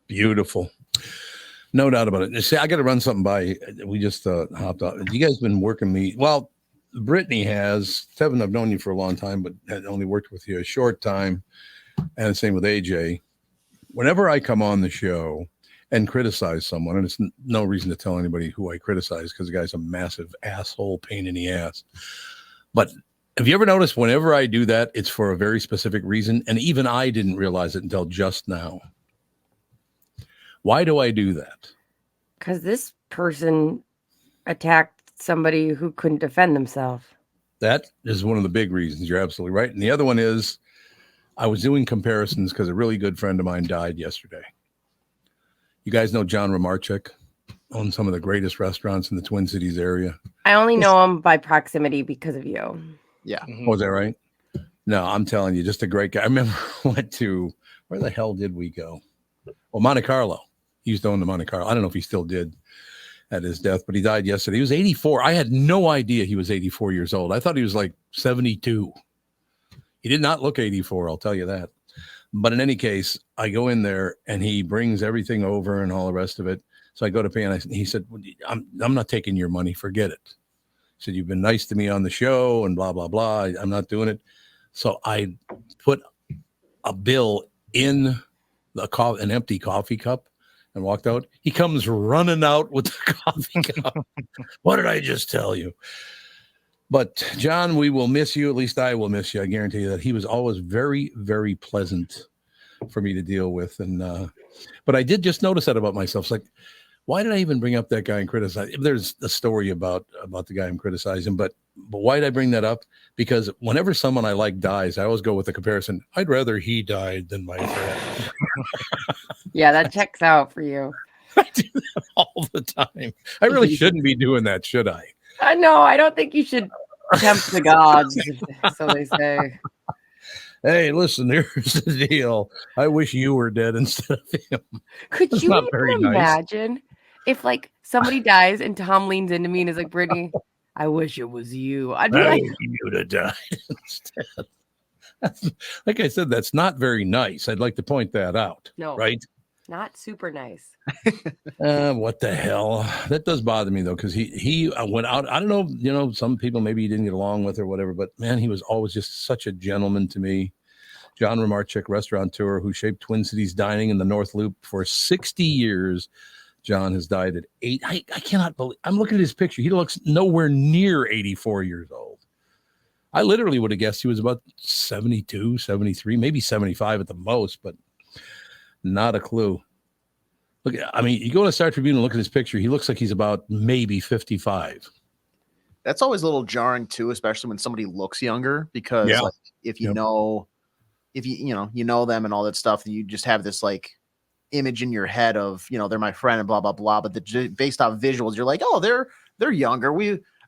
Beautiful. No doubt about it. See, I got to run something by. We just hopped off. You guys been working me? Well, Brittany has. Tevin, I've known you for a long time, but had only worked with you a short time. And the same with AJ. Whenever I come on the show and criticize someone, and it's no reason to tell anybody who I criticize because the guy's a massive asshole pain in the ass. But have you ever noticed whenever I do that, it's for a very specific reason? And even I didn't realize it until just now. Why do I do that? Because this person attacked somebody who couldn't defend themselves. That is one of the big reasons. You're absolutely right. And the other one is I was doing comparisons because a really good friend of mine died yesterday. You guys know John Romarchik, owns some of the greatest restaurants in the Twin Cities area. I only know him by proximity because of you. Yeah. Mm-hmm. Was that right? No, I'm telling you, just a great guy. I remember went to, where the hell did we go? Well, Monte Carlo. He used to own the Monte Carlo. I don't know if he still did at his death, but he died yesterday. He was 84. I had no idea he was 84 years old. I thought he was like 72. He did not look 84, I'll tell you that. But in any case, I go in there and he brings everything over and all the rest of it. So I go to pay and he said, I'm not taking your money. Forget it. He said, you've been nice to me on the show and blah, blah, blah. I'm not doing it. So I put a bill in an empty coffee cup and walked out. He comes running out with the coffee cup. What did I just tell you? But John, we will miss you. At least I will miss you. I guarantee you that. He was always very, very pleasant for me to deal with. And but I did just notice that about myself. It's like, why did I even bring up that guy and criticize? There's a story about the guy I'm criticizing, but why did I bring that up? Because whenever someone I like dies, I always go with the comparison. I'd rather he died than my friend. Yeah, that checks out for you. I do that all the time. I really shouldn't be doing that, should I? I know. I don't think you should tempt the gods, so they say. Hey, listen, here's the deal. I wish you were dead instead of him. Could That's you not even very nice. imagine if like somebody dies and Tom leans into me and is like, Brittany, I wish it was you. I'd be like, you'd have died instead. Like I said, that's not very nice. I'd like to point that out. No, right? Not super nice. What the hell? That does bother me though, because he went out. I don't know, some people maybe he didn't get along with or whatever, but man, he was always just such a gentleman to me. John Romarchik, restaurateur who shaped Twin Cities dining in the North Loop for 60 years. John has died at 8. I cannot believe. I'm looking at his picture. He looks nowhere near 84 years old. I literally would have guessed he was about 72, 73, maybe 75 at the most, but not a clue. Look, I mean, you go to Star Tribune and look at his picture. He looks like he's about maybe 55. That's always a little jarring too, especially when somebody looks younger, because like, if you know, you know them and all that stuff, you just have this like image in your head of, they're my friend and blah, blah, blah. But based off visuals, you're like, oh, they're younger.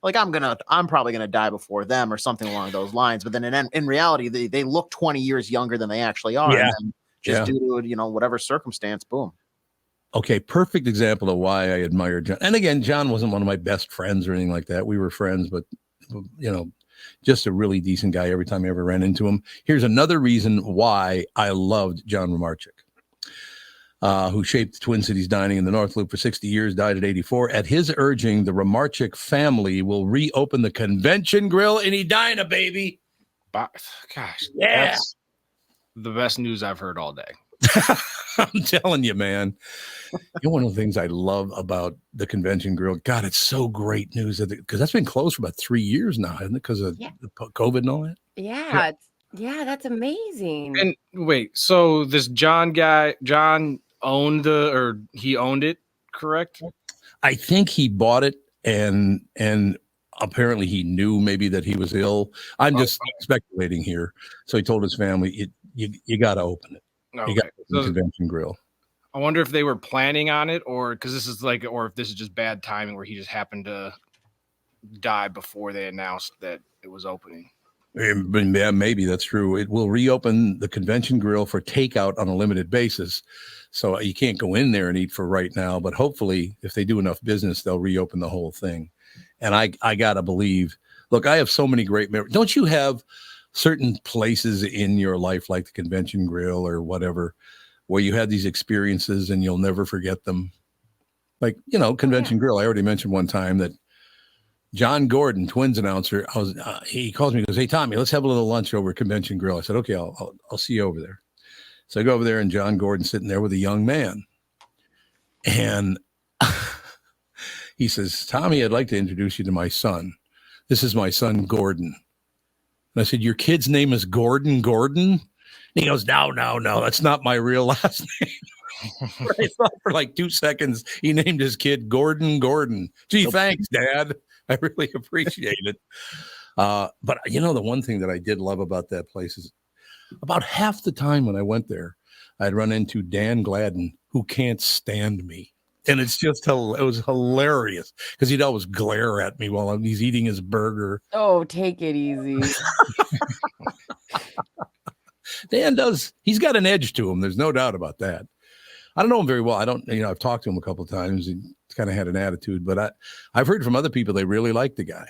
I'm probably going to die before them or something along those lines. But then in reality, they look 20 years younger than they actually are. Yeah. And just due to, whatever circumstance, boom. Okay, perfect example of why I admire John. And again, John wasn't one of my best friends or anything like that. We were friends, but, just a really decent guy every time I ever ran into him. Here's another reason why I loved John Romarchik, who shaped Twin Cities dining in the North Loop for 60 years, died at 84. At his urging, the Romarchik family will reopen the Convention Grill in Edina, baby. Gosh, yeah. That's the best news I've heard all day. I'm telling you, man. One of the things I love about the Convention Grill, God, it's so great news because that's been closed for about 3 years now, hasn't it? Because of COVID and all that. Yeah, that's amazing. And wait, so this John owned he owned it, correct? I think he bought it and apparently he knew maybe that he was ill. I'm just speculating here. So he told his family, you got to open it. Okay. You got the Convention Grill. I wonder if they were planning on it or if this is just bad timing where he just happened to die before they announced that it was opening. Yeah, maybe that's true. It will reopen the Convention Grill for takeout on a limited basis. So you can't go in there and eat for right now, but hopefully if they do enough business, they'll reopen the whole thing. And I got to believe, look, I have so many great memories. Don't you have certain places in your life like the Convention Grill or whatever where you had these experiences and you'll never forget them. Like, Convention Grill. I already mentioned one time that John Gordon, Twins announcer, he calls me and goes, "Hey, Tommy, let's have a little lunch over at Convention Grill." I said, "Okay, I'll see you over there." So I go over there, and John Gordon sitting there with a young man. And he says, "Tommy, I'd like to introduce you to my son. This is my son, Gordon." And I said, "Your kid's name is Gordon Gordon?" And he goes, No, that's not my real last name." I thought for like 2 seconds he named his kid Gordon Gordon. Gee, thanks, Dad. I really appreciate it. But the one thing that I did love about that place is about half the time when I went there, I'd run into Dan Gladden, who can't stand me. And it's just, it was hilarious because he'd always glare at me while he's eating his burger. Oh, take it easy. Dan he's got an edge to him. There's no doubt about that. I don't know him very well. I've talked to him a couple of times. He kind of had an attitude, but I've heard from other people they really like the guy.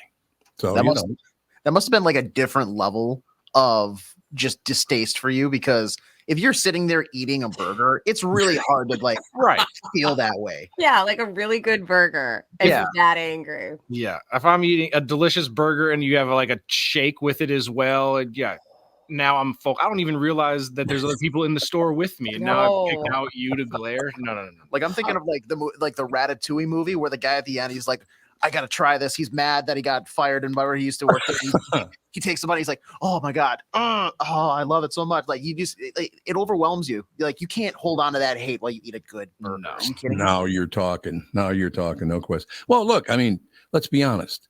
So that must have been like a different level of just distaste for you, because if you're sitting there eating a burger, it's really hard to feel that way. Yeah, like a really good burger. And you're that angry. Yeah. If I'm eating a delicious burger and you have like a shake with it as well, now I'm I don't even realize that there's other people in the store with me, and now I've picked out you to glare. No. Like I'm thinking of the Ratatouille movie where the guy at the end, he's like, "I gotta try this." He's mad that he got fired and where he used to work. He takes the money. He's like, "Oh my god, I love it so much." Like it overwhelms you. Like you can't hold on to that hate while you eat a good burger. No. Are you kidding me? Now you're talking. No question. Well, look, I mean, let's be honest.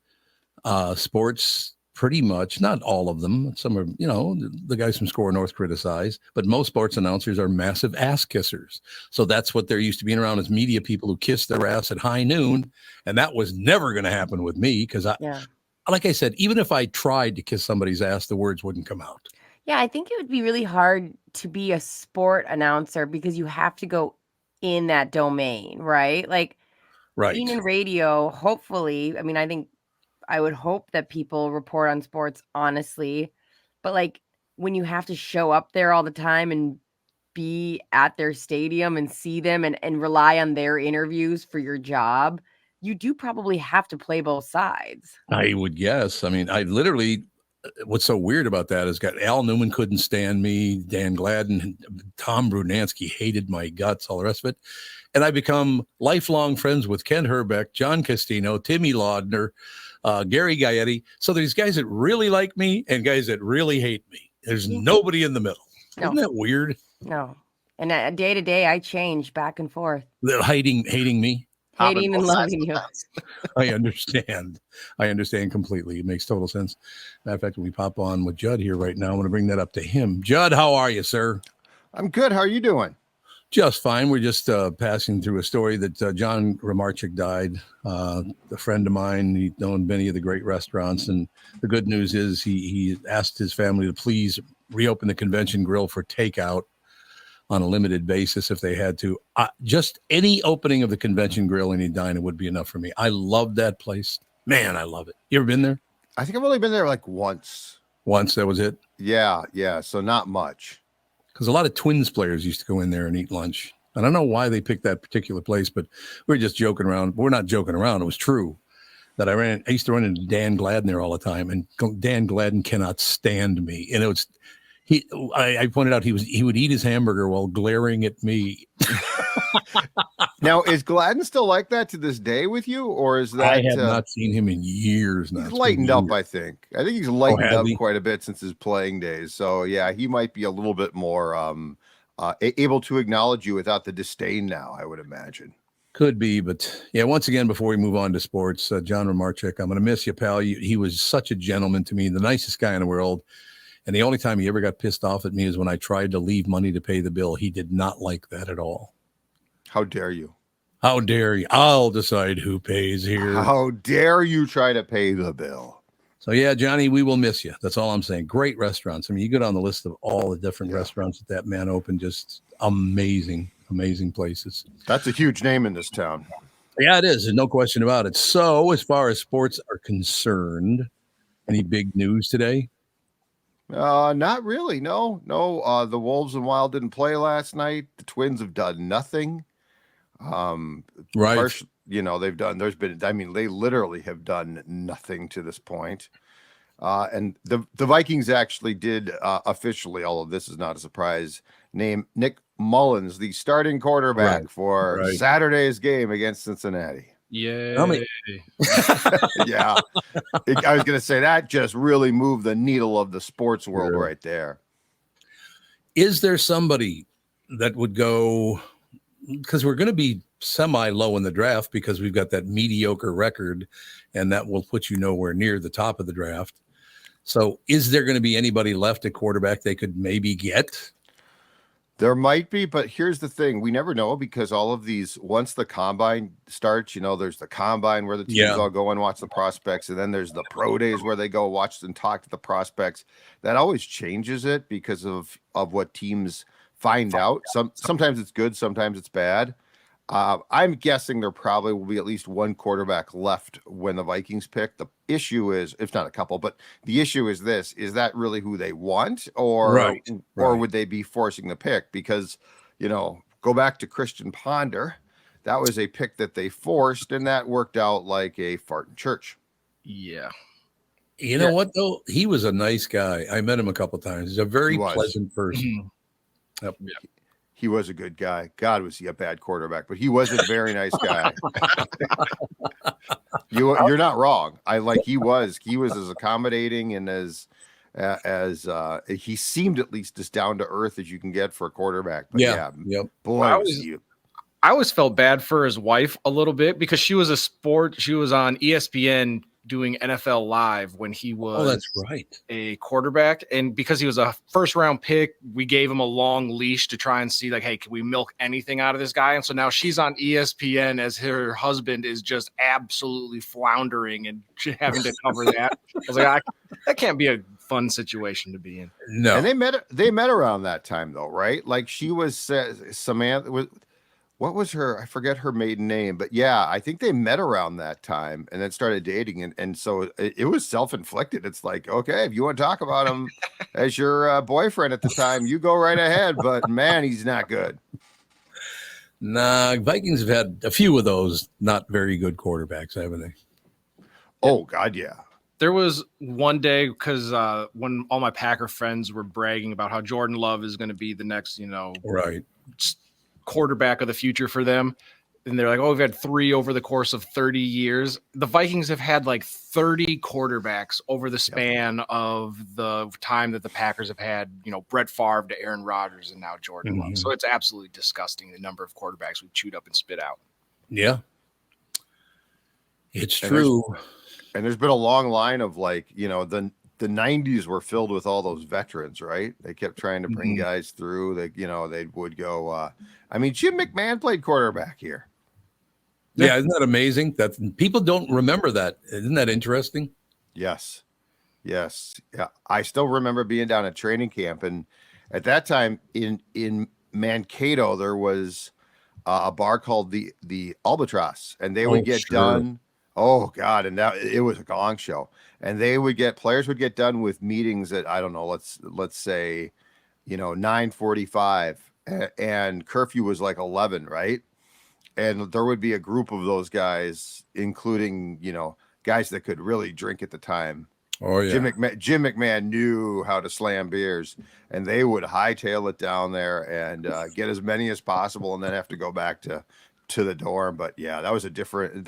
Sports. Pretty much, not all of them. Some are, the guys from Score North criticize, but most sports announcers are massive ass kissers. So that's what they're used to being around, as media people who kiss their ass at high noon. And that was never going to happen with me because like I said, even if I tried to kiss somebody's ass, the words wouldn't come out. Yeah, I think it would be really hard to be a sport announcer because you have to go in that domain, right? Like being in radio, hopefully, I would hope that people report on sports honestly, but like when you have to show up there all the time and be at their stadium and see them and rely on their interviews for your job, you do probably have to play both sides. I would guess. I mean, I literally, what's so weird about that is Al Newman couldn't stand me, Dan Gladden, Tom Brunansky hated my guts, all the rest of it. And I become lifelong friends with Ken Herbeck, John Castino, Timmy Laudner, Gary Gaetti. So there's guys that really like me and guys that really hate me. There's nobody in the middle. No. Isn't that weird? No. And day to day, I change back and forth. They're hating me. Hating and loving you. I understand. I understand completely. It makes total sense. Matter of fact, when we pop on with Judd here right now, I want to bring that up to him. Judd, how are you, sir? I'm good. How are you doing? Just fine. We're just passing through a story that John Romarchik died. A friend of mine, he'd known many of the great restaurants. And the good news is he asked his family to please reopen the Convention Grill for takeout on a limited basis if they had to. Just any opening of the Convention Grill in Edina would be enough for me. I love that place. Man, I love it. You ever been there? I think I've only been there like once. Once, that was it? Yeah. So not much. Because a lot of Twins players used to go in there and eat lunch. I don't know why they picked that particular place, but we were just joking around. We're not joking around. It was true that I used to run into Dan Gladden there all the time, and Dan Gladden cannot stand me. And it was I pointed out he would eat his hamburger while glaring at me. Now, is Gladden still like that to this day with you, or is that? I have not seen him in years now. He's lightened up, I think. I think he's lightened up quite a bit since his playing days. So yeah, he might be a little bit more able to acknowledge you without the disdain now, I would imagine. Could be, but yeah, once again, before we move on to sports, John Romarchik, I'm going to miss you, pal. He was such a gentleman to me, the nicest guy in the world. And the only time he ever got pissed off at me is when I tried to leave money to pay the bill. He did not like that at all. How dare you? How dare you? I'll decide who pays here. How dare you try to pay the bill? So yeah, Johnny, we will miss you. That's all I'm saying. Great restaurants. I mean, you go down the list of all the different restaurants that man opened, just amazing places. That's a huge name in this town. Yeah, it is. There's no question about it. So as far as sports are concerned, any big news today? Not really. No. The Wolves and Wild didn't play last night. The Twins have done nothing. Right. They literally have done nothing to this point. And the Vikings actually did officially, although this is not a surprise, name Nick Mullins the starting quarterback for Saturday's game against Cincinnati. Yeah. Yeah. I was going to say that just really moved the needle of the sports world right there. Is there somebody that would go, because we're going to be semi low in the draft because we've got that mediocre record, and that will put you nowhere near the top of the draft. So is there going to be anybody left at quarterback they could maybe get? There might be, but here's the thing. We never know because all of these, once the combine starts, there's the combine where the teams all go and watch the prospects. And then there's the pro days where they go watch and talk to the prospects. That always changes it because of what teams find out. Sometimes it's good, sometimes it's bad. I'm guessing there probably will be at least one quarterback left when the Vikings pick. The issue is, if not a couple, but the issue is this: is that really who they want, or would they be forcing the pick? Because, go back to Christian Ponder, that was a pick that they forced, and that worked out like a fart in church. Yeah. You know what though? He was a nice guy. I met him a couple of times. He's a very pleasant person. Yep. He was a good guy. God, was he a bad quarterback, but he was a very nice guy. You're not wrong. He was as accommodating and as he seemed at least as down to earth as you can get for a quarterback. But boy, I always felt bad for his wife a little bit because she was on ESPN doing NFL Live when he was a quarterback. And because he was a first round pick, we gave him a long leash to try and see hey, can we milk anything out of this guy? And so now she's on ESPN as her husband is just absolutely floundering and having to cover that. I was like, that can't be a fun situation to be in. No. And they met around that time though, right? Like she was Samantha. What was her? I forget her maiden name, but yeah, I think they met around that time and then started dating. And so it was self-inflicted. It's like, okay, if you want to talk about him as your boyfriend at the time, you go right ahead. But man, he's not good. Nah, Vikings have had a few of those not very good quarterbacks, haven't they? Oh, God, yeah. There was one day because when all my Packer friends were bragging about how Jordan Love is going to be the next, quarterback of the future for them. And they're like, we've had 3 over the course of 30 years. The Vikings have had 30 quarterbacks over the span of the time that the Packers have had, Brett Favre to Aaron Rodgers and now Jordan Love. So it's absolutely disgusting the number of quarterbacks we've chewed up and spit out. Yeah. It's true. And there's been a long line of the 90s were filled with all those veterans, right? They kept trying to bring guys through. They would go. Jim McMahon played quarterback here. Yeah, isn't that amazing? That people don't remember that. Isn't that interesting? Yes. Yeah, I still remember being down at training camp, and at that time in Mankato there was a bar called the Albatross, and they would get done. Oh God, and it was a gong show. And players would get done with meetings at, I don't know, let's say, 9:45 and curfew was 11, right? And there would be a group of those guys, including, guys that could really drink at the time. Oh yeah. Jim McMahon knew how to slam beers, and they would hightail it down there and get as many as possible and then have to go back to the dorm. But yeah, that was a different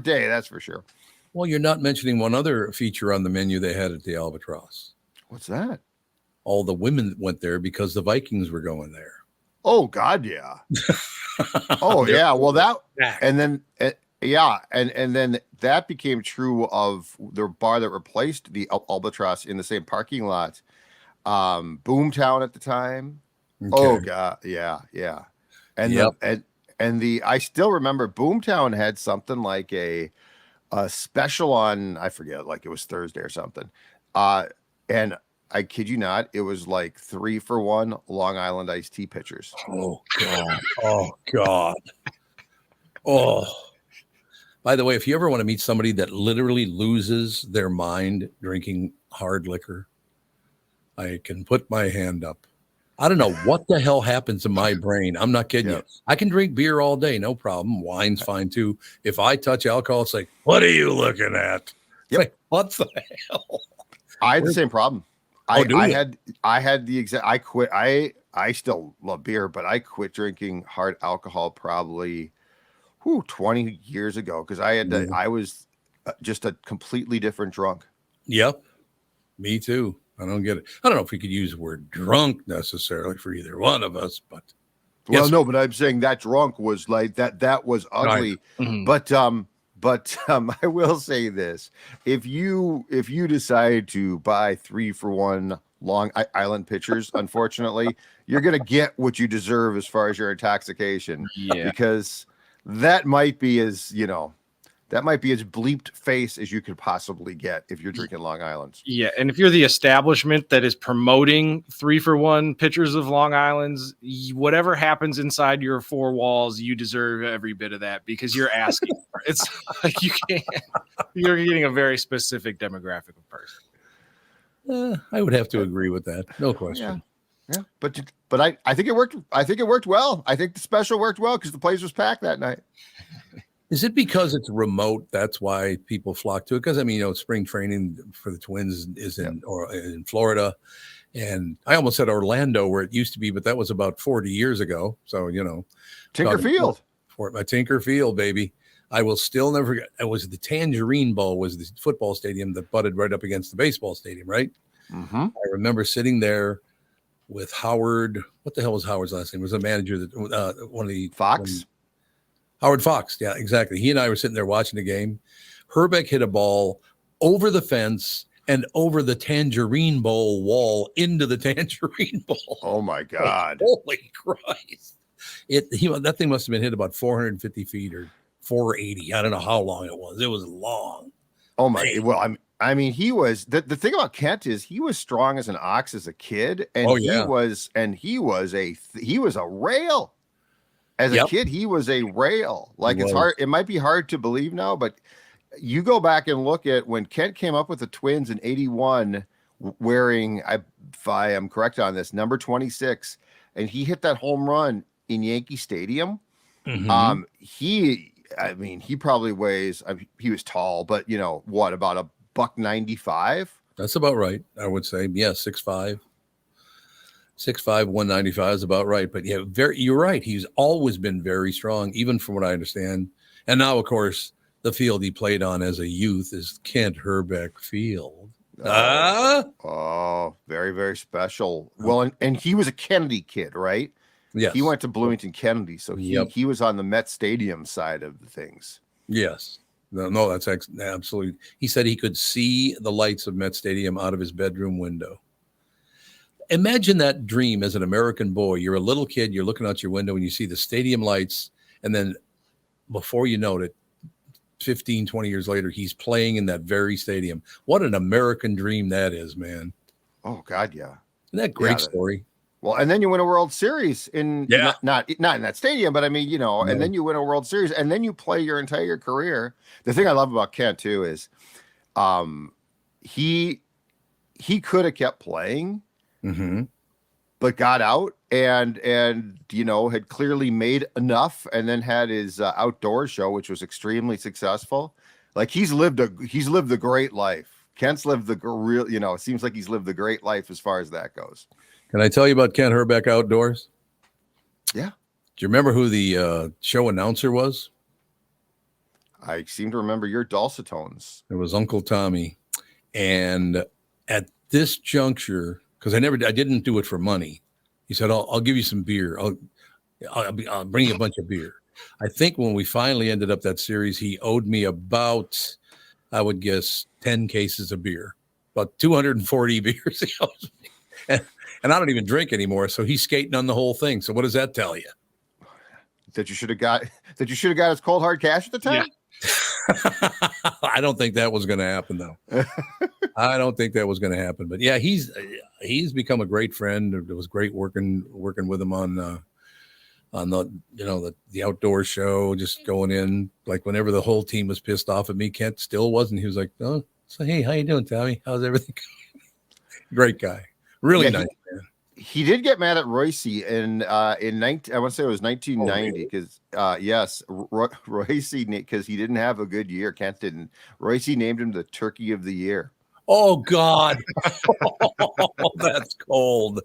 day. That's for sure. Well, you're not mentioning one other feature on the menu they had at the Albatross. What's that? All the women went there because the Vikings were going there. Oh God, yeah. Oh yeah. Well, and then that became true of the bar that replaced the Albatross in the same parking lot. Boomtown at the time. Okay. Oh God, yeah. And I still remember Boomtown had something like a special on, I forget, it was Thursday or something. And I kid you not, it was 3 for $1 Long Island iced tea pitchers. Oh God. Oh God. Oh, by the way, if you ever want to meet somebody that literally loses their mind drinking hard liquor, I can put my hand up. I don't know what the hell happens in my brain. I'm not kidding you. I can drink beer all day, no problem. Wine's fine too. If I touch alcohol, it's like, what are you looking at? It's like, what the hell? I had the same problem. I had the exact. I quit. I still love beer, but I quit drinking hard alcohol probably 20 years ago because I was just a completely different drunk. Yep, me too. I don't get it. I don't know if we could use the word drunk necessarily for either one of us, but no, but I'm saying that drunk was like that. That was ugly. Right. Mm-hmm. But I will say this: if you decide to buy 3-for-1 Long Island pitchers, unfortunately, you're gonna get what you deserve as far as your intoxication. Yeah, because that might be as bleeped face as you could possibly get if you're drinking Long Island's. Yeah, and if you're the establishment that is promoting 3-for-1 pitchers of Long Island's, whatever happens inside your four walls, you deserve every bit of that because you're asking for it. It's like you're getting a very specific demographic of person. I would have to agree with that. No question. Yeah. But I think it worked. I think it worked well. I think the special worked well because the place was packed that night. Is it because it's remote? That's why people flock to it. Because I mean, spring training for the Twins is in Florida, and I almost said Orlando where it used to be, but that was about 40 years ago. So Tinker Field, my Tinker Field, baby. I will still never forget. It was the Tangerine Bowl, was the football stadium that butted right up against the baseball stadium, right? Mm-hmm. I remember sitting there with Howard. What the hell was Howard's last name? It was a manager that one of the Fox. Howard Fox, yeah, exactly. He and I were sitting there watching the game. Herbeck hit a ball over the fence and over the Tangerine Bowl wall into the Tangerine Bowl. Oh my God! Holy Christ! That thing must have been hit about 450 feet or 480. I don't know how long it was. It was long. Oh my! Well, I mean, he was the thing about Kent is he was strong as an ox as a kid, and he was a rail. As a kid, he was a rail. Like it's hard. It might be hard to believe now, but you go back and look at when Kent came up with the Twins in '81, wearing, if I am correct on this, number 26, and he hit that home run in Yankee Stadium. Mm-hmm. He probably weighs. He was tall, but about $195. That's about right. I would say, 6'5". 6'5", 195 is about right. But you're right. He's always been very strong, even from what I understand. And now, of course, the field he played on as a youth is Kent Herbeck Field. Oh, very, very special. Well, and he was a Kennedy kid, right? Yes. He went to Bloomington Kennedy, so he was on the Met Stadium side of the things. Yes. No, that's absolutely. He said he could see the lights of Met Stadium out of his bedroom window. Imagine that dream as an American boy. You're a little kid. You're looking out your window and you see the stadium lights. And then before you know it, 15, 20 years later, he's playing in that very stadium. What an American dream that is, man. Oh, God, yeah. Isn't that a great story? Well, and then you win a World Series not in that stadium, but I mean, and then you win a World Series and then you play your entire career. The thing I love about Kent, too, is he could have kept playing. Mm-hmm. But got out and had clearly made enough, and then had his outdoor show, which was extremely successful. Like he's lived a great life. Kent's lived the real, it seems like he's lived the great life as far as that goes. Can I tell you about Kent Herbeck Outdoors? Yeah. Do you remember who the show announcer was? I seem to remember your dulcet tones. It was Uncle Tommy, and at this juncture. Because I didn't do it for money. He said, I'll give you some beer. I'll bring you a bunch of beer. I think when we finally ended up that series, he owed me about, I would guess, 10 cases of beer, about 240 beers. He owes me. And I don't even drink anymore. So he's skating on the whole thing. So what does that tell you? That you should have got his cold hard cash at the time? Yeah. I don't think that was going to happen, though. I don't think that was going to happen. But yeah, he's become a great friend. It was great working with him on the outdoor show, just going in. Like whenever the whole team was pissed off at me, Kent still wasn't. He was like, "Oh, so hey, how you doing, Tommy? How's everything?" Great guy. Really nice man. He did get mad at Royce in 19. I want to say it was 1990 because yes, Royce, because he didn't have a good year. Kent didn't. Royce named him the Turkey of the Year. Oh God, that's cold.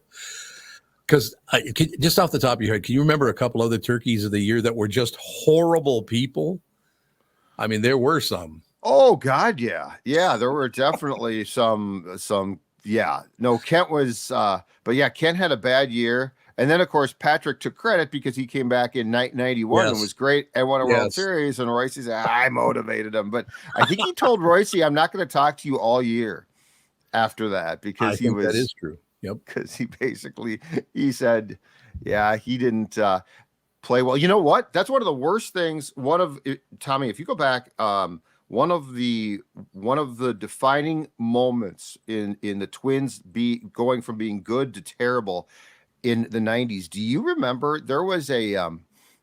Because just off the top of your head, can you remember a couple other turkeys of the year that were just horrible people? I mean, there were some. Oh God, yeah, there were definitely some. Yeah, no, Kent was, but yeah, Kent had a bad year. And then, of course, Patrick took credit because he came back in 91 and was great and won a World Series. And Royce said, I motivated him. But I think he told Royce, I'm not going to talk to you all year after that because that is true. Yep. Because he said, yeah, he didn't play well. You know what? That's one of the worst things. Tommy, if you go back, one of the defining moments in the Twins going from being good to terrible in the 90s. Do you remember there was a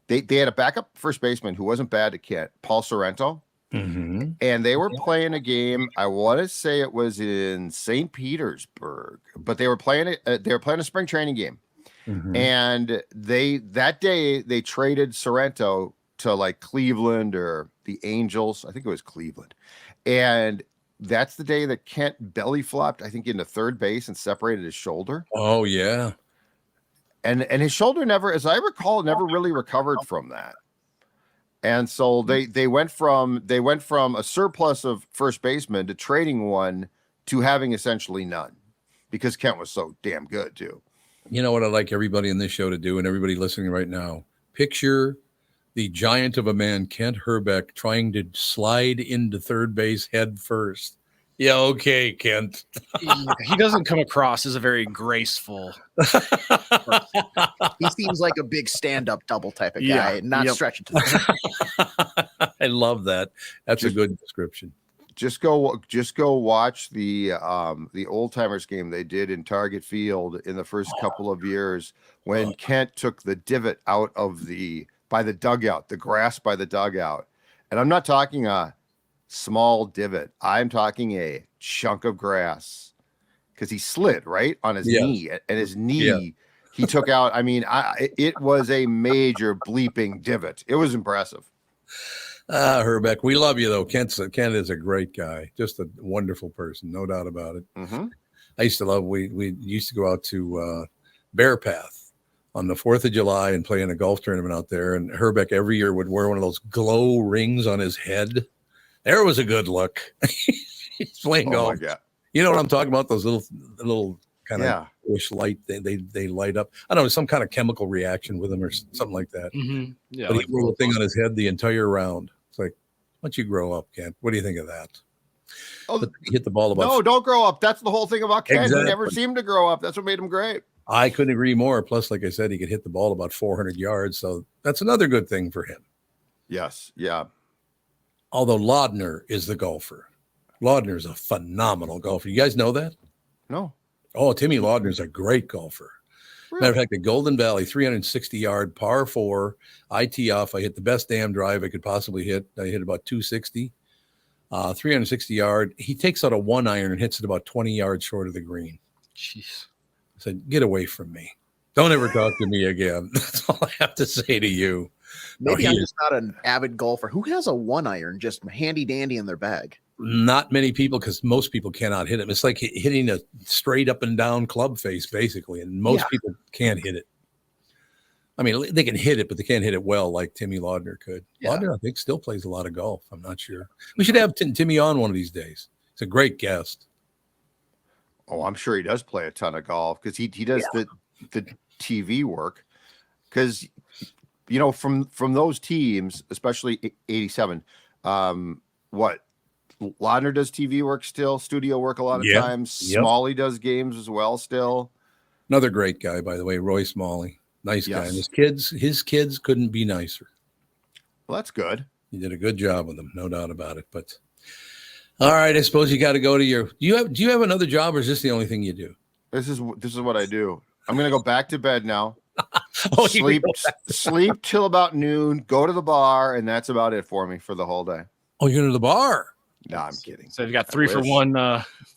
they had a backup first baseman who wasn't bad to Kent, Paul Sorrento, and they were playing a game. I want to say it was in St. Petersburg, but they were playing a spring training game, and that day they traded Sorrento to like Cleveland or the Angels. I think it was Cleveland. And that's the day that Kent belly flopped, I think, into third base and separated his shoulder. Oh, yeah. And his shoulder never, as I recall, never really recovered from that. And so they went from a surplus of first basemen to trading one to having essentially none because Kent was so damn good too. You know what I'd like everybody in this show to do and everybody listening right now? Picture the giant of a man, Kent Hrbek, trying to slide into third base head first. Yeah, okay, Kent. He doesn't come across as a very graceful. He seems like a big stand-up double type of guy, not stretching to the I love that. That's a good description. Just go watch the Old Timers game they did in Target Field in the first couple of years when Kent took the divot out of by the dugout, the grass by the dugout. And I'm not talking a small divot. I'm talking a chunk of grass because he slid right on his knee, and his knee he took out. I mean, it was a major bleeping divot. It was impressive. Hrbek, we love you though. Kent is a great guy, just a wonderful person, no doubt about it. I used to love. We used to go out to Bear Path on the 4th of July and play in a golf tournament out there. And Hrbek every year would wear one of those glow rings on his head. There was a good look. He's playing golf. My God. You know what I'm talking about? Those little kind of light they light up. I don't know, some kind of chemical reaction with them or something like that. Yeah, but he wore the thing on his head the entire round. It's like, why don't you grow up, Kent? What do you think of that? Oh, but he hit the ball about. No, don't grow up. That's the whole thing about Kent. Exactly. He never seemed to grow up. That's what made him great. I couldn't agree more. Plus, like I said, he could hit the ball about 400 yards. So that's another good thing for him. Yes. Yeah. Although Laudner is the golfer. Laudner is a phenomenal golfer. You guys know that? No. Oh, Timmy Laudner is a great golfer. Really? Matter of fact, the Golden Valley 360-yard par 4. I tee off. I hit the best damn drive I could possibly hit. I hit about 260. 360-yard. He takes out a 1-iron and hits it about 20 yards short of the green. Jeez. I said, get away from me. Don't ever talk to me again. That's all I have to say to you. Maybe I'm just not an avid golfer. Who has a 1-iron just handy dandy in their bag? Not many people, because most people cannot hit it. It's like hitting a straight up and down club face, basically. And most people can't hit it. I mean, they can hit it, but they can't hit it well like Timmy Laudner could. Yeah. Laudner, I think, still plays a lot of golf. I'm not sure. We should have Timmy on one of these days. He's a great guest. Oh, I'm sure he does play a ton of golf because he does the TV work. Because, you know, from those teams, especially 87, Laudner does TV work still, studio work a lot of times. Smalley does games as well still. Another great guy, by the way, Roy Smalley. Nice guy. And his kids couldn't be nicer. Well, that's good. You did a good job with them, no doubt about it. But all right, I suppose you got to go to your. Do you have another job, or is this the only thing you do? This is what I do. I'm gonna go back to bed now. Sleep till about noon. Go to the bar, and that's about it for me for the whole day. Oh, you're going to the bar? No, I'm kidding. So you got 3 for 1.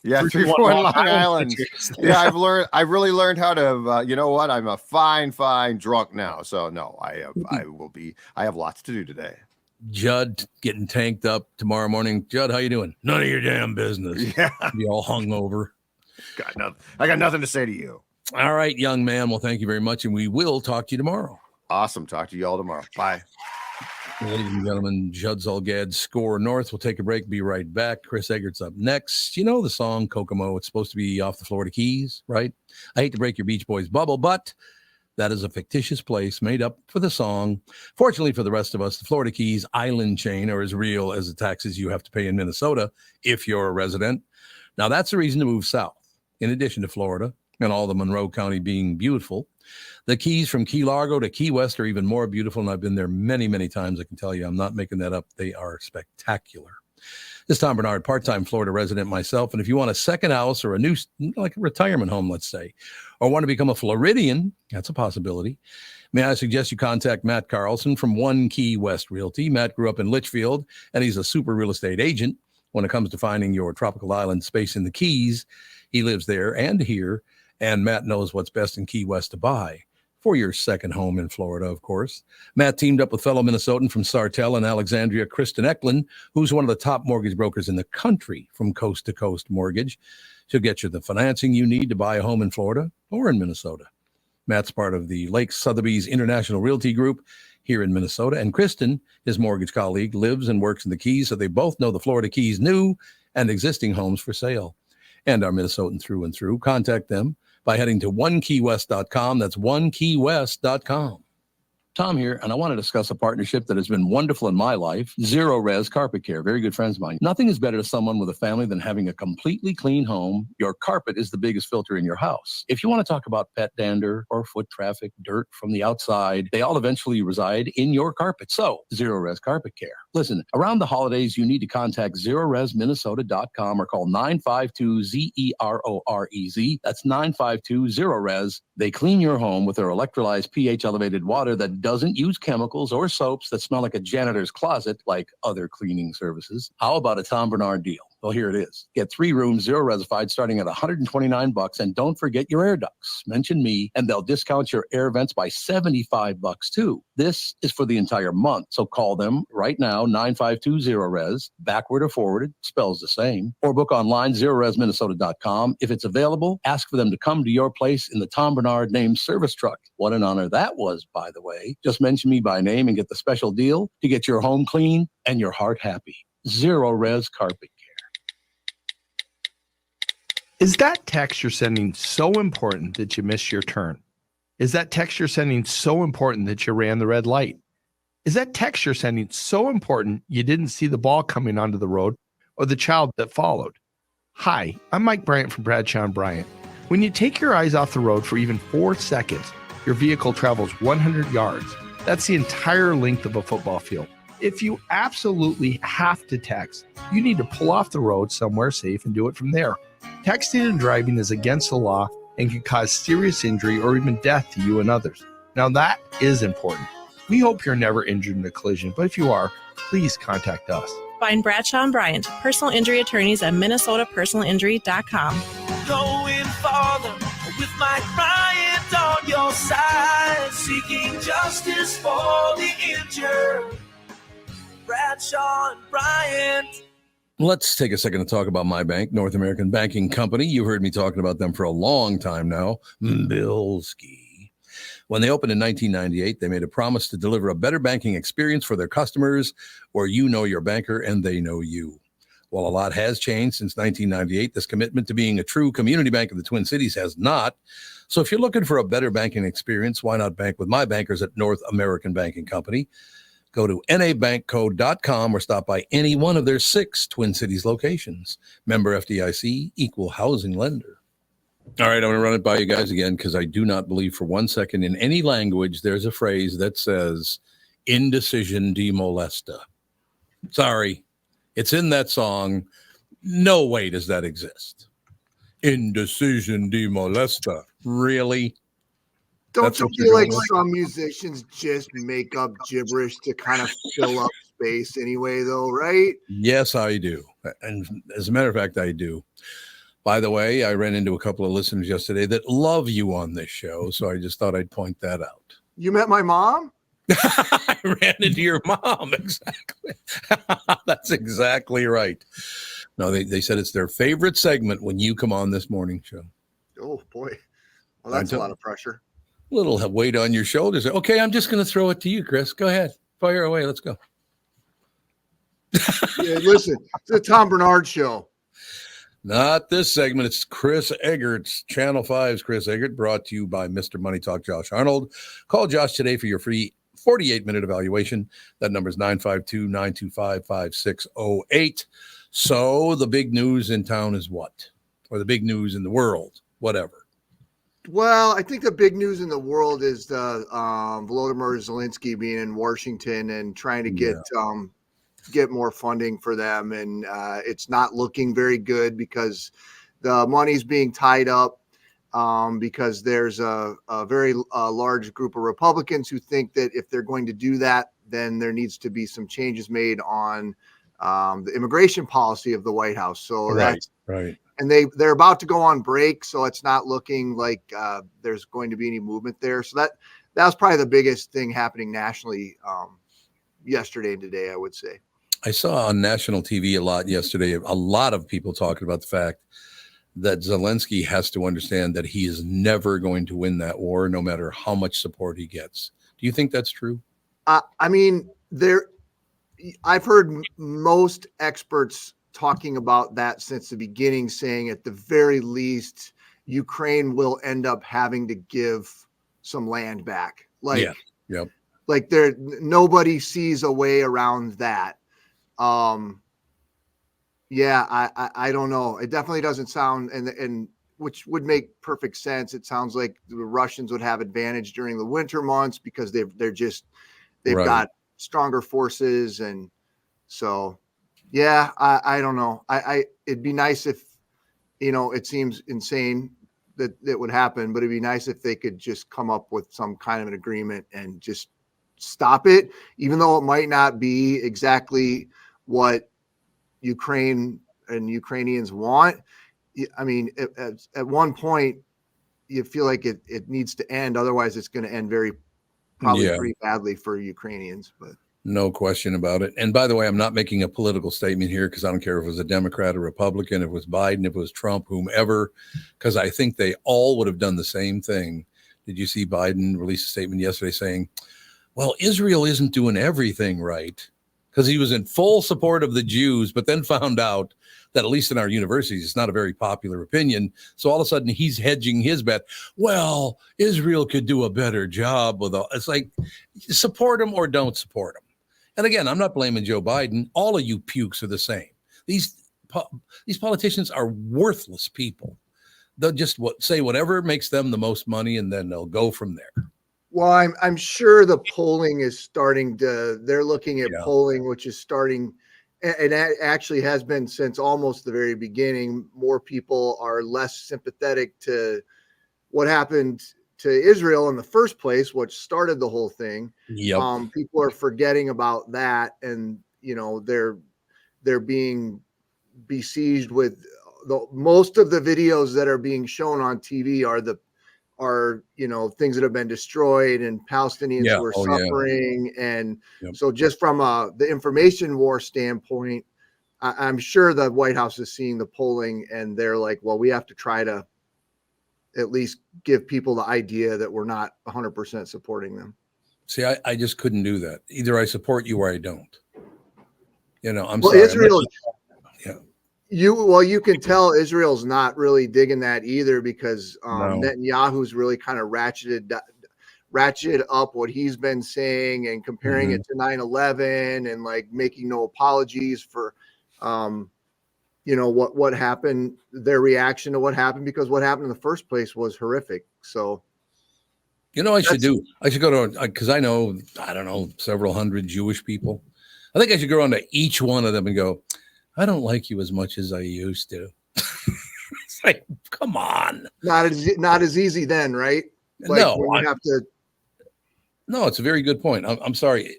Yeah, 3 for 1 Long Island. Yeah, I've really learned how to. You know what? I'm a fine drunk now. So no, I have lots to do today. Judd getting tanked up tomorrow morning. Judd, how you doing? None of your damn business. Yeah, be all hungover. I got nothing to say to you. All right, young man. Well, thank you very much, and we will talk to you tomorrow. Awesome. Talk to you all tomorrow. Bye. Ladies and gentlemen, Judd Zulgad, Score North. We'll take a break. Be right back. Chris Eggert's up next. You know the song Kokomo. It's supposed to be off the Florida Keys, right? I hate to break your Beach Boys bubble, but that is a fictitious place made up for the song. Fortunately for the rest of us, the Florida Keys island chain are as real as the taxes you have to pay in Minnesota if you're a resident. Now, that's the reason to move south. In addition to Florida and all the Monroe County being beautiful, the Keys from Key Largo to Key West are even more beautiful, and I've been there many, many times. I can tell you, I'm not making that up. They are spectacular. This is Tom Barnard, part-time Florida resident myself, and if you want a second house or a new, like a retirement home, let's say, or want to become a Floridian, that's a possibility. May I suggest you contact Matt Carlson from One Key West Realty. Matt grew up in Litchfield, and he's a super real estate agent. When it comes to finding your tropical island space in the Keys, he lives there and here, and Matt knows what's best in Key West to buy. For your second home in Florida, of course. Matt teamed up with fellow Minnesotan from Sartell and Alexandria, Kristyn Eklund, who's one of the top mortgage brokers in the country from Coast to Coast Mortgage. She'll get you the financing you need to buy a home in Florida or in Minnesota. Matt's part of the Lake Sotheby's International Realty Group here in Minnesota, and Kristyn, his mortgage colleague, lives and works in the Keys, so they both know the Florida Keys new and existing homes for sale. And are Minnesotan through and through. Contact them by heading to onekeywest.com. That's onekeywest.com. Tom here, and I want to discuss a partnership that has been wonderful in my life, Zero Res Carpet Care. Very good friends of mine. Nothing is better to someone with a family than having a completely clean home. Your carpet is the biggest filter in your house. If you want to talk about pet dander or foot traffic, dirt from the outside, they all eventually reside in your carpet. So, Zero Res Carpet Care. Listen, around the holidays, you need to contact ZeroResMinnesota.com or call 952-ZEROREZ. That's 952-ZERO-RES. They clean your home with their electrolyzed pH-elevated water that doesn't use chemicals or soaps that smell like a janitor's closet like other cleaning services. How about a Tom Barnard deal? Well, here it is. Get 3 rooms, zero resified, starting at $129, and don't forget your air ducts. Mention me, and they'll discount your air vents by $75 too. This is for the entire month, so call them right now, 952-0-RES, backward or forwarded, spells the same, or book online, ZeroResMinnesota.com. If it's available, ask for them to come to your place in the Tom Barnard named service truck. What an honor that was, by the way. Just mention me by name and get the special deal to get your home clean and your heart happy. Zero Res Carpet Care. Is that text you're sending so important that you missed your turn? Is that text you're sending so important that you ran the red light? Is that text you're sending so important you didn't see the ball coming onto the road or the child that followed? Hi, I'm Mike Bryant from Bradshaw and Bryant. When you take your eyes off the road for even 4 seconds, your vehicle travels 100 yards. That's the entire length of a football field. If you absolutely have to text, you need to pull off the road somewhere safe and do it from there. Texting and driving is against the law and can cause serious injury or even death to you and others. Now that is important. We hope you're never injured in a collision, but if you are, please contact us. Find Bradshaw and Bryant, personal injury attorneys at MinnesotaPersonalInjury.com. Going farther with Mike Bryant on your side, seeking justice for the injured. Bradshaw and Bryant. Let's take a second to talk about my bank, North American Banking Company. You've heard me talking about them for a long time now. Bilski. When they opened in 1998, they made a promise to deliver a better banking experience for their customers where you know your banker and they know you. While a lot has changed since 1998, this commitment to being a true community bank of the Twin Cities has not. So if you're looking for a better banking experience, why not bank with my bankers at North American Banking Company? Go to nabankco.com or stop by any one of their 6 Twin Cities locations. Member FDIC, equal housing lender. All right, I'm going to run it by you guys again because I do not believe for 1 second in any language there's a phrase that says indecision de molesta. Sorry, it's in that song. No way does that exist. Indecision de molesta. Really? Don't you feel like some musicians just make up gibberish to kind of fill up space anyway, though, right? Yes, I do. And as a matter of fact, I do. By the way, I ran into a couple of listeners yesterday that love you on this show, so I just thought I'd point that out. You met my mom? I ran into your mom. Exactly. That's exactly right. No, they said it's their favorite segment when you come on this morning show. Oh, boy. Well, that's a lot of pressure. A little weight on your shoulders. Okay, I'm just going to throw it to you, Chris. Go ahead. Fire away. Let's go. Yeah, listen, it's the Tom Barnard show. Not this segment. It's Chris Eggert's Channel 5's Chris Eggert, brought to you by Mr. Money Talk Josh Arnold. Call Josh today for your free 48-minute evaluation. That number is 952-925-5608. So the big news in town is what? Or the big news in the world? Whatever. Well, I think the big news in the world is the Volodymyr Zelensky being in Washington and trying to get more funding for them. And it's not looking very good because the money's being tied up because there's a very large group of Republicans who think that if they're going to do that, then there needs to be some changes made on the immigration policy of the White House. So that's right. And they're about to go on break, so it's not looking like there's going to be any movement there. So that was probably the biggest thing happening nationally yesterday and today, I would say. I saw on national TV a lot yesterday, a lot of people talking about the fact that Zelensky has to understand that he is never going to win that war, no matter how much support he gets. Do you think that's true? I mean, I've heard most experts talking about that since the beginning, saying at the very least, Ukraine will end up having to give some land back. Like, like nobody sees a way around that. I don't know. It definitely doesn't sound, and which would make perfect sense. It sounds like the Russians would have advantage during the winter months because they've got stronger forces, and so. Yeah, I don't know. It'd be nice if, it seems insane that it would happen, but it'd be nice if they could just come up with some kind of an agreement and just stop it, even though it might not be exactly what Ukraine and Ukrainians want. I mean, at one point, you feel like it needs to end. Otherwise, it's going to end probably pretty badly for Ukrainians, but. No question about it. And by the way, I'm not making a political statement here because I don't care if it was a Democrat or Republican, if it was Biden, if it was Trump, whomever, because I think they all would have done the same thing. Did you see Biden release a statement yesterday saying, well, Israel isn't doing everything right? Because he was in full support of the Jews, but then found out that, at least in our universities, it's not a very popular opinion. So all of a sudden he's hedging his bet. Well, Israel could do a better job with all. It's like, support him or don't support him. And again, I'm not blaming Joe Biden. All of you pukes are the same. These politicians are worthless people. They'll just say whatever makes them the most money, and then they'll go from there. Well, I'm sure the polling is starting to. They're looking at polling, which is starting, and that actually has been since almost the very beginning. More people are less sympathetic to what happened to Israel in the first place, which started the whole thing. People are forgetting about that, and they're being besieged with most of the videos that are being shown on TV are things that have been destroyed and Palestinians who are suffering. And so just from the information war standpoint, I'm sure the White House is seeing the polling and they're like, well, we have to try to at least give people the idea that we're not 100% supporting them. See, I just couldn't do that. Either I support you or I don't. I'm well, sorry. Israel, you can tell Israel's not really digging that either because Netanyahu's really kind of ratcheted up what he's been saying and comparing it to 9/11 and like making no apologies for what happened, their reaction to what happened, because what happened in the first place was horrific. So, I should go to, because I don't know, several hundred Jewish people. I think I should go on to each one of them and go, I don't like you as much as I used to. It's like, come on. Not as easy then, right? Like, no, you have to. No, it's a very good point. I'm sorry.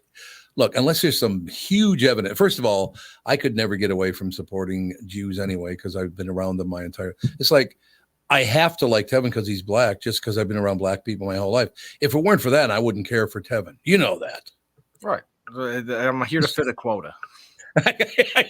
look, unless there's some huge evidence. First of all, I could never get away from supporting Jews anyway because I've been around them my entire. It's like I have to like Tevin because he's black, just because I've been around black people my whole life. If it weren't for that, I wouldn't care for Tevin. You know that, right? I'm here to fit a quota.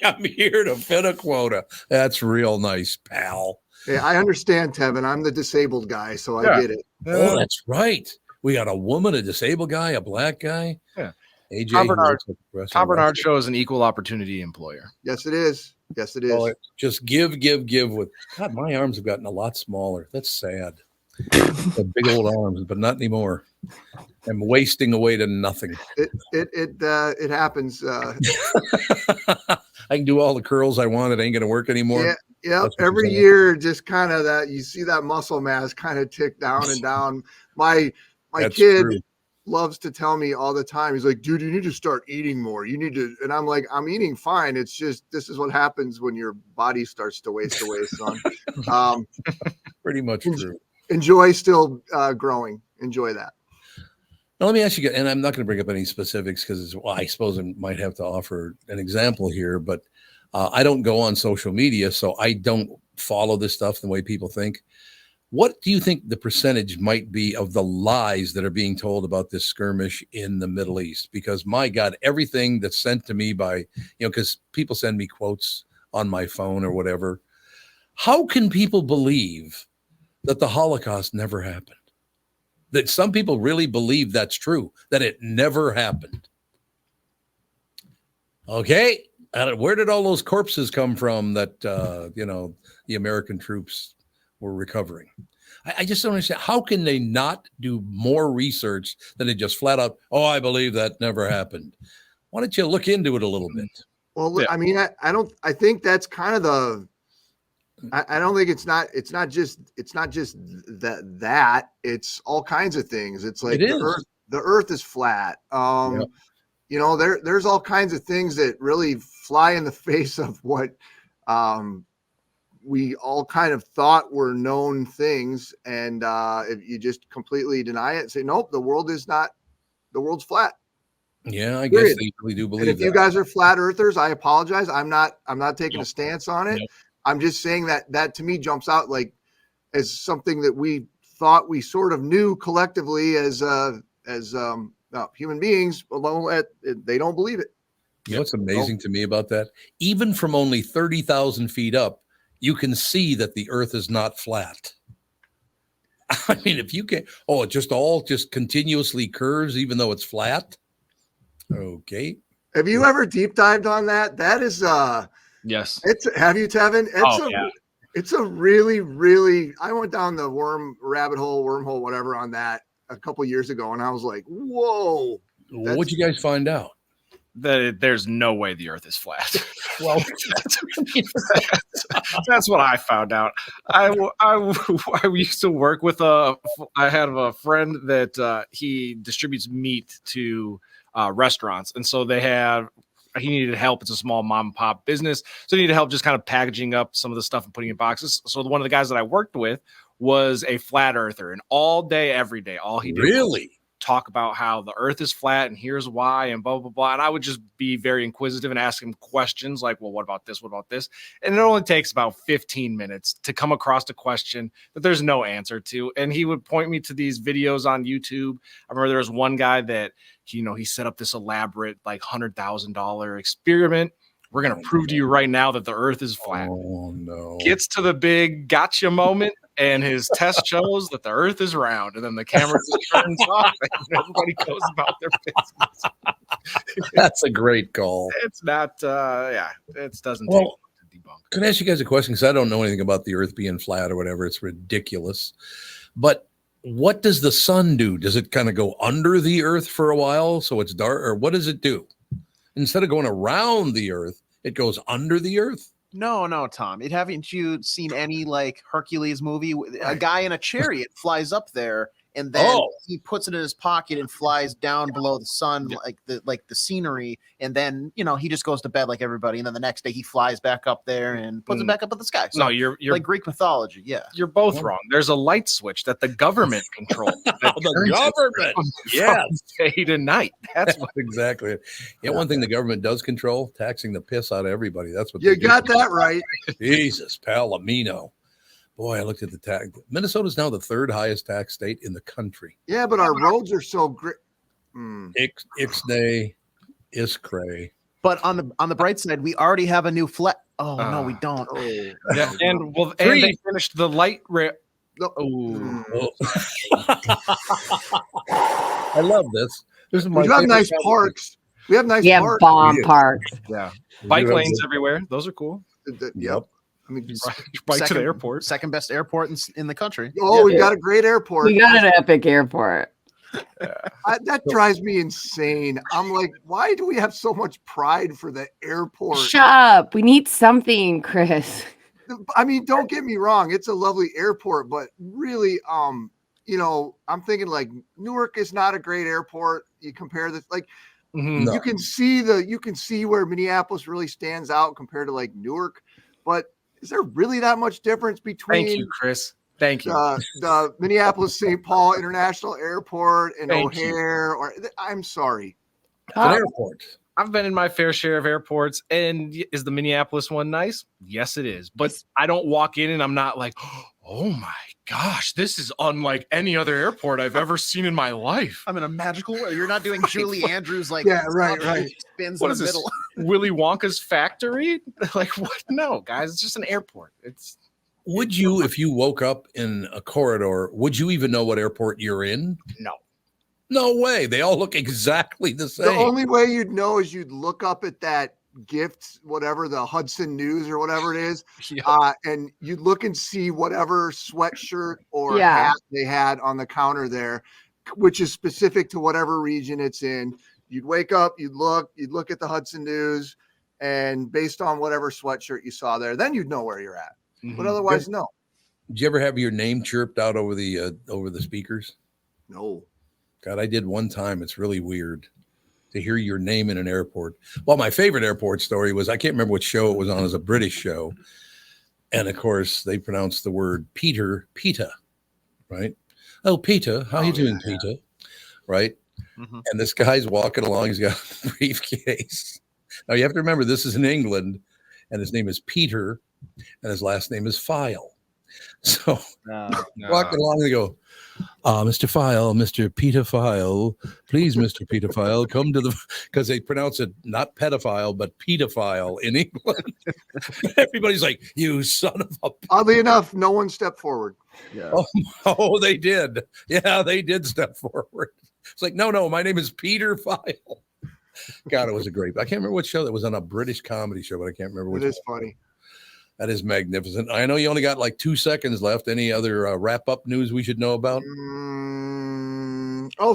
I'm here to fit a quota. That's real nice, pal. Yeah, I understand, Tevin. I'm the disabled guy, so I get it. Oh, that's right. We got a woman, a disabled guy, a black guy. Yeah. AJ, Tom Barnard Show is an equal opportunity employer. Yes, it is. Yes, it is. Oh, just give with God. My arms have gotten a lot smaller. That's sad. The big old arms, but not anymore. I'm wasting away to nothing. It happens. I can do all the curls I want. It ain't going to work anymore. Yeah. Every year, just kind of that you see that muscle mass kind of tick down and down. My kid loves to tell me all the time. He's like, dude, you need to start eating more. You need to. And I'm like, I'm eating fine. It's just, this is what happens when your body starts to waste away, son. Pretty much true. Enjoy still growing. Enjoy that. Now, let me ask you, and I'm not going to bring up any specifics because I suppose I might have to offer an example here, but I don't go on social media, so I don't follow this stuff the way people think. What do you think the percentage might be of the lies that are being told about this skirmish in the Middle East? Because my God, everything that's sent to me by, because people send me quotes on my phone or whatever. How can people believe that the Holocaust never happened? That some people really believe that's true, that it never happened. Okay. Where did all those corpses come from that, the American troops were recovering? I just don't understand. How can they not do more research than they just flat out, I believe that never happened? Why don't you look into it a little bit? Well, yeah. I mean, I think that's kind of I don't think it's not just that it's all kinds of things. It's like the earth is flat. There's all kinds of things that really fly in the face of what we all kind of thought were known things. And if you just completely deny it and say, nope, the world's flat. Yeah, I guess they really do believe that. If you guys are flat earthers, I apologize. I'm not taking a stance on it. Yep. I'm just saying that to me jumps out like as something that we thought we sort of knew collectively as human beings, although they don't believe it. You know what's amazing to me about that? Even from only 30,000 feet up, you can see that the earth is not flat. I mean, if you can, it just continuously curves, even though it's flat. Okay. Have you ever deep dived on that? That is, yes. Have you, Tevin? It's a really, really, I went down the wormhole, whatever on that a couple years ago. And I was like, whoa. What'd you guys find out? That there's no way the earth is flat. Well, that's what I found out. I used to work with I had a friend that he distributes meat to restaurants. And so he needed help. It's a small mom and pop business. So he needed help just kind of packaging up some of the stuff and putting it in boxes. So one of the guys that I worked with was a flat earther, and all day, every day, all he did was talk about how the earth is flat and here's why and blah, blah, blah. And I would just be very inquisitive and ask him questions like, well, what about this? What about this? And it only takes about 15 minutes to come across a question that there's no answer to. And he would point me to these videos on YouTube. I remember there was one guy that, he set up this elaborate, like $100,000 experiment. We're going to prove to you right now that the earth is flat. Oh, no. Gets to the big gotcha moment, and his test shows that the earth is round. And then the camera just turns off, and everybody goes about their business. That's a great call. It's not, it doesn't take long to debunk. Can I ask you guys a question? Because I don't know anything about the earth being flat or whatever. It's ridiculous. But what does the sun do? Does it kind of go under the earth for a while so it's dark? Or what does it do? Instead of going around the earth, it goes under the earth. No, Tom. Haven't you seen any like Hercules movie? A guy in a chariot flies up there and then he puts it in his pocket and flies down below the sun, like the scenery, and then he just goes to bed like everybody, and then the next day he flies back up there and puts it back up in the sky. So, no, you're like Greek mythology. Yeah, you're both wrong. There's a light switch that the government controls. The government, yeah, day to night. That's what exactly. Yeah, one thing the government does control: taxing the piss out of everybody. That's what you got that right. Jesus, Palomino. Boy, I looked at the tax. Minnesota's now the third highest tax state in the country. Yeah, but our roads are so great. Ixnay, Iskray. But on the bright side, we already have a new flat. Oh no, we don't. Oh. Yeah, and they finished the light rail. Oh. I love this. This is my. We have nice parks. We have nice. Parks. Bomb parks. Yeah, bike lanes everywhere. Those are cool. Yep. I mean, right to the airport. Second best airport in the country. Oh, we got a great airport. We got an epic airport. That drives me insane. I'm like, why do we have so much pride for the airport? Shut up. We need something, Chris. I mean, don't get me wrong. It's a lovely airport, but really, I'm thinking like Newark is not a great airport. You compare this, like, you can see where Minneapolis really stands out compared to like Newark, but is there really that much difference between? Thank you, Chris. Thank you. The Minneapolis-St. Paul International Airport and O'Hare. I'm sorry. An airport. I've been in my fair share of airports, and is the Minneapolis one nice? Yes, it is. But I don't walk in and I'm not like, oh my gosh, this is unlike any other airport I've ever seen in my life. I'm in a magical way. You're not doing Julie Andrews like right. Spins what in is the this? middle. Willy Wonka's factory? Like what? No, guys, it's just an airport. Would you, if you woke up in a corridor, would you even know what airport you're in? No. No way. They all look exactly the same. The only way you'd know is you'd look up at that gift, whatever, the Hudson News or whatever it is, and you'd look and see whatever sweatshirt or hat they had on the counter there, which is specific to whatever region it's in. You'd wake up, you'd look at the Hudson News, and based on whatever sweatshirt you saw there, then you'd know where you're at. But otherwise, no. Did you ever have your name chirped out over the speakers? No. God, I did one time. It's really weird to hear your name in an airport. Well, my favorite airport story was, I can't remember what show it was on. It was a British show. And of course, they pronounced the word Peter, right? Oh, Peter, how you doing, Peter? Right? Mm-hmm. And this guy's walking along. He's got a briefcase. Now, you have to remember, this is in England, and his name is Peter, and his last name is File. So walking along, they go, Mr. File, Mr. Peter File, please, Mr. Peter File, come to the, because they pronounce it not pedophile, but pedophile in England. Everybody's like, you son of a. Oddly enough, no one stepped forward. Yeah. Oh, they did. Yeah, they did step forward. It's like, no, my name is Peter File. God, it was a great. I can't remember what show that was on, a British comedy show, but I can't remember which. It is funny. That is magnificent. I know you only got like 2 seconds left. Any other wrap-up news we should know about?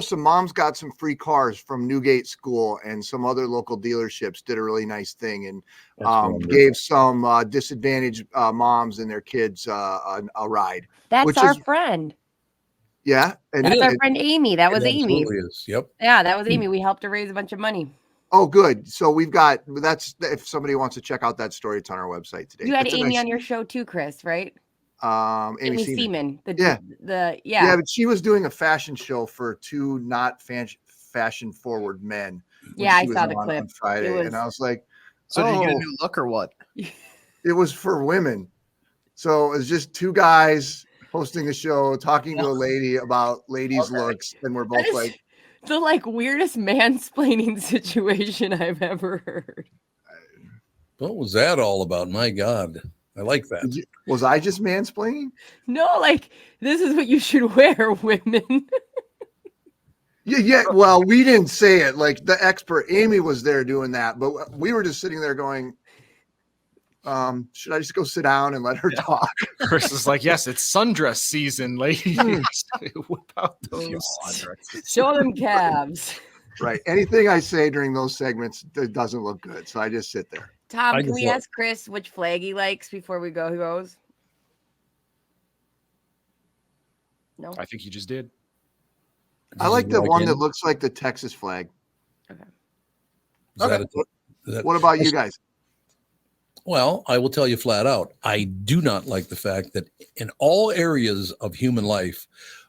Some moms got some free cars from Newgate School, and some other local dealerships did a really nice thing and gave some disadvantaged moms and their kids a ride. That's our friend. Yeah. And that's our friend Amy. That was Amy. Is. Yep. Yeah, that was Amy. We helped her raise a bunch of money. Oh, good. So we've got, if somebody wants to check out that story, it's on our website today. You had Amy on your show too, Chris, right? Amy Seaman. Yeah, but she was doing a fashion show for two not fashion forward men. Yeah, I saw the clip on Friday, and I was like, so did you get a new look or what? It was for women. So it was just two guys hosting a show, talking to a lady about ladies' looks, and we're both like, the weirdest mansplaining situation I've ever heard. What was that all about? My God. I like that. Was I just mansplaining? No, this is what you should wear, women. Yeah. Well, we didn't say it. Like, the expert Amy was there doing that, but we were just sitting there going, should I just go sit down and let her talk? Chris is like, yes, it's sundress season, ladies. Whip out those. Show them calves. Right. Anything I say during those segments doesn't look good, so I just sit there. Tom, can we ask Chris which flag he likes before we goes? No. I think he just did. I like the one that looks like the Texas flag. Okay. What about you guys? Well, I will tell you flat out, I do not like the fact that in all areas of human life,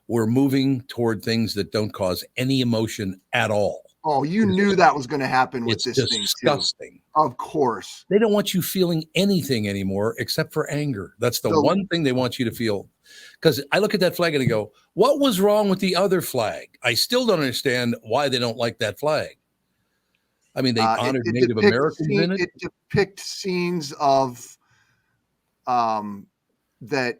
we're moving toward things that don't cause any emotion at all. Oh, you knew that was going to happen with this thing too. It's disgusting. Of course. They don't want you feeling anything anymore except for anger. That's the one thing they want you to feel. Because I look at that flag and I go, what was wrong with the other flag? I still don't understand why they don't like that flag. I mean, they honored Native Americans in it. It depicts scenes of that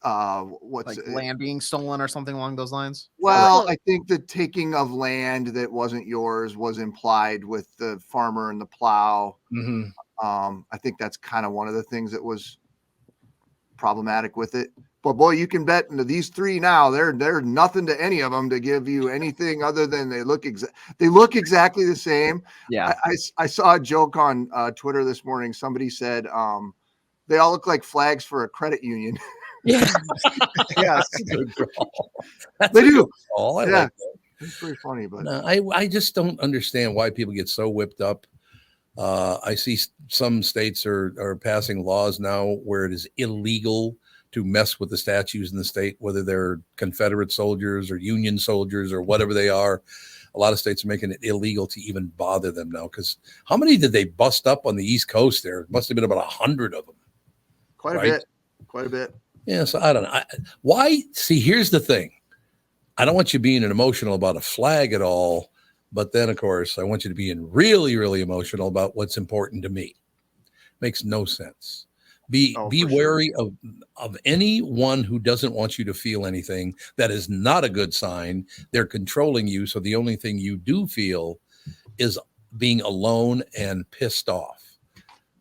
land being stolen or something along those lines. Well, I think the taking of land that wasn't yours was implied with the farmer and the plow. Mm-hmm. I think that's kind of one of the things that was problematic with it. But boy, you can bet into these three now. They're nothing to any of them to give you anything other than they look exactly the same. Yeah, I saw a joke on Twitter this morning. Somebody said they all look like flags for a credit union. Yeah. Yes, they do. Yeah, it's pretty funny, but no, I just don't understand why people get so whipped up. I see some states are passing laws now where it is illegal to mess with the statues in the state, whether they're Confederate soldiers or Union soldiers or whatever they are. A lot of states are making it illegal to even bother them now. Because how many did they bust up on the East Coast there? It must have been about 100 of them. Quite a bit. Yeah, so I don't know. Why? See, here's the thing. I don't want you being emotional about a flag at all. But then, of course, I want you to be really, really emotional about what's important to me. Makes no sense. Be wary of anyone who doesn't want you to feel anything. That is not a good sign. They're controlling you. So the only thing you do feel is being alone and pissed off.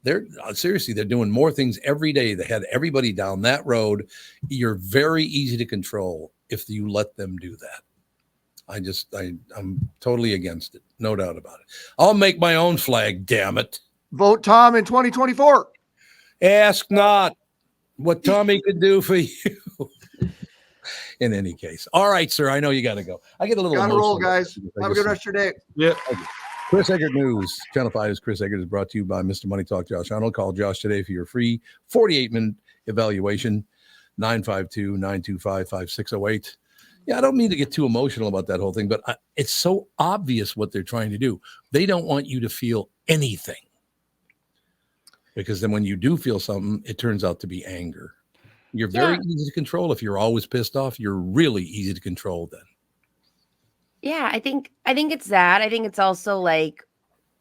They're doing more things every day. They had everybody down that road. You're very easy to control if you let them do that. I'm totally against it. No doubt about it. I'll make my own flag, damn it. Vote Tom in 2024. Ask not what Tommy could do for you. In any case. All right, sir. I know you got to go. I get a little Gotta roll, guys. Have a good rest of your day. Yeah. Chris Eggert News. Channel 5's Chris Eggert is brought to you by Mr. Money Talk Josh Arnold. Call Josh today for your free 48-minute evaluation. 952-925-5608. Yeah, I don't mean to get too emotional about that whole thing, but it's so obvious what they're trying to do. They don't want you to feel anything. Because then when you do feel something, it turns out to be anger. You're very easy to control. If you're always pissed off, you're really easy to control then. Yeah, I think it's that. I think it's also like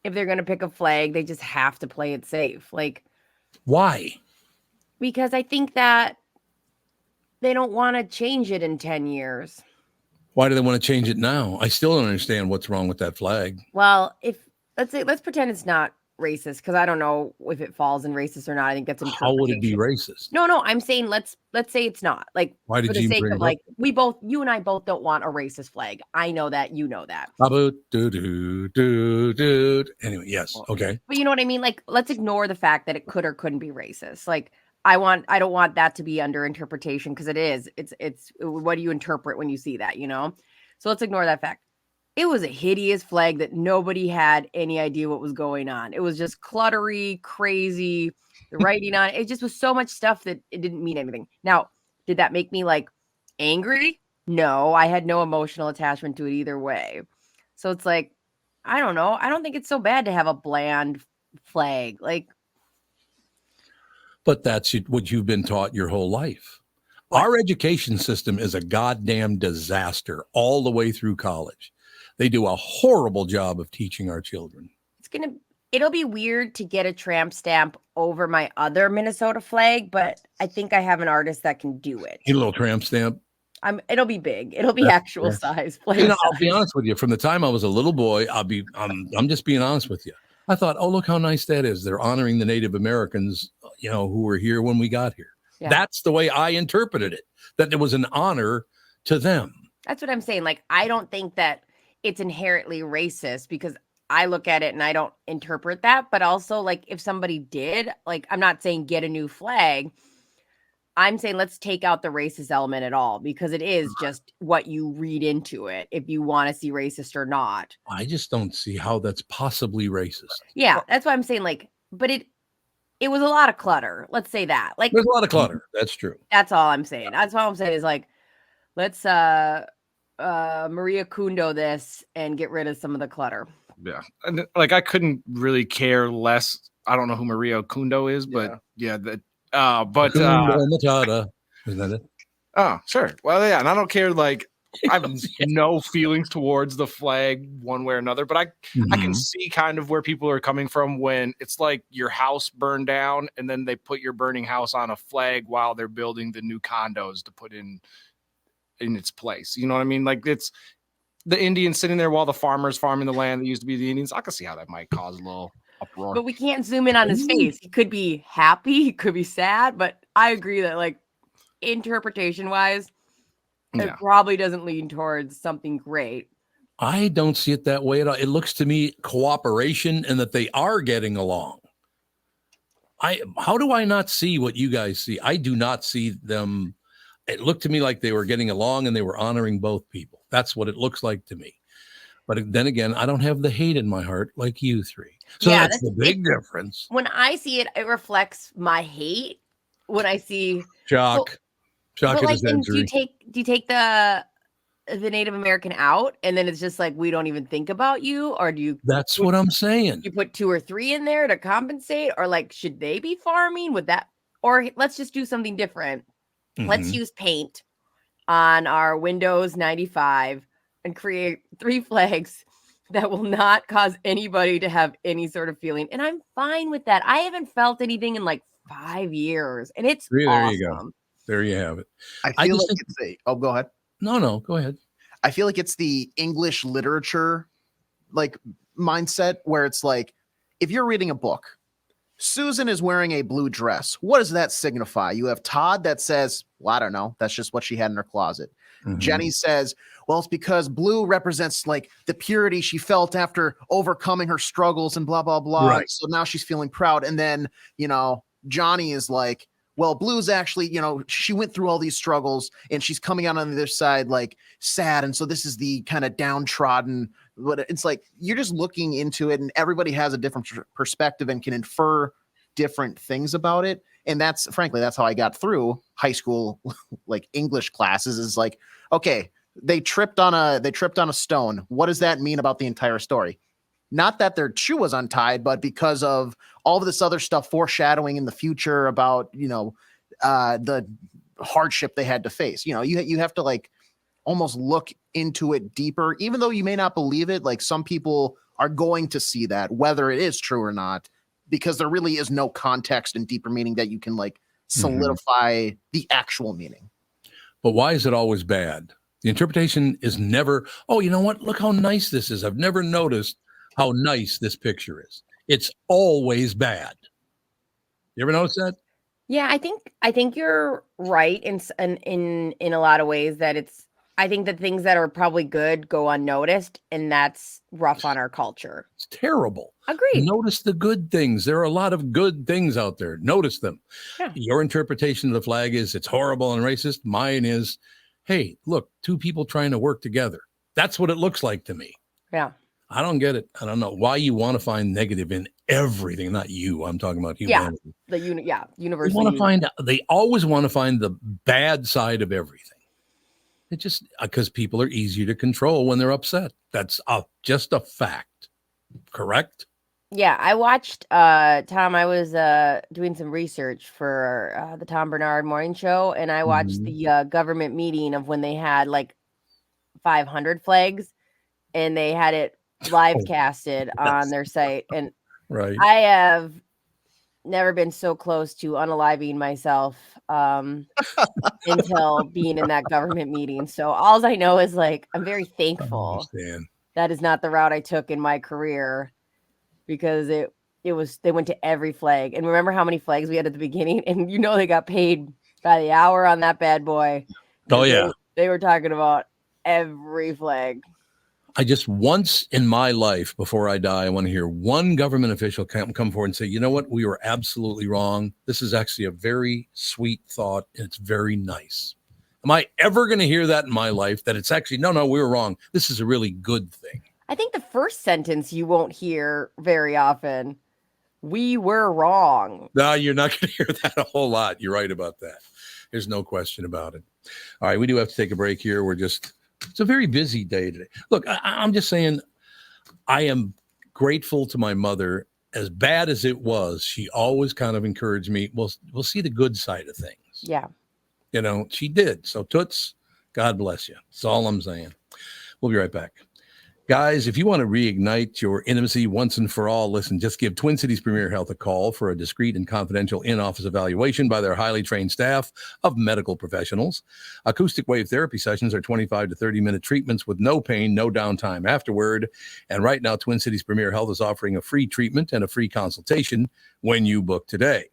if they're going to pick a flag, they just have to play it safe. Like, why? Because I think that they don't want to change it in 10 years. Why do they want to change it now? I still don't understand what's wrong with that flag. Well, let's pretend it's not racist, because I don't know if it falls in racist or not. I think that's how would it be racist? No, I'm saying let's say it's not. Like, why did for the you sake bring of like you and I both don't want a racist flag. I know that, you know that. Anyway, yes, okay. But you know what I mean? Like, let's ignore the fact that it could or couldn't be racist. Like, I don't want that to be under interpretation, because it is. It's what do you interpret when you see that, you know? So let's ignore that fact. It was a hideous flag that nobody had any idea what was going on. It was just cluttery, crazy, the writing on it. It just was so much stuff that it didn't mean anything. Now, did that make me like angry? No, I had no emotional attachment to it either way. So it's like, I don't know. I don't think it's so bad to have a bland flag. Like, but that's what you've been taught your whole life. What? Our education system is a goddamn disaster all the way through college. They do a horrible job of teaching our children. It'll be weird to get a tramp stamp over my other Minnesota flag, but I think I have an artist that can do it. A little tramp stamp. It'll be big. It'll be actual size. You know, I'll be honest with you. From the time I was a little boy, I'm just being honest with you. I thought, oh, look how nice that is. They're honoring the Native Americans, you know, who were here when we got here. Yeah. That's the way I interpreted it, that it was an honor to them. That's what I'm saying. Like, I don't think that it's inherently racist, because I look at it and I don't interpret that. But also, like, if somebody did, like, I'm not saying get a new flag, I'm saying let's take out the racist element at all, because it is just what you read into it if you want to see racist or not. I just don't see how that's possibly racist. Yeah, that's why I'm saying, like, but it was a lot of clutter. Let's say that. Like, there's a lot of clutter. That's true. That's all I'm saying. That's all I'm saying is, like, let's Maria Kundo this and get rid of some of the clutter. Yeah. And like, I couldn't really care less. I don't know who Maria Kundo is, but isn't that it? Oh, sure. Well, yeah. And I don't care. Like, I have no feelings towards the flag one way or another, but I can see kind of where people are coming from when it's like your house burned down and then they put your burning house on a flag while they're building the new condos to put in its place. You know what I mean? Like, it's the Indians sitting there while the farmers farming the land that used to be the Indians. I can see how that might cause a little uproar. But we can't zoom in on his face. He could be happy, he could be sad, but I agree that, like, interpretation wise, it probably doesn't lean towards something great. I don't see it that way at all. It looks to me cooperation and that they are getting along. How do I not see what you guys see? I do not see them. It looked to me like they were getting along and they were honoring both people. That's what it looks like to me. But then again, I don't have the hate in my heart like you three. So that's the big difference. When I see it, it reflects my hate. When I see shock at like, his injury. Do you take the Native American out and then it's just like we don't even think about you, or do you? That's what I'm saying. You put 2 or 3 in there to compensate, or like should they be farming with that? Or let's just do something different. Let's use paint on our Windows 95 and create 3 flags that will not cause anybody to have any sort of feeling. And I'm fine with that. I haven't felt anything in like 5 years, and it's there awesome. You go. There you have it. I feel like it's go ahead. No, go ahead. I feel like it's the English literature like mindset where it's like, if you're reading a book, Susan is wearing a blue dress. What does that signify? You have Todd that says, well, I don't know. That's just what she had in her closet. Jenny says, well, it's because blue represents like the purity she felt after overcoming her struggles and blah, blah, blah. Right. So now she's feeling proud. And then, Johnny is like, well, blue's actually, she went through all these struggles and she's coming out on the other side like sad. And so this is the kind of downtrodden. But it's like you're just looking into it and everybody has a different perspective and can infer different things about it. And that's how I got through high school like English classes is like, okay, they tripped on a stone. What does that mean about the entire story? Not that their shoe was untied, but because of all of this other stuff foreshadowing in the future about, the hardship they had to face. You have to like almost look into it deeper, even though you may not believe it. Like some people are going to see that, whether it is true or not, because there really is no context and deeper meaning that you can like solidify the actual meaning. But why is it always bad? The interpretation is never, oh, you know what? Look how nice this is. I've never noticed how nice this picture is. It's always bad. You ever notice that? Yeah, I think you're right in a lot of ways that I think that things that are probably good go unnoticed, and that's rough on our culture. It's terrible. Agreed. Notice the good things. There are a lot of good things out there. Notice them. Yeah. Your interpretation of the flag is it's horrible and racist. Mine is, hey, look, 2 people trying to work together. That's what it looks like to me. Yeah. I don't get it. I don't know why you want to find negative in everything. Not you. I'm talking about humanity. Yeah, universally. They always want to find the bad side of everything. It just because people are easier to control when they're upset. That's just a fact. Correct? Yeah, I watched Tom. I was doing some research for the Tom Barnard morning show, and I watched the government meeting of when they had like 500 flags, and they had it live casted on their site. And right, I have never been so close to unaliving myself until being in that government meeting. So all I know is like I'm very thankful that is not the route I took in my career, because they went to every flag. And remember how many flags we had at the beginning? And they got paid by the hour on that bad boy. Oh yeah. They were talking about every flag. I just once in my life before I die, I want to hear one government official come forward and say, you know what? We were absolutely wrong. This is actually a very sweet thought. And it's very nice. Am I ever going to hear that in my life, that it's actually, no, we were wrong. This is a really good thing. I think the first sentence you won't hear very often. We were wrong. No, you're not going to hear that a whole lot. You're right about that. There's no question about it. All right. We do have to take a break here. It's a very busy day today. Look, I'm just saying, I am grateful to my mother. As bad as it was, she always kind of encouraged me. We'll see the good side of things. Yeah. You know, she did. So Toots, God bless you. That's all I'm saying. We'll be right back. Guys, if you want to reignite your intimacy once and for all, listen, just give Twin Cities Premier Health a call for a discreet and confidential in-office evaluation by their highly trained staff of medical professionals. Acoustic wave therapy sessions are 25 to 30-minute treatments with no pain, no downtime afterward. And right now, Twin Cities Premier Health is offering a free treatment and a free consultation when you book today.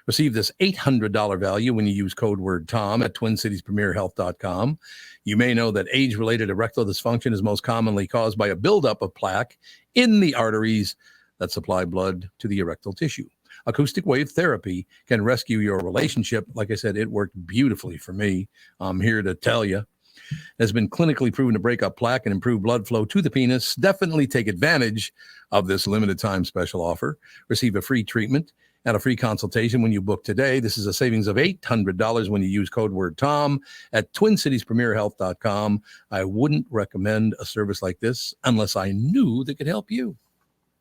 Receive this $800 value when you use code word TOM at TwinCitiesPremierHealth.com. You may know that age-related erectile dysfunction is most commonly caused by a buildup of plaque in the arteries that supply blood to the erectile tissue. Acoustic wave therapy can rescue your relationship. Like I said, it worked beautifully for me. I'm here to tell you. It has been clinically proven to break up plaque and improve blood flow to the penis. Definitely take advantage of this limited time special offer. Receive a free treatment and a free consultation when you book today. This is a savings of $800 when you use code word TOM at TwinCitiesPremierHealth.com. I wouldn't recommend a service like this unless I knew that could help you.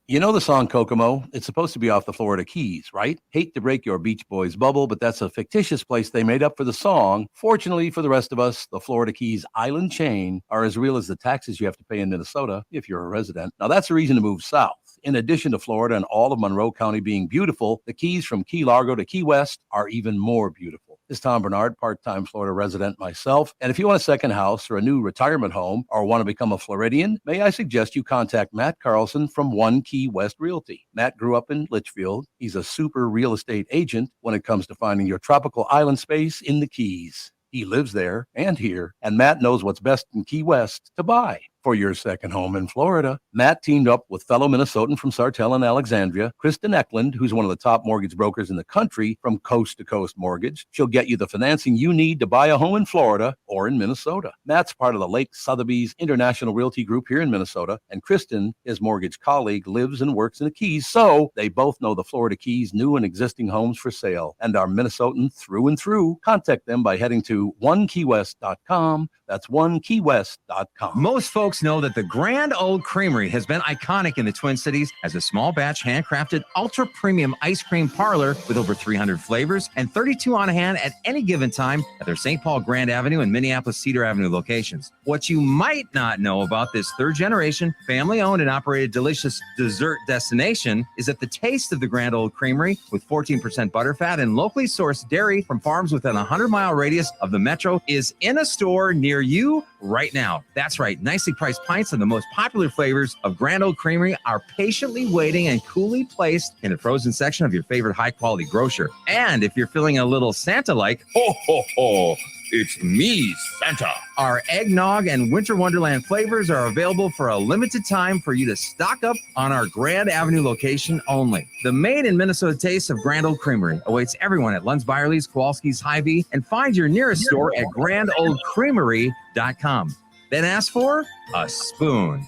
You know the song Kokomo? It's supposed to be off the Florida Keys, right? Hate to break your Beach Boys bubble, but that's a fictitious place they made up for the song. Fortunately for the rest of us, the Florida Keys island chain are as real as the taxes you have to pay in Minnesota if you're a resident. Now that's a reason to move south. In addition to Florida and all of Monroe County being beautiful, the Keys from Key Largo to Key West are even more beautiful. This is Tom Barnard, part-time Florida resident myself. And if you want a second house or a new retirement home or want to become a Floridian, may I suggest you contact Matt Carlson from One Key West Realty. Matt grew up in Litchfield. He's a super real estate agent when it comes to finding your tropical island space in the Keys. He lives there and here, and Matt knows what's best in Key West to buy. For your second home in Florida, Matt teamed up with fellow Minnesotan from Sartell and Alexandria, Kristyn Eklund, who's one of the top mortgage brokers in the country from Coast to Coast Mortgage. She'll get you the financing you need to buy a home in Florida or in Minnesota. Matt's part of the Lake Sotheby's International Realty Group here in Minnesota, and Kristyn, his mortgage colleague, lives and works in the Keys, so they both know the Florida Keys' new and existing homes for sale and are Minnesotan through and through. Contact them by heading to onekeywest.com. That's onekeywest.com. Most folks know that the Grand Old Creamery has been iconic in the Twin Cities as a small batch handcrafted ultra premium ice cream parlor with over 300 flavors and 32 on hand at any given time at their St. Paul Grand Avenue and Minneapolis Cedar Avenue locations. What you might not know about this third generation, family owned and operated delicious dessert destination is that the taste of the Grand Old Creamery with 14% butterfat and locally sourced dairy from farms within a 100-mile radius of the metro is in a store near you right now. That's right. Nicely priced pints of the most popular flavors of Grand Old Creamery are patiently waiting and coolly placed in the frozen section of your favorite high-quality grocer. And if you're feeling a little Santa-like, ho, ho, ho, it's me, Santa. Our eggnog and Winter Wonderland flavors are available for a limited time for you to stock up on our Grand Avenue location only. The made in Minnesota taste of Grand Old Creamery awaits everyone at Lunds Byerly's, Kowalski's, Hy-Vee, and find your nearest store at grandoldcreamery.com. Then ask for a spoon.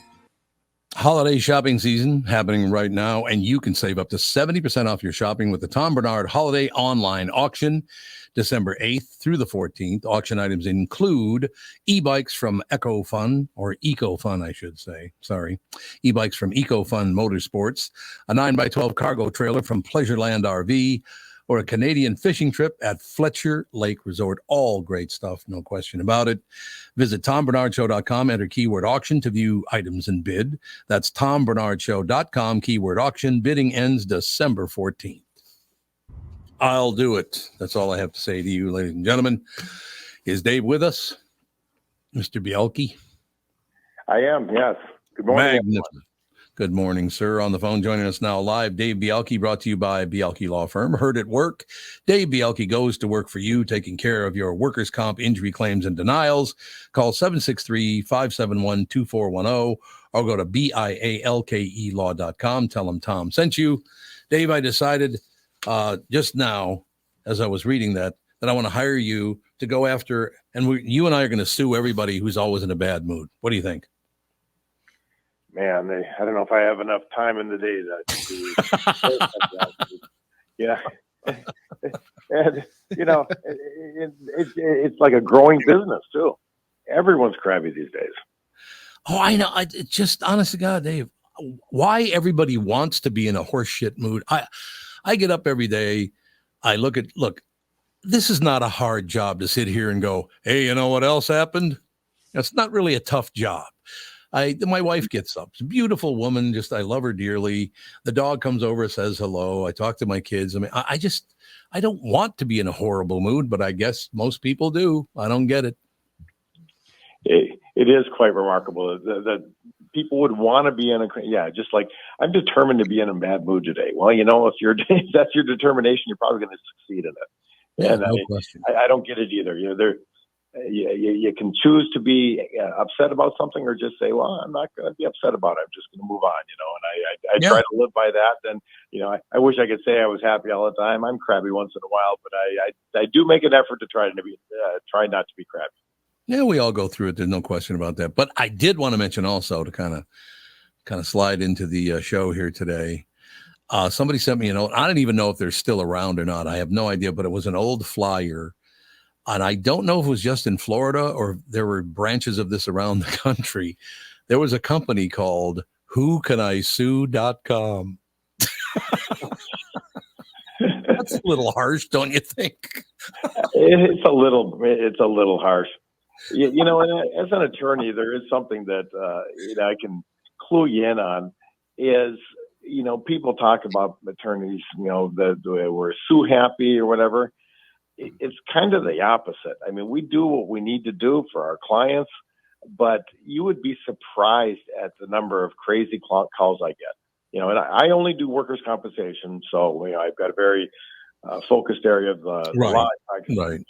Holiday shopping season happening right now, and you can save up to 70% off your shopping with the Tom Barnard Holiday Online Auction, December 8th through the 14th. Auction items include e-bikes from EcoFun, I should say. Sorry. E-bikes from EcoFun Motorsports, a 9x12 cargo trailer from Pleasureland RV, or a Canadian fishing trip at Fletcher Lake Resort. All great stuff, no question about it. Visit TomBarnardShow.com, enter keyword auction to view items and bid. That's TomBarnardShow.com, keyword auction. Bidding ends December 14th. I'll do it. That's all I have to say to you, ladies and gentlemen. Is Dave with us? Mr. Bielke? I am, yes. Good morning. Magnificent. Good morning, sir. On the phone, joining us now live, Dave Bialke, brought to you by Bialke Law Firm. Heard at work. Dave Bialke goes to work for you, taking care of your workers' comp injury claims and denials. Call 763-571-2410 or go to BIALKElaw.com. Tell them Tom sent you. Dave, I decided just now, as I was reading that I want to hire you to go after, and you and I are going to sue everybody who's always in a bad mood. What do you think? Man, I don't know if I have enough time in the day to yeah. And, it's like a growing business, too. Everyone's crabby these days. Oh, I know. It's just, honest to God, Dave, why everybody wants to be in a horseshit mood. I get up every day. I look, this is not a hard job to sit here and go, hey, you know what else happened? It's not really a tough job. My wife gets up. She's a beautiful woman. I love her dearly. The dog comes over, says hello. I talk to my kids. I mean, I don't want to be in a horrible mood, but I guess most people do. I don't get it. It is quite remarkable that people would want to be in just like I'm determined to be in a bad mood today. Well, if that's your determination, you're probably going to succeed in it. Yeah, and no question. I don't get it either. You can choose to be upset about something or just say, well, I'm not going to be upset about it. I'm just going to move on, and I try to live by that. And, I wish I could say I was happy all the time. I'm crabby once in a while, but I do make an effort to try not to be crabby. Yeah, we all go through it. There's no question about that. But I did want to mention also to kind of slide into the show here today. Somebody sent me a note. I don't even know if they're still around or not. I have no idea, but it was an old flyer. And I don't know if it was just in Florida or there were branches of this around the country. There was a company called WhoCanISue.com. That's a little harsh, don't you think? It's a little harsh. As an attorney, there is something that I can clue you in on is, people talk about attorneys, that we're sue happy or whatever. It's kind of the opposite. I mean, we do what we need to do for our clients, but you would be surprised at the number of crazy calls I get. And I only do workers' compensation, so I've got a very focused area of the law. Right.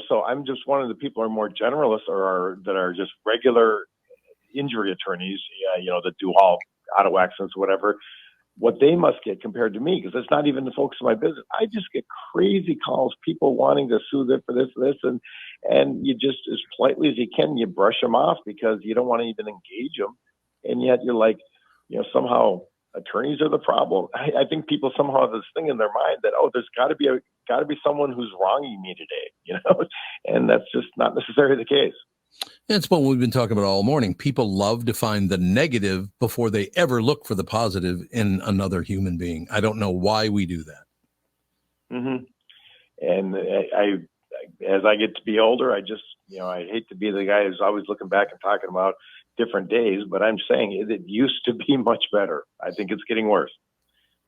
So I'm just one of the people who are more generalists that are just regular injury attorneys, that do all auto accidents, whatever. What they must get compared to me, because it's not even the focus of my business. I just get crazy calls, people wanting to sue them for this, and you just, as politely as you can, you brush them off because you don't want to even engage them. And yet you're like, somehow attorneys are the problem. I think people somehow have this thing in their mind that, there's got to be someone who's wronging me today, and that's just not necessarily the case. It's what we've been talking about all morning. People love to find the negative before they ever look for the positive in another human being. I don't know why we do that. Mm-hmm. And as I get to be older, I just, I hate to be the guy who's always looking back and talking about different days, but I'm saying it used to be much better. I think it's getting worse.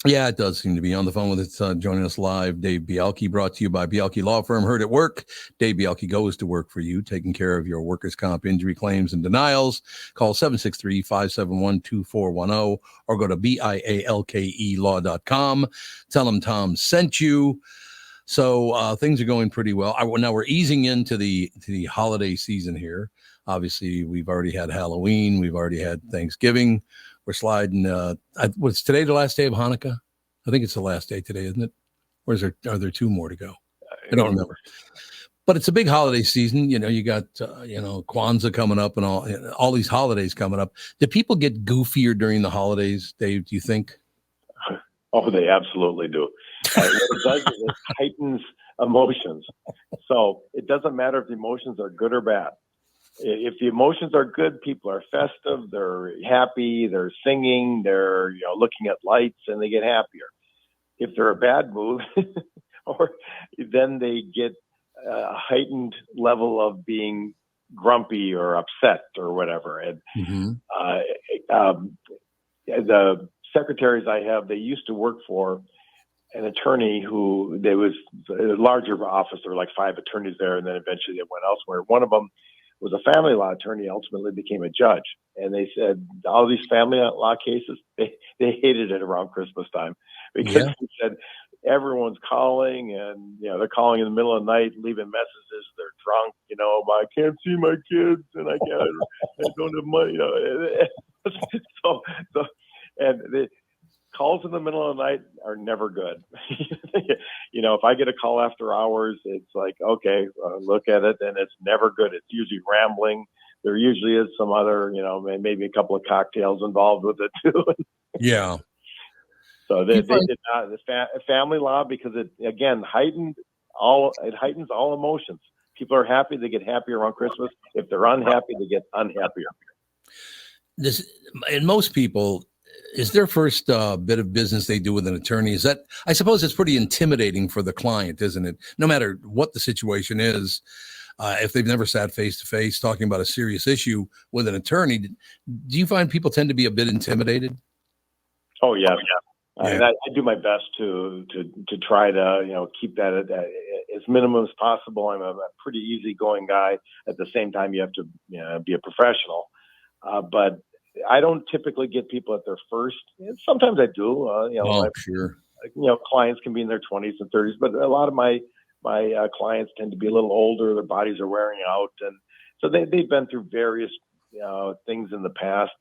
Yeah, it does seem to be. On the phone with us, joining us live, Dave Bialke, brought to you by Bialke Law Firm. Heard at work. Dave Bialke goes to work for you, taking care of your workers' comp injury claims and denials. Call 763-571-2410 or go to BIALKElaw.com. Tell them Tom sent you. So things are going pretty well. Now we're easing into the holiday season here. Obviously, we've already had Halloween. We've already had Thanksgiving. We're sliding. Was today the last day of Hanukkah? I think it's the last day today, isn't it? Or are there two more to go? I don't remember. But it's a big holiday season. You got Kwanzaa coming up and all these holidays coming up. Do people get goofier during the holidays, Dave? Do you think? Oh, they absolutely do. What it does is it heightens emotions. So it doesn't matter if the emotions are good or bad. If the emotions are good, people are festive, they're happy, they're singing, they're looking at lights, and they get happier. If they're a bad mood, then they get a heightened level of being grumpy or upset or whatever. And the secretaries I have, they used to work for an attorney there was a larger office. There were like 5 attorneys there, and then eventually they went elsewhere. One of them was a family law attorney, ultimately became a judge. And they said all these family law cases, they hated it around Christmas time because he said everyone's calling and, they're calling in the middle of the night, leaving messages. They're drunk, I can't see my kids and I don't have money. And the calls in the middle of the night are never good. If I get a call after hours, it's like, okay, look at it, and it's never good. It's usually rambling. There usually is some other, maybe a couple of cocktails involved with it too. Yeah. So they did not family law because it again heightens all emotions. People are happy; they get happier around Christmas. If they're unhappy, they get unhappier. And most people, is their first bit of business they do with an attorney. Is that, I suppose it's pretty intimidating for the client, isn't it? No matter what the situation is, if they've never sat face to face talking about a serious issue with an attorney, do you find people tend to be a bit intimidated? Oh, yeah. And I do my best to try to, keep that at as minimum as possible. I'm a pretty easygoing guy. At the same time, you have to be a professional. But I don't typically get people at their first. Sometimes I do. Sure. Clients can be in their 20s and 30s, but a lot of my clients tend to be a little older. Their bodies are wearing out, and so they've been through various things in the past.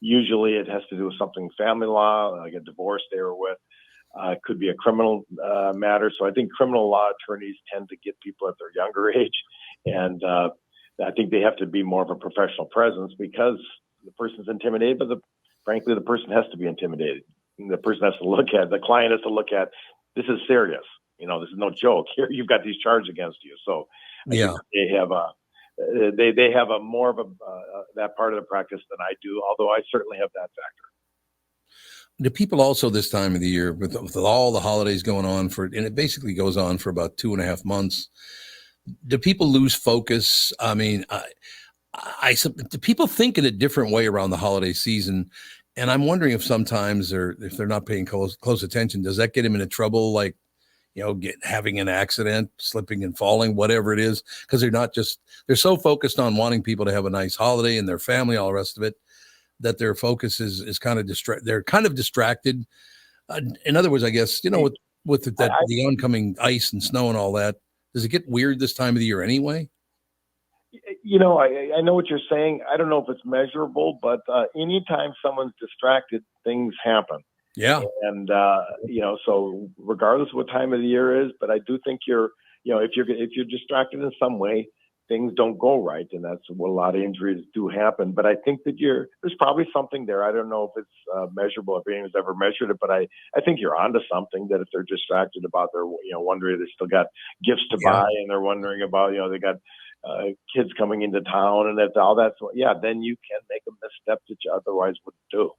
Usually, it has to do with something family law, like a divorce they were with. It could be a criminal matter. So I think criminal law attorneys tend to get people at their younger age, and I think they have to be more of a professional presence because the person's intimidated, but frankly, the person has to be intimidated. The person has to look at, the client has to look at, this is serious. This is no joke. Here, you've got these charges against you. So they have they have a more of that part of the practice than I do, although I certainly have that factor. Do people also this time of the year, with all the holidays going on and it basically goes on for about 2.5 months, do people lose focus? I mean, do people think in a different way around the holiday season? And I'm wondering if sometimes if they're not paying close attention, does that get them into trouble? Like, having an accident, slipping and falling, whatever it is, because they're so focused on wanting people to have a nice holiday and their family, all the rest of it, that their focus is kind of they're kind of distracted. In other words, I guess, with the oncoming ice and snow and all that, does it get weird this time of the year anyway? I know what you're saying. I don't know if it's measurable, but anytime someone's distracted, things happen. Yeah. And, so regardless of what time of the year is, but I do think if you're distracted in some way, things don't go right. And that's what a lot of injuries do happen. But I think that there's probably something there. I don't know if it's measurable, if anyone's ever measured it, but I think you're onto something, that if they're distracted about their, wondering they still got gifts to buy, and they're wondering about, they got kids coming into town and all that. So then you can make a misstep that you otherwise wouldn't do.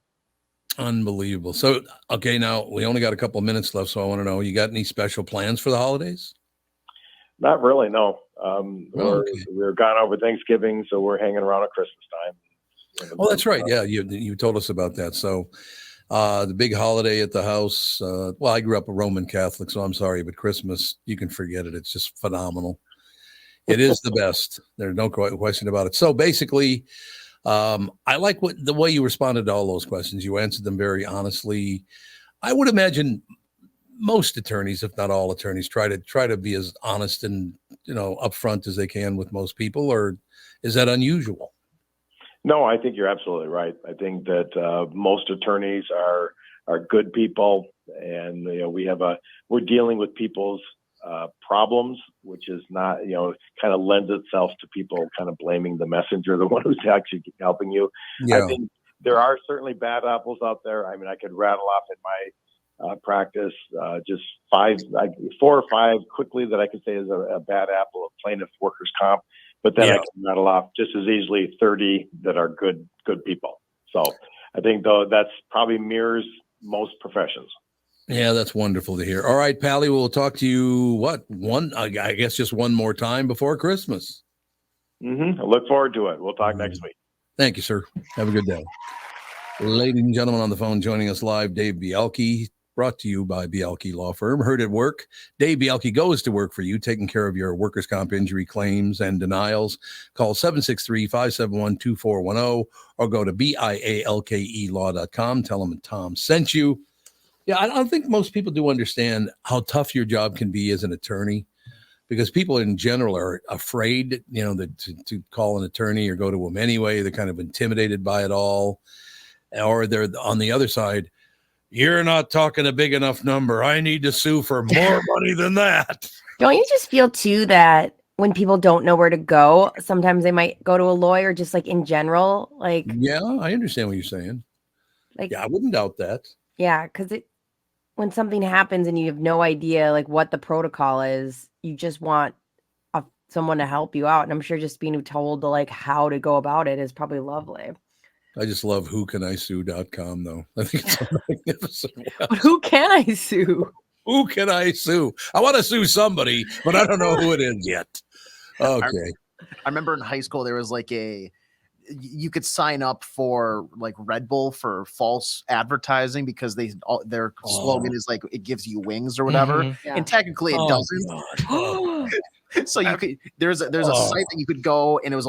Unbelievable. So, okay, now we only got a couple of minutes left. So I want to know, you got any special plans for the holidays? Not really, no. We're gone over Thanksgiving, so we're hanging around at Christmas time. Oh, that's right. Yeah, you told us about that. So the big holiday at the house, well, I grew up a Roman Catholic, so I'm sorry, but Christmas, you can forget it. It's just phenomenal. It is the best. There's no question about it. So basically, I like the way you responded to all those questions. You answered them very honestly. I would imagine most attorneys, if not all attorneys, try to be as honest and upfront as they can with most people. Or is that unusual? No, I think you're absolutely right. I think that most attorneys are good people, and we're dealing with people's problems, which is not, kind of lends itself to people kind of blaming the messenger, the one who's actually helping you. Yeah. I think there are certainly bad apples out there. I mean, I could rattle off in my practice just 4 or 5 quickly that I could say is a bad apple of plaintiff workers' comp, but then I can rattle off just as easily 30 that are good people. So I think, though, that's probably mirrors most professions. Yeah, that's wonderful to hear. All right, Pally, we'll talk to you, I guess just one more time before Christmas. I look forward to it. We'll talk next week. Thank you, sir. Have a good day. Ladies and gentlemen, on the phone joining us live, Dave Bialke, brought to you by Bialke Law Firm. Heard at work. Dave Bialke goes to work for you, taking care of your workers' comp injury claims and denials. Call 763-571-2410 or go to BIALKElaw.com. Tell them Tom sent you. Yeah, I don't think most people do understand how tough your job can be as an attorney, because people in general are afraid, to call an attorney or go to them anyway. They're kind of intimidated by it all. Or they're on the other side. You're not talking a big enough number. I need to sue for more money than that. Don't you just feel too that when people don't know where to go, sometimes they might go to a lawyer, just like in general? Like, yeah, I understand what you're saying. Like, yeah, I wouldn't doubt that. Yeah, because when something happens and you have no idea like what the protocol is, you just want someone to help you out. And I'm sure just being told to like how to go about it is probably lovely. I just love whocanisue.com though. I think it's a magnificent website. But who can I sue? Who can I sue? I want to sue somebody, but I don't know who it is yet. Okay. I remember in high school, there was like you could sign up for like Red Bull for false advertising because their slogan is like, it gives you wings or whatever. Mm-hmm. Yeah. And technically it doesn't. So there's a site that you could go, and it was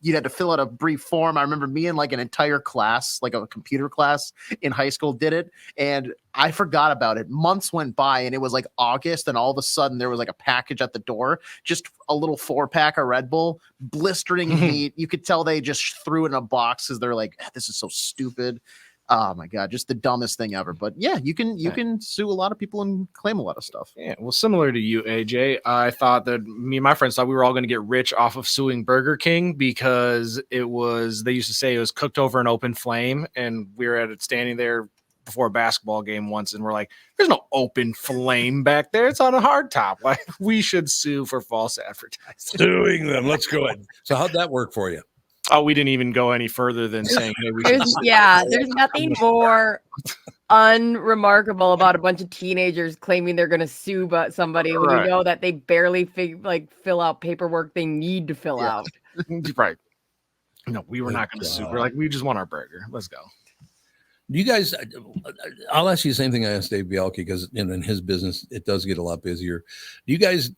you'd have to fill out a brief form. I remember me and like an entire class, like a computer class in high school, did it. And I forgot about it. Months went by and it was like August. And all of a sudden there was like a package at the door, just a little 4-pack of Red Bull, blistering heat. You could tell they just threw it in a box because they're like, this is so stupid. Oh my God, just the dumbest thing ever. But yeah, you can sue a lot of people and claim a lot of stuff. Yeah, well, similar to you, AJ, I thought that me and my friends thought we were all going to get rich off of suing Burger King because they used to say it was cooked over an open flame, and we were standing there before a basketball game once, and we're like, there's no open flame back there. It's on a hard top. Like, we should sue for false advertising. Suing them. Let's go ahead. So how'd that work for you? Oh, we didn't even go any further than saying, hey, there's nothing more unremarkable about a bunch of teenagers claiming they're going to sue somebody when you know that they barely fill out paperwork they need to fill out. Right. No, we were not going to sue. We're like, we just want our burger. Let's go. Do you guys, I'll ask you the same thing I asked Dave Bialke, because in his business, it does get a lot busier. Do you guys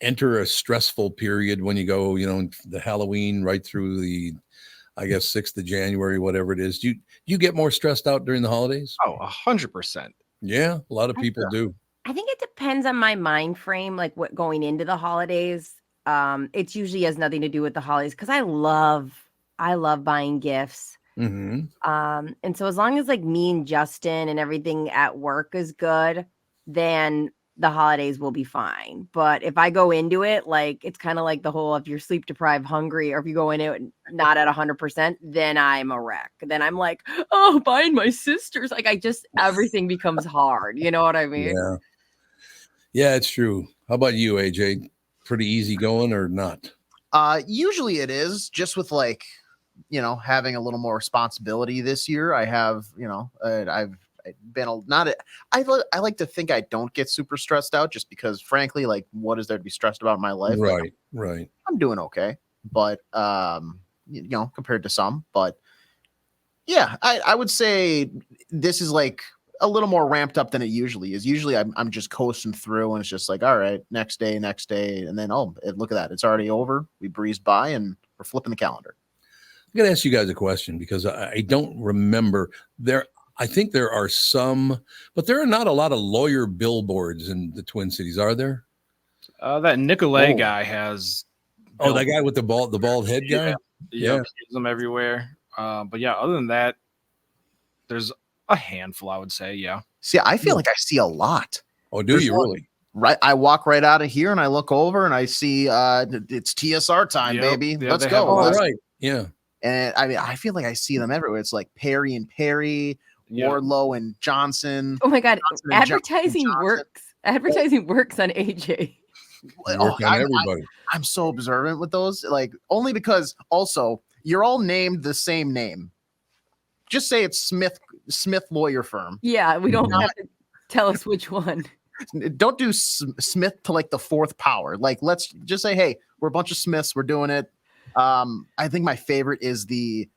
enter a stressful period when you go, the Halloween right through the, I guess, 6th of January, whatever it is? Do you get more stressed out during the holidays? Oh, 100%. Yeah, a lot of people do. I think it depends on my mind frame, like what going into the holidays. It's usually has nothing to do with the holidays because I love buying gifts. Mm-hmm. And so as long as like me and Justin and everything at work is good, then the holidays will be fine. But if I go into it, like, it's kind of like the whole, if you're sleep deprived, hungry, or if you go into it not at 100%, then I'm a wreck. Then I'm like, oh, buying my sisters. Like, everything becomes hard. You know what I mean? Yeah, it's true. How about you, AJ? Pretty easy going or not? Usually it is, just with like, having a little more responsibility this year. I have, I've been I like to think I don't get super stressed out, just because frankly, like, what is there to be stressed about in my life? Right. I'm doing okay, but compared to some, but yeah, I would say this is like a little more ramped up than it usually is. Usually I'm just coasting through and it's just like, all right, next day, and then look at that, it's already over. We breezed by and we're flipping the calendar. I'm gonna ask you guys a question because I don't remember there. I think there are some, but there are not a lot of lawyer billboards in the Twin Cities, are there? That Nicolay guy has. Oh, that guy with the bald head guy? Yeah. Sees them everywhere. But yeah, other than that, there's a handful, I would say. Yeah. See, I feel like I see a lot. Oh, do you really? Right. I walk right out of here and I look over and I see it's TSR time, baby. Yeah, let's go. All right. Yeah. And I mean, I feel like I see them everywhere. It's like Perry and Perry. Wardlow and Johnson. Oh my God. Advertising works. Advertising works on AJ. I'm so observant with those, like, only because also you're all named the same name. Just say it's Smith Lawyer Firm. Yeah, we don't have to tell us which one. Don't do Smith to like the 4th power. Like, let's just say, hey, we're a bunch of Smiths. We're doing it. I think my favorite is the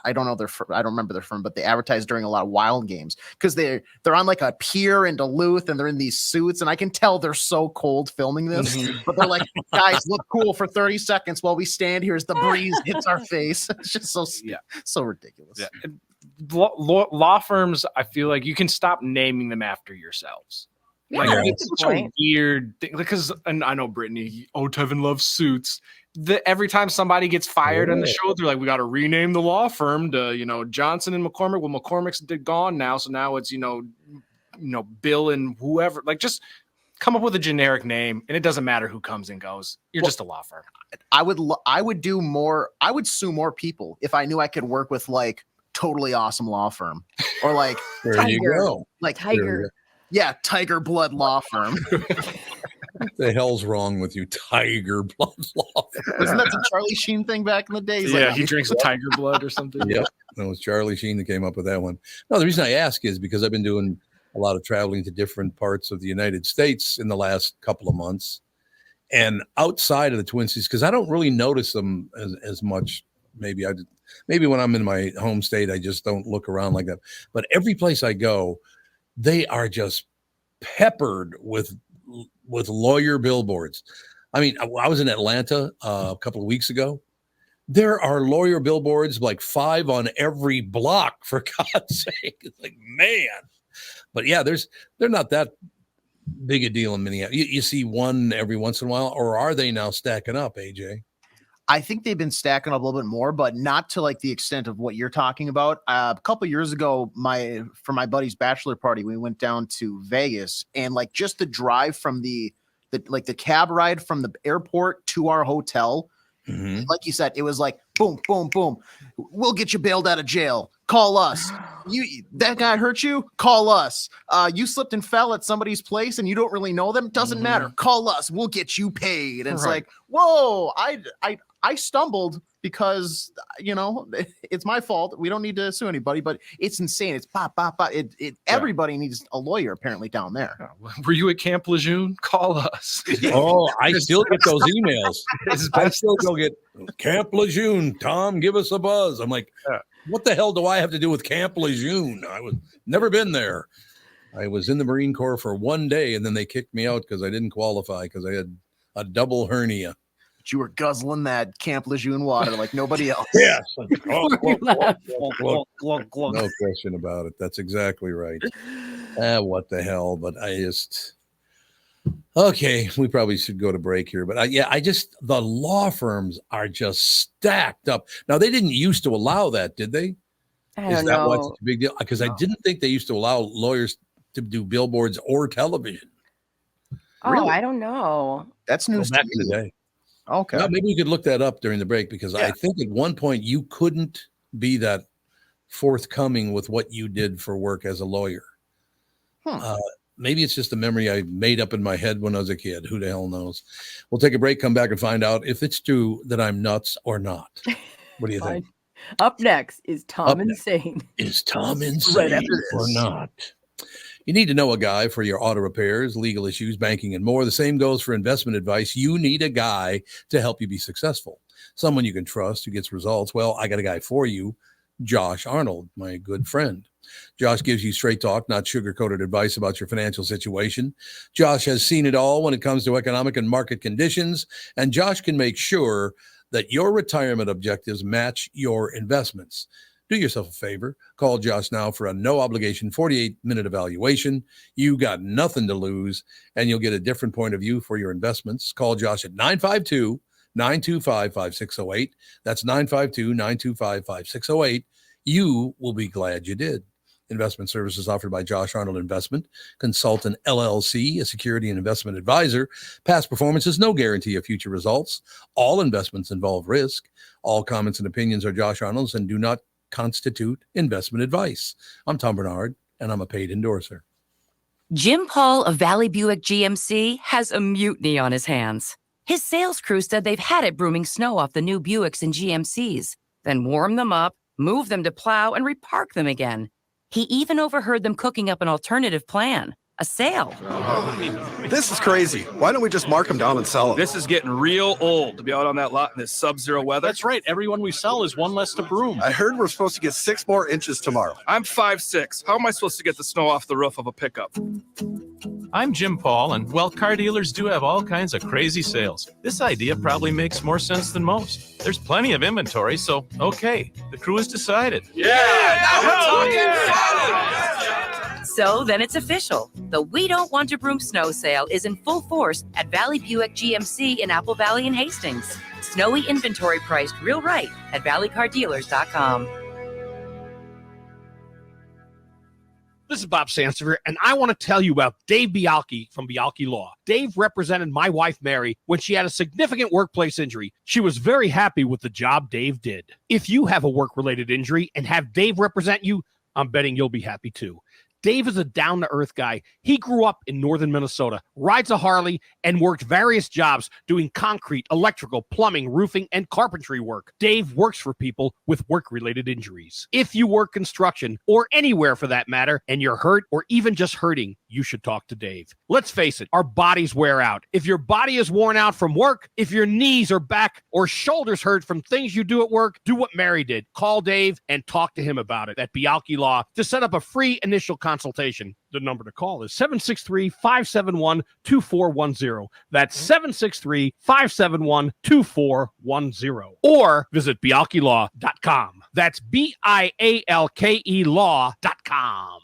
I don't know I don't remember their firm, but they advertise during a lot of Wild games because they're on like a pier in Duluth and they're in these suits, and I can tell they're so cold filming this, but they're like, guys, look cool for 30 seconds while we stand here as the breeze hits our face. It's just so ridiculous. Yeah. Law firms, I feel like you can stop naming them after yourselves. Yeah, like, it's such a weird thing because, and I know Brittany, Tevin loves suits. Every time somebody gets fired on the show, they're like, we got to rename the law firm to, Johnson and McCormick. Well, McCormick's gone now. So now it's, Bill and whoever. Like, just come up with a generic name, and it doesn't matter who comes and goes. You're just a law firm. I would do more. I would sue more people if I knew I could work with like totally awesome law firm or like there you go. Like Tiger. Yeah, Tiger Blood Law Firm. What the hell's wrong with you, Tiger Blood Law Firm? Isn't that the Charlie Sheen thing back in the day? Yeah, he drinks a tiger blood or something. Yeah, it was Charlie Sheen that came up with that one. No, the reason I ask is because I've been doing a lot of traveling to different parts of the United States in the last couple of months. And outside of the Twin Cities, because I don't really notice them as much. Maybe when I'm in my home state, I just don't look around like that. But every place I go, they are just peppered with lawyer billboards. I mean, I was in Atlanta a couple of weeks ago. There are lawyer billboards, like 5 on every block, for God's sake. It's like, man. But yeah, they're not that big a deal in Minneapolis. You see one every once in a while, or are they now stacking up, AJ? I think they've been stacking up a little bit more, but not to like the extent of what you're talking about. A couple of years ago, for my buddy's bachelor party, we went down to Vegas, and like just the drive from the cab ride from the airport to our hotel, like you said, it was like boom, boom, boom. We'll get you bailed out of jail. Call us. That guy hurt you? Call us. You slipped and fell at somebody's place and you don't really know them? Doesn't matter. Call us. We'll get you paid. And it's like, whoa, I stumbled because, it's my fault. We don't need to sue anybody, but it's insane. It's pop. Everybody needs a lawyer apparently down there. Were you at Camp Lejeune? Call us. Oh, I still get those emails. I still go get Camp Lejeune. Tom, give us a buzz. I'm like, what the hell do I have to do with Camp Lejeune? I was never been there. I was in the Marine Corps for one day, and then they kicked me out because I didn't qualify because I had a double hernia. You were guzzling that Camp Lejeune water like nobody else. Yes. No question about it. That's exactly right. What the hell? But okay, we probably should go to break here. But the law firms are just stacked up. Now, they didn't used to allow that, did they? I don't know. What's the big deal? Because I didn't think they used to allow lawyers to do billboards or television. Oh, really? I don't know. That's news back in the day. Okay. Well, maybe we could look that up during the break because I think at one point you couldn't be that forthcoming with what you did for work as a lawyer. Maybe it's just a memory I made up in my head when I was a kid. Who the hell knows? We'll take a break, come back and find out if it's true that I'm nuts or not. What do you think? Up next is Tom Insane. Is Tom insane or not? You need to know a guy for your auto repairs, legal issues, banking, and more. The same goes for investment advice. You need a guy to help you be successful. Someone you can trust who gets results. Well, I got a guy for you, Josh Arnold, my good friend. Josh gives you straight talk, not sugar-coated advice about your financial situation. Josh has seen it all when it comes to economic and market conditions, and Josh can make sure that your retirement objectives match your investments. Do yourself a favor. Call Josh now for a no-obligation 48-minute evaluation. You got nothing to lose, and you'll get a different point of view for your investments. Call Josh at 952-925-5608. That's 952-925-5608. You will be glad you did. Investment services offered by Josh Arnold Investment Consultant, LLC, a security and investment advisor. Past performance is no guarantee of future results. All investments involve risk. All comments and opinions are Josh Arnold's and do not constitute investment advice. I'm Tom Barnard, and I'm a paid endorser. Jim Paul of Valley Buick GMC has a mutiny on his hands. His sales crew said they've had it brooming snow off the new Buicks and GMCs, then warm them up, move them to plow, and repark them again. He even overheard them cooking up an alternative plan. a sale. This is crazy. Why don't we just mark them down and sell them? This is getting real old to be out on that lot in this sub-zero weather. That's right. Everyone we sell is one less to broom. I heard we're supposed to get 6 more inches tomorrow. I'm 5'6". How am I supposed to get the snow off the roof of a pickup? I'm Jim Paul, and well, car dealers do have all kinds of crazy sales. This idea probably makes more sense than most. There's plenty of inventory, so okay, the crew has decided. Now we're talking. So then it's official. The We Don't Want to Broom snow sale is in full force at Valley Buick GMC in Apple Valley and Hastings. Snowy inventory priced real right at valleycardealers.com. This is Bob Sansevier, and I want to tell you about Dave Bialki from Bialki Law. Dave represented my wife, Mary, when she had a significant workplace injury. She was very happy with the job Dave did. If you have a work-related injury and have Dave represent you, I'm betting you'll be happy too. Dave is a down-to-earth guy. He grew up in northern Minnesota, rides a Harley, and worked various jobs doing concrete, electrical, plumbing, roofing, and carpentry work. Dave works for people with work-related injuries. If you work construction, or anywhere for that matter, and you're hurt or even just hurting, you should talk to Dave. Let's face it, our bodies wear out. If your body is worn out from work, if your knees or back or shoulders hurt from things you do at work, do what Mary did. Call Dave and talk to him about it at Bialki Law to set up a free initial consultation. The number to call is 763-571-2410. That's 763-571-2410. Or visit bialkilaw.com. That's BIALKE law.com.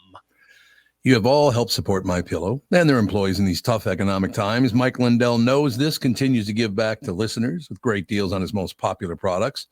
You have all helped support MyPillow and their employees in these tough economic times. Mike Lindell knows this, continues to give back to listeners with great deals on his most popular products.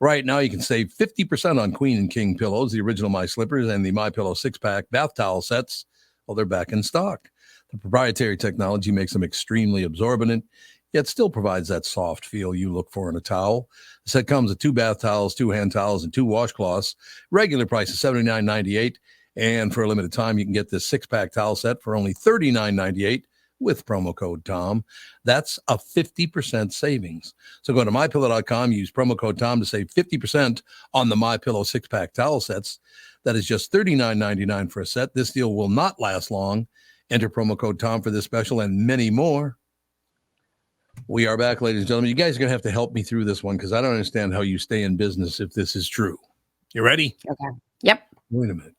Right now, you can save 50% on Queen and King pillows, the original My Slippers, and the MyPillow 6-pack bath towel sets. Well, they're back in stock. The proprietary technology makes them extremely absorbent, yet still provides that soft feel you look for in a towel. The set comes with 2 bath towels, 2 hand towels, and 2 washcloths. Regular price is $79.98. And for a limited time, you can get this 6-pack towel set for only $39.98 with promo code TOM. That's a 50% savings. So go to MyPillow.com, use promo code TOM to save 50% on the MyPillow 6-pack towel sets. That is just $39.99 for a set. This deal will not last long. Enter promo code TOM for this special and many more. We are back, ladies and gentlemen. You guys are going to have to help me through this one because I don't understand how you stay in business if this is true. You ready? Okay. Yep. Wait a minute.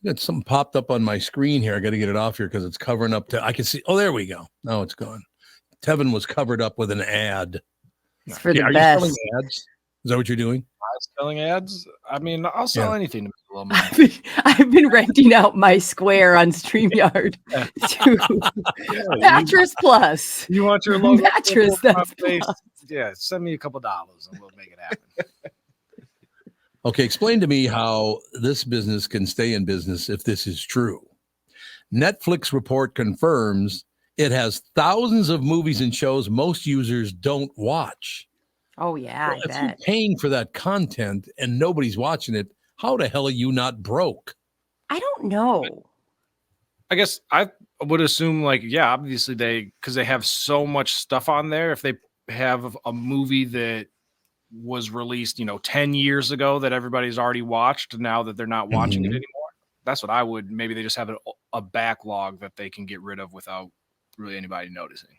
Got something popped up on my screen here. I got to get it off here because it's covering up. I can see. Oh, there we go. No, it's gone. Tevin was covered up with an ad. It's for the are best. you selling ads? Is that what you're doing? Selling ads? I mean, I'll sell anything to make a little money. I've been renting out my square on StreamYard to Mattress Plus. You want your logo? Mattress. That's yeah, send me a couple dollars and we'll make it happen. Okay, explain to me how this business can stay in business if this is true. Netflix report confirms it has thousands of movies and shows most users don't watch. Oh, yeah, Well, I if bet. you're paying for that content and nobody's watching it, how the hell are you not broke? I don't know. I guess I would assume, like, yeah, obviously because they have so much stuff on there. If they have a movie that was released, 10 years ago that everybody's already watched, now that they're not watching it anymore, that's what I would. Maybe they just have a backlog that they can get rid of without really anybody noticing.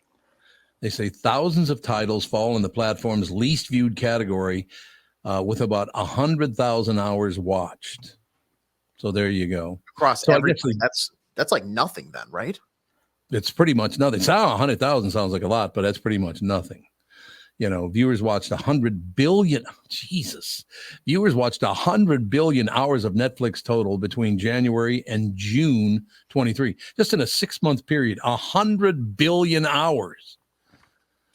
They say thousands of titles fall in the platform's least viewed category with about 100,000 hours watched. So there you go. Across everything. That's like nothing then, right? It's pretty much nothing. 100,000 sounds like a lot, but that's pretty much nothing. Viewers watched 100 billion. Jesus. Viewers watched 100 billion hours of Netflix total between January and June 23. Just in a 6-month period, 100 billion hours.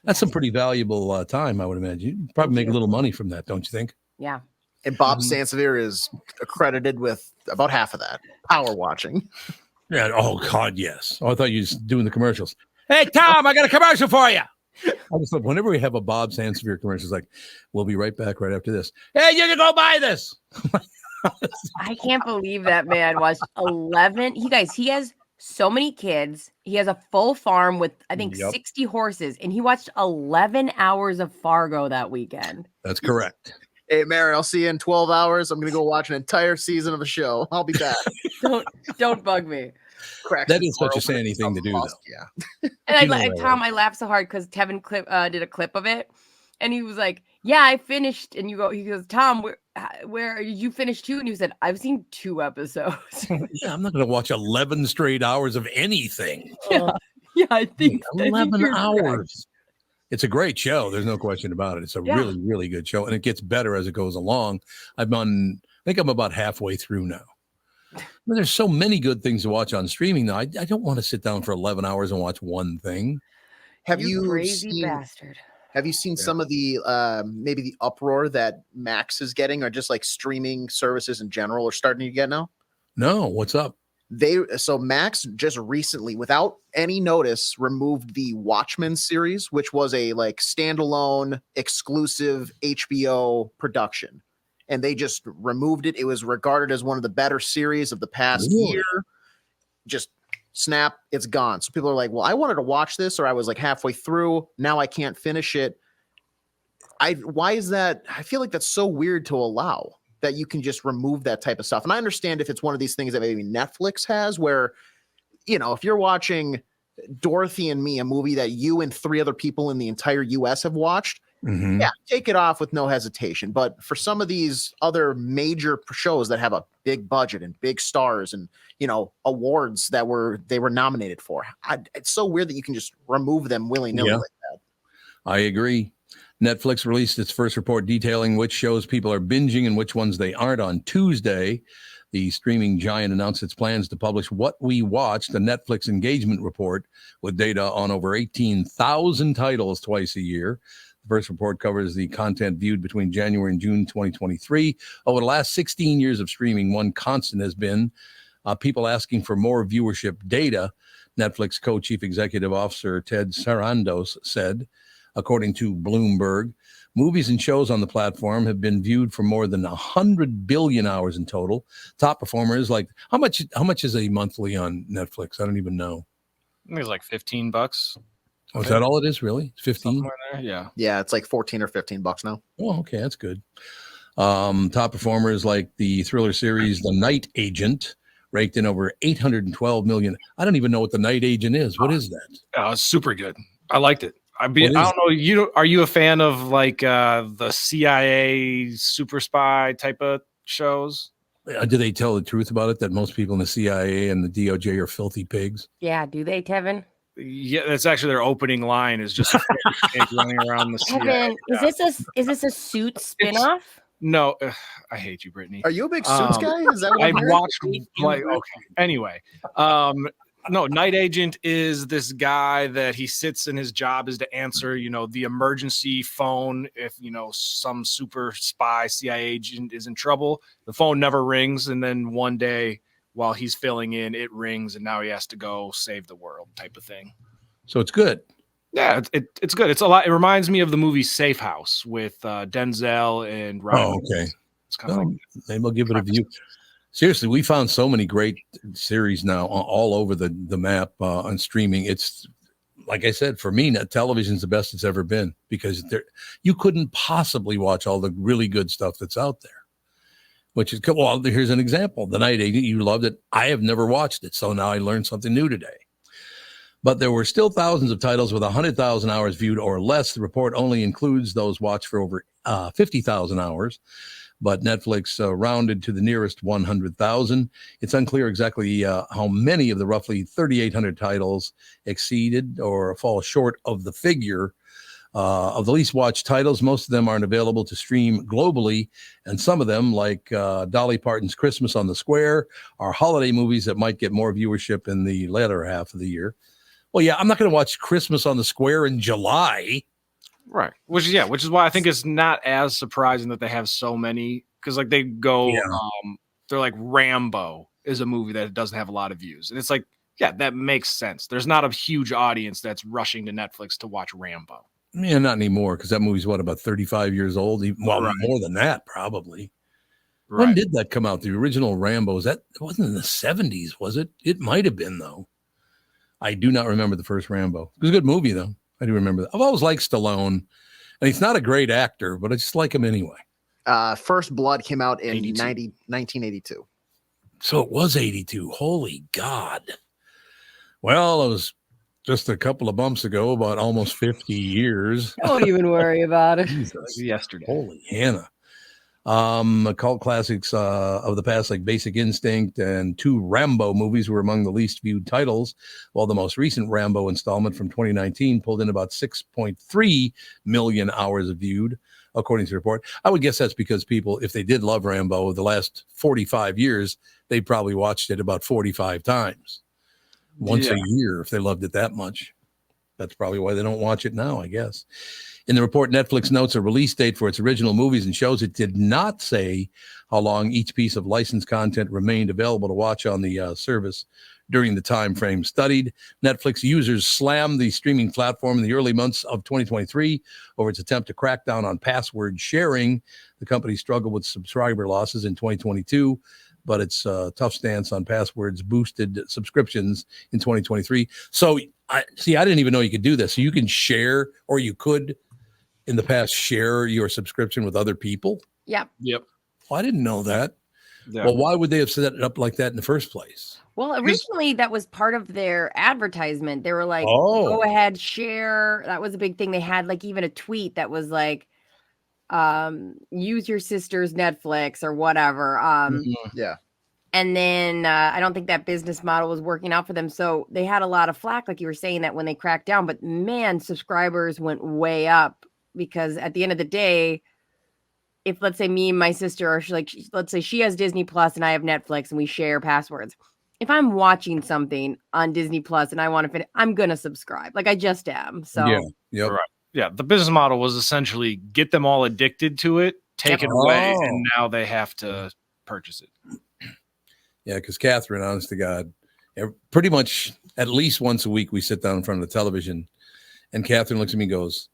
That's some pretty valuable time, I would imagine. You'd probably make a little money from that, don't you think? Yeah. And Bob Sansevier is accredited with about half of that. Power watching. Yeah. Oh, God, yes. Oh, I thought you were doing the commercials. Hey, Tom, I got a commercial for you. I just thought whenever we have a Bob Sansevier commercial, it's like, we'll be right back right after this. Hey, you can go buy this. I can't believe that man watched 11. He has so many kids. He has a full farm with, I think, 60 horses, and he watched 11 hours of Fargo that weekend. That's correct. Hey, Mary, I'll see you in 12 hours. I'm going to go watch an entire season of a show. I'll be back. Don't bug me. That is such a sandy thing to do, though. Yeah. And Tom, I laughed so hard because Tevin did a clip of it, and he was like, "Yeah, I finished." And he goes, "Tom, where did you finish too?" And you said, "I've seen 2 episodes." Yeah, I'm not going to watch 11 straight hours of anything. Yeah, I think 11 hours. Correct. It's a great show. There's no question about it. It's a really, really good show, and it gets better as it goes along. I think I'm about halfway through now. But there's so many good things to watch on streaming now. I don't want to sit down for 11 hours and watch one thing. Have you crazy seen, bastard? Have you seen some of the maybe the uproar that Max is getting, or just like streaming services in general are starting to get now? No, what's up? So Max just recently, without any notice, removed the Watchmen series, which was a like standalone exclusive HBO production, and they just removed it. It was regarded as one of the better series of the past year. Just snap, it's gone. So people are like, well, I wanted to watch this, or I was like halfway through, now I can't finish it. Why is that? I feel like that's so weird to allow, that you can just remove that type of stuff. And I understand if it's one of these things that maybe Netflix has, where, if you're watching Dorothy and Me, a movie that you and 3 other people in the entire US have watched, yeah, take it off with no hesitation. But for some of these other major shows that have a big budget and big stars and, awards that they were nominated for, it's so weird that you can just remove them willy-nilly like that. I agree. Netflix released its first report detailing which shows people are binging and which ones they aren't on Tuesday. The streaming giant announced its plans to publish What We Watched, a Netflix engagement report with data on over 18,000 titles twice a year. The first report covers the content viewed between January and June 2023. Over the last 16 years of streaming, one constant has been people asking for more viewership data. Netflix co-chief executive officer Ted Sarandos said, according to Bloomberg, movies and shows on the platform have been viewed for more than 100 billion hours in total. Top performers like how much is a monthly on Netflix? I don't even know. I think it's like $15. Oh, is that all it is? Really? 15? Yeah. Yeah, it's like 14 or 15 bucks now. Oh, okay, that's good. Top performers like the thriller series The Night Agent, raked in over 812 million. I don't even know what The Night Agent is. What is that? It's super good. I liked it. I don't know. Are you a fan of like the CIA super spy type of shows? Do they tell the truth about it, that most people in the CIA and the DOJ are filthy pigs? Yeah, do they, Tevin? Yeah, that's actually their opening line, is just running around the CIA. Tevin, is this a Suits spinoff? No, I hate you, Brittany. Are you a big Suits guy? Is that what I've watched? Like, okay. Anyway, no, Night Agent is this guy that he sits and his job is to answer, the emergency phone. If, some super spy CIA agent is in trouble, the phone never rings. And then one day while he's filling in, it rings and now he has to go save the world type of thing. So it's good. Yeah, it's good. It's a lot. It reminds me of the movie Safe House with Denzel and Ryan. Oh, okay. It's kind of like maybe I'll give it a view. Seriously, we found so many great series now all over the map on streaming. It's like I said, for me, television's the best it's ever been, because you couldn't possibly watch all the really good stuff that's out there. Which is, well, here's an example. The Night Agent, you loved it. I have never watched it, so now I learned something new today. But there were still thousands of titles with 100,000 hours viewed or less. The report only includes those watched for over 50,000 hours. But Netflix rounded to the nearest 100,000. It's unclear exactly how many of the roughly 3,800 titles exceeded or fall short of the figure. Of the least watched titles, most of them aren't available to stream globally. And some of them, like Dolly Parton's Christmas on the Square, are holiday movies that might get more viewership in the latter half of the year. Well, yeah, I'm not going to watch Christmas on the Square in July. Right. Which is why I think it's not as surprising that they have so many, because like they go, they're like Rambo is a movie that doesn't have a lot of views. And it's like, yeah, that makes sense. There's not a huge audience that's rushing to Netflix to watch Rambo. Yeah, not anymore, because that movie's about 35 years old? Well, more than that, probably. Right. When did that come out? The original Rambo, it wasn't in the 70s, was it? It might have been, though. I do not remember the first Rambo. It was a good movie, though. I do remember that. I've always liked Stallone, and he's not a great actor, but I just like him anyway. First Blood came out in 1982. So it was 82. Holy God. Well, it was just a couple of months ago, about almost 50 years. Don't even worry about it. Jesus. Yesterday. Holy Hannah. Cult classics of the past, like Basic Instinct and 2 Rambo movies, were among the least viewed titles, while the most recent Rambo installment from 2019 pulled in about 6.3 million hours viewed, according to the report. I would guess that's because people, if they did love Rambo the last 45 years, they probably watched it about 45 times. Once a year, if they loved it that much. That's probably why they don't watch it now, I guess. In the report, Netflix notes a release date for its original movies and shows. It did not say how long each piece of licensed content remained available to watch on the service during the time frame studied. Netflix users slammed the streaming platform in the early months of 2023 over its attempt to crack down on password sharing. The company struggled with subscriber losses in 2022. But its tough stance on passwords boosted subscriptions in 2023. So, I didn't even know you could do this. So you can share, or you could, in the past, share your subscription with other people? Yep. Well, I didn't know that. Yeah. Well, why would they have set it up like that in the first place? Well, originally that was part of their advertisement. They were like, go ahead, share. That was a big thing. They had like even a tweet that was like, use your sister's Netflix or whatever. Yeah. And then I don't think that business model was working out for them. So they had a lot of flack, like you were saying, that when they cracked down. But man, subscribers went way up because at the end of the day, if let's say me and my sister are like, let's say she has Disney Plus and I have Netflix and we share passwords. If I'm watching something on Disney Plus and I want to finish, I'm going to subscribe. Like I just am. So Right. Yeah, the business model was essentially get them all addicted to it, take it away, and now they have to purchase it. Yeah, because Catherine, honest to God, pretty much at least once a week we sit down in front of the television, and Catherine looks at me and goes,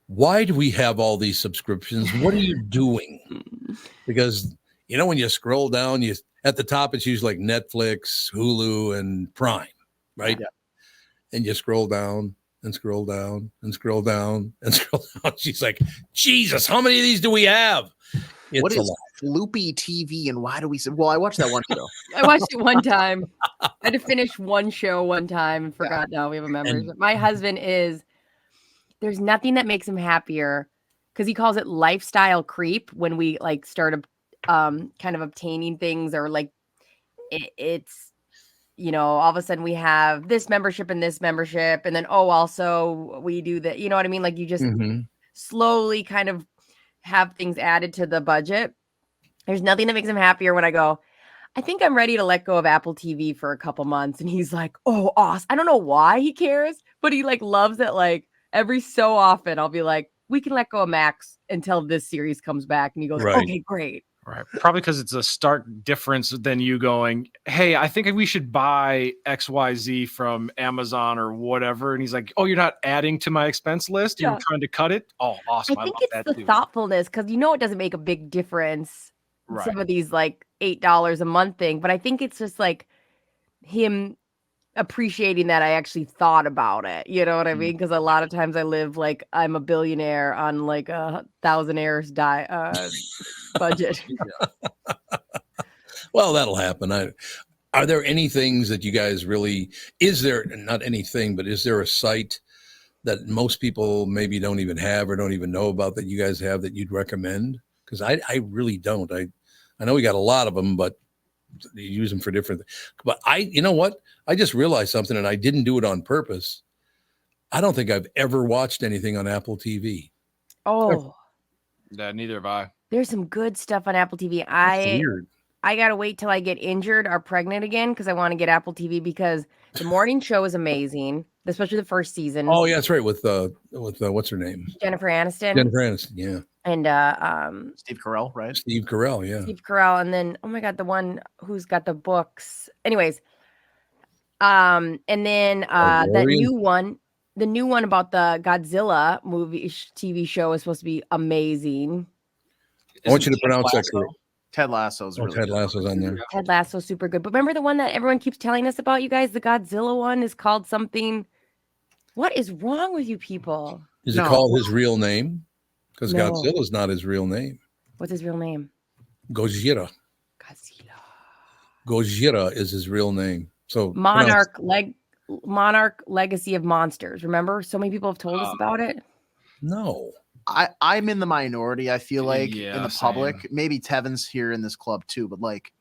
why do we have all these subscriptions? What are you doing? Because, when you scroll down, at the top, it's usually like Netflix, Hulu, and Prime, right? Yeah. And you scroll down. And scroll down and scroll down and scroll down. She's like, Jesus, how many of these do we have? What is Floopy TV and why do we say? Well, I watched that one show. I watched it one time. I had to finish one show one time and forgot now we have a membership. My husband there's nothing that makes him happier because he calls it lifestyle creep when we like start kind of obtaining things or like it's all of a sudden we have this membership and then, also we do that. You know what I mean? Like you just slowly kind of have things added to the budget. There's nothing that makes him happier when I go, I think I'm ready to let go of Apple TV for a couple months. And he's like, oh, awesome. I don't know why he cares, but he like loves it. Like every so often I'll be like, we can let go of Max until this series comes back. And he goes, okay, great. Right. Probably because it's a stark difference than you going, hey, I think we should buy XYZ from Amazon or whatever. And he's like, oh, you're not adding to my expense list? You're trying to cut it? Oh, awesome. I think it's the thoughtfulness because it doesn't make a big difference. Right. Some of these like $8 a month thing. But I think it's just like him appreciating that I actually thought about it. You know what I mean? Because a lot of times I live like I'm a billionaire on like a thousandaires budget. Well, that'll happen. Are there any things that you guys really, is there a site that most people maybe don't even have or don't even know about that you guys have that you'd recommend? Because I really don't. I know we got a lot of them, but you use them for different things. But you know what? I just realized something, and I didn't do it on purpose. I don't think I've ever watched anything on Apple TV. Oh, yeah, neither have I. There's some good stuff on Apple TV. I gotta wait till I get injured or pregnant again because I want to get Apple TV because the morning show is amazing, especially the first season. Oh yeah, that's right. With what's her name? Jennifer Aniston. Jennifer Aniston, yeah. And Steve Carell, right? Steve Carell, yeah. Steve Carell, and then oh my god, the one who's got the books. Anyways, and then that the new one about the Godzilla movie TV show is supposed to be amazing. I want you to pronounce that correctly. Ted Lasso's really Ted Lasso's on there. Ted Lasso's super good. But remember the one that everyone keeps telling us about, you guys? The Godzilla one is called something. What is wrong with you people? Is it called his real name? Because Godzilla is not his real name. What's his real name? Gojira. Gojira is his real name. So Monarch Monarch Legacy of Monsters. Remember? So many people have told us about it. No. I'm in the minority, I feel like, Yeah, in the same. public. Maybe Tevin's here in this club too, but like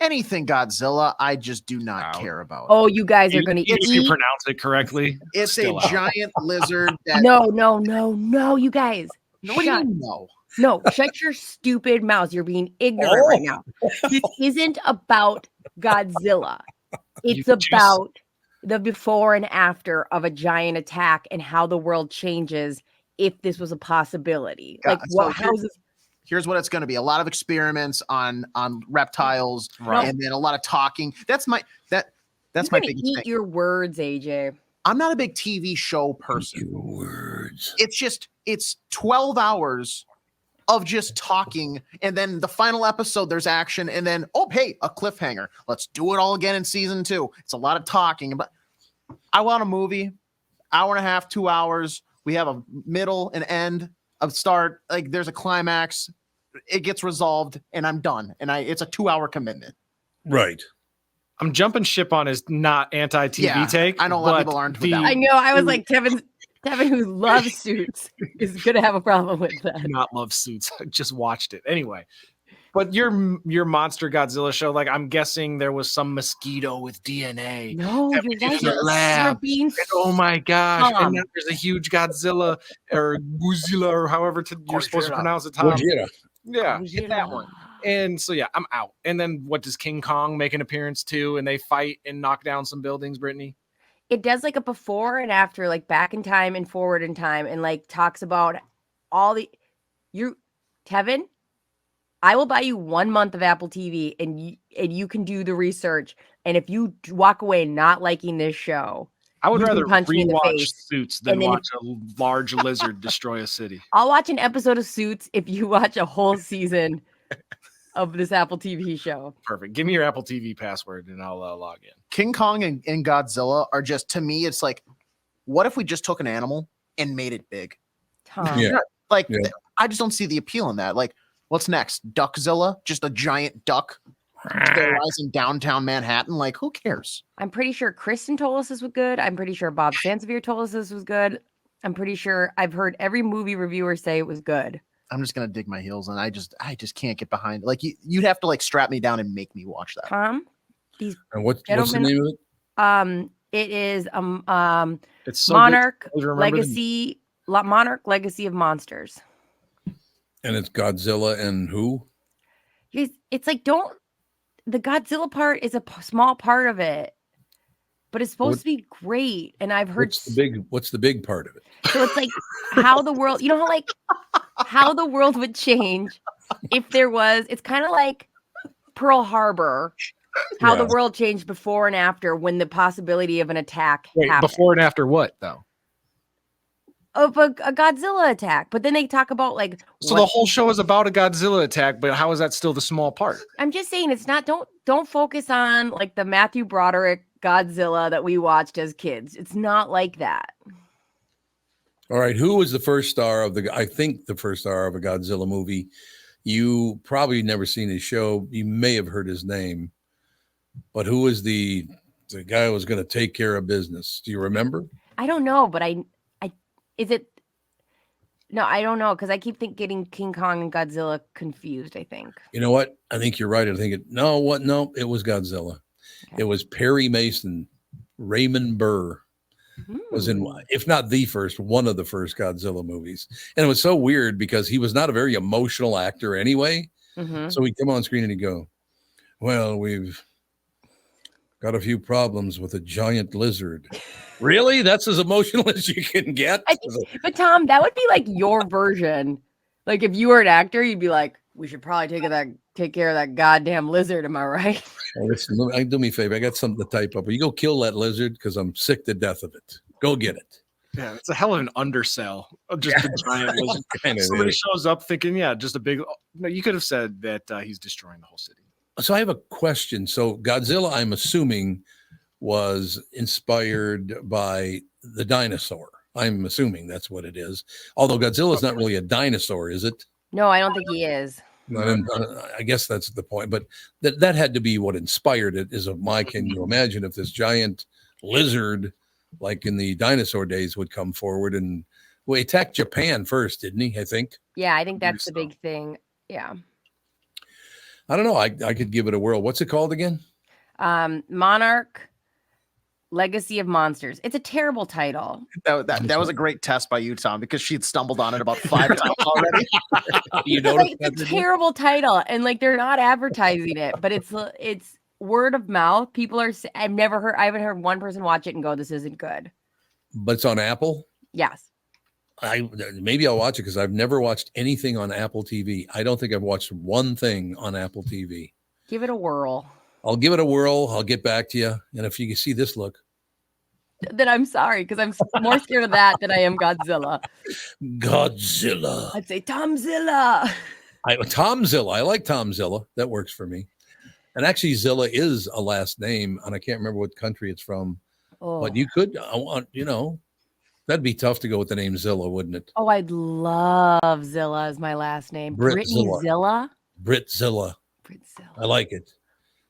anything Godzilla, I just do not care about. Oh, you guys are going to eat. If you pronounce it correctly. It's still a out. giant lizard that No, you guys. What do you know? No, shut your stupid mouths. You're being ignorant right now. This isn't about Godzilla. It's about the before and after of a giant attack and how the world changes if this was a possibility. God, Like what? How is this? Here's what it's going to be: a lot of experiments on reptiles, and then a lot of talking. That's my biggest Eat thing. your words, AJ. I'm not a big TV show person. Your words. It's 12 hours of just talking, and then the final episode there's action, and then a cliffhanger. Let's do it all again in season 2. It's a lot of talking, but I want a movie, hour and a half, 2 hours. We have a middle and end, a start. Like there's a climax, it gets resolved, and I'm done. And it's a 2-hour commitment. Right. I'm jumping ship on his not anti-TV take. I know a lot of people aren't. I know. I was like, Tevin, who loves Suits, is going to have a problem with that. I do not love Suits. I just watched it. Anyway, but your Monster Godzilla show, like I'm guessing there was some mosquito with DNA. No, that you're we did right. in the lab. Being Oh my gosh. Tom. And now there's a huge Godzilla or Godzilla or however you're supposed to pronounce it, Tom. Gojira. Yeah, get that one. And so, yeah, I'm out. And then what does King Kong make an appearance too? And they fight and knock down some buildings, Brittany? It does like a before and after, like back in time and forward in time, and like talks about all the Tevin, I will buy you 1 month of Apple TV and you can do the research. And if you walk away not liking this show, I would you can rather punch me in the rewatch face. Suits than And then watch a large lizard destroy a city. I'll watch an episode of Suits if you watch a whole season of this Apple TV show. Perfect. Give me your Apple TV password and I'll log in. King Kong and Godzilla are just, to me, it's like, what if we just took an animal and made it big? Tom. Yeah. I just don't see the appeal in that. Like, what's next? Duckzilla? Just a giant duck terrorizing downtown Manhattan? Like, who cares? I'm pretty sure Kristyn told us this was good. I'm pretty sure Bob Sansevier told us this was good. I'm pretty sure I've heard every movie reviewer say it was good. I'm just gonna dig my heels, and I just can't get behind it. Like you'd have to like strap me down and make me watch that. Tom, these and what's the name of it? It is it's so Monarch Legacy of Monsters. And it's Godzilla and who? It's like the Godzilla part is a small part of it, but it's supposed to be great. And I've heard what's the big part of it? So it's like how the world, how the world would change if there was, it's kind of like Pearl Harbor, how the world changed before and after when the possibility of an attack happened. Before and after what, though? Of a Godzilla attack. But then they talk about like. So the whole show is about a Godzilla attack, but how is that still the small part? I'm just saying it's not, don't focus on like the Matthew Broderick Godzilla that we watched as kids. It's not like that. All right, who was the first star of I think the first star of a Godzilla movie? You probably never seen his show. You may have heard his name, but who was the guy who was going to take care of business? Do you remember? I don't know, but no, I don't know because I keep getting King Kong and Godzilla confused. I think. You know what? I think you're right. I think it was Godzilla. Okay. It was Perry Mason, Raymond Burr. Was in, if not the first, one of the first Godzilla movies. And it was so weird because he was not a very emotional actor anyway. Mm-hmm. So he'd come on screen and he'd go, well, we've got a few problems with a giant lizard. Really? That's as emotional as you can get? But Tom, that would be like your version. Like if you were an actor, you'd be like, we should probably take care of that goddamn lizard. Am I right? Oh, listen, do me a favor. I got something to type up. You go kill that lizard because I'm sick to death of it. Go get it. Yeah, it's a hell of an undersell of just a giant lizard. Somebody shows up thinking, just a big. No, you could have said that he's destroying the whole city. So I have a question. So Godzilla, I'm assuming, was inspired by the dinosaur. I'm assuming that's what it is. Although Godzilla is not really a dinosaur, is it? No, I don't think he is. I guess that's the point. But that had to be what inspired it. Can you imagine if this giant lizard, like in the dinosaur days, would come forward and he attacked Japan first, didn't he? I think. Yeah, I think that's the big thing. Yeah. I don't know. I could give it a whirl. What's it called again? Monarch Legacy of Monsters. It's a terrible title. That was a great test by you, Tom, because she'd stumbled on it about 5 times already. It's a terrible title, and like they're not advertising it, but it's word of mouth. People are. I haven't heard one person watch it and go, "This isn't good." But it's on Apple. Yes. Maybe I'll watch it because I've never watched anything on Apple TV. I don't think I've watched one thing on Apple TV. Give it a whirl. I'll give it a whirl. I'll get back to you. And if you can see this look, then I'm sorry because I'm more scared of that than I am Godzilla. Godzilla. I'd say Tomzilla. Tomzilla. I like Tomzilla. That works for me. And actually, Zilla is a last name, and I can't remember what country it's from. Oh. But you could, that'd be tough to go with the name Zilla, wouldn't it? Oh, I'd love Zilla as my last name. Brittany Zilla. Britzilla. I like it.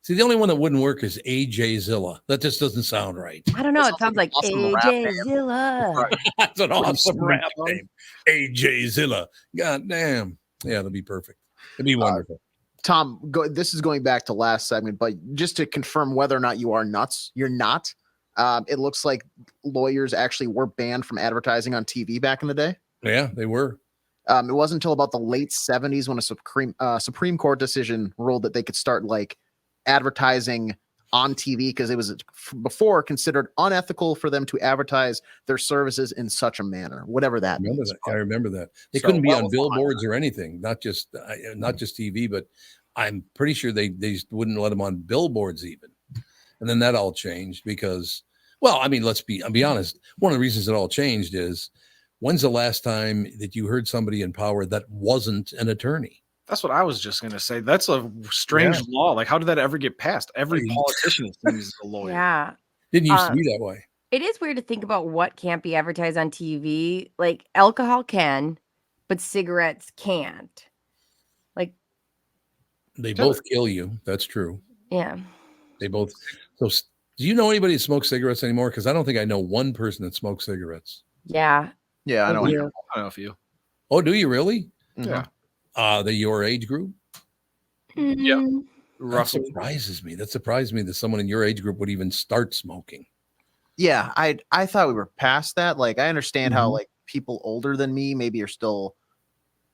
See, the only one that wouldn't work is AJ Zilla. That just doesn't sound right. I don't know. It sounds like awesome AJ Zilla. That's an awesome rap name. AJ Zilla. God damn. Yeah, that'd be perfect. It'd be wonderful. Tom, this is going back to last segment, but just to confirm whether or not you are nuts, you're not. It looks like lawyers actually were banned from advertising on TV back in the day. Yeah, they were. It wasn't until about the late 70s when a Supreme Court decision ruled that they could start like advertising on TV because it was before considered unethical for them to advertise their services in such a manner, whatever that means. I remember that. They couldn't be on billboards or anything, not just TV, but I'm pretty sure they wouldn't let them on billboards even. And then that all changed because, well, I mean, I'll be honest. One of the reasons it all changed is when's the last time that you heard somebody in power that wasn't an attorney? That's what I was just going to say. That's a strange law. Like, how did that ever get passed? Every politician is a lawyer. Yeah. Didn't used to be that way. It is weird to think about what can't be advertised on TV. Like, alcohol can, but cigarettes can't. Like, they both kill you. That's true. Yeah. They both. So, do you know anybody that smokes cigarettes anymore? Because I don't think I know one person that smokes cigarettes. Yeah. Yeah, I know. I know a few. Oh, do you really? Yeah. They're your age group? Mm-hmm. Yeah. That surprised me that someone in your age group would even start smoking. Yeah, I thought we were past that. Like, I understand how like people older than me maybe are still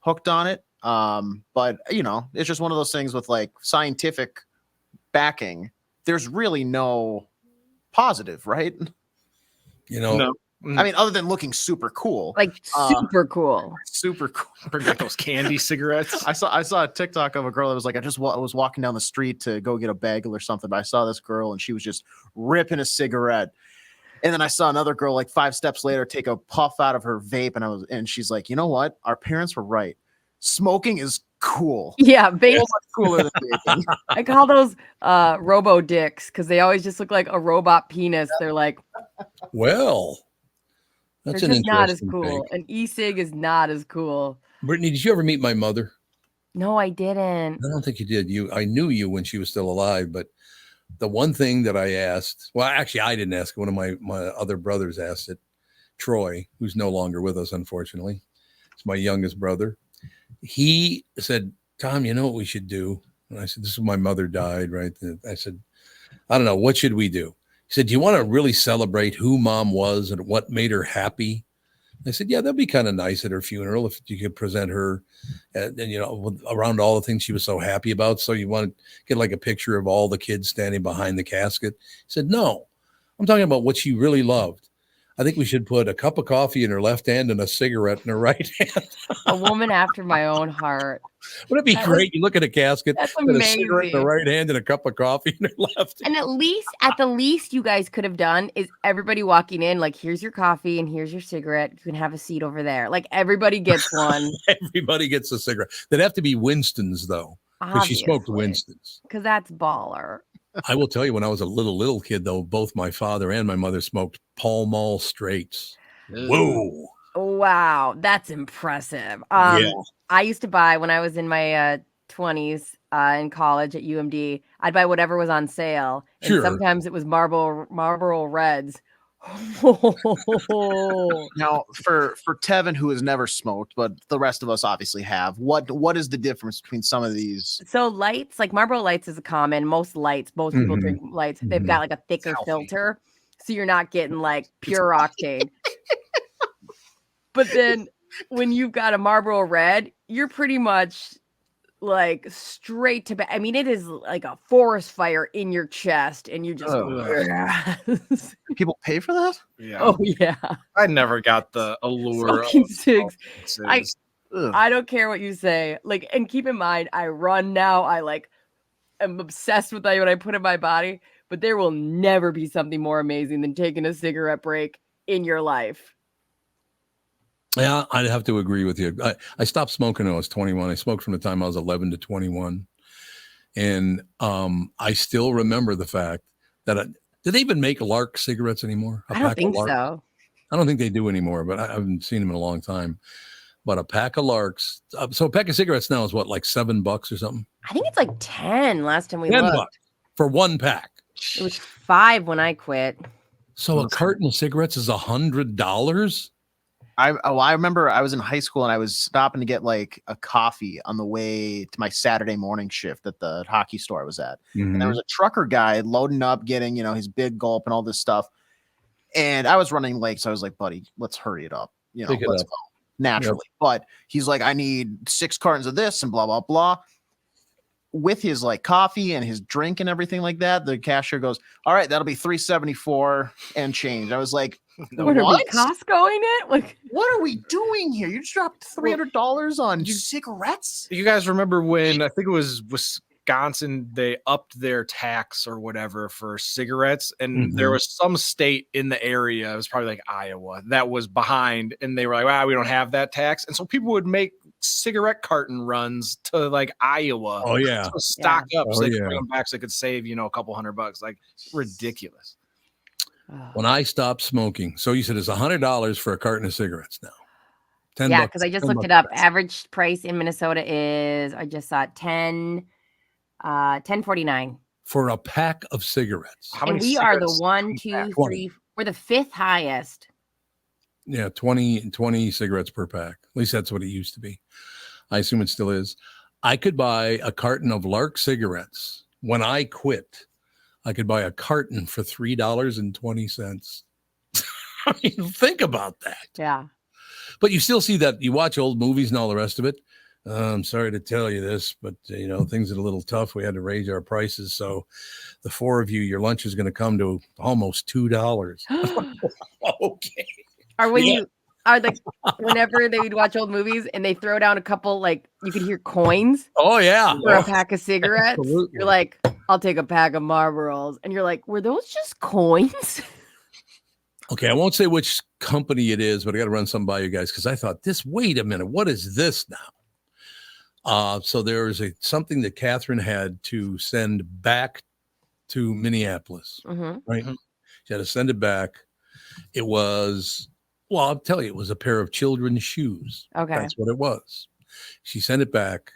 hooked on it. But it's just one of those things with like scientific backing. There's really no positive, right? No. I mean, other than looking super cool, like super cool. Like those candy cigarettes. I saw a TikTok of a girl that was like, I was walking down the street to go get a bagel or something, but I saw this girl and she was just ripping a cigarette. And then I saw another girl like 5 steps later take a puff out of her vape, and she's like, you know what? Our parents were right. Smoking is cool. Yeah, so much cooler than vaping. I call those robo dicks because they always just look like a robot penis. They're like, well. That's just not as cool. An e-cig is not as cool. Brittany, did you ever meet my mother? No, I didn't. I don't think you did. I knew you when she was still alive, but the one thing that I asked, well, actually, I didn't ask. One of my other brothers asked it. Troy, who's no longer with us, unfortunately. It's my youngest brother. He said, Tom, you know what we should do? And I said, this is when my mother died, right? And I said, I don't know. What should we do? He said, do you want to really celebrate who mom was and what made her happy? I said, yeah, that'd be kind of nice at her funeral if you could present her and around all the things she was so happy about. So you want to get like a picture of all the kids standing behind the casket. He said, no, I'm talking about what she really loved. I think we should put a cup of coffee in her left hand and a cigarette in her right hand. A woman after my own heart. Wouldn't it be great? You look at a casket, that's with a cigarette in the right hand and a cup of coffee in her left. And at the least you guys could have done is everybody walking in, like, here's your coffee and here's your cigarette. You can have a seat over there. Like, everybody gets one. Everybody gets a cigarette. They'd have to be Winston's, though, because she smoked Winston's. Because that's baller. I will tell you, when I was a little kid, though, both my father and my mother smoked Pall Mall Straights. Whoa. Wow, that's impressive. I used to buy, when I was in my 20s in college at UMD, I'd buy whatever was on sale. And Sure. sometimes it was Marlboro Reds. Now, for Tevin, who has never smoked, but the rest of us obviously have, what is the difference between some of these? So lights, like Marlboro Lights is a common. Most people drink lights. They've got like a thicker filter, so you're not getting like pure octane. But then when you've got a Marlboro Red, you're pretty much like straight to bed. I mean, it is like a forest fire in your chest, and you just people pay for that? Yeah. Oh yeah. I never got the allure Smoking of cigs. cigs. I don't care what you say. Like, and keep in mind, I run now. I like am obsessed with what I put in my body, but there will never be something more amazing than taking a cigarette break in your life. Yeah, I'd have to agree with you. I stopped smoking when I was 21. I smoked from the time I was 11 to 21. And I still remember the fact that do they even make Lark cigarettes anymore? I don't think so. I don't think they do anymore, but I haven't seen them in a long time. But a pack of Larks. So a pack of cigarettes now is what, like $7 or something? I think it's like 10 last time we $10 looked. for one pack. It was 5 when I quit. So a carton of cigarettes is $100? I remember I was in high school and I was stopping to get like a coffee on the way to my Saturday morning shift at the hockey store I was at. And there was a trucker guy loading up, getting, his big gulp and all this stuff. And I was running late. So I was like, buddy, let's hurry it up. Let's go naturally. Yep. But he's like, I need 6 cartons of this and blah, blah, blah. With his like coffee and his drink and everything like that, the cashier goes, all right, that'll be $3.74 and change. I was like, what are we Costcoing it? Like, what are we doing here? You just dropped $300 on cigarettes? You guys remember when I think it was Wisconsin, they upped their tax or whatever for cigarettes, and there was some state in the area, it was probably like Iowa, that was behind, and they were like, wow, we don't have that tax. And so people would make cigarette carton runs to like Iowa. Oh yeah, to stock up so they could bring them back so they could save a couple $100. Like, ridiculous. When I stopped smoking, so you said it's $100 for a carton of cigarettes now. $10. Yeah, because I just looked it up. Average price in Minnesota is, I just saw $10.49 for a pack of cigarettes. And we are the 1, 2, 3. We're the 5th highest. Yeah, 20 cigarettes per pack. At least that's what it used to be. I assume it still is. I could buy a carton of Lark cigarettes when I quit. I could buy a carton for $3.20. I mean, think about that. Yeah. But you still see that. You watch old movies and all the rest of it. I'm sorry to tell you this, but, things are a little tough. We had to raise our prices. So the 4 of you, your lunch is going to come to almost $2. Okay. Or whenever they would watch old movies and they throw down a couple, like, you could hear coins. Oh, yeah. For a pack of cigarettes. Absolutely. You're like, I'll take a pack of Marlboros. And you're like, were those just coins? Okay, I won't say which company it is, but I got to run some by you guys because I thought wait a minute, what is this now? So there is something that Catherine had to send back to Minneapolis, right? She had to send it back. It was, I'll tell you, it was a pair of children's shoes. Okay. That's what it was. She sent it back.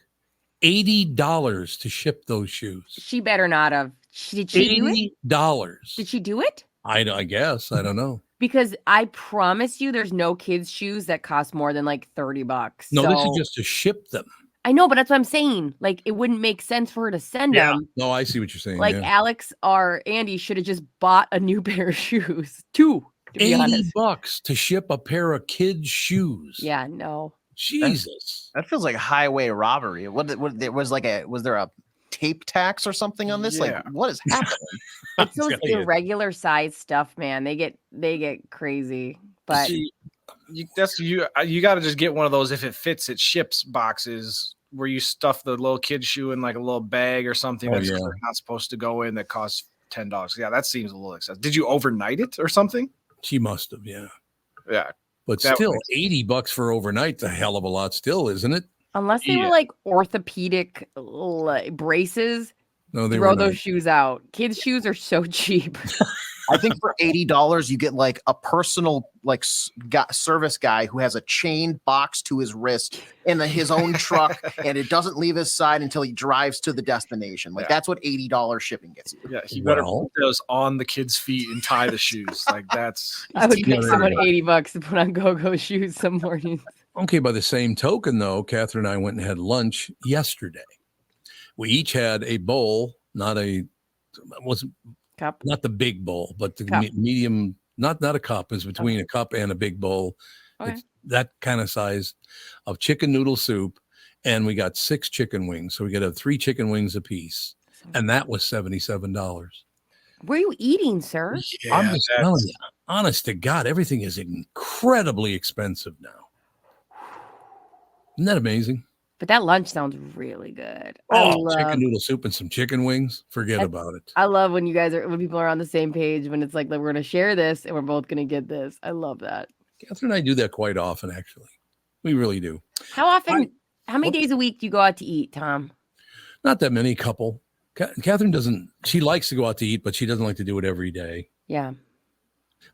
$80 to ship those shoes. She better not have. Did she do it? $80. Did she do it? I guess. I don't know. Because I promise you there's no kids' shoes that cost more than like $30. No, this is just to ship them. I know, but that's what I'm saying. Like, it wouldn't make sense for her to send them. No, I see what you're saying. Like, Alex or Andy should have just bought a new pair of shoes. 2, to be honest. $80 to ship a pair of kids' shoes. Yeah, no. Jesus. That feels like a highway robbery. Was there a tape tax or something on this? Like, what is happening? It's those irregular size stuff, man. They get crazy. But you got to just get one of those, if it fits, it ships boxes where you stuff the little kid shoe in like a little bag or something that's not supposed to go in, that costs $10. Yeah, that seems a little excessive. Did you overnight it or something? She must have, yeah. But that still, $80 for overnight's a hell of a lot still, isn't it? Unless they were like orthopedic braces, No, they throw those shoes out. Kids' shoes are so cheap. I think for $80 you get like a personal service guy who has a chain box to his wrist in his own truck, and it doesn't leave his side until he drives to the destination. Like that's what $80 shipping gets you. Yeah, he better put those on the kids' feet and tie the shoes. Like that's. I would pay someone $80 to put on go-go shoes some mornings. Okay, by the same token, though, Catherine and I went and had lunch yesterday. We each had a bowl, not the big bowl, but the medium, not a cup. It's between a cup and a big bowl. Okay. It's that kind of size of chicken noodle soup. And we got 6 chicken wings. So we got to have 3 chicken wings a piece. And that was $77. Where are you eating, sir? Yeah, I'm just telling you, honest to God, everything is incredibly expensive now. Isn't that amazing? But that lunch sounds really good. Chicken noodle soup and some chicken wings. Forget about it. I love when people are on the same page, when it's like we're going to share this and we're both going to get this. I love that. Catherine and I do that quite often, actually. We really do. How often, how many days a week do you go out to eat, Tom? Not that many, couple. Catherine she likes to go out to eat, but she doesn't like to do it every day. Yeah. And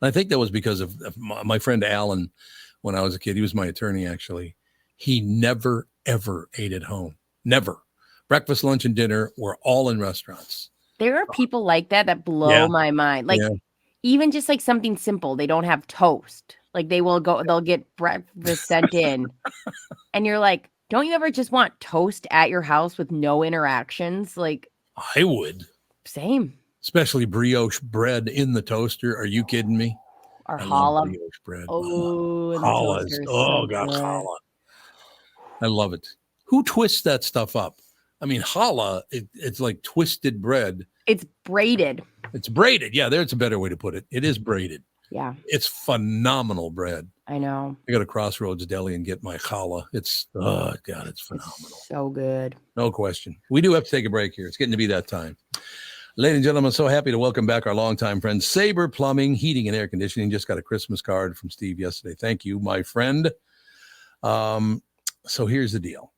I think that was because of my friend Alan, when I was a kid. He was my attorney, actually. He never, ever ate at home. Never. Breakfast, lunch, and dinner were all in restaurants. There are people like that blow my mind. Like even just like something simple. They don't have toast. Like they'll get breakfast sent in. And you're like, don't you ever just want toast at your house with no interactions? Like I would. Same. Especially brioche bread in the toaster. Are you kidding me? Or challah. Brioche bread. Oh, challah. I love it. Who twists that stuff up? I mean, challah, it's like twisted bread. It's braided. It's braided. Yeah, there's a better way to put it. It is braided. Yeah. It's phenomenal bread. I know. I go to Crossroads Deli and get my challah. It's, oh, God, it's phenomenal. It's so good. No question. We do have to take a break here. It's getting to be that time. Ladies and gentlemen, so happy to welcome back our longtime friend, Sabre Plumbing, Heating, and Air Conditioning. Just got a Christmas card from Steve yesterday. Thank you, my friend. So here's the deal.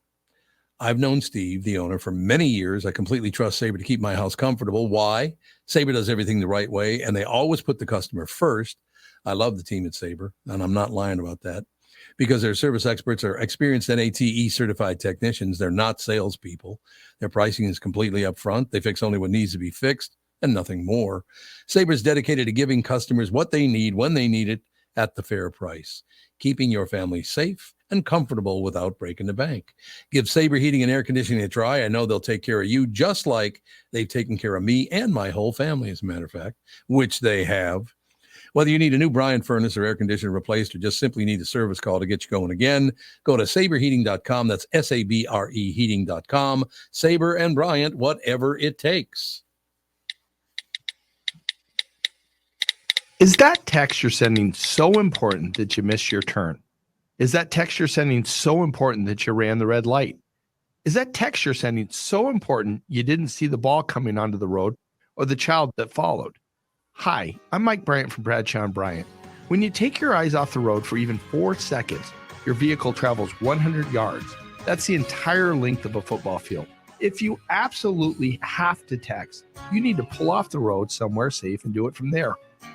I've known Steve, the owner, for many years. I completely trust Sabre to keep my house comfortable. Why? Sabre does everything the right way, and they always put the customer first. I love the team at Sabre, and I'm not lying about that, because their service experts are experienced NATE certified technicians. They're not salespeople. Their pricing is completely upfront. They fix only what needs to be fixed and nothing more. Sabre is dedicated to giving customers what they need when they need it at the fair price, keeping your family safe and comfortable without breaking the bank. Give Sabre Heating and Air Conditioning a try. I know they'll take care of you just like they've taken care of me and my whole family, as a matter of fact, which they have. Whether you need a new Bryant furnace or air conditioner replaced, or just simply need a service call to get you going again, go to saberheating.com. That's SABRE heating.com. Sabre and Bryant, whatever it takes. Is that text you're sending so important that you miss your turn? Is that text you're sending so important that you ran the red light? Is that text you're sending so important you didn't see the ball coming onto the road or the child that followed? Hi, I'm Mike Bryant from Bradshaw & Bryant. When you take your eyes off the road for even 4 seconds, your vehicle travels 100 yards. That's the entire length of a football field. If you absolutely have to text, you need to pull off the road somewhere safe and do it from there.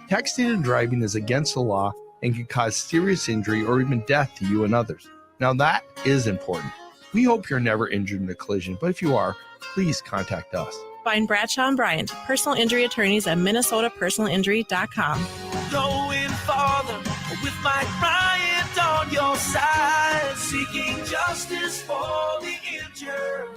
Texting and driving is against the law and can cause serious injury or even death to you and others. Now that is important. We hope you're never injured in a collision, but if you are, please contact us. Find Bradshaw & Bryant, personal injury attorneys at minnesotapersonalinjury.com. Going farther with Mike Bryant on your side, seeking justice for the injured.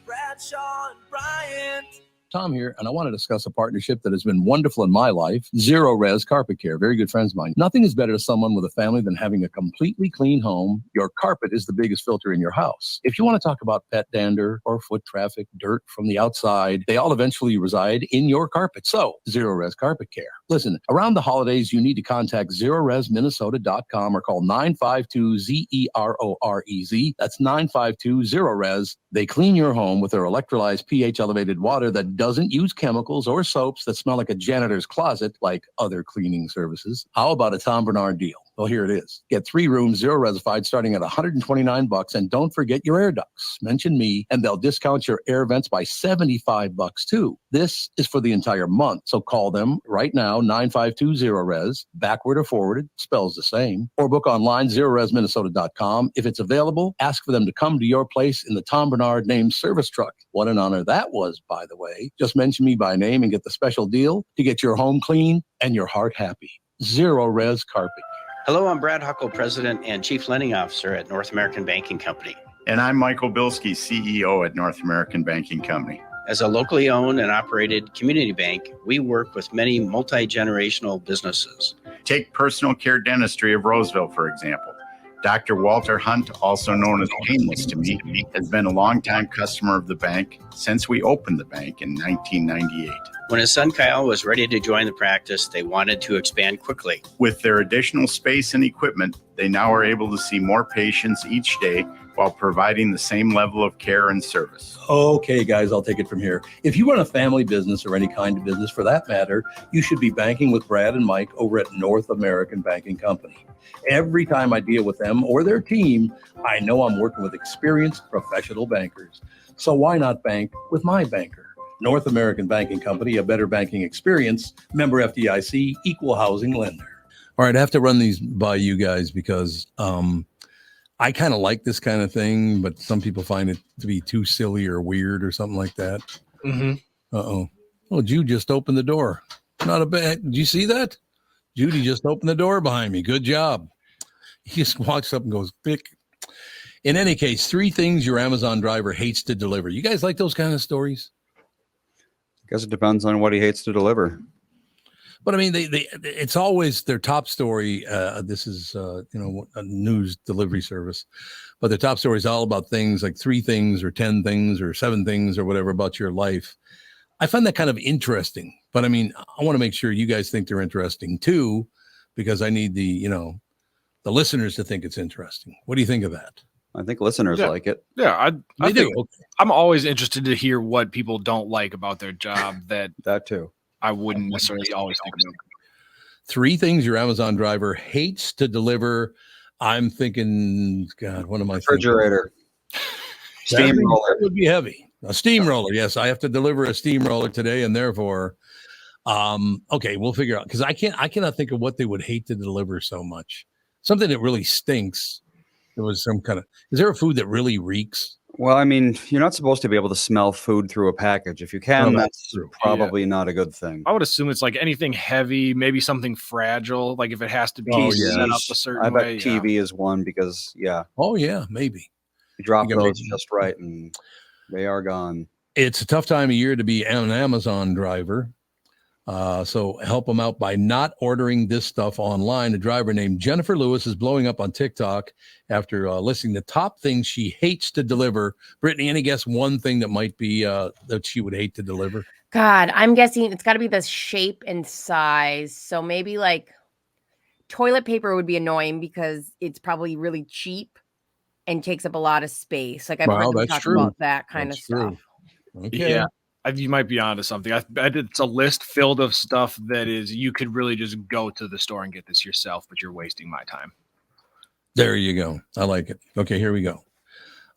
Bradshaw & Bryant. Tom here, and I want to discuss a partnership that has been wonderful in my life, Zero Res Carpet Care. Very good friends of mine. Nothing is better to someone with a family than having a completely clean home. Your carpet is the biggest filter in your house. If you want to talk about pet dander or foot traffic, dirt from the outside, they all eventually reside in your carpet. So, Zero Res Carpet Care. Listen, around the holidays, you need to contact ZeroResMinnesota.com or call 952-ZEROREZ. That's 952-ZERO-RES. They clean your home with their electrolyzed pH-elevated water that doesn't use chemicals or soaps that smell like a janitor's closet like other cleaning services. How about a Tom Barnard deal? Well, here it is. Get 3 rooms, 0 resified, starting at $129. And don't forget your air ducts. Mention me, and they'll discount your air vents by $75 too. This is for the entire month. So call them right now, 9520-RES, backward or forwarded, spells the same, or book online, 0resminnesota.com. If it's available, ask for them to come to your place in the Tom Barnard named service truck. What an honor that was, by the way. Just mention me by name and get the special deal to get your home clean and your heart happy. 0 Res Carpet. Hello, I'm Brad Huckle, President and Chief Lending Officer at North American Banking Company. And I'm Michael Bilski, CEO at North American Banking Company. As a locally owned and operated community bank, we work with many multi-generational businesses. Take Personal Care Dentistry of Roseville, for example. Dr. Walter Hunt, also known as Painless to me, has been a longtime customer of the bank since we opened the bank in 1998. When his son Kyle was ready to join the practice, they wanted to expand quickly. With their additional space and equipment, they now are able to see more patients each day while providing the same level of care and service. Okay, guys, I'll take it from here. If you run a family business or any kind of business for that matter, you should be banking with Brad and Mike over at North American Banking Company. Every time I deal with them or their team, I know I'm working with experienced professional bankers. So why not bank with my banker? North American Banking Company, a better banking experience, member FDIC, equal housing lender. All right, I have to run these by you guys because I kind of like this kind of thing, but some people find it to be too silly or weird or something like that. Mm-hmm. Uh-oh. Oh, Jude just opened the door. Not a bad. Did you see that? Judy just opened the door behind me. Good job. He just walks up and goes, pick. In any case, 3 things your Amazon driver hates to deliver. You guys like those kind of stories? I guess it depends on what he hates to deliver. But I mean, it's always their top story. This is, a news delivery service, but the top story is all about things like 3 things or 10 things or 7 things or whatever about your life. I find that kind of interesting, but I mean, I want to make sure you guys think they're interesting too, because I need the listeners to think it's interesting. What do you think of that? I think listeners like it. Yeah, I do. think I'm always interested to hear what people don't like about their job that too. I wouldn't necessarily always think about. 3 things your Amazon driver hates to deliver. I'm thinking, God, what am I refrigerator. Steamroller. That would be heavy. A steamroller. Yes, I have to deliver a steamroller today, and therefore, okay, we'll figure out, because I cannot think of what they would hate to deliver so much. Something that really stinks. There was some kind of. Is there a food that really reeks? Well, I mean, you're not supposed to be able to smell food through a package. If you can, that's probably not a good thing. I would assume it's like anything heavy, maybe something fragile, like if it has to be set up a certain way. I bet TV is one because, Oh, yeah, maybe. You drop those just right and they are gone. It's a tough time of year to be an Amazon driver. So help them out by not ordering this stuff online. A driver named Jennifer Lewis is blowing up on TikTok after listing the top things she hates to deliver. Brittany, any guess one thing that might be that she would hate to deliver? God, I'm guessing it's got to be the shape and size. So maybe like toilet paper would be annoying because it's probably really cheap and takes up a lot of space. Like I've heard them talk about that kind of stuff. Okay. Yeah. You might be onto something. It's a list filled of stuff that is you could really just go to the store and get this yourself, but you're wasting my time. There you go. I like it. Okay, here we go.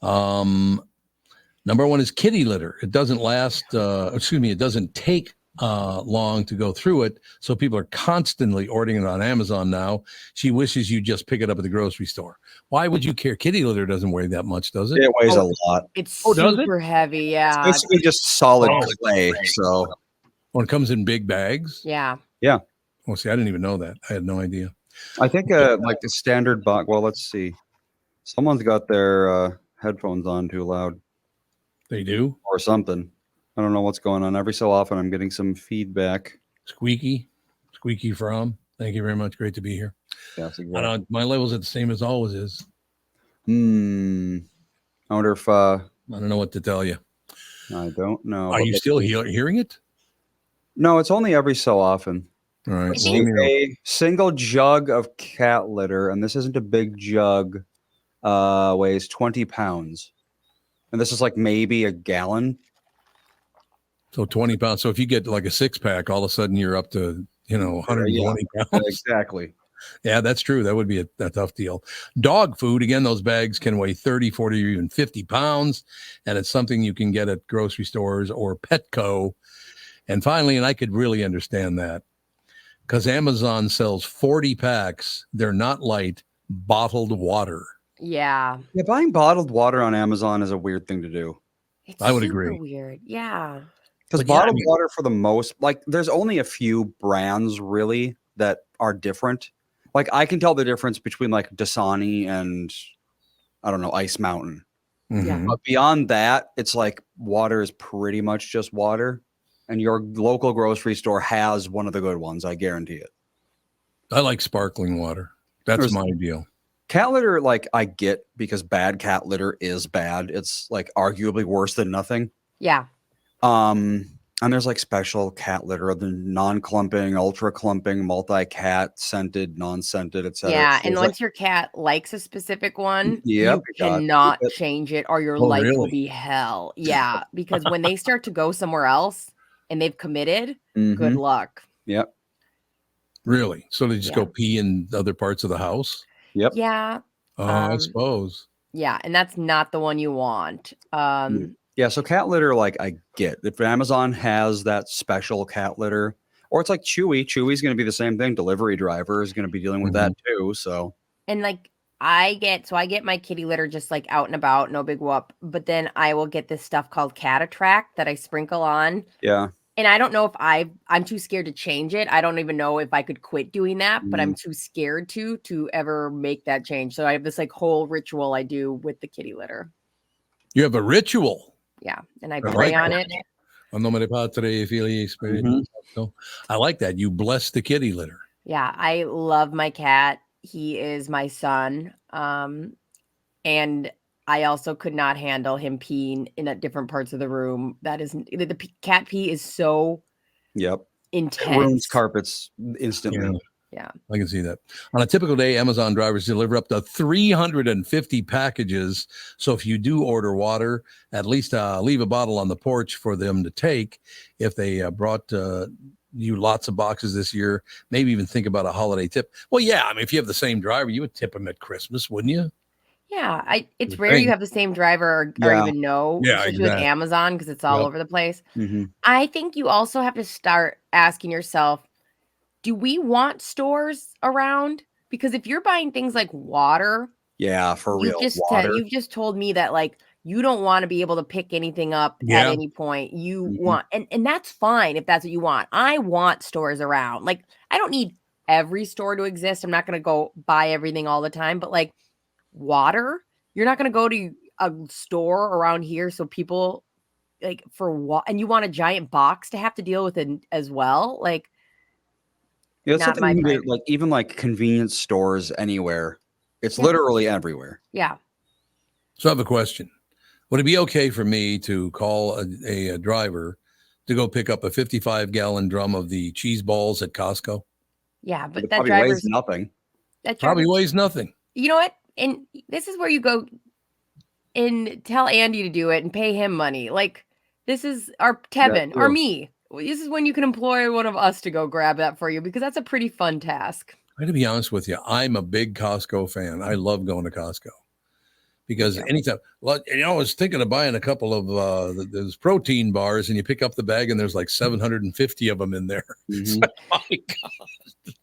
Number 1 is kitty litter. It doesn't last. It doesn't take long to go through it. So people are constantly ordering it on Amazon now. She wishes you just pick it up at the grocery store. Why would you care? Kitty litter doesn't weigh that much, does it? It weighs a lot. It's super heavy. Yeah. It's basically just solid clay. So when it comes in big bags. Yeah. Yeah. Oh, see, I didn't even know that. I had no idea. I think like the standard box. Well, let's see. Someone's got their headphones on too loud. They do? Or something. I don't know what's going on. Every so often I'm getting some feedback. Squeaky from. Thank you very much. Great to be here. Yes, exactly. I know my level's at the same as always is. I wonder if I don't know what to tell you. I don't know. Are you still hearing it? No, it's only every so often. All right. A single jug of cat litter, and this isn't a big jug, weighs 20 pounds. And this is like maybe a gallon. So 20 pounds. So if you get like a 6-pack, all of a sudden you're up to, 120 pounds. Exactly. Yeah, that's true. That would be a tough deal. Dog food, again, those bags can weigh 30, 40, or even 50 pounds. And it's something you can get at grocery stores or Petco. And finally, and I could really understand that, because Amazon sells 40 packs. They're not light, bottled water. Yeah. Yeah, buying bottled water on Amazon is a weird thing to do. It's I would super agree. weird. Yeah. Because bottled water, for the most, like, there's only a few brands really that are different. Like, I can tell the difference between like Dasani and, I don't know, Ice Mountain. Yeah. But beyond that, it's like water is pretty much just water. And your local grocery store has one of the good ones. I guarantee it. I like sparkling water. That's my deal. Cat litter, like, I get, because bad cat litter is bad. It's like arguably worse than nothing. Yeah. And there's like special cat litter, the non-clumping, ultra clumping, multi-cat, scented, non-scented, etc. Yeah, So and it's once your cat likes a specific one, Yep, you cannot change it or your Oh, life will really? be hell. Yeah, because when they start to go somewhere else and they've committed, good luck. Yep. Really? So they just go pee in other parts of the house? Yep. Yeah. I suppose. Yeah, and that's not the one you want. Yeah, so cat litter, like, I get. If Amazon has that special cat litter, or it's like Chewy. Chewy's going to be the same thing. Delivery driver is going to be dealing with that too. So, and like I get my kitty litter just like out and about, no big whoop. But then I will get this stuff called Cat Attract that I sprinkle on. Yeah. And I don't know if I'm too scared to change it. I don't even know if I could quit doing that, but I'm too scared to ever make that change. So I have this like whole ritual I do with the kitty litter. You have a ritual. Yeah, and I pray on it. A nomine Patri, Filii, Spiritus Sancto. I like that. You bless the kitty litter. Yeah, I love my cat. He is my son. And I also could not handle him peeing in different parts of the room. That is the cat pee is so intense. Ruins carpets instantly. Yeah. I can see that. On a typical day, Amazon drivers deliver up to 350 packages. So if you do order water, at least leave a bottle on the porch for them to take. If they brought you lots of boxes this year, maybe even think about a holiday tip. Well, yeah, I mean, if you have the same driver, you would tip them at Christmas, wouldn't you? Yeah, it's rare you have the same driver or even know, especially with Amazon, because it's all over the place. I think you also have to start asking yourself, do we want stores around? Because if you're buying things like water, for real, you've just told me that like you don't want to be able to pick anything up at any point. You want, and that's fine if that's what you want. I want stores around. Like, I don't need every store to exist. I'm not going to go buy everything all the time, but like water, you're not going to go to a store around here. So people like for what, and you want a giant box to have to deal with it as well. Like, yeah, it's something like even like convenience stores anywhere. It's literally everywhere. Yeah. So I have a question. Would it be okay for me to call a driver to go pick up a 55-gallon drum of the cheese balls at Costco? Yeah, but that driver weighs nothing. That probably weighs nothing. You know what? And this is where you go and tell Andy to do it and pay him money. Like, this is our Tevin or me. This is when you can employ one of us to go grab that for you, because that's a pretty fun task. I got to be honest with you. I'm a big Costco fan. I love going to Costco because anytime, I was thinking of buying a couple of those protein bars, and you pick up the bag and there's like 750 of them in there. It's like, my God.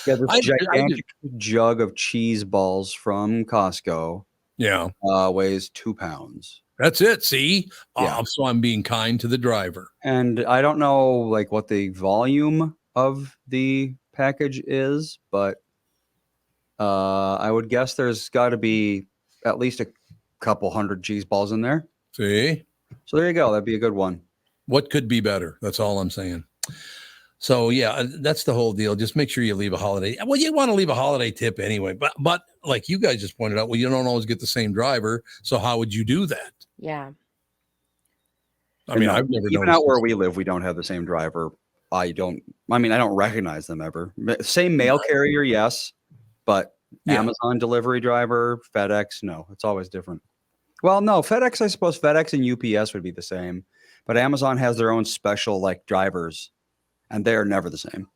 Yeah, this gigantic jug of cheese balls from Costco. Weighs 2 pounds. That's it. See, so I'm being kind to the driver. And I don't know like what the volume of the package is, but I would guess there's got to be at least a couple hundred cheese balls in there. See? So there you go. That'd be a good one. What could be better? That's all I'm saying. So yeah, that's the whole deal. Just make sure you leave a holiday. Well, you want to leave a holiday tip anyway, but like you guys just pointed out, well, you don't always get the same driver. So how would you do that? Yeah. I mean, I've never even out where we live, we don't have the same driver. I don't recognize them ever. Same mail carrier, yes, but Amazon delivery driver, FedEx, no, it's always different. Well, no, FedEx, I suppose FedEx and UPS would be the same, but Amazon has their own special like drivers, and they're never the same.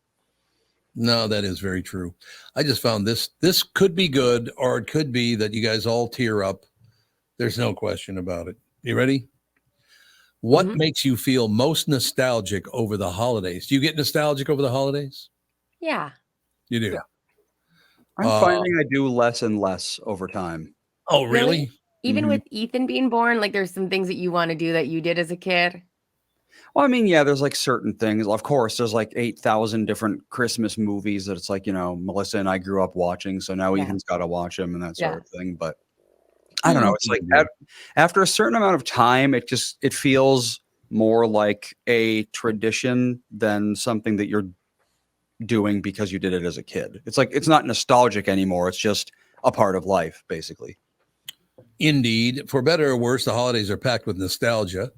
No, that is very true. I just found this could be good, or it could be that you guys all tear up. There's no question about it. You ready? What makes you feel most nostalgic over the holidays? Do you get nostalgic over the holidays? Yeah. You do? Yeah. I'm finding I do less and less over time. Oh, really? Even with Ethan being born, like there's some things that you want to do that you did as a kid. Well, I mean, yeah, there's like certain things. Of course, there's like 8,000 different Christmas movies that it's like, Melissa and I grew up watching. So now Ethan's got to watch them and that sort of thing. But I don't know. It's like after a certain amount of time, it feels more like a tradition than something that you're doing because you did it as a kid. It's like, it's not nostalgic anymore. It's just a part of life, basically. Indeed. For better or worse, the holidays are packed with nostalgia.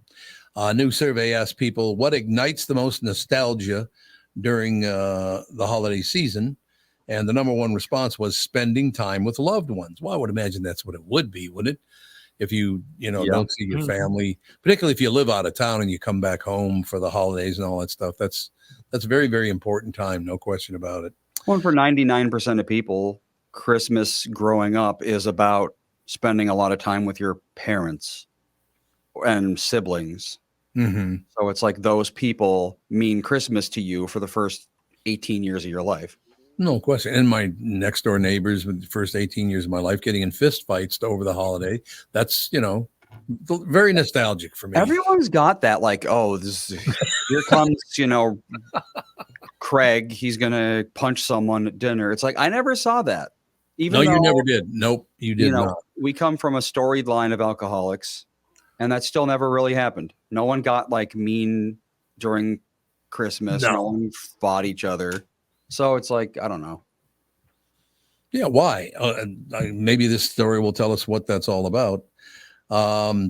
A new survey asked people what ignites the most nostalgia during the holiday season. And the number one response was spending time with loved ones. Well, I would imagine that's what it would be, wouldn't it? If you don't see your family, particularly if you live out of town and you come back home for the holidays and all that stuff, that's a very, very important time. No question about it. Well, for 99% of people, Christmas growing up is about spending a lot of time with your parents and siblings. So it's like those people mean Christmas to you for the first 18 years of your life. No question. And my next door neighbors with the first 18 years of my life getting in fist fights over the holiday. That's, very nostalgic for me. Everyone's got that, like, oh, here comes, Craig, he's going to punch someone at dinner. It's like, I never saw that. Even you never did. Nope, you did not. We come from a storied line of alcoholics, and that still never really happened. No one got like mean during Christmas. No one fought each other. So it's like, I don't know. Yeah, why? Maybe this story will tell us what that's all about.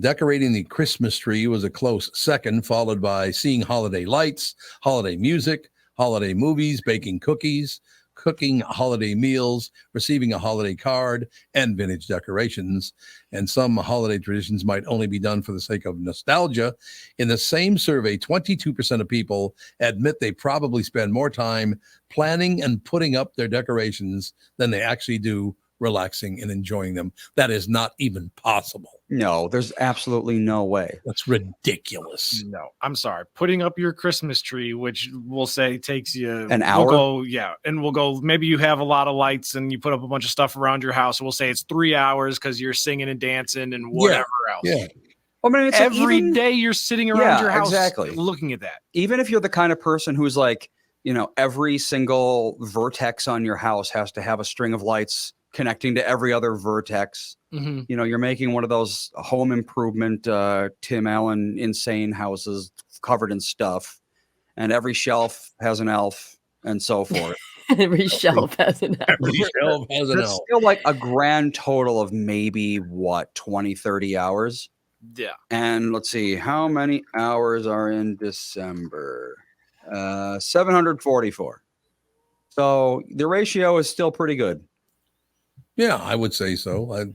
Decorating the Christmas tree was a close second, followed by seeing holiday lights, holiday music, holiday movies, baking cookies, cooking holiday meals, receiving a holiday card, and vintage decorations. And some holiday traditions might only be done for the sake of nostalgia. In the same survey, 22% of people admit they probably spend more time planning and putting up their decorations than they actually do relaxing and enjoying them. That is not even possible. No, there's absolutely no way. That's ridiculous. No, I'm sorry. Putting up your Christmas tree, which we'll say takes you an hour. We'll go. Maybe you have a lot of lights and you put up a bunch of stuff around your house. We'll say it's 3 hours because you're singing and dancing and whatever else. Yeah. I mean, it's every day you're sitting around your house exactly looking at that. Even if you're the kind of person who's like, every single vertex on your house has to have a string of lights connecting to every other vertex. You're making one of those home improvement Tim Allen insane houses covered in stuff, and every shelf has an elf and so forth. Every shelf has an elf. Every shelf has an elf. It's still like a grand total of maybe 20, 30 hours. Yeah. And let's see, how many hours are in December? 744. So the ratio is still pretty good. Yeah, I would say so. I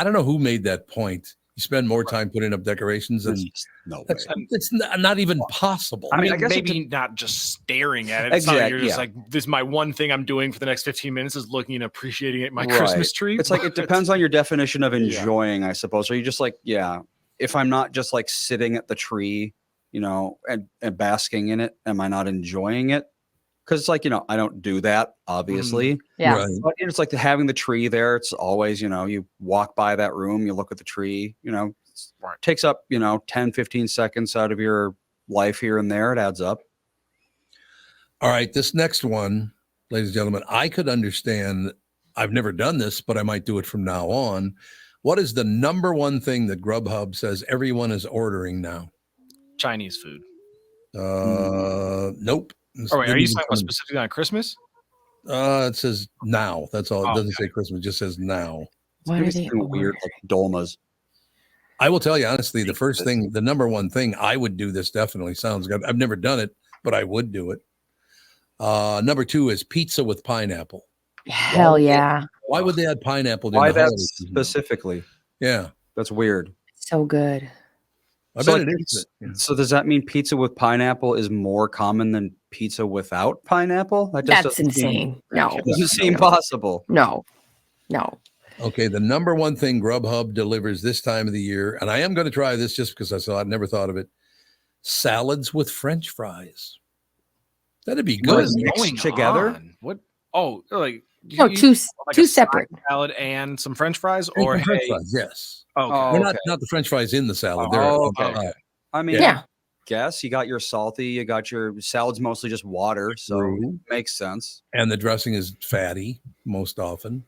don't know who made that point. You spend more time putting up decorations, and it's not even possible. I mean, maybe not just staring at it. It's not like you're just like, this is my one thing I'm doing for the next 15 minutes is looking and appreciating my Christmas tree. It's like, it depends on your definition of enjoying, I suppose. Are you just like, if I'm not just like sitting at the tree, and basking in it, am I not enjoying it? Because it's like, I don't do that, obviously. Yeah. Right. But it's like having the tree there. It's always, you walk by that room, you look at the tree, it takes up, 10, 15 seconds out of your life here and there. It adds up. All right. This next one, ladies and gentlemen, I could understand. I've never done this, but I might do it from now on. What is the number one thing that Grubhub says everyone is ordering now? Chinese food. Nope. Oh, wait, are you talking about specifically on Christmas? It says now. That's all. It doesn't say Christmas. It just says now. What are they weird, like dolmas? I will tell you honestly, the number one thing I would do, this definitely sounds good. I've never done it, but I would do it. Number 2 is pizza with pineapple. Hell yeah. Why would they add pineapple? Why that specifically? Yeah. That's weird. So good. So does that mean pizza with pineapple is more common than pizza without pineapple? That's insane. No. It doesn't seem possible. No. Okay, the number one thing Grubhub delivers this time of the year, and I am going to try this just because I'd never thought of it, salads with French fries. That'd be good. What is going together? On? What? Oh, like two separate salad and some French fries, or French fries, yes. Okay. Not the French fries in the salad. They're okay. I mean, guess you got your salty, you got your salad's mostly just water, so makes sense. And the dressing is fatty most often.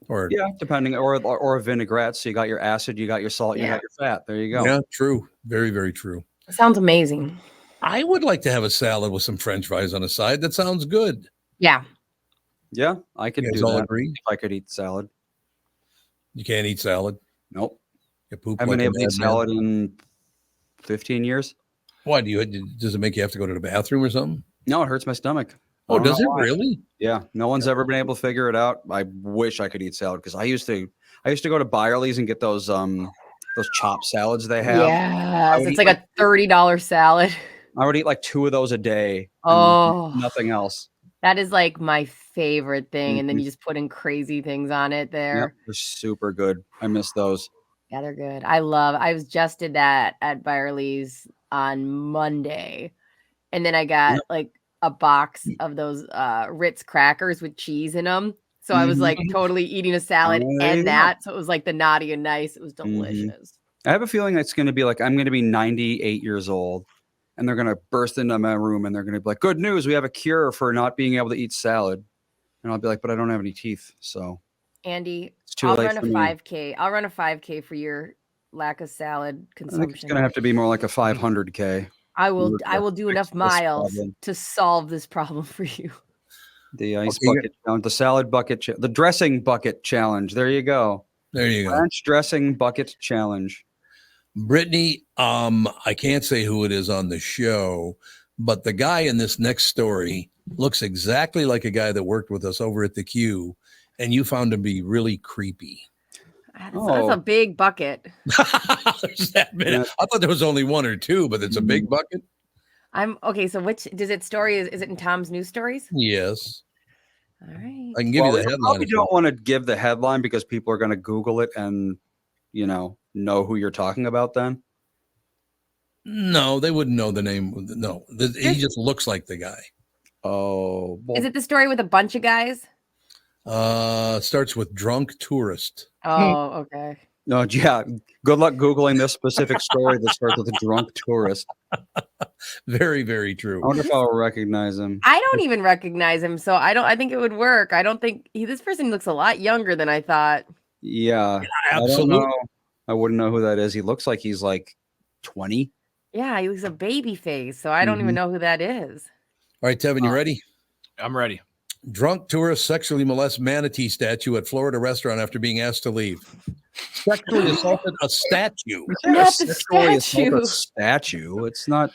Or depending, or a vinaigrette. So you got your acid, you got your salt, you got your fat. There you go. Yeah, true. Very, very true. Sounds amazing. I would like to have a salad with some French fries on the side. That sounds good. Yeah. Yeah, I could do that. Agree? If I could eat salad. You can't eat salad? Nope. You poop. I've been able to eat salad in 15 years. Why does it make you have to go to the bathroom or something? No, it hurts my stomach. Oh, does it really? Yeah. No one's ever been able to figure it out. I wish I could eat salad because I used to go to Byerly's and get those chopped salads they have. Yeah, it's like a $30 salad. I would eat like 2 of those a day. Oh, nothing else. That is like my favorite thing. And then you just put in crazy things on it there. Yep, they're super good. I miss those. Yeah, they're good. I was just did that at Byerly's on Monday. And then I got like a box of those Ritz crackers with cheese in them. So I was like totally eating a salad and that. So it was like the naughty and nice. It was delicious. I have a feeling it's going to be like, I'm going to be 98 years old and they're going to burst into my room and they're going to be like, good news. We have a cure for not being able to eat salad. And I'll be like, but I don't have any teeth. So Andy, I'll run a 5K. I'll run a 5K for your lack of salad consumption. I think it's going to have to be more like a 500K. I will do enough miles to solve this problem for you. The ice bucket, the salad bucket, the dressing bucket challenge. There you go. There you go. French dressing bucket challenge. Brittany, I can't say who it is on the show, but the guy in this next story looks exactly like a guy that worked with us over at the Q, and you found him to be really creepy. That's a big bucket. I thought there was only 1 or 2, but it's a big bucket. Okay. So which is it in Tom's news stories? Yes. All right. I can give you the headline. Probably don't want to give the headline because people are going to Google it and know who you're talking about then. No, they wouldn't know the name. No, he just looks like the guy. Oh. Well, is it the story with a bunch of guys? Starts with drunk tourist. Oh, okay. No, yeah. Good luck Googling this specific story that starts with a drunk tourist. Very, very true. I wonder if I'll recognize him. I don't even recognize him, so I think it would work. I don't think this person looks a lot younger than I thought. Yeah, absolutely. I wouldn't know who that is. He looks like he's like 20. Yeah, he looks a baby face, so I don't even know who that is. All right, Tevin, you ready? I'm ready. Drunk tourist sexually molests manatee statue at Florida restaurant after being asked to leave. Sexually assaulted a statue. Not the statue. It's not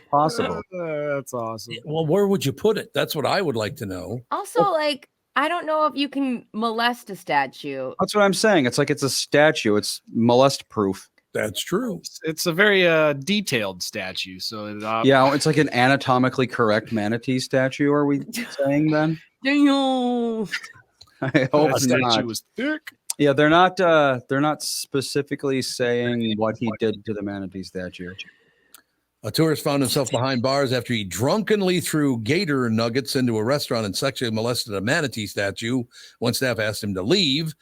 possible. That's awesome. Well, where would you put it? That's what I would like to know. Also, I don't know if you can molest a statue. That's what I'm saying. It's like it's a statue. It's molest proof. That's true. It's a very detailed statue. So it's like an anatomically correct manatee statue. Are we saying then? I hope that statue not. was thick. Yeah, they're not specifically saying what he did to the manatee statue. A tourist found himself behind bars after he drunkenly threw gator nuggets into a restaurant and sexually molested a manatee statue when staff asked him to leave.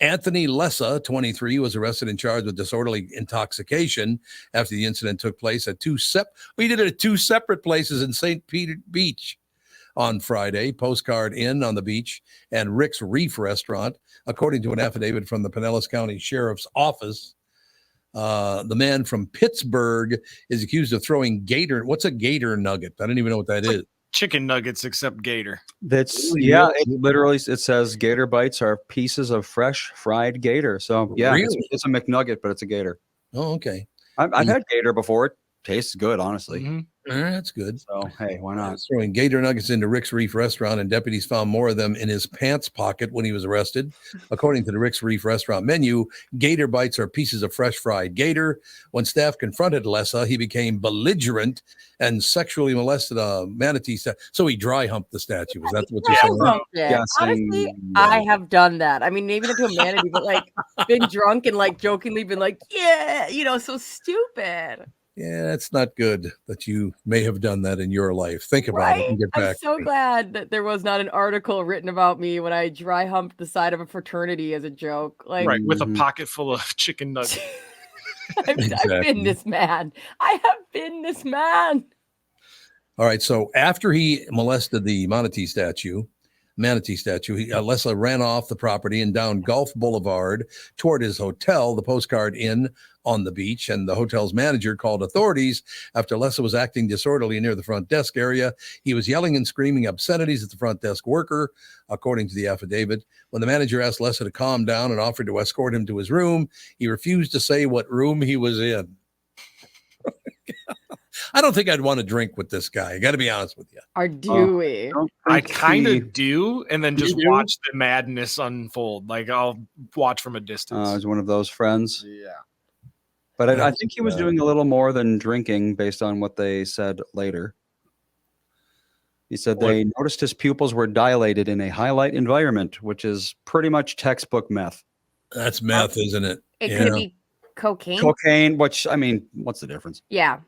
Anthony Lessa, 23, was arrested and charged with disorderly intoxication after the incident took place at two separate places in St. Peter Beach on Friday, Postcard Inn on the beach and Rick's Reef Restaurant, according to an affidavit from the Pinellas County Sheriff's Office. The man from Pittsburgh is accused of throwing gator. What's a gator nugget? I don't even know what that is. Chicken nuggets except gator. It says gator bites are pieces of fresh fried gator. So yeah, really? It's a McNugget, but it's a gator. Oh, okay. I've had gator before. It tastes good, honestly. That's good. So, hey, why not? Throwing gator nuggets into Rick's Reef restaurant, and deputies found more of them in his pants pocket when he was arrested. According to the Rick's Reef restaurant menu, gator bites are pieces of fresh fried gator. When staff confronted Lessa, he became belligerent and sexually molested a manatee. So he dry humped the statue. Is that what you're saying? Yeah, honestly, I have done that. I mean, maybe not to a manatee, but like been drunk and like jokingly been like, yeah, so stupid. Yeah, it's not good that you may have done that in your life. Think about it and get back. I'm so glad that there was not an article written about me when I dry humped the side of a fraternity as a joke. Like, right, with a pocket full of chicken nuggets. I've been this man. I have been this man. All right. So after he molested the manatee statue, Lessa ran off the property and down Gulf Boulevard toward his hotel, the Postcard Inn on the beach. And the hotel's manager called authorities after Lessa was acting disorderly near the front desk area. He was yelling and screaming obscenities at the front desk worker, according to the affidavit. When the manager asked Lessa to calm down and offered to escort him to his room, he refused to say what room he was in. I don't think I'd want to drink with this guy. I got to be honest with you. Or do we? I kind of do, and then just watch the madness unfold. Like I'll watch from a distance. I was one of those friends. Yeah. But I think he was doing a little more than drinking based on what they said later. He said they noticed his pupils were dilated in a highlight environment, which is pretty much textbook meth. That's meth, isn't it? It could be cocaine. Cocaine, which, I mean, what's the difference? Yeah.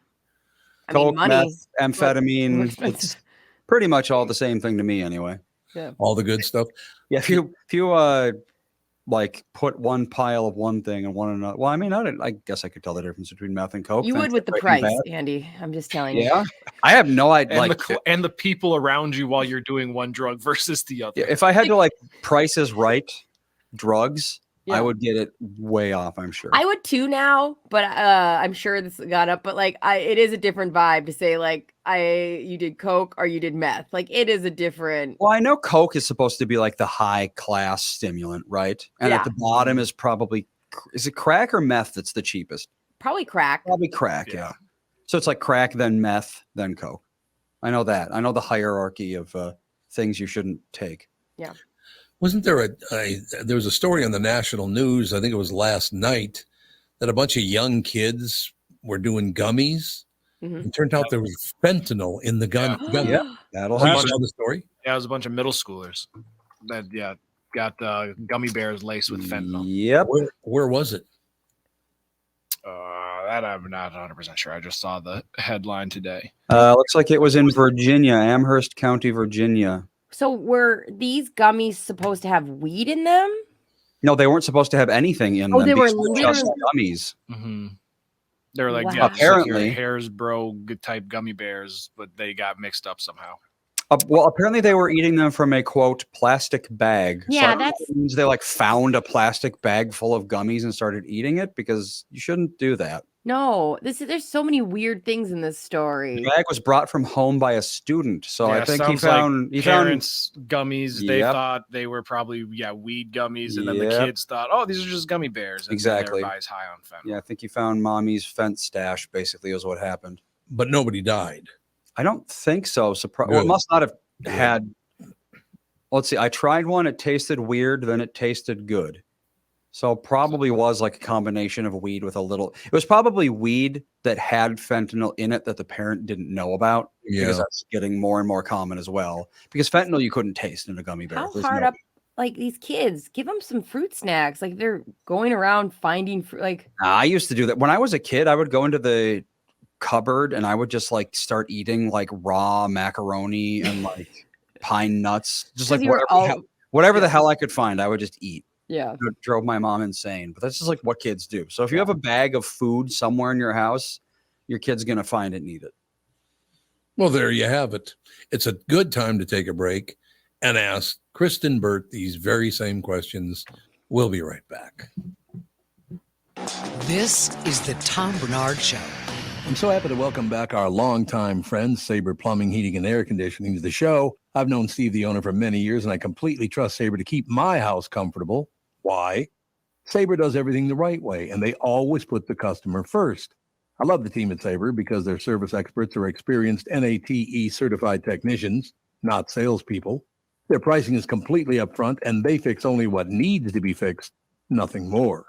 Coke, meth, amphetamine, it's pretty much all the same thing to me anyway. Yeah. All the good stuff. Yeah, if you like put one pile of one thing and one another. Well, I mean, I guess I could tell the difference between meth and coke. You would with the price, Andy. I'm just telling you. Yeah, I have no idea. And the people around you while you're doing one drug versus the other. Yeah, if I had to like prices right drugs, I would get it way off, I'm sure. I would too now, but I'm sure this got up. But like, it is a different vibe to say like you did coke or you did meth. Like it is a different. Well, I know coke is supposed to be like the high class stimulant, right? And at the bottom is probably is it crack or meth that's the cheapest? Probably crack. Probably crack, yeah. So it's like crack, then meth, then coke. I know that. I know the hierarchy of things you shouldn't take. Yeah. Wasn't there there was a story on the national news, I think it was last night, that a bunch of young kids were doing gummies. Mm-hmm. It turned out there was fentanyl in the gummy. Yeah, that'll happen. The story. Yeah, it was a bunch of middle schoolers that got gummy bears laced with fentanyl. Yep. Where was it? That I'm not 100% sure. I just saw the headline today. Looks like it was in Virginia, Amherst County, Virginia. So were these gummies supposed to have weed in them? No, they weren't supposed to have anything in them. They were just gummies. Mm-hmm. They were like apparently Haresbro type gummy bears, but they got mixed up somehow. Well, apparently they were eating them from a quote plastic bag. Yeah, so that means they like found a plastic bag full of gummies and started eating it, because you shouldn't do that. No, there's so many weird things in this story. The bag was brought from home by a student, so I think he found gummies. They thought they were probably weed gummies, and then the kids thought, oh, these are just gummy bears. And exactly. Everybody's high on fentanyl. Yeah, I think he found mommy's fent stash. Basically, is what happened. But nobody died. I don't think so. Well, it must not have had. Let's see. I tried one. It tasted weird. Then it tasted good. So probably was like a combination of weed with a little. It was probably weed that had fentanyl in it that the parent didn't know about. Yeah. Because that's getting more and more common as well. Because fentanyl you couldn't taste in a gummy bear. How hard up? Like these kids, give them some fruit snacks. Like they're going around finding fruit. Like I used to do that when I was a kid. I would go into the cupboard and I would just like start eating like raw macaroni and like pine nuts, just like whatever the hell I could find. I would just eat. Yeah. It drove my mom insane, but that's just like what kids do. So if you have a bag of food somewhere in your house, your kid's going to find it and eat it. Well, there you have it. It's a good time to take a break and ask Kristyn Burt these very same questions. We'll be right back. This is the Tom Barnard Show. I'm so happy to welcome back our longtime friend, Sabre Plumbing, Heating, and Air Conditioning, to the show. I've known Steve, the owner, for many years, and I completely trust Sabre to keep my house comfortable. Why? Sabre does everything the right way, and they always put the customer first. I love the team at Sabre because their service experts are experienced NATE certified technicians, not salespeople. Their pricing is completely upfront, and they fix only what needs to be fixed, nothing more.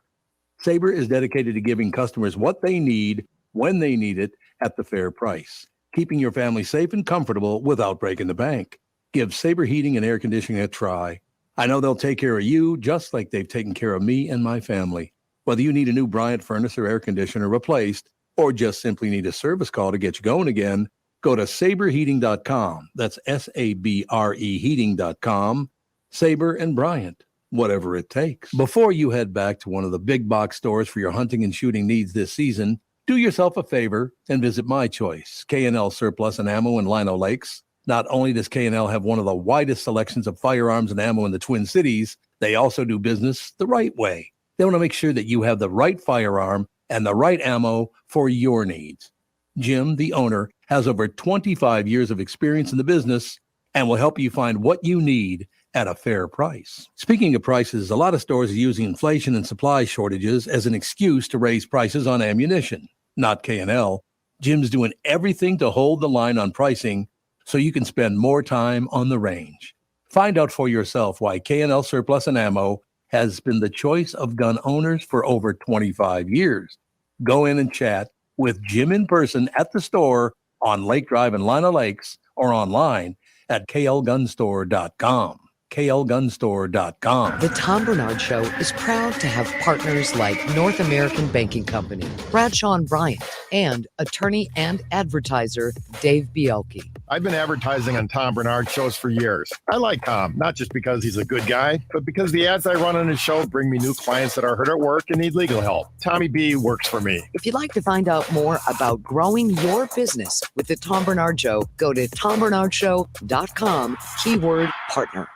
Sabre is dedicated to giving customers what they need, when they need it, at the fair price, keeping your family safe and comfortable without breaking the bank. Give Sabre Heating and Air Conditioning a try. I know they'll take care of you just like they've taken care of me and my family. Whether you need a new Bryant furnace or air conditioner replaced, or just simply need a service call to get you going again, go to saberheating.com. That's SABRE heating.com. Sabre and Bryant, whatever it takes. Before you head back to one of the big box stores for your hunting and shooting needs this season, do yourself a favor and visit my choice, K&L Surplus and Ammo in Lino Lakes. Not only does K&L have one of the widest selections of firearms and ammo in the Twin Cities, they also do business the right way. They want to make sure that you have the right firearm and the right ammo for your needs. Jim, the owner, has over 25 years of experience in the business and will help you find what you need at a fair price. Speaking of prices, a lot of stores are using inflation and supply shortages as an excuse to raise prices on ammunition. Not K&L. Jim's doing everything to hold the line on pricing so you can spend more time on the range. Find out for yourself why K&L Surplus and Ammo has been the choice of gun owners for over 25 years. Go in and chat with Jim in person at the store on Lake Drive in Lino Lakes or online at klgunstore.com. klgunstore.com. The Tom Barnard Show is proud to have partners like North American Banking Company, Bradshaw and Bryant, and attorney and advertiser Dave Bielke. I've been advertising on Tom Barnard shows for years. I like Tom, not just because he's a good guy, but because the ads I run on his show bring me new clients that are hurt at work and need legal help. Tommy B works for me. If you'd like to find out more about growing your business with the Tom Barnard Show, go to tombarnardshow.com, keyword partner.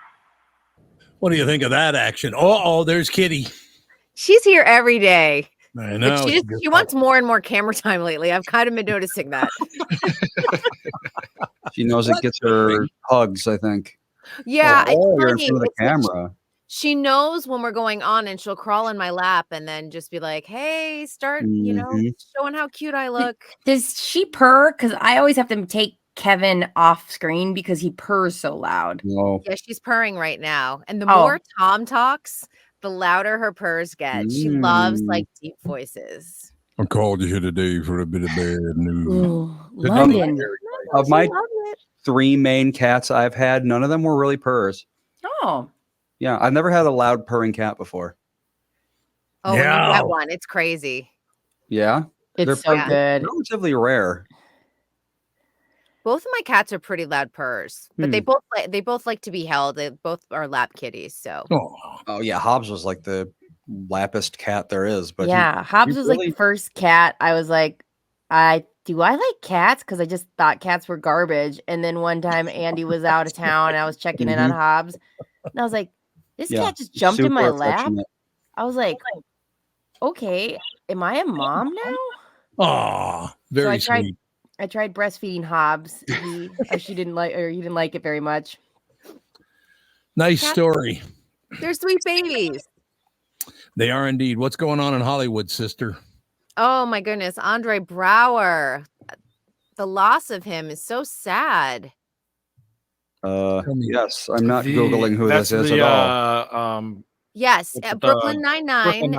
What do you think of that action? Oh, there's Kitty. She's here every day. I know. But she wants more and more camera time lately. I've kind of been noticing that. She knows it gets her hugs, I think. Yeah, oh, it's you're in funny. front of the camera. She knows when we're going on, and she'll crawl in my lap and then just be like, "Hey, start, showing how cute I look." Does she purr? Because I always have to take Kevin off screen because he purrs so loud. No. Yeah, she's purring right now. And the more Tom talks, the louder her purrs get. She loves like deep voices. I called you here today for a bit of bad news. Ooh, London. Of my 3 main cats I've had, none of them were really purrs. Oh. Yeah, I've never had a loud purring cat before. Oh, when you get one, it's crazy. Yeah? It's so good. Relatively rare. Both of my cats are pretty loud purrs, but they both like to be held. They both are lap kitties. So. Oh yeah, Hobbs was like the lappest cat there is. But yeah, Hobbs was like the first cat. I was like, I like cats because I just thought cats were garbage. And then one time Andy was out of town, and I was checking in on Hobbs, and I was like, this cat just jumped in my lap. I was like, okay, am I a mom now? Oh, very sweet. I tried breastfeeding Hobbs. He didn't like it very much. Nice story. They're sweet babies. They are indeed. What's going on in Hollywood, sister? Oh my goodness, Andre Braugher. The loss of him is so sad. Yes, I'm not Googling who this is at all. Yes, Brooklyn Nine-Nine.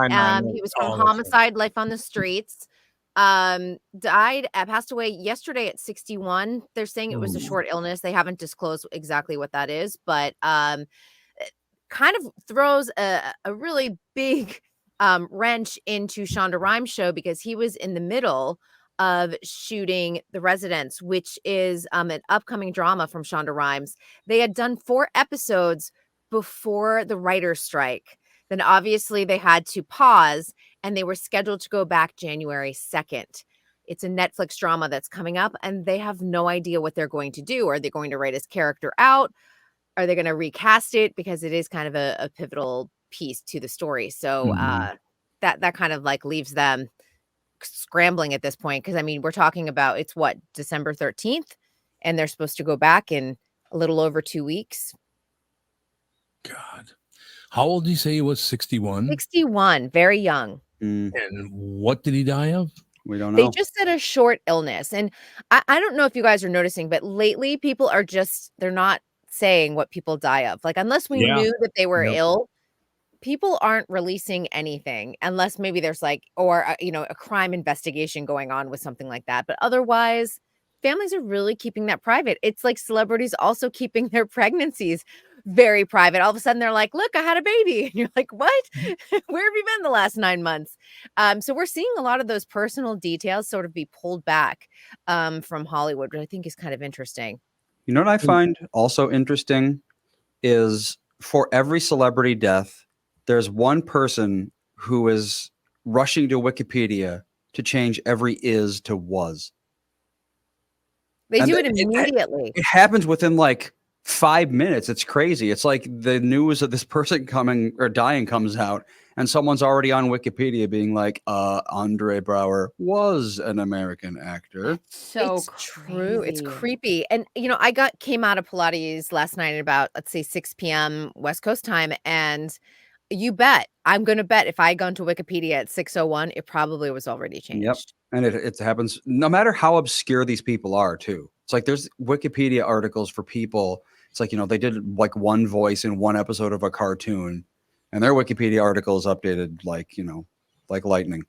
He was from Homicide, Life on the Streets. Passed away yesterday at 61. They're saying it was a short illness. They haven't disclosed exactly what that is, but kind of throws a really big wrench into Shonda Rhimes' show because he was in the middle of shooting The Residents, which is an upcoming drama from Shonda Rhimes. They had done 4 episodes before the writer's strike. Then obviously they had to pause, and they were scheduled to go back January 2nd. It's a Netflix drama that's coming up, and they have no idea what they're going to do. Are they going to write his character out? Are they going to recast it? Because it is kind of a pivotal piece to the story. So that kind of like leaves them scrambling at this point. Because I mean, we're talking about it's what, December 13th, and they're supposed to go back in a little over 2 weeks. God. How old did you say he was? 61? 61, very young. And what did he die of? We don't know. They just said a short illness. And I don't know if you guys are noticing, but lately people are they're not saying what people die of. Like, unless we knew that they were ill, people aren't releasing anything unless maybe there's like, or, a crime investigation going on with something like that. But otherwise, families are really keeping that private. It's like celebrities also keeping their pregnancies very private. All of a sudden they're like, look, I had a baby. And you're like, what? Where have you been the last 9 months? So we're seeing a lot of those personal details sort of be pulled back from Hollywood, which I think is kind of interesting. You know what I find also interesting is for every celebrity death, there's one person who is rushing to Wikipedia to change every is to was. They do it immediately. It happens within like 5 minutes. It's crazy. It's like the news of this person coming or dying comes out, and someone's already on Wikipedia being like, Andre Braugher was an American actor. So it's true. It's creepy. And, I came out of Pilates last night at about, let's say 6 p.m. West Coast time. And I'm going to bet if I had gone to Wikipedia at 6:01, it probably was already changed. Yep. And it happens no matter how obscure these people are too. It's like there's Wikipedia articles for people. It's like, they did like one voice in one episode of a cartoon, and their Wikipedia article is updated like lightning.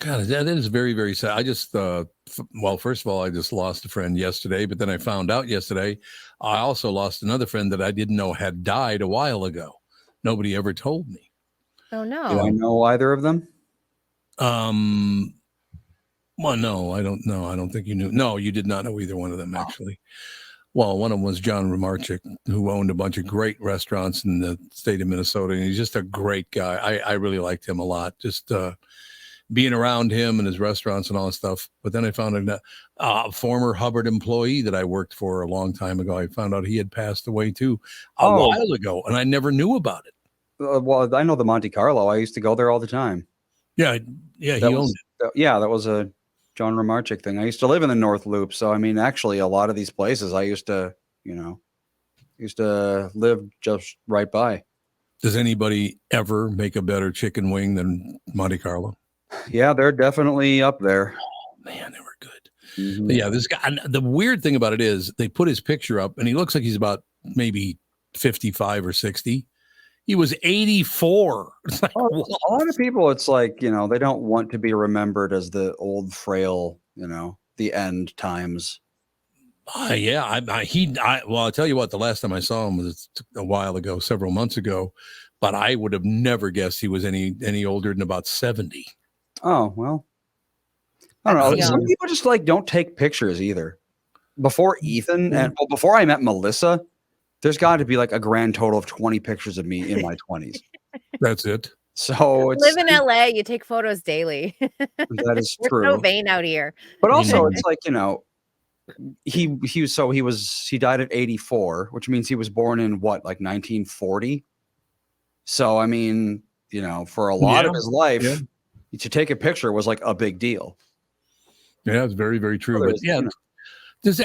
God, that is very, very sad. I just, first of all, I just lost a friend yesterday, but then I found out yesterday, I also lost another friend that I didn't know had died a while ago. Nobody ever told me. Oh, no. Do I know either of them? Well, no, I don't know. I don't think you knew. No, you did not know either one of them, actually. Well, one of them was John Romarchik, who owned a bunch of great restaurants in the state of Minnesota. And he's just a great guy. I really liked him a lot. Just being around him and his restaurants and all that stuff. But then I found a former Hubbard employee that I worked for a long time ago. I found out he had passed away too a while ago, and I never knew about it. Well, I know the Monte Carlo. I used to go there all the time. Yeah, he owned it. Yeah, that was a John Romarchik thing. I used to live in the North Loop, so I mean, actually, a lot of these places I used to live just right by. Does anybody ever make a better chicken wing than Monte Carlo? Yeah, they're definitely up there. Oh man, they were good. Mm-hmm. Yeah, this guy. And the weird thing about it is they put his picture up, and he looks like he's about maybe 55 or 60. He was 84. It's like, a lot of people, it's like, they don't want to be remembered as the old, frail, the end times. Yeah. I'll tell you what, the last time I saw him was a while ago, several months ago, but I would have never guessed he was any older than about 70. Oh, well, I don't know. Some people just don't take pictures either. Before Ethan and before I met Melissa, there's got to be a grand total of 20 pictures of me in my 20s. That's it. So live in LA, you take photos daily. That is We're true. so vain out here. But also, it's like, he died at 84, which means he was born in what, 1940? So I mean, for a lot of his life, to take a picture was a big deal. Yeah, it's very, very true. But yeah.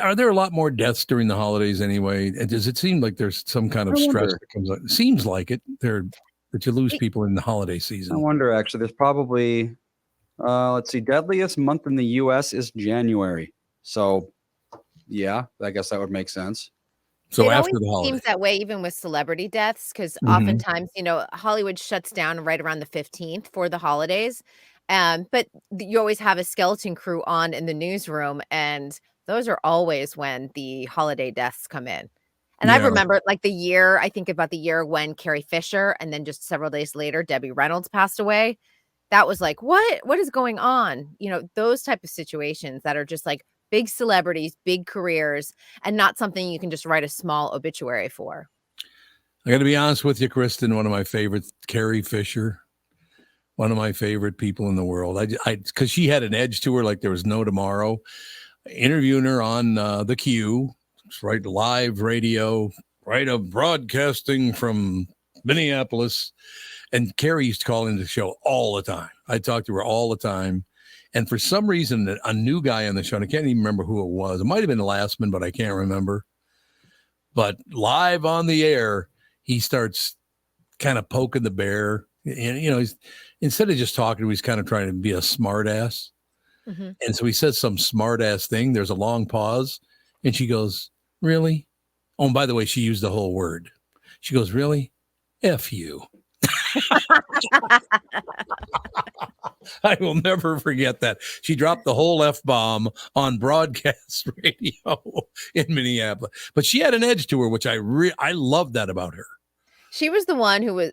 Are there a lot more deaths during the holidays anyway? Does it seem like there's some kind of stress that comes up? It seems like it. That you lose people in the holiday season. I wonder, actually. There's probably, let's see, deadliest month in the U.S. is January. So, yeah, I guess that would make sense. So it after the always holiday. seems that way, even with celebrity deaths, because oftentimes, Hollywood shuts down right around the 15th for the holidays. But you always have a skeleton crew on in the newsroom, and those are always when the holiday deaths come in. And I remember I think about the year when Carrie Fisher, and then just several days later, Debbie Reynolds passed away. That was like, what is going on? Those type of situations that are just big celebrities, big careers, and not something you can just write a small obituary for. I got to be honest with you, Kristyn, one of my favorites, Carrie Fisher, one of my favorite people in the world. Because she had an edge to her like there was no tomorrow. Interviewing her on the Q, right, live radio, right, of broadcasting from Minneapolis. And Carrie used to call into the show all the time. I talked to her all the time. And for some reason, a new guy on the show, and I can't even remember who it was. It might have been Lastman, but I can't remember. But live on the air, he starts kind of poking the bear, He's instead of just talking, he's kind of trying to be a smart ass. Mm-hmm. And so he says some smart ass thing. There's a long pause. And she goes, really? Oh, and by the way, she used the whole word. She goes, really? F you. I will never forget that. She dropped the whole F-bomb on broadcast radio in Minneapolis. But she had an edge to her, which I love that about her. She was the one who was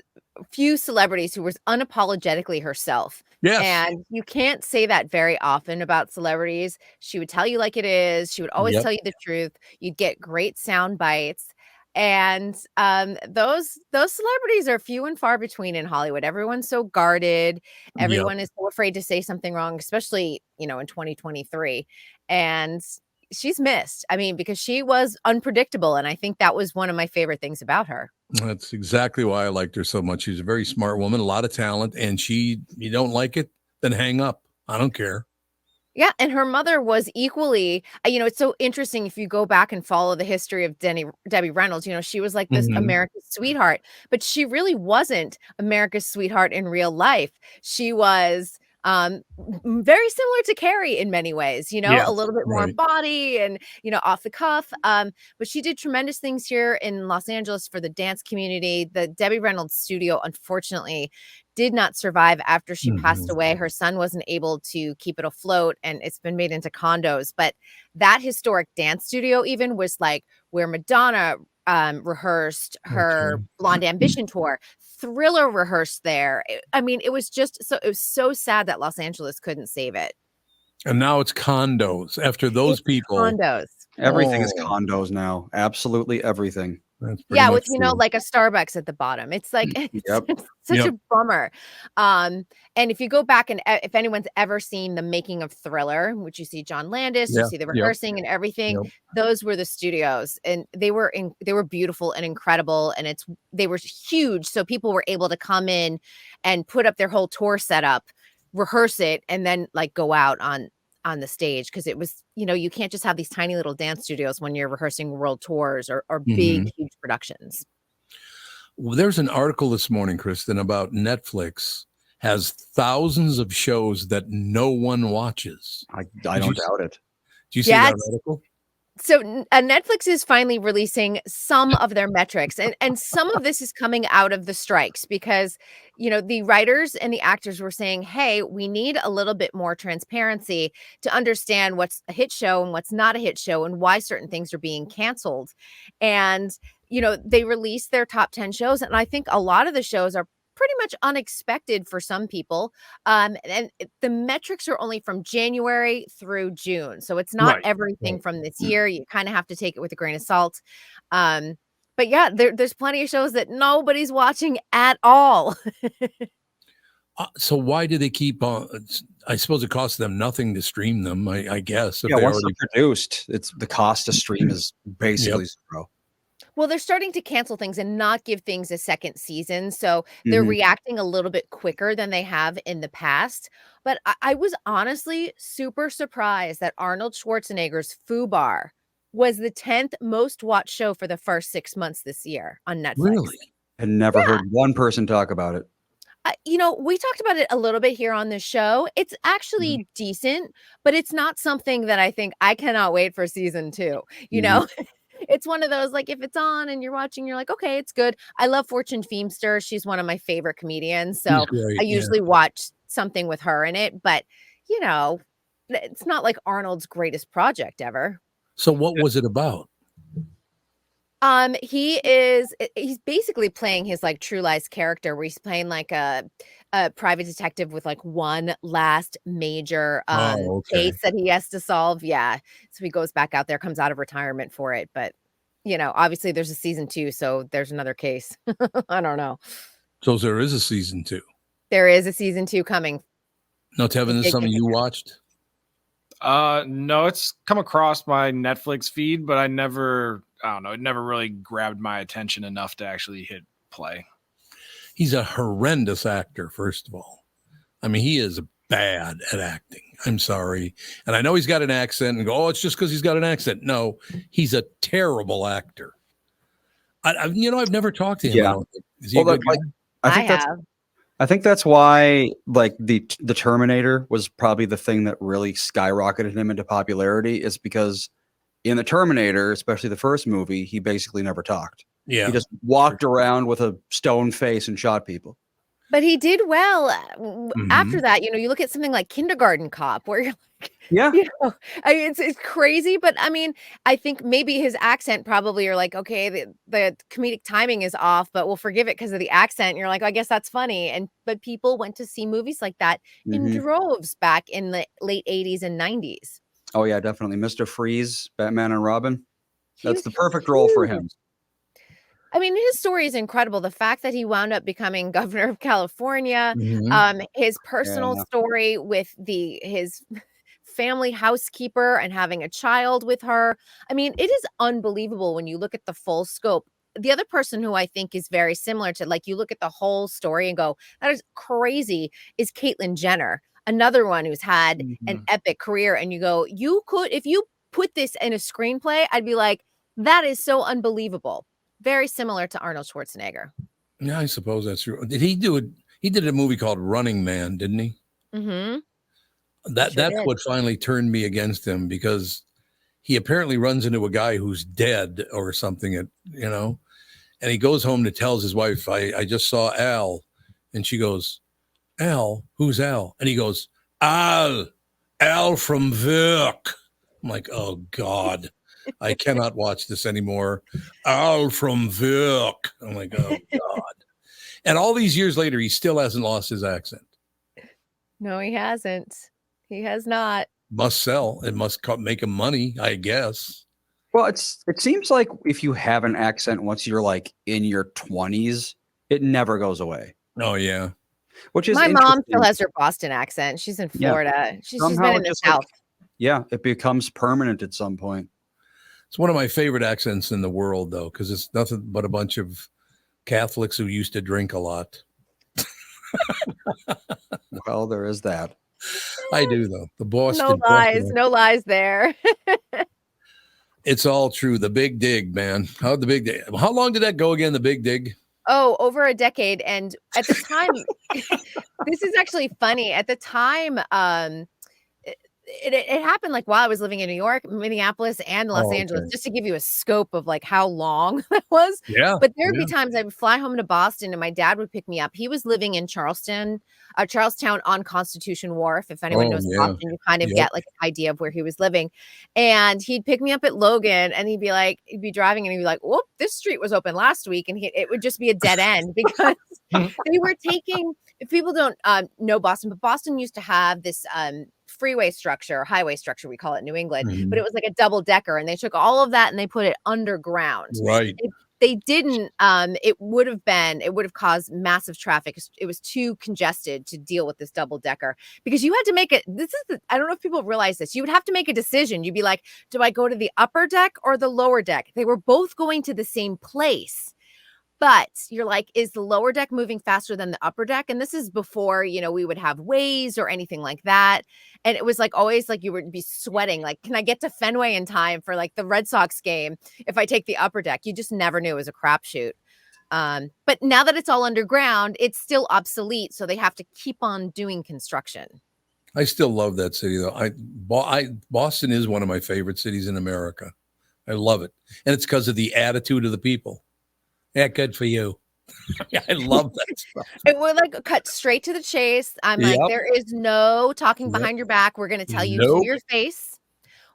few celebrities who was unapologetically herself. Yes. And you can't say that very often about celebrities. She would tell you like it is. She would always tell you the truth. You'd get great sound bites. And those celebrities are few and far between in Hollywood. Everyone's so guarded. Everyone is so afraid to say something wrong, especially, in 2023. And she's missed. I mean, because she was unpredictable. And I think that was one of my favorite things about her. That's exactly why I liked her so much. She's a very smart woman, a lot of talent. And you don't like it, then hang up. I don't care. Yeah, and her mother was equally, it's so interesting if you go back and follow the history of Debbie Reynolds. She was like this America's sweetheart, but she really wasn't America's sweetheart in real life. She was very similar to Carrie in many ways, a little bit more body and, off the cuff. But she did tremendous things here in Los Angeles for the dance community. The Debbie Reynolds studio, unfortunately, did not survive after she passed away. Her son wasn't able to keep it afloat, and it's been made into condos. But that historic dance studio even was like where Madonna rehearsed her Blonde Ambition tour. Thriller rehearsed there. It was so sad that Los Angeles couldn't save it. And now it's condos after those people. Condos. Everything is condos now. Absolutely everything. Yeah, with like a Starbucks at the bottom. It's like it's such a bummer. And if you go back and if anyone's ever seen the making of Thriller, which you see John Landis, you see the rehearsing and everything, those were the studios, and they were beautiful and incredible, and they were huge, so people were able to come in and put up their whole tour setup, rehearse it, and then like go out on the stage, because it was, you can't just have these tiny little dance studios when you're rehearsing world tours or big, huge productions. Well, there's an article this morning, Kristyn, about Netflix has thousands of shows that no one watches. I don't doubt it. Do you see that article? So Netflix is finally releasing some of their metrics, and some of this is coming out of the strikes, because, the writers and the actors were saying, hey, we need a little bit more transparency to understand what's a hit show and what's not a hit show and why certain things are being canceled. And, they released their top 10 shows. And I think a lot of the shows are pretty much unexpected for some people. And the metrics are only from January through June. So it's not everything from this year. You kind of have to take it with a grain of salt. But yeah, there's plenty of shows that nobody's watching at all. So why do they keep on? I suppose it costs them nothing to stream them, I guess. Once they're produced, it's the cost to stream is basically zero. Well, they're starting to cancel things and not give things a second season. So they're reacting a little bit quicker than they have in the past. But I was honestly super surprised that Arnold Schwarzenegger's FUBAR was the 10th most watched show for the first 6 months this year on Netflix. Really? I never heard one person talk about it. We talked about it a little bit here on the show. It's actually decent, but it's not something that I think I cannot wait for season 2. It's one of those, like, if it's on and you're watching, you're like, okay, it's good. I love Fortune Feimster. She's one of my favorite comedians. So I usually watch something with her in it. But, it's not like Arnold's greatest project ever. So what was it about? He's basically playing his like True Lies character, where he's playing like a private detective with like one last major case that he has to solve. Yeah. So he goes back out there, comes out of retirement for it. But, obviously there's a season 2. So there's another case. I don't know. So there is a season 2. There is a season 2 coming. No, Tevin, this is something you watched? No, it's come across my Netflix feed, but I don't know. It never really grabbed my attention enough to actually hit play. He's a horrendous actor, first of all. I mean, he is bad at acting. I'm sorry. And I know he's got an accent and go, it's just because he's got an accent. No, he's a terrible actor. I've never talked to him. Yeah. Is he a good guy? I think I think that's why, like, the Terminator was probably the thing that really skyrocketed him into popularity, is because in the Terminator, especially the first movie, he basically never talked. Yeah. He just walked around with a stone face and shot people. But he did well after that. You know, you look at something like Kindergarten Cop, where you're like, yeah, you know, I mean, it's crazy. But I mean, I think maybe his accent probably, you're like, okay, the comedic timing is off, but we'll forgive it because of the accent. And you're like, I guess that's funny. But people went to see movies like that in droves back in the late 80s and 90s. Oh yeah, definitely. Mr. Freeze, Batman and Robin. That's the perfect role for him. I mean, his story is incredible. The fact that he wound up becoming governor of California, his personal story with his family housekeeper and having a child with her. I mean, it is unbelievable when you look at the full scope. The other person who I think is very similar to, like, you look at the whole story and go, that is crazy, is Caitlyn Jenner. Another one who's had an epic career. And you go, you could, if you put this in a screenplay, I'd be like, that is so unbelievable. Very similar to Arnold Schwarzenegger. Yeah, I suppose that's true. Did he do it? He did a movie called Running Man, didn't he? That's what finally turned me against him, because he apparently runs into a guy who's dead or something, and he goes home and tells his wife, I just saw Al. And she goes, Al? Who's Al? And he goes, Al from work. I'm like, oh God. I cannot watch this anymore. Al from work. I'm like, oh God. And all these years later, he still hasn't lost his accent. No, he hasn't. He has not. Must sell. It must make him money, I guess. Well, it seems like if you have an accent once you're like in your 20s, it never goes away. Oh yeah. Which is my mom still has her Boston accent. She's in Florida. Yeah. She's been in the South. It becomes permanent at some point. It's one of my favorite accents in the world, though, because it's nothing but a bunch of Catholics who used to drink a lot. Well, there is that. I do, though. The Boston. No lies there. It's all true. The Big Dig, man. How long did that go again? The Big Dig? Oh, over a decade. And at the time, this is actually funny. At the time, it happened like while I was living in New York, Minneapolis, and Los Angeles, just to give you a scope of like how long that was. Yeah. But there would be times I would fly home to Boston and my dad would pick me up. He was living in Charlestown on Constitution Wharf. If anyone knows Boston, you kind of get like an idea of where he was living. And he'd pick me up at Logan and he'd be driving and he'd be like, whoop, this street was open last week. And it would just be a dead end because they were taking, if people don't know Boston, but Boston used to have this freeway structure, highway structure, we call it in New England, but it was like a double decker, and they took all of that and they put it underground. Right. If they didn't, it would have caused massive traffic. It was too congested to deal with this double decker because you had to make it. I don't know if people realize this. You would have to make a decision. You'd be like, do I go to the upper deck or the lower deck? They were both going to the same place. But you're like, is the lower deck moving faster than the upper deck? And this is before, we would have Waze or anything like that. And it was like always like you would be sweating. Like, can I get to Fenway in time for like the Red Sox game if I take the upper deck? You just never knew. It was a crapshoot. But now that it's all underground, it's still obsolete. So they have to keep on doing construction. I still love that city, though. Boston is one of my favorite cities in America. I love it. And it's because of the attitude of the people. Yeah, good for you. Yeah, I love that stuff. It would like cut straight to the chase. I'm like, there is no talking behind your back. We're going to tell you to your face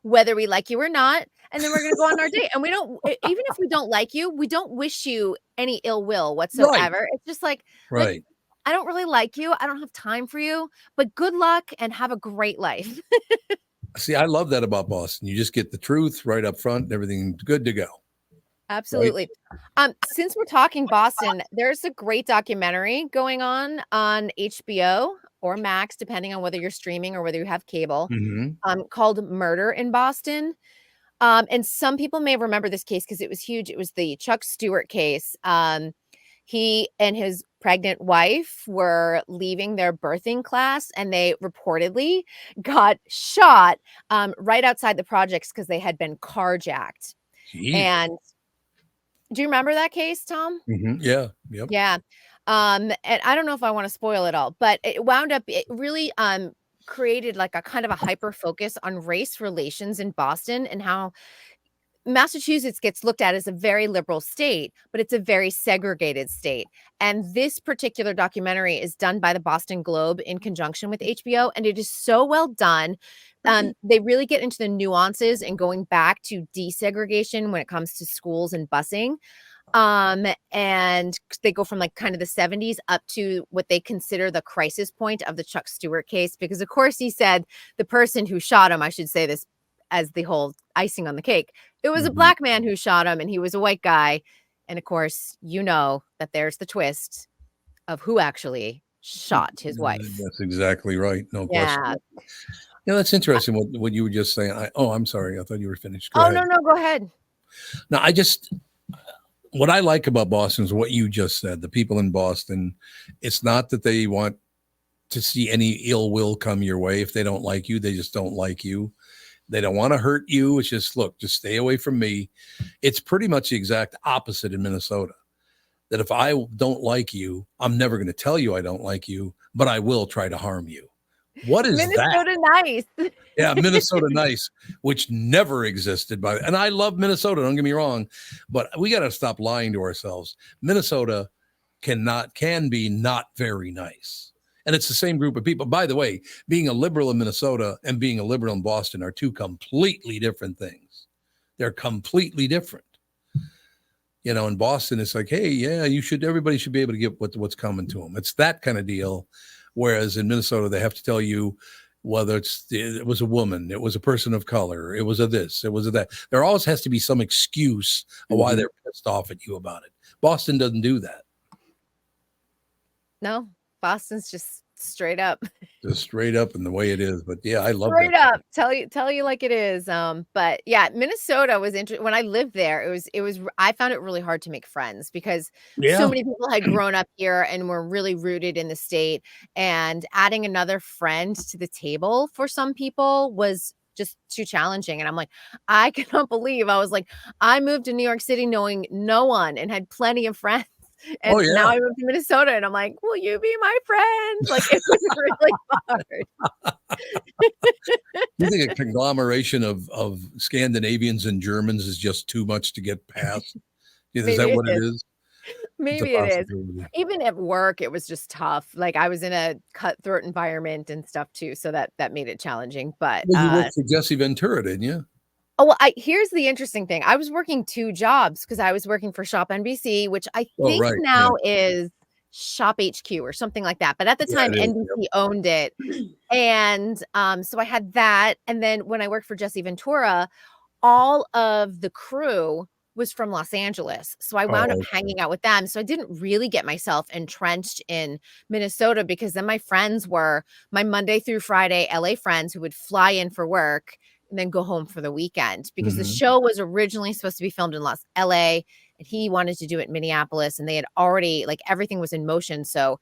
whether we like you or not. And then we're going to go on our date. And we don't, even if we don't like you, we don't wish you any ill will whatsoever. Right. It's just like, I don't really like you. I don't have time for you, but good luck and have a great life. See, I love that about Boston. You just get the truth right up front and everything's good to go. Absolutely. Right. Since we're talking Boston, there's a great documentary going on HBO or Max, depending on whether you're streaming or whether you have cable, called Murder in Boston. And some people may remember this case because it was huge. It was the Chuck Stewart case. He and his pregnant wife were leaving their birthing class and they reportedly got shot right outside the projects because they had been carjacked. Jeez. And do you remember that case, Tom? Yeah. Yep. Yeah. And I don't know if I want to spoil it all, but it wound up, it really created like a kind of a hyper focus on race relations in Boston and how Massachusetts gets looked at as a very liberal state, but it's a very segregated state. And this particular documentary is done by the Boston Globe in conjunction with HBO, and it is so well done. They really get into the nuances and going back to desegregation when it comes to schools and busing. And they go from like kind of the 70s up to what they consider the crisis point of the Chuck Stewart case, because of course he said the person who shot him, I should say this as the whole icing on the cake, it was a black man who shot him and he was a white guy. And of course, you know that there's the twist of who actually shot his wife. That's exactly right. No question. Yeah, that's interesting what you were just saying. I'm sorry. I thought you were finished. Go ahead. No, go ahead. No, what I like about Boston is what you just said. The people in Boston, it's not that they want to see any ill will come your way. If they don't like you, they just don't like you. They don't want to hurt you. It's just, look, just stay away from me. It's pretty much the exact opposite in Minnesota. That if I don't like you, I'm never going to tell you I don't like you, but I will try to harm you. What is Minnesota that? nice. Yeah, Minnesota nice, which never existed and I love Minnesota, don't get me wrong, but we got to stop lying to ourselves. Minnesota can be not very nice. And it's the same group of people. By the way, being a liberal in Minnesota and being a liberal in Boston are two completely different things. They're completely different. You know, in Boston, it's like, hey, yeah, everybody should be able to get what's coming to them. It's that kind of deal. Whereas in Minnesota, they have to tell you whether it was a woman, it was a person of color, it was a this, it was a that. There always has to be some excuse of why they're pissed off at you about it. Boston doesn't do that. No, Boston's just straight up. Just straight up in the way it is. But yeah, I love straight that. up. Tell you like it is. But yeah, Minnesota was interesting. When I lived there, it was I found it really hard to make friends because so many people had grown up here and were really rooted in the state. And adding another friend to the table for some people was just too challenging. And I'm like, I cannot believe I moved to New York City knowing no one and had plenty of friends. And now I moved to Minnesota and I'm like, will you be my friend? Like, it was really hard. You think a conglomeration of Scandinavians and Germans is just too much to get past? Is that what it is? Maybe it is. Even at work, it was just tough. Like I was in a cutthroat environment and stuff too. So that made it challenging. But you worked for Jesse Ventura, didn't you? Oh, well, here's the interesting thing. I was working 2 jobs because I was working for Shop NBC, which I think now is Shop HQ or something like that. But at the time, NBC owned it. And so I had that. And then when I worked for Jesse Ventura, all of the crew was from Los Angeles. So I wound up hanging out with them. So I didn't really get myself entrenched in Minnesota because then my friends were my Monday through Friday LA friends who would fly in for work and then go home for the weekend because the show was originally supposed to be filmed in LA and he wanted to do it in Minneapolis and they had already everything was in motion. So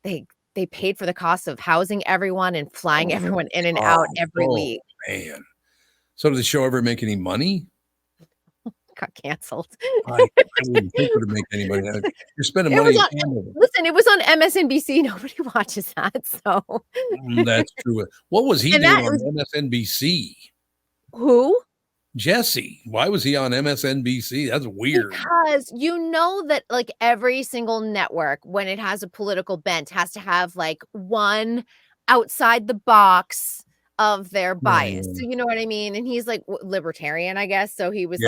they paid for the cost of housing everyone and flying everyone in and out every week. Man. So did the show ever make any money? Got canceled. I wouldn't think it would make any money. You're spending money. Listen, it was on MSNBC. Nobody watches that. So that's true. What was he doing on MSNBC? Who? Jesse. Why was he on MSNBC? That's weird. Because you know that every single network, when it has a political bent, has to have one outside the box of their bias. So you know what I mean? And he's libertarian, I guess. So he was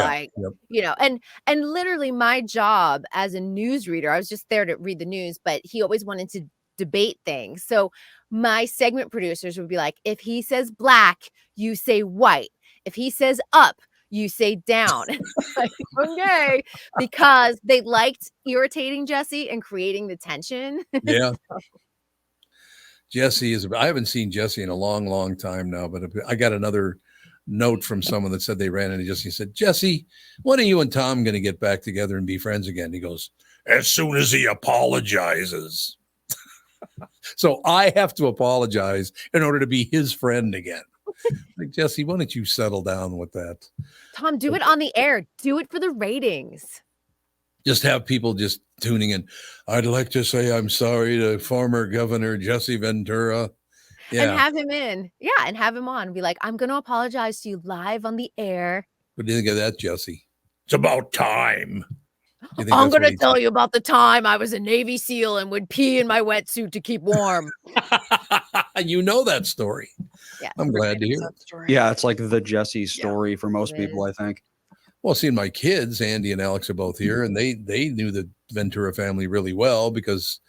you know, and literally my job as a news reader, I was just there to read the news, but he always wanted to debate things. So my segment producers would be like, if he says black, you say white. If he says up, you say down. Okay, because they liked irritating Jesse and creating the tension. Yeah. Jesse I haven't seen Jesse in a long, long time now, but I got another note from someone that said they ran into Jesse. He said, Jesse, when are you and Tom going to get back together and be friends again? He goes, as soon as he apologizes. So I have to apologize in order to be his friend again. Jesse, why don't you settle down with that? Tom, do it on the air. Do it for the ratings. Just have people just tuning in. I'd like to say I'm sorry to former Governor Jesse Ventura. Yeah. And have him in. Yeah, and have him on. Be like, I'm going to apologize to you live on the air. What do you think of that, Jesse? It's about time. I'm going to tell you about the time I was a Navy SEAL and would pee in my wetsuit to keep warm. You know that story. Yeah, I'm glad to hear it. Yeah, it's like the Jesse story for most people, I think. Well, seeing my kids, Andy and Alex are both here, and they knew the Ventura family really well because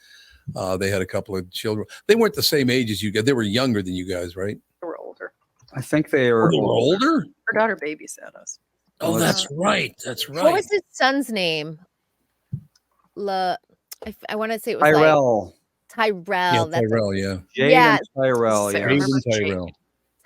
they had a couple of children. They weren't the same age as you guys. They were younger than you guys, right? They were older. I think they were older. Her daughter babysat us. Oh, that's right. That's right. What was his son's name? I want to say it was Tyrell. Tyrell. Yeah, Tyrell, yeah. Yeah. Tyrell, yeah.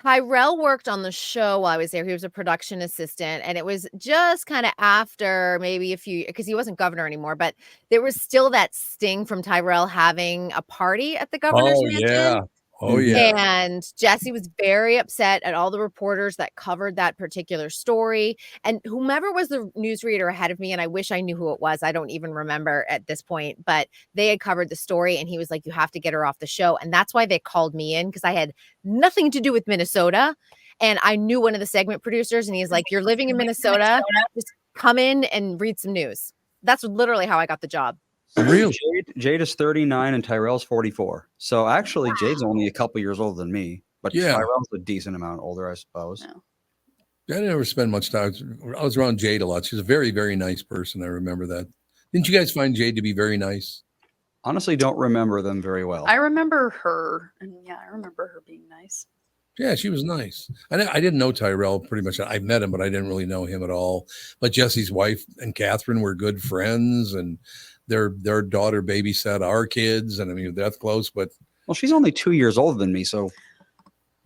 Tyrell worked on the show while I was there. He was a production assistant, and it was just kind of after maybe because he wasn't governor anymore, but there was still that sting from Tyrell having a party at the governor's mansion. Yeah. Oh, yeah. And Jesse was very upset at all the reporters that covered that particular story. And whomever was the newsreader ahead of me, and I wish I knew who it was, I don't even remember at this point, but they had covered the story, and he was like, you have to get her off the show. And that's why they called me in, because I had nothing to do with Minnesota. And I knew one of the segment producers, and he's like, you're living in Minnesota, just come in and read some news. That's literally how I got the job. Really? Jade is 39 and Tyrell's 44. So actually, Jade's only a couple years older than me, but Tyrell's a decent amount older, I suppose. I didn't ever spend much time. I was around Jade a lot. She's a very, very nice person. I remember that. Didn't you guys find Jade to be very nice? Honestly, don't remember them very well. I remember her, and I remember her being nice. Yeah, she was nice. I didn't know Tyrell pretty much. I met him, but I didn't really know him at all. But Jesse's wife and Catherine were good friends, and their daughter babysat our kids, and I mean that's close. But she's only 2 years older than me, so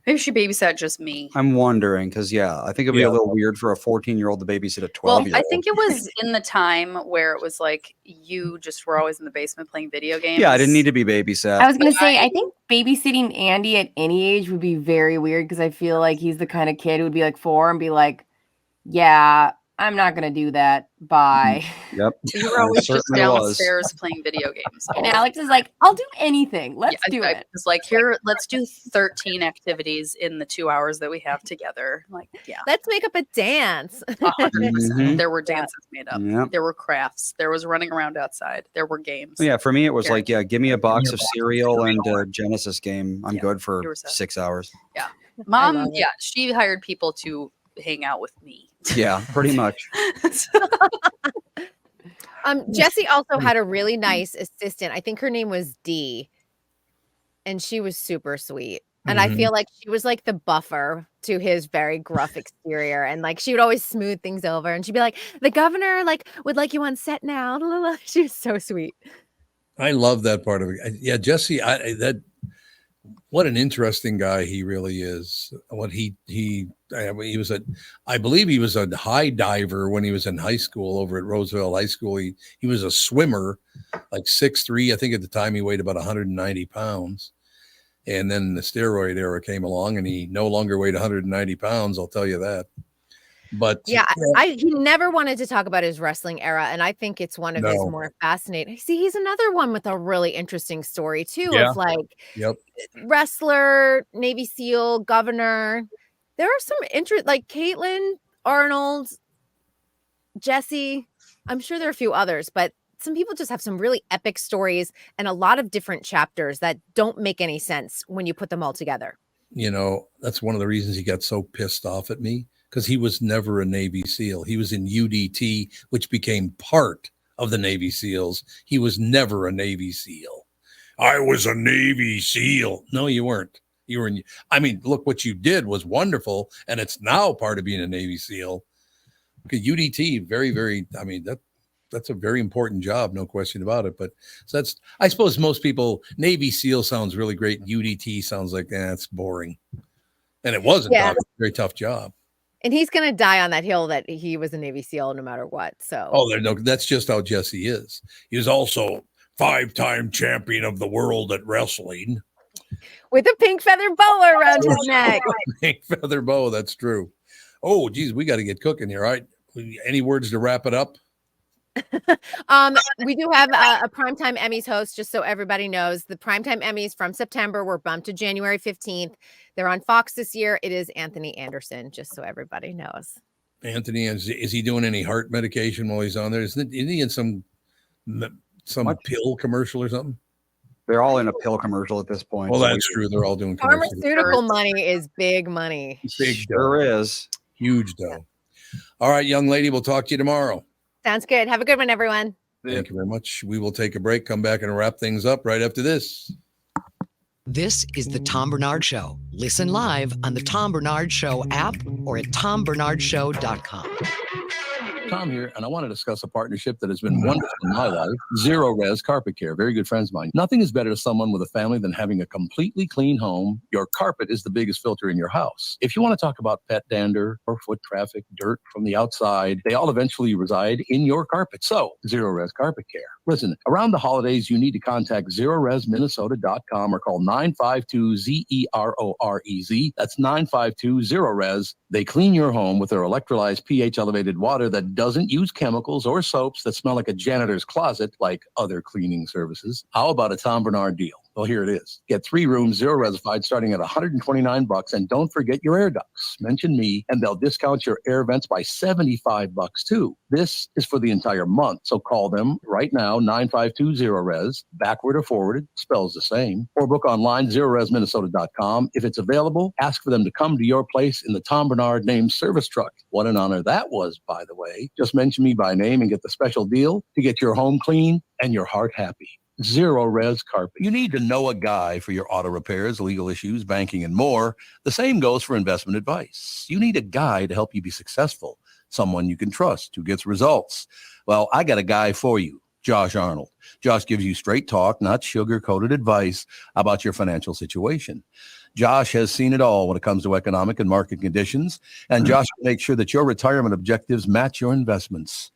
maybe she babysat just me. I'm wondering because I think it'd be a little weird for a 14-year-old to babysit a 12-year-old. Well, I think it was in the time where it was like you just were always in the basement playing video games. Yeah, I didn't need to be babysat. I was gonna say, I think babysitting Andy at any age would be very weird because I feel like he's the kind of kid who would be like 4 and be like, yeah, I'm not gonna do that. Bye. Yep. You were always just downstairs playing video games. And Alex is like, I'll do anything. Let's do it. It's like, here, let's do 13 activities in the 2 hours that we have together. Like, let's make up a dance. 100%. There were dances made up. Yep. There were crafts. There was running around outside. There were games. Yeah, for me, it was like, give me a box of cereal and a Genesis game. I'm good for 6 hours. Yeah. Mom, she hired people to hang out with me. Yeah, pretty much. Jesse also had a really nice assistant. I think her name was Dee, and she was super sweet. And I feel like she was like the buffer to his very gruff exterior, and like she would always smooth things over, and she'd be like, the governor would like you on set now. She was so sweet. I love that part of it. Yeah, Jesse, what an interesting guy he really is. What he was I believe he was a high diver when he was in high school over at Roosevelt High School. He was a swimmer, like 6'3". I think at the time he weighed about 190 pounds. And then the steroid era came along and he no longer weighed 190 pounds. I'll tell you that. But he never wanted to talk about his wrestling era, and I think it's one of his more fascinating. See, he's another one with a really interesting story too, of like wrestler, Navy SEAL, governor. There are some like Caitlin, Arnold, Jesse. I'm sure there are a few others, but some people just have some really epic stories and a lot of different chapters that don't make any sense when you put them all together. You know, that's one of the reasons he got so pissed off at me. Because he was never a Navy SEAL. He was in UDT, which became part of the Navy SEALs. He was never a Navy SEAL. I was a Navy SEAL. No, you weren't. You were in. I mean, look, what you did was wonderful, and it's now part of being a Navy SEAL. Okay, UDT, very, very. I mean, that's a very important job, no question about it. But so that's. I suppose most people, Navy SEAL sounds really great. UDT sounds like it's boring, and it wasn't. It was a very tough job. And he's going to die on that hill that he was a Navy SEAL no matter what. So, that's just how Jesse is. He was also 5-time champion of the world at wrestling. With a pink feather boa around his neck. Pink feather boa, that's true. Oh, geez, we got to get cooking here. All right. Any words to wrap it up? We do have a Primetime Emmys host, just so everybody knows. The Primetime Emmys from September were bumped to January 15th. They're on Fox this year. It is Anthony Anderson, just so everybody knows. Anthony, is he doing any heart medication while he's on there? Isn't he in some pill commercial or something? They're all in a pill commercial at this point. Well, that's true. They're all doing commercials. Pharmaceutical money is big money. Big sure is. Huge dough. All right, young lady, we'll talk to you tomorrow. Sounds good. Have a good one, everyone. Thank you very much. We will take a break, come back and wrap things up right after this. This is the Tom Barnard Show. Listen live on the Tom Barnard Show app or at tombernardshow.com. Tom here, and I want to discuss a partnership that has been wonderful in my life. Zero Res Carpet Care. Very good friends of mine. Nothing is better to someone with a family than having a completely clean home. Your carpet is the biggest filter in your house. If you want to talk about pet dander or foot traffic, dirt from the outside, they all eventually reside in your carpet. So, Zero Res Carpet Care. Listen, around the holidays, you need to contact ZeroResMinnesota.com or call 952-ZEROREZ. That's 952-ZERO-RES. They clean your home with their electrolyzed pH-elevated water that doesn't use chemicals or soaps that smell like a janitor's closet like other cleaning services. How about a Tom Barnard deal? Well, here it is. Get 3 rooms, Zero Resified, starting at $129, and don't forget your air ducts. Mention me, and they'll discount your air vents by $75 too. This is for the entire month, so call them right now, 952-0-RES, backward or forwarded, spells the same, or book online, ZeroResMinnesota.com. If it's available, ask for them to come to your place in the Tom Barnard named service truck. What an honor that was, by the way. Just mention me by name and get the special deal to get your home clean and your heart happy. Zero Res Carpet. You need to know a guy for your auto repairs, legal issues, banking, and more. The same goes for investment advice. You need a guy to help you be successful, someone you can trust who gets results. Well, I got a guy for you, Josh Arnold. Josh gives you straight talk, not sugar-coated advice about your financial situation. Josh has seen it all when it comes to economic and market conditions, and Josh will make sure that your retirement objectives match your investments.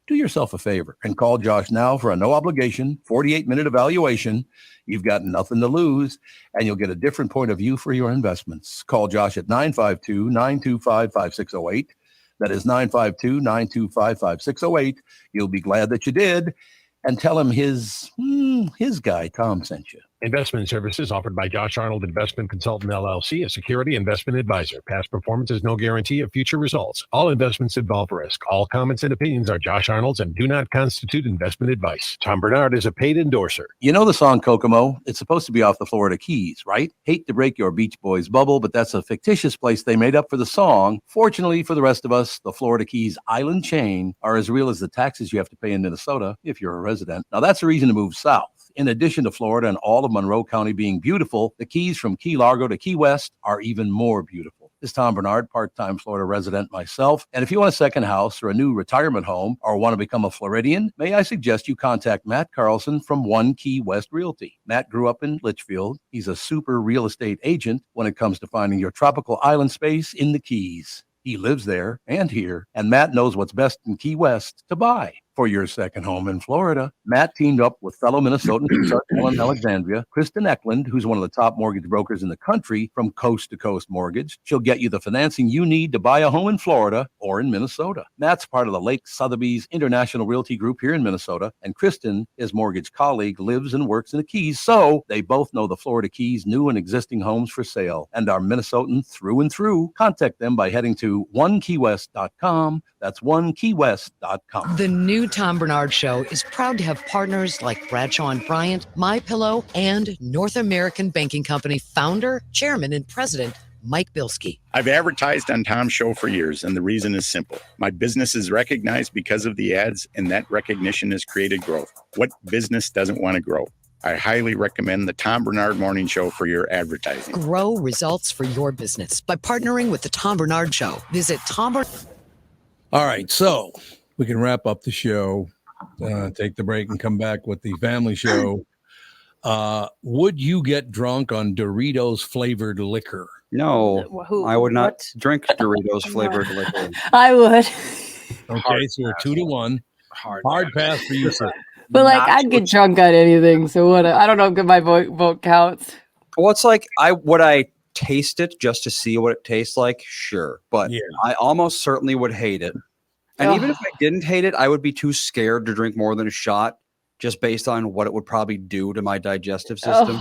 Do yourself a favor and call Josh now for a no-obligation 48-minute evaluation. You've got nothing to lose, and you'll get a different point of view for your investments. Call Josh at 952-925-5608. That is 952-925-5608. You'll be glad that you did. And tell him his guy, Tom, sent you. Investment services offered by Josh Arnold Investment Consultant, LLC, a security investment advisor. Past performance is no guarantee of future results. All investments involve risk. All comments and opinions are Josh Arnold's and do not constitute investment advice. Tom Barnard is a paid endorser. You know the song Kokomo? It's supposed to be off the Florida Keys, right? Hate to break your Beach Boys bubble, but that's a fictitious place they made up for the song. Fortunately for the rest of us, the Florida Keys island chain are as real as the taxes you have to pay in Minnesota if you're a resident. Now that's a reason to move south. In addition to Florida and all of Monroe County being beautiful, the Keys from Key Largo to Key West are even more beautiful. This is Tom Barnard, part-time Florida resident myself. And if you want a second house or a new retirement home or want to become a Floridian, may I suggest you contact Matt Carlson from One Key West Realty. Matt grew up in Litchfield. He's a super real estate agent when it comes to finding your tropical island space in the Keys. He lives there and here, and Matt knows what's best in Key West to buy. For your second home in Florida, Matt teamed up with fellow Minnesotan Ellen Alexandria, Kristyn Eklund, who's one of the top mortgage brokers in the country from Coast to Coast Mortgage. She'll get you the financing you need to buy a home in Florida or in Minnesota. Matt's part of the Lake Sotheby's International Realty Group here in Minnesota, and Kristyn, his mortgage colleague, lives and works in the Keys, so they both know the Florida Keys' new and existing homes for sale and are Minnesotan through and through. Contact them by heading to onekeywest.com. That's onekeywest.com. The new Tom Barnard Show is proud to have partners like Bradshaw and Bryant, MyPillow, and North American Banking Company founder, chairman, and president, Mike Bilski. I've advertised on Tom's show for years, and the reason is simple. My business is recognized because of the ads, and that recognition has created growth. What business doesn't want to grow? I highly recommend the Tom Barnard Morning Show for your advertising. Grow results for your business by partnering with the Tom Barnard Show. Visit Tom Barnard. All right, so we can wrap up the show, take the break, and come back with the family show. Would you get drunk on Doritos flavored liquor? No, I would not drink Doritos flavored liquor. I would. Okay, so we're 2-1. Hard pass for you, sir. But like, I'd get drunk on anything. So what? I don't know if my vote counts. Well, it's like would I taste it just to see what it tastes like? Sure, but yeah. I almost certainly would hate it. And even if I didn't hate it, I would be too scared to drink more than a shot just based on what it would probably do to my digestive system.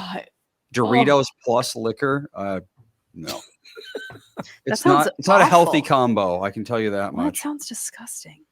Doritos plus liquor, no. It's not a healthy combo, I can tell you that much. That sounds disgusting.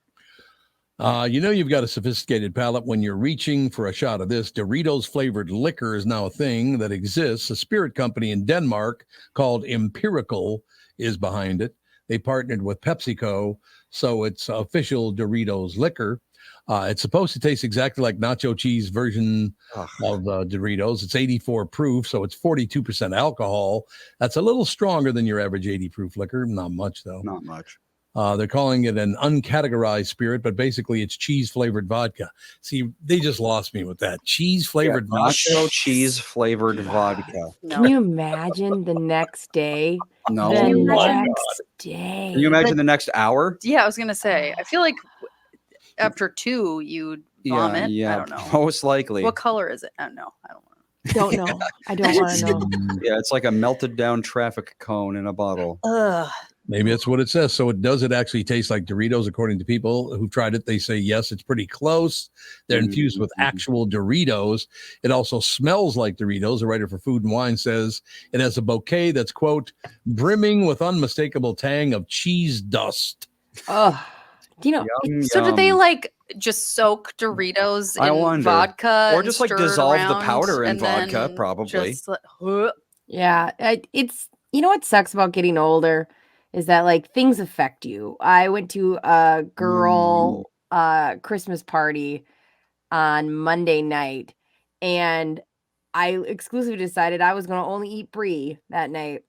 You've got a sophisticated palate when you're reaching for a shot of this. Doritos flavored liquor is now a thing that exists. A spirit company in Denmark called Empirical is behind it. They partnered with PepsiCo, so it's official Doritos liquor. It's supposed to taste exactly like nacho cheese version of Doritos. It's 84 proof, so it's 42% alcohol. That's a little stronger than your average 80 proof liquor. Not much, though. Not much. They're calling it an uncategorized spirit, but basically it's cheese-flavored vodka. See, they just lost me with that. Cheese-flavored vodka. Nacho cheese-flavored vodka. Can you imagine the next day? No. The Oh next day. Can you imagine the next hour? Yeah, I was gonna say. I feel like after 2, you'd vomit. Yeah, I don't know. most likely. What color is it? I don't know. Don't know. I don't want to know. Yeah, it's like a melted down traffic cone in a bottle. Ugh. Maybe that's what it says. So does it actually taste like Doritos? According to people who've tried it, they say, yes, it's pretty close. They're infused with actual Doritos. It also smells like Doritos. A writer for Food and Wine says it has a bouquet that's, quote, brimming with unmistakable tang of cheese dust. Oh, So did they like just soak Doritos in vodka? Or just like dissolve the powder in vodka, probably. Yeah, it's, what sucks about getting older is that like things affect you. I went to a girl Christmas party on Monday night, and I exclusively decided I was going to only eat brie that night.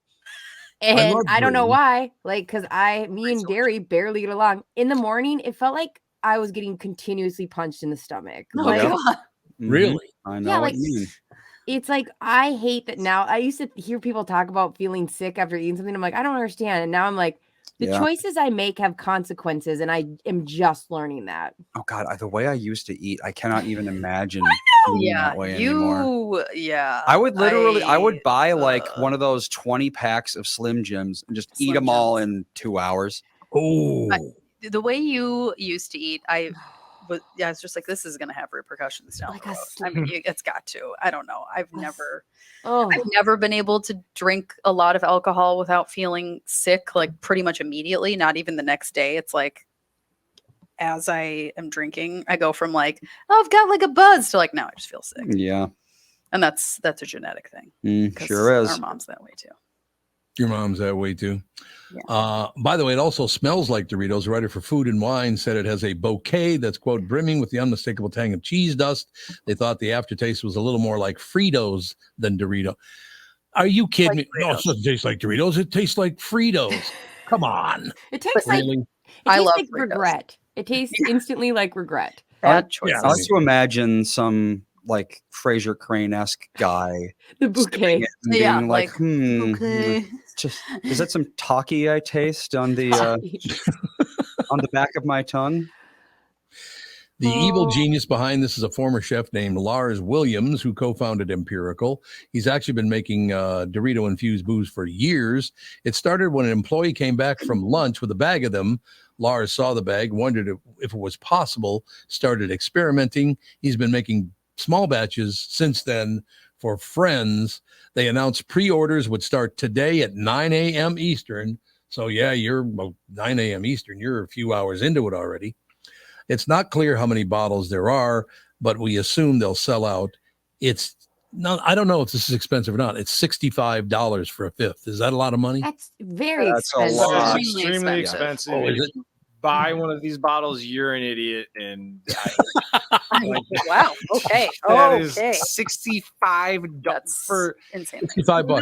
And I don't know why, like, because me and Gary barely get along. In the morning, it felt like I was getting continuously punched in the stomach. Oh Like, my God. Really? I know what you mean. it's like, I hate that now. I used to hear people talk about feeling sick after eating something. I'm like, I don't understand. And now I'm like, the choices I make have consequences, and I am just learning that. Oh God, the way I used to eat, I cannot even imagine eating that way anymore. I would literally, I would buy like one of those 20 packs of Slim Jims and just eat them all in 2 hours. Oh, the way you used to eat, it's just like, this is going to have repercussions down the road. I mean, it's got to. I don't know. I've never been able to drink a lot of alcohol without feeling sick, like pretty much immediately, not even the next day. It's like, as I am drinking, I go from like, oh, I've got like a buzz to like, now I just feel sick. Yeah. And that's a genetic thing. Sure is. Our mom's that way too. Your mom's that way too. Yeah. By the way, it also smells like Doritos. A writer for Food and Wine said it has a bouquet that's, quote, brimming with the unmistakable tang of cheese dust. They thought the aftertaste was a little more like Fritos than Dorito. Are you kidding me? No, it doesn't taste like Doritos. It tastes like Fritos. Come on. It tastes like regret. It tastes instantly like regret. Bad choice. I like to imagine some like Fraser Crane-esque guy. The bouquet. Being like, just is that some talkie I taste on the on the back of my tongue? The evil genius behind this is a former chef named Lars Williams, who co-founded Empirical. He's actually been making Dorito-infused booze for years. It started when an employee came back from lunch with a bag of them. Lars saw the bag, wondered if it was possible, started experimenting. He's been making small batches since then for friends. They announced pre-orders would start today at 9 a.m. Eastern. So yeah, you're 9 a.m. Eastern. You're a few hours into it already. It's not clear how many bottles there are, but we assume they'll sell out. It's no, I don't know if this is expensive or not. It's $65 for a fifth. Is that a lot of money? That's very expensive. expensive. A lot. Extremely expensive. Oh, is it? Buy one of these bottles, you're an idiot, and wow. Okay. That is $65 for insane. $65.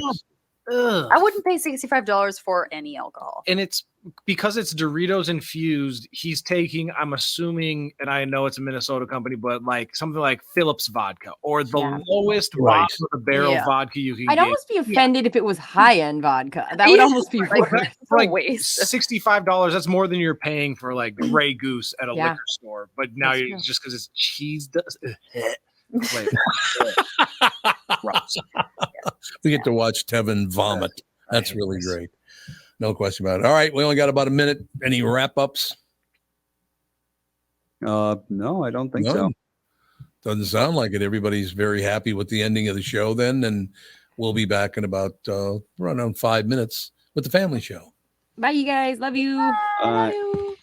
I wouldn't pay $65 for any alcohol. And it's because it's Doritos infused. He's taking, I'm assuming, and I know it's a Minnesota company, but like something like Phillips vodka or the lowest bottom of the barrel vodka you can I'd get. almost be offended if it was high-end vodka. That would almost be worse. Like $65. That's more than you're paying for like Grey Goose at a liquor store. But now you're just because it's cheese. We get to watch Tevin vomit. That's really great. No question about it. All right, we only got about a minute. Any wrap-ups? No, I don't think so. Doesn't sound like it. Everybody's very happy with the ending of the show then, and we'll be back in about around 5 minutes with the family show. Bye, you guys. Love you. Love you.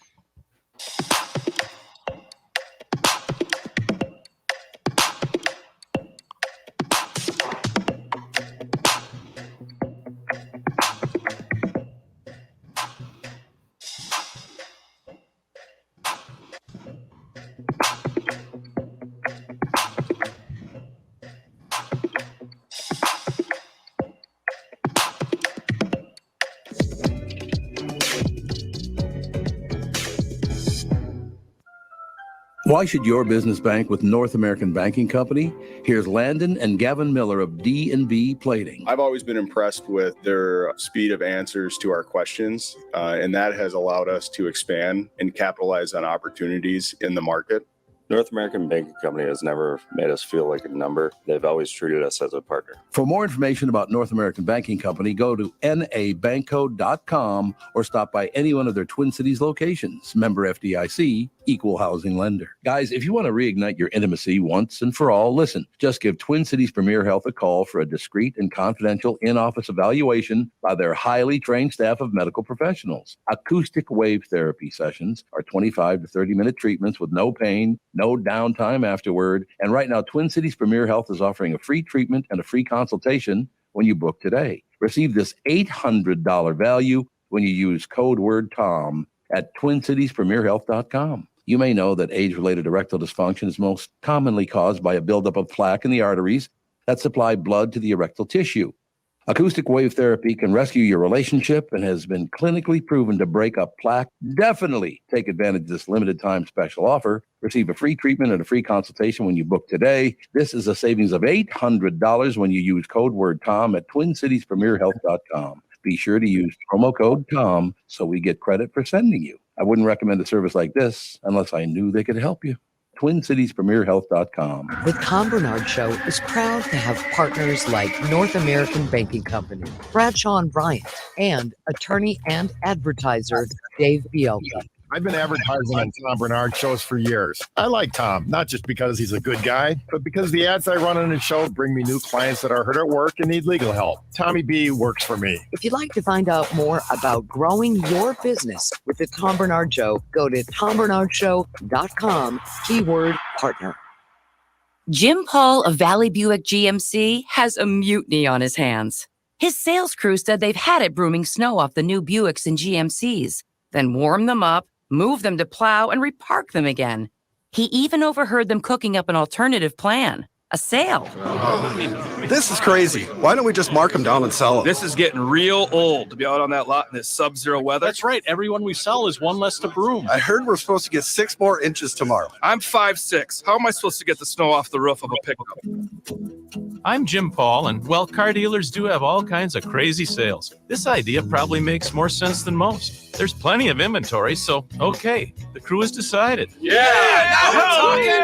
Why should your business bank with North American Banking Company? Here's Landon and Gavin Miller of D&B Plating. I've always been impressed with their speed of answers to our questions, and that has allowed us to expand and capitalize on opportunities in the market. North American Banking Company has never made us feel like a number. They've always treated us as a partner. For more information about North American Banking Company, go to nabankco.com or stop by any one of their Twin Cities locations. Member FDIC, equal housing lender. Guys, if you want to reignite your intimacy once and for all, listen. Just give Twin Cities Premier Health a call for a discreet and confidential in-office evaluation by their highly trained staff of medical professionals. Acoustic wave therapy sessions are 25 to 30-minute treatments with no pain, no downtime afterward. And right now, Twin Cities Premier Health is offering a free treatment and a free consultation when you book today. Receive this $800 value when you use code word TOM at TwinCitiesPremierHealth.com. You may know that age-related erectile dysfunction is most commonly caused by a buildup of plaque in the arteries that supply blood to the erectile tissue. Acoustic wave therapy can rescue your relationship and has been clinically proven to break up plaque. Definitely take advantage of this limited time special offer. Receive a free treatment and a free consultation when you book today. This is a savings of $800 when you use code word TOM at TwinCitiesPremierHealth.com. Be sure to use promo code TOM so we get credit for sending you. I wouldn't recommend a service like this unless I knew they could help you. TwinCitiesPremierHealth.com. The Tom Barnard Show is proud to have partners like North American Banking Company, Bradshaw and Bryant, and attorney and advertiser Dave Bielka. I've been advertising on Tom Barnard shows for years. I like Tom, not just because he's a good guy, but because the ads I run on his show bring me new clients that are hurt at work and need legal help. Tommy B works for me. If you'd like to find out more about growing your business with the Tom Barnard Show, go to TomBarnardShow.com, keyword partner. Jim Paul of Valley Buick GMC has a mutiny on his hands. His sales crew said they've had it brooming snow off the new Buicks and GMCs, then warm them up, move them to plow, and repark them again. He even overheard them cooking up an alternative plan, a sale. This is crazy. Why don't we just mark them down and sell them? This is getting real old to be out on that lot in this sub-zero weather. That's right. Everyone we sell is one less to broom. I heard we're supposed to get 6 more inches tomorrow. I'm 5'6". How am I supposed to get the snow off the roof of a pickup? I'm Jim Paul, and well, car dealers do have all kinds of crazy sales. This idea probably makes more sense than most. There's plenty of inventory, so okay, the crew has decided. Now we're talking.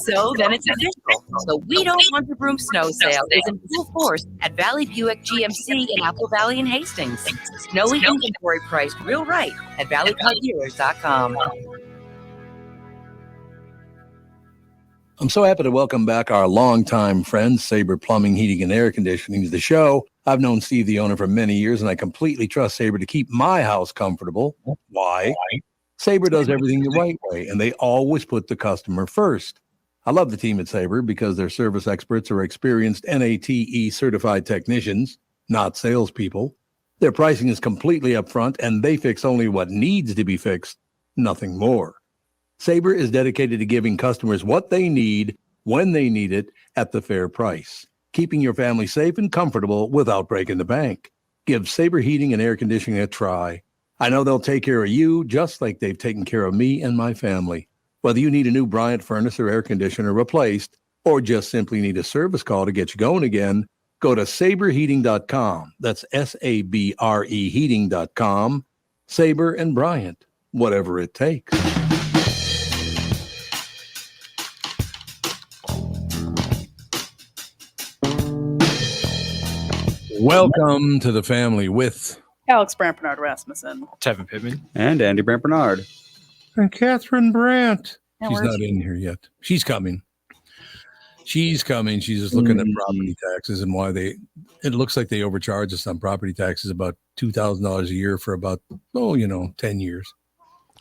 So then it's official. The We Don't Want to Broom snow sale is in full force at Valley Buick GMC in Apple Valley and Hastings. Snowy inventory priced real right at valleycardealers.com. I'm so happy to welcome back our longtime friend, Sabre Plumbing, Heating, and Air Conditioning, to the show. I've known Steve, the owner, for many years, and I completely trust Sabre to keep my house comfortable. Why? Sabre does everything the right way, and they always put the customer first. I love the team at Sabre because their service experts are experienced NATE certified technicians, not salespeople. Their pricing is completely upfront, and they fix only what needs to be fixed, nothing more. Sabre is dedicated to giving customers what they need, when they need it, at the fair price, keeping your family safe and comfortable without breaking the bank. Give Sabre Heating and Air Conditioning a try. I know they'll take care of you just like they've taken care of me and my family. Whether you need a new Bryant furnace or air conditioner replaced, or just simply need a service call to get you going again, go to saberheating.com. That's SABRE heating.com. Sabre and Bryant, whatever it takes. Welcome to the family with Alex Brant Bernard Rasmussen, Tevin Pittman, and Andy Brant Bernard. And Catherine Brandt. Yeah, She's not in here yet. She's coming. She's coming. She's just looking at property taxes and why it looks like they overcharge us on property taxes about $2,000 a year for about, 10 years.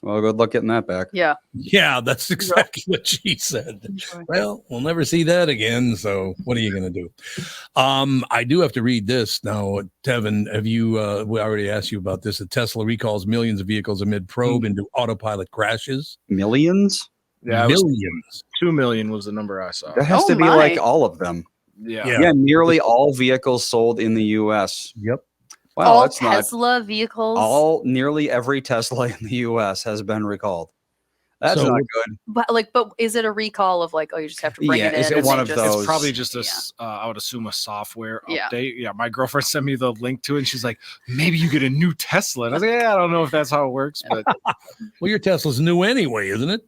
Well, good luck getting that back. Yeah. Yeah, that's exactly what she said. Well, we'll never see that again. So what are you going to do? I do have to read this now. Tevin, have you, we already asked you about this. Tesla recalls millions of vehicles amid probe into autopilot crashes. Millions? Yeah, millions. 2 million was the number I saw. That has to be like all of them. Yeah. Nearly all vehicles sold in the U.S. Yep. Wow, all that's Tesla vehicles. Nearly every Tesla in the U.S. has been recalled. That's not good. But is it a recall of like, you just have to bring it in? Is it one of those? It's probably just I would assume a software update. Yeah, my girlfriend sent me the link to it, and she's like, maybe you get a new Tesla. And I was like, I don't know if that's how it works, but well, your Tesla's new anyway, isn't it?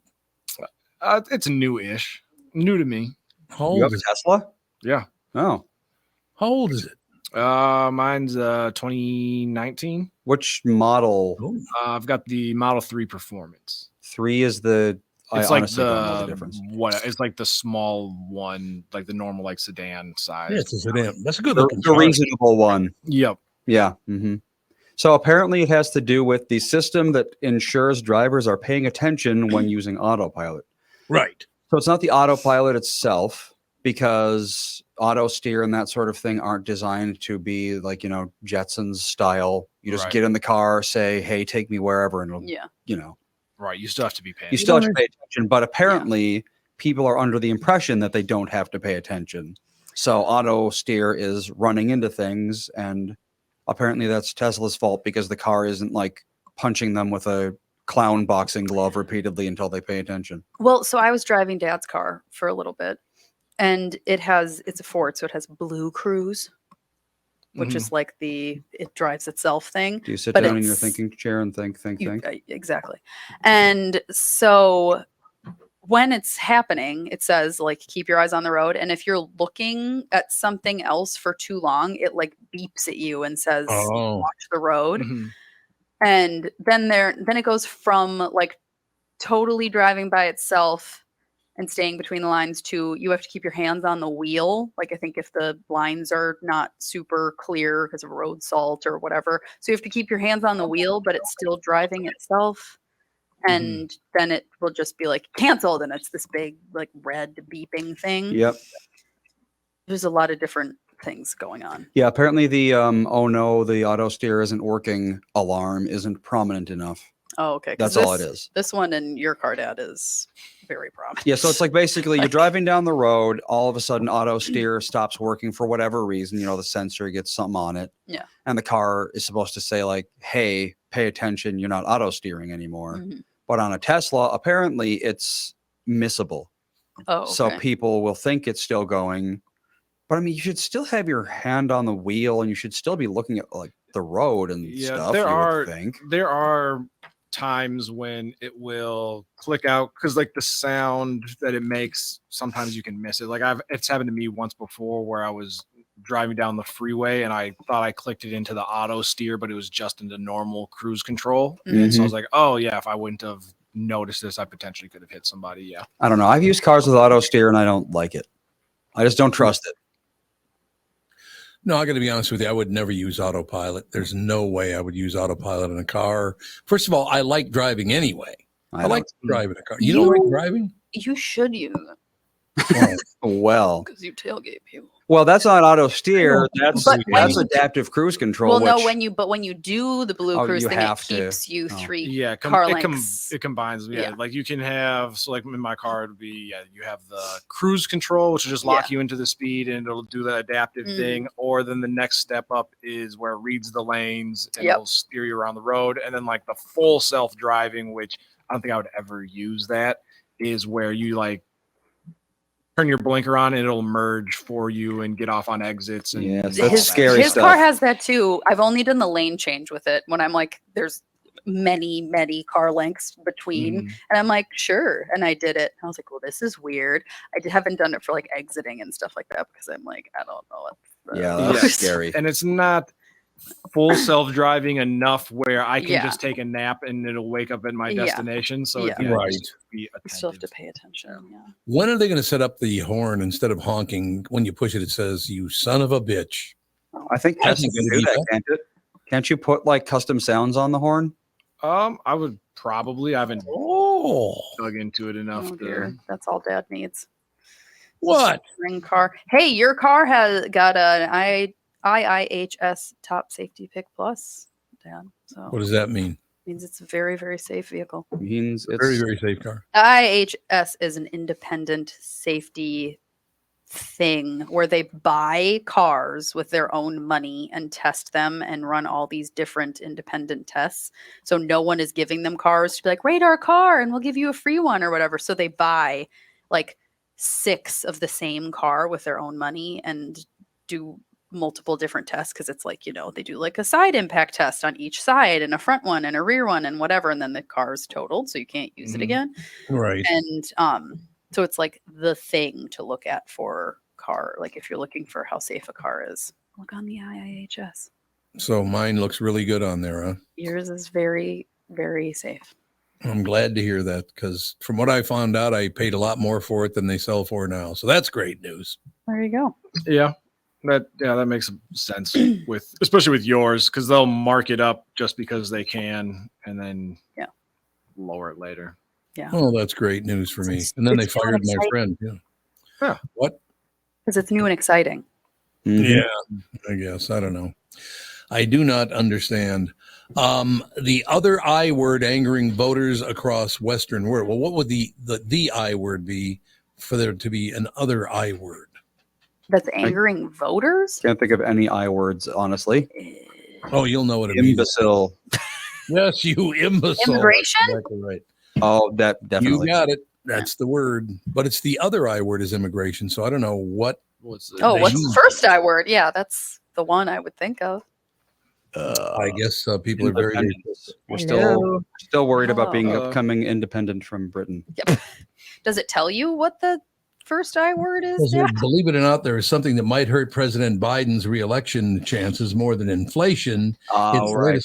It's new-ish, new to me. How old you have is a Tesla? Yeah. Oh, how old is it? Mine's 2019. Which model? I've got the Model 3 Performance. 3 is the. It's I like honestly don't know the difference. It's like the small one, like the normal like sedan size. Yeah, it's a sedan. That's a good looking. The reasonable one. Yep. Yeah. Mm-hmm. So apparently, it has to do with the system that ensures drivers are paying attention when using autopilot. Right. So it's not the autopilot itself, because auto steer and that sort of thing aren't designed to be like, Jetsons style. You just get in the car, say, hey, take me wherever. And it'll, Right. You still have to be paying. You still have to pay attention. But apparently people are under the impression that they don't have to pay attention. So auto steer is running into things. And apparently that's Tesla's fault, because the car isn't like punching them with a clown boxing glove repeatedly until they pay attention. Well, so I was driving Dad's car for a little bit, and it's a Ford, so it has Blue Cruise, which is like it drives itself thing. Do you sit down in your thinking chair and think? Exactly. And so when it's happening, it says like, keep your eyes on the road. And if you're looking at something else for too long, it like beeps at you and says, watch the road. Mm-hmm. And then it goes from like totally driving by itself and staying between the lines to you have to keep your hands on the wheel. Like, I think if the lines are not super clear because of road salt or whatever. So you have to keep your hands on the wheel, but it's still driving itself. And then it will just be like canceled. And it's this big, like red beeping thing. Yep. There's a lot of different things going on. Yeah. Apparently the, oh no, the auto steer isn't working alarm isn't prominent enough. Oh, okay. That's all it is. This one in your car, Dad, is very prominent. Yeah, so it's like basically you're driving down the road, all of a sudden auto steer stops working for whatever reason, the sensor gets something on it. Yeah. And the car is supposed to say like, hey, pay attention, you're not auto steering anymore. Mm-hmm. But on a Tesla, apparently it's missable. Oh, okay. So people will think it's still going. But I mean, you should still have your hand on the wheel, and you should still be looking at like the road and stuff. There are times when it will click out because like the sound that it makes, sometimes you can miss it. Like it's happened to me once before where I was driving down the freeway and I thought I clicked it into the auto steer, but it was just into normal cruise control. Mm-hmm. And so I was like, oh yeah, if I wouldn't have noticed this, I potentially could have hit somebody. Yeah. I don't know. I've used cars with auto steer and I don't like it. I just don't trust it. No, I got to be honest with you. I would never use autopilot. There's no way I would use autopilot in a car. First of all, I like driving anyway. I like driving a car. You don't like driving? You should use it. Well, because you tailgate people. Well, that's not auto steer. That's adaptive cruise control. Well, no, when you do the Blue Cruise thing, it keeps you car lengths. It combines. Yeah, like you can have. So, like in my car, it would be you have the cruise control, which will just lock you into the speed, and it'll do the adaptive thing. Or then the next step up is where it reads the lanes and it'll steer you around the road. And then like the full self driving, which I don't think I would ever use. That is where you like turn your blinker on and it'll merge for you and get off on exits. And that's scary his stuff. car has that too. I've only done the lane change with it when I'm like, there's many car lengths between. And I'm like, sure. And I did it. I was like, well, this is weird. I haven't done it for like exiting and stuff like that because I'm like, I don't know. That's scary. And it's not full self-driving enough where I can just take a nap and it'll wake up at my destination. So right. You still have to pay attention. Yeah. When are they going to set up the horn instead of honking? When you push it, it says, "You son of a bitch." I think Tesla can do that, can't it? Can't you put like custom sounds on the horn? I would probably. I haven't dug into it enough. Oh dear, that's all Dad needs. What? Ring car. Hey, your car has got an IIHS Top Safety Pick Plus, Dad. So what does that mean? Means it's a very, very safe vehicle. It means it's very, very safe car. IIHS is an independent safety thing where they buy cars with their own money and test them and run all these different independent tests. So no one is giving them cars to be like, rate our car and we'll give you a free one or whatever. So they buy like 6 of the same car with their own money and do multiple different tests, because it's like, they do like a side impact test on each side and a front one and a rear one and whatever, and then the car's totaled so you can't use it again. Right. And so it's like the thing to look at for car, like if you're looking for how safe a car is, look on the IIHS. So mine looks really good on there, huh? Yours is very, very safe. I'm glad to hear that, because from what I found out, I paid a lot more for it than they sell for now. So that's great news. There you go. Yeah. That makes sense especially with yours, because they'll mark it up just because they can and then lower it later. Yeah. Oh, that's great news for me. And then they fired my friend. Yeah. What? Because it's new and exciting. Mm-hmm. Yeah, I guess. I don't know. I do not understand. The other I word angering voters across Western world. Well, what would the I word be for there to be an other I word? That's angering voters? Can't think of any I words, honestly. Oh, you'll know what it means. Imbecile. Yes, you imbecile. Immigration? That's exactly right. Oh, that definitely. You got it. That's the word. But it's the other I word is immigration. So I don't know what's what's the first I word? Yeah, that's the one I would think of. I guess people are very. We're still worried about becoming independent from Britain. Yep. Does it tell you what the first I word is? Yeah. Believe it or not, there is something that might hurt President Biden's reelection chances more than inflation. Right.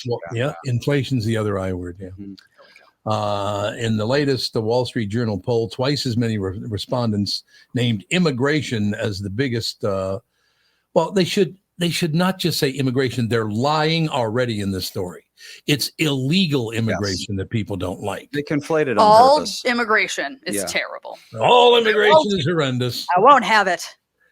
Inflation's the other I word. Yeah. Mm-hmm. In the latest, the Wall Street Journal poll, twice as many respondents named immigration as the biggest. They should not just say immigration. They're lying already in this story. It's illegal immigration that people don't like. They conflate it on all purpose. Immigration is terrible. All immigration is horrendous. I won't have it.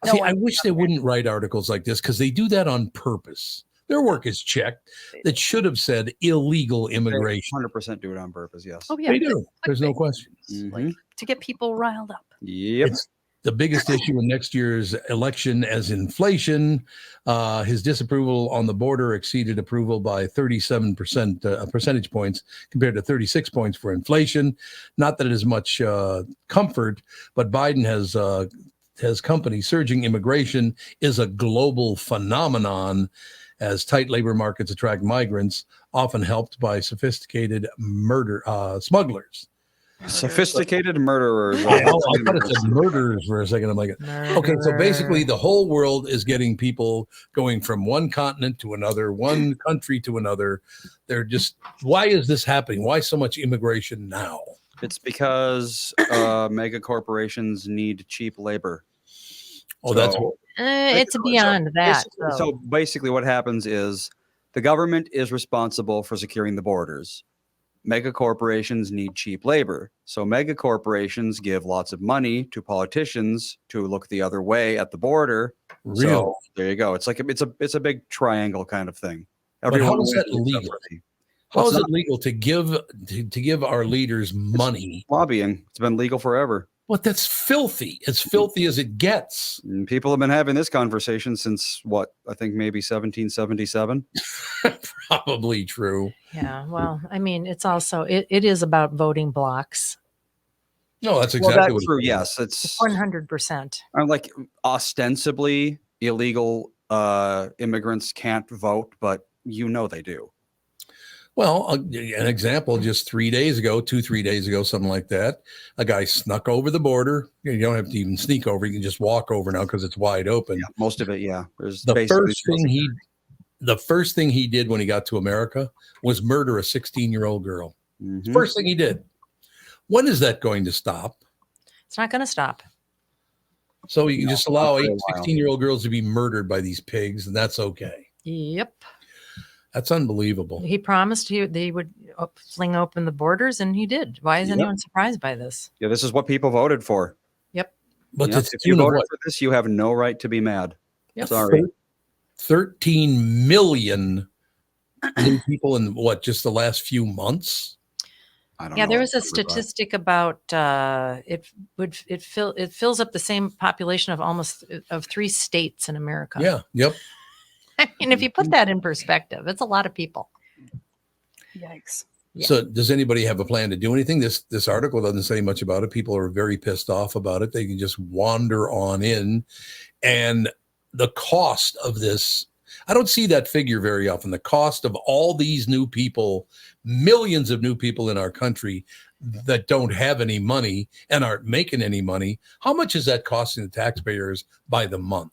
See, I wish they wouldn't write articles like this, because they do that on purpose. Their work is checked. That should have said illegal immigration. 100% do it on purpose, yes. Oh, yeah. They do. There's no question. Like, to get people riled up. Yep. It's the biggest issue in next year's election as inflation. His disapproval on the border exceeded approval by 37% percentage points compared to 36 points for inflation. Not that it is much comfort, but Biden has company. Surging immigration is a global phenomenon as tight labor markets attract migrants, often helped by sophisticated smugglers. Sophisticated murderers. I thought it said murderers for a second. I'm like, okay, so basically the whole world is getting people going from one continent to another, one country to another. They're just, why is this happening? Why so much immigration now? It's because mega corporations need cheap labor. Oh, that's it's beyond that. So basically what happens is the government is responsible for securing the borders. Mega corporations need cheap labor. So mega corporations give lots of money to politicians to look the other way at the border. So there you go. It's like it's a big triangle kind of thing. But how is that legal? How is it legal to give our leaders money? Lobbying. It's been legal forever. Well, that's filthy. As filthy as it gets. And people have been having this conversation since what? I think maybe 1777. Probably true. Yeah. Well, I mean, it's also it is about voting blocks. No, that's exactly what true. Yes, it's 100%. Like ostensibly illegal immigrants can't vote, but they do. Well, an example, just 3 days ago, 3 days ago, something like that, a guy snuck over the border. You don't have to even sneak over. You can just walk over now because it's wide open. Yeah, most of it, yeah. The first thing the first thing he did when he got to America was murder a 16-year-old girl. Mm-hmm. First thing he did. When is that going to stop? It's not going to stop. So you can just allow 16-year-old girls to be murdered by these pigs, and that's okay. Yep. That's unbelievable. He promised they would fling open the borders, and he did. Why is anyone surprised by this? Yeah, this is what people voted for. Yep. But if you voted for this, you have no right to be mad. Yep. Sorry. 13 million new people in just the last few months. I don't Yeah, know there was a statistic about it fills up the same population of 3 states in America. Yeah. Yep. I mean, if you put that in perspective, it's a lot of people. Yikes. Yeah. So does anybody have a plan to do anything? This article doesn't say much about it. People are very pissed off about it. They can just wander on in. And the cost of this, I don't see that figure very often. The cost of all these new people, millions of new people in our country that don't have any money and aren't making any money. How much is that costing the taxpayers by the month?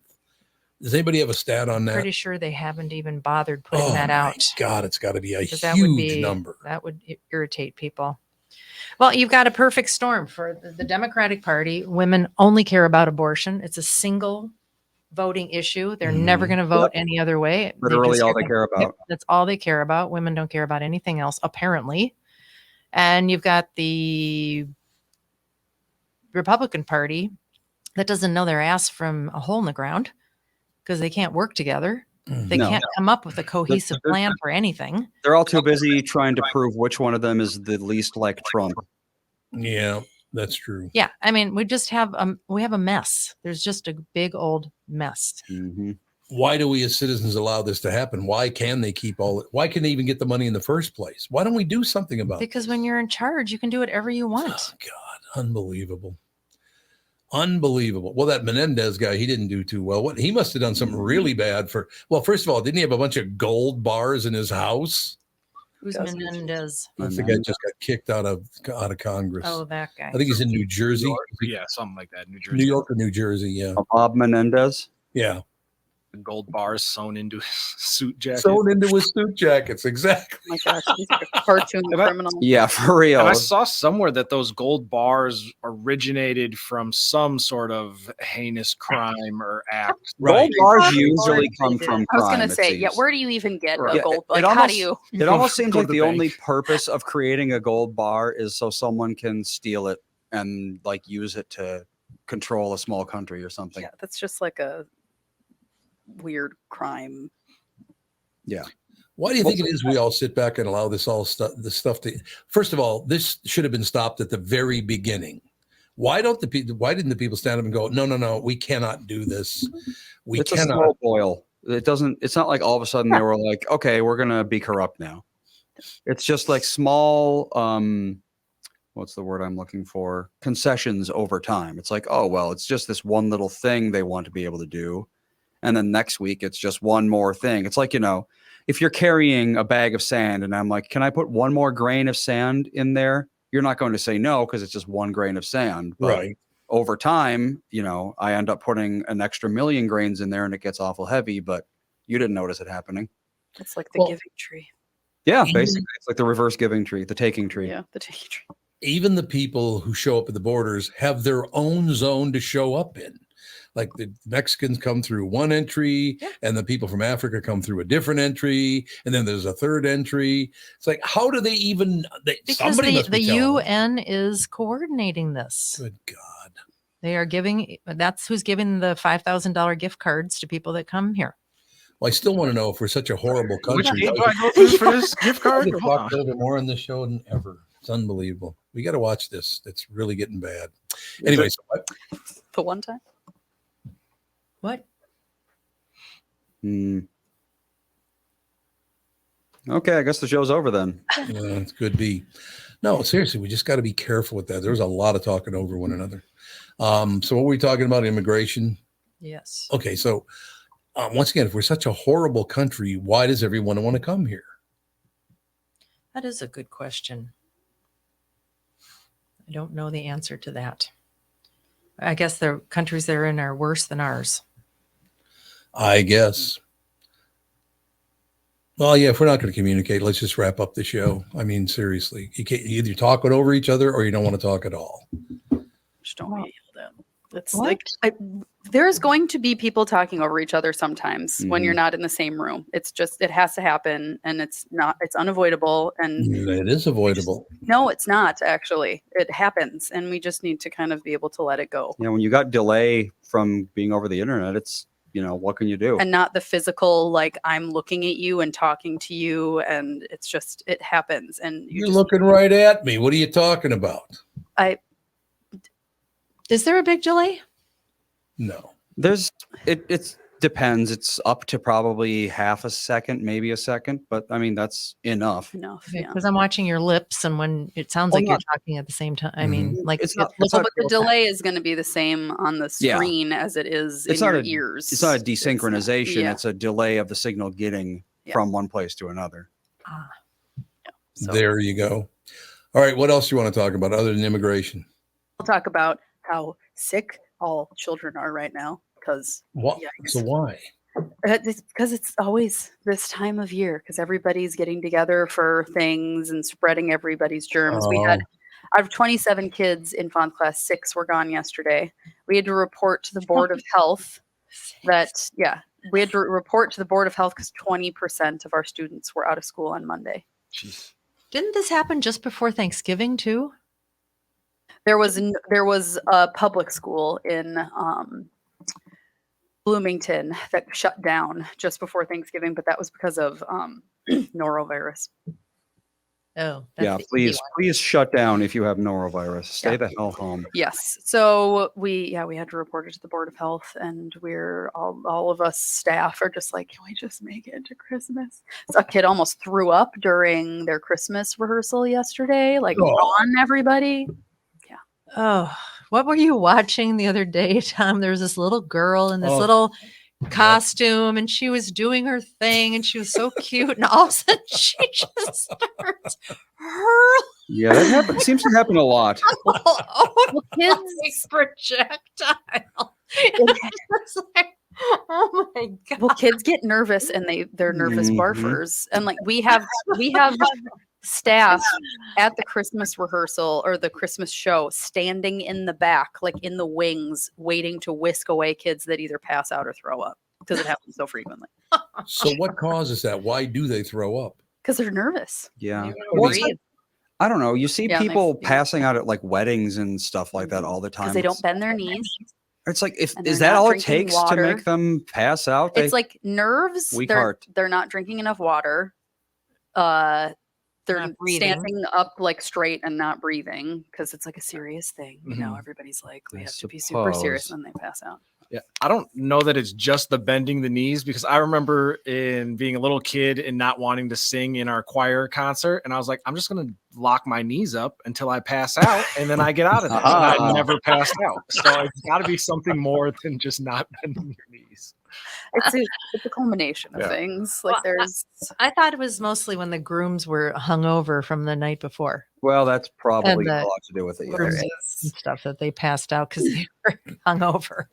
Does anybody have a stat on that? Pretty sure they haven't even bothered putting that out. God, it's got to be a That would huge number. That would irritate people. Well, you've got a perfect storm for the Democratic Party. Women only care about abortion. It's a single voting issue. They're never going to vote any other way. Literally all they care about. That's all they care about. Women don't care about anything else, apparently. And you've got the Republican Party that doesn't know their ass from a hole in the ground because they can't work together. They can't come up with a cohesive plan for anything. They're all too busy trying to prove which one of them is the least like Trump. Yeah, that's true. Yeah, I mean, we just have a mess. There's just a big old mess. Mm-hmm. Why do we as citizens allow this to happen? Why can they keep why can they even get the money in the first place? Why don't we do something about it? Because when you're in charge, you can do whatever you want. Oh, God, unbelievable. Unbelievable. Well, that Menendez guy, he didn't do too well. He must have done something really bad well, first of all, didn't he have a bunch of gold bars in his house? Who's Menendez? That's the guy just got kicked out of Congress. Oh, that guy. I think he's in New Jersey. Yeah, something like that. New Jersey. New York or New Jersey, yeah. Bob Menendez? Yeah. Gold bars sewn into his suit jacket. Sewn into his suit jackets, exactly. Oh my gosh, he's like a cartoon criminal. Yeah, for real. And I saw somewhere that those gold bars originated from some sort of heinous crime or act. Gold bars usually come from crime. I was going to say, where do you even get a gold? Like, how do you? It almost seems like the only purpose of creating a gold bar is so someone can steal it and like use it to control a small country or something. Yeah, that's just like a weird crime. Yeah. Why do you think it is we all sit back and allow this stuff to? First of all, this should have been stopped at the very beginning. Why didn't the people stand up and go, no, we cannot do this. It's a slow boil. It's not like all of a sudden they were like, okay, we're gonna be corrupt now. It's just like small what's the word I'm looking for? Concessions over time. It's like, oh well, it's just this one little thing they want to be able to do. And then next week, it's just one more thing. It's like, if you're carrying a bag of sand and I'm like, can I put one more grain of sand in there? You're not going to say no because it's just one grain of sand. But right. Over time, I end up putting an extra million grains in there and it gets awful heavy, but you didn't notice it happening. It's like the giving tree. Yeah, basically. It's like the reverse giving tree, the taking tree. Yeah, the taking tree. Even the people who show up at the borders have their own zone to show up in. Like the Mexicans come through one entry and the people from Africa come through a different entry. And then there's a third entry. It's like, how do they even, because the UN is coordinating this. Good God. They are that's who's giving the $5,000 gift cards to people that come here. Well, I still want to know if we're such a horrible country. Do I go through for this gift card? We've talked a little bit more on this show than ever. It's unbelievable. We got to watch this. It's really getting bad. Anyway, so what? The one time? What? Okay, I guess the show's over then. Yeah, it could be. No, seriously, we just got to be careful with that. There's a lot of talking over one another. So what were we talking about? Immigration? Yes. Okay, so once again, if we're such a horrible country, why does everyone want to come here? That is a good question. I don't know the answer to that. I guess the countries they're in are worse than ours. I guess. Well, yeah, if we're not going to communicate, let's just wrap up the show. I mean, seriously, you either talk it over each other or you don't want to talk at all. Just don't be yelled at. It's like there's going to be people talking over each other sometimes when you're not in the same room. It's just, it has to happen, and it's unavoidable. And it is avoidable. No, it's not actually. It happens, and we just need to kind of be able to let it go. Yeah, when you got delay from being over the internet, it's, what can you do? And not the physical, like I'm looking at you and talking to you, and it's just, it happens. And you're looking right at me. What are you talking about? Is there a big delay? No. It depends. It's up to probably half a second, maybe a second, but I mean, that's enough. Because I'm watching your lips, and when it sounds like you're talking at the same time, I mean, like but the delay is going to be the same on the screen as it is in your ears. It's not a desynchronization. It's a delay of the signal getting from one place to another. There you go. All right. What else do you want to talk about other than immigration? We'll talk about how sick all children are right now. Because what? So why? Because it's always this time of year, because everybody's getting together for things and spreading everybody's germs. I have 27 kids in font class. 6 were gone yesterday. We had to report to the Board of Health because 20% of our students were out of school on Monday. Jeez. Didn't this happen just before Thanksgiving too? There was a public school in Bloomington that shut down just before Thanksgiving, but that was because of norovirus. Oh, yeah. Please shut down if you have norovirus. Stay the hell home. Yes. So we had to report it to the Board of Health, and we're all of us staff are just like, can we just make it to Christmas? So a kid almost threw up during their Christmas rehearsal yesterday, like on everybody. Oh, what were you watching the other day, Tom? There was this little girl in this little costume, and she was doing her thing, and she was so cute, and all of a sudden she just starts hurling. Yeah, that happens. Seems to happen a lot. Kids projectile. It's like, oh my god. Well, kids get nervous, and they're nervous barfers, and like we have staff at the Christmas rehearsal or the Christmas show standing in the back, like in the wings, waiting to whisk away kids that either pass out or throw up, because it happens so frequently. So what causes that? Why do they throw up? Because they're nervous. Yeah. Well, I don't know. You see people passing out at like weddings and stuff like that all the time. Because they don't bend their knees. It's like, is that all it takes to make them pass out? It's like nerves. Weak heart. They're not drinking enough water. They're standing up like straight and not breathing, because it's like a serious thing. Everybody's like, we have to be super serious when they pass out. Yeah, I don't know that it's just the bending the knees, because I remember in being a little kid and not wanting to sing in our choir concert, and I was like, I'm just going to lock my knees up until I pass out, and then I get out of this. And I never passed out. So it's got to be something more than just not bending your knees. It's a culmination of things. Like I thought it was mostly when the grooms were hungover from the night before. Well, that's probably a lot to do with it. And stuff that they passed out because they were hungover.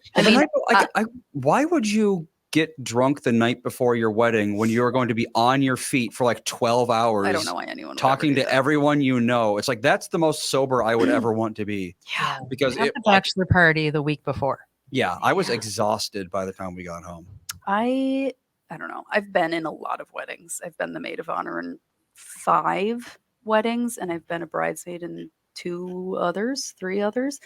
Why would you get drunk the night before your wedding when you're going to be on your feet for like 12 hours? I don't know why anyone talking to everyone you know. It's like, that's the most sober I would ever want to be. Yeah, because the bachelor party the week before. Yeah, I was exhausted by the time we got home. I don't know. I've been in a lot of weddings. I've been the maid of honor in 5 weddings, and I've been a bridesmaid in 3 others.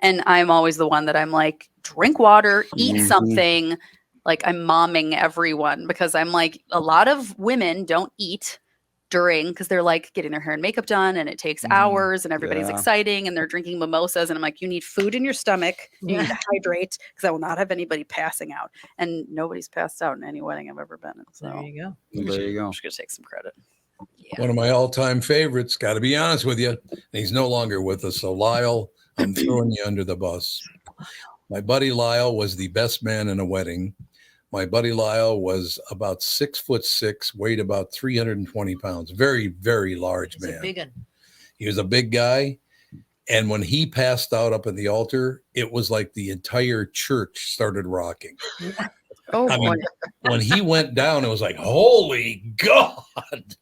And I'm always the one that I'm like, drink water, eat something. Like I'm momming everyone, because I'm like, a lot of women don't eat during, because they're like getting their hair and makeup done, and it takes hours, and everybody's exciting, and they're drinking mimosas, and I'm like, you need food in your stomach, you need to hydrate, because I will not have anybody passing out. And nobody's passed out in any wedding I've ever been in. So there you go. There you go. I'm just gonna take some credit. Yeah. One of my all-time favorites, got to be honest with you, and he's no longer with us. So Lyle, I'm throwing you under the bus. My buddy Lyle was the best man in a wedding. My buddy Lyle was about 6'6", weighed about 320 pounds. Very, very large man. He was a big guy. And when he passed out up at the altar, it was like the entire church started rocking. Oh, I mean, when he went down, it was like, holy God.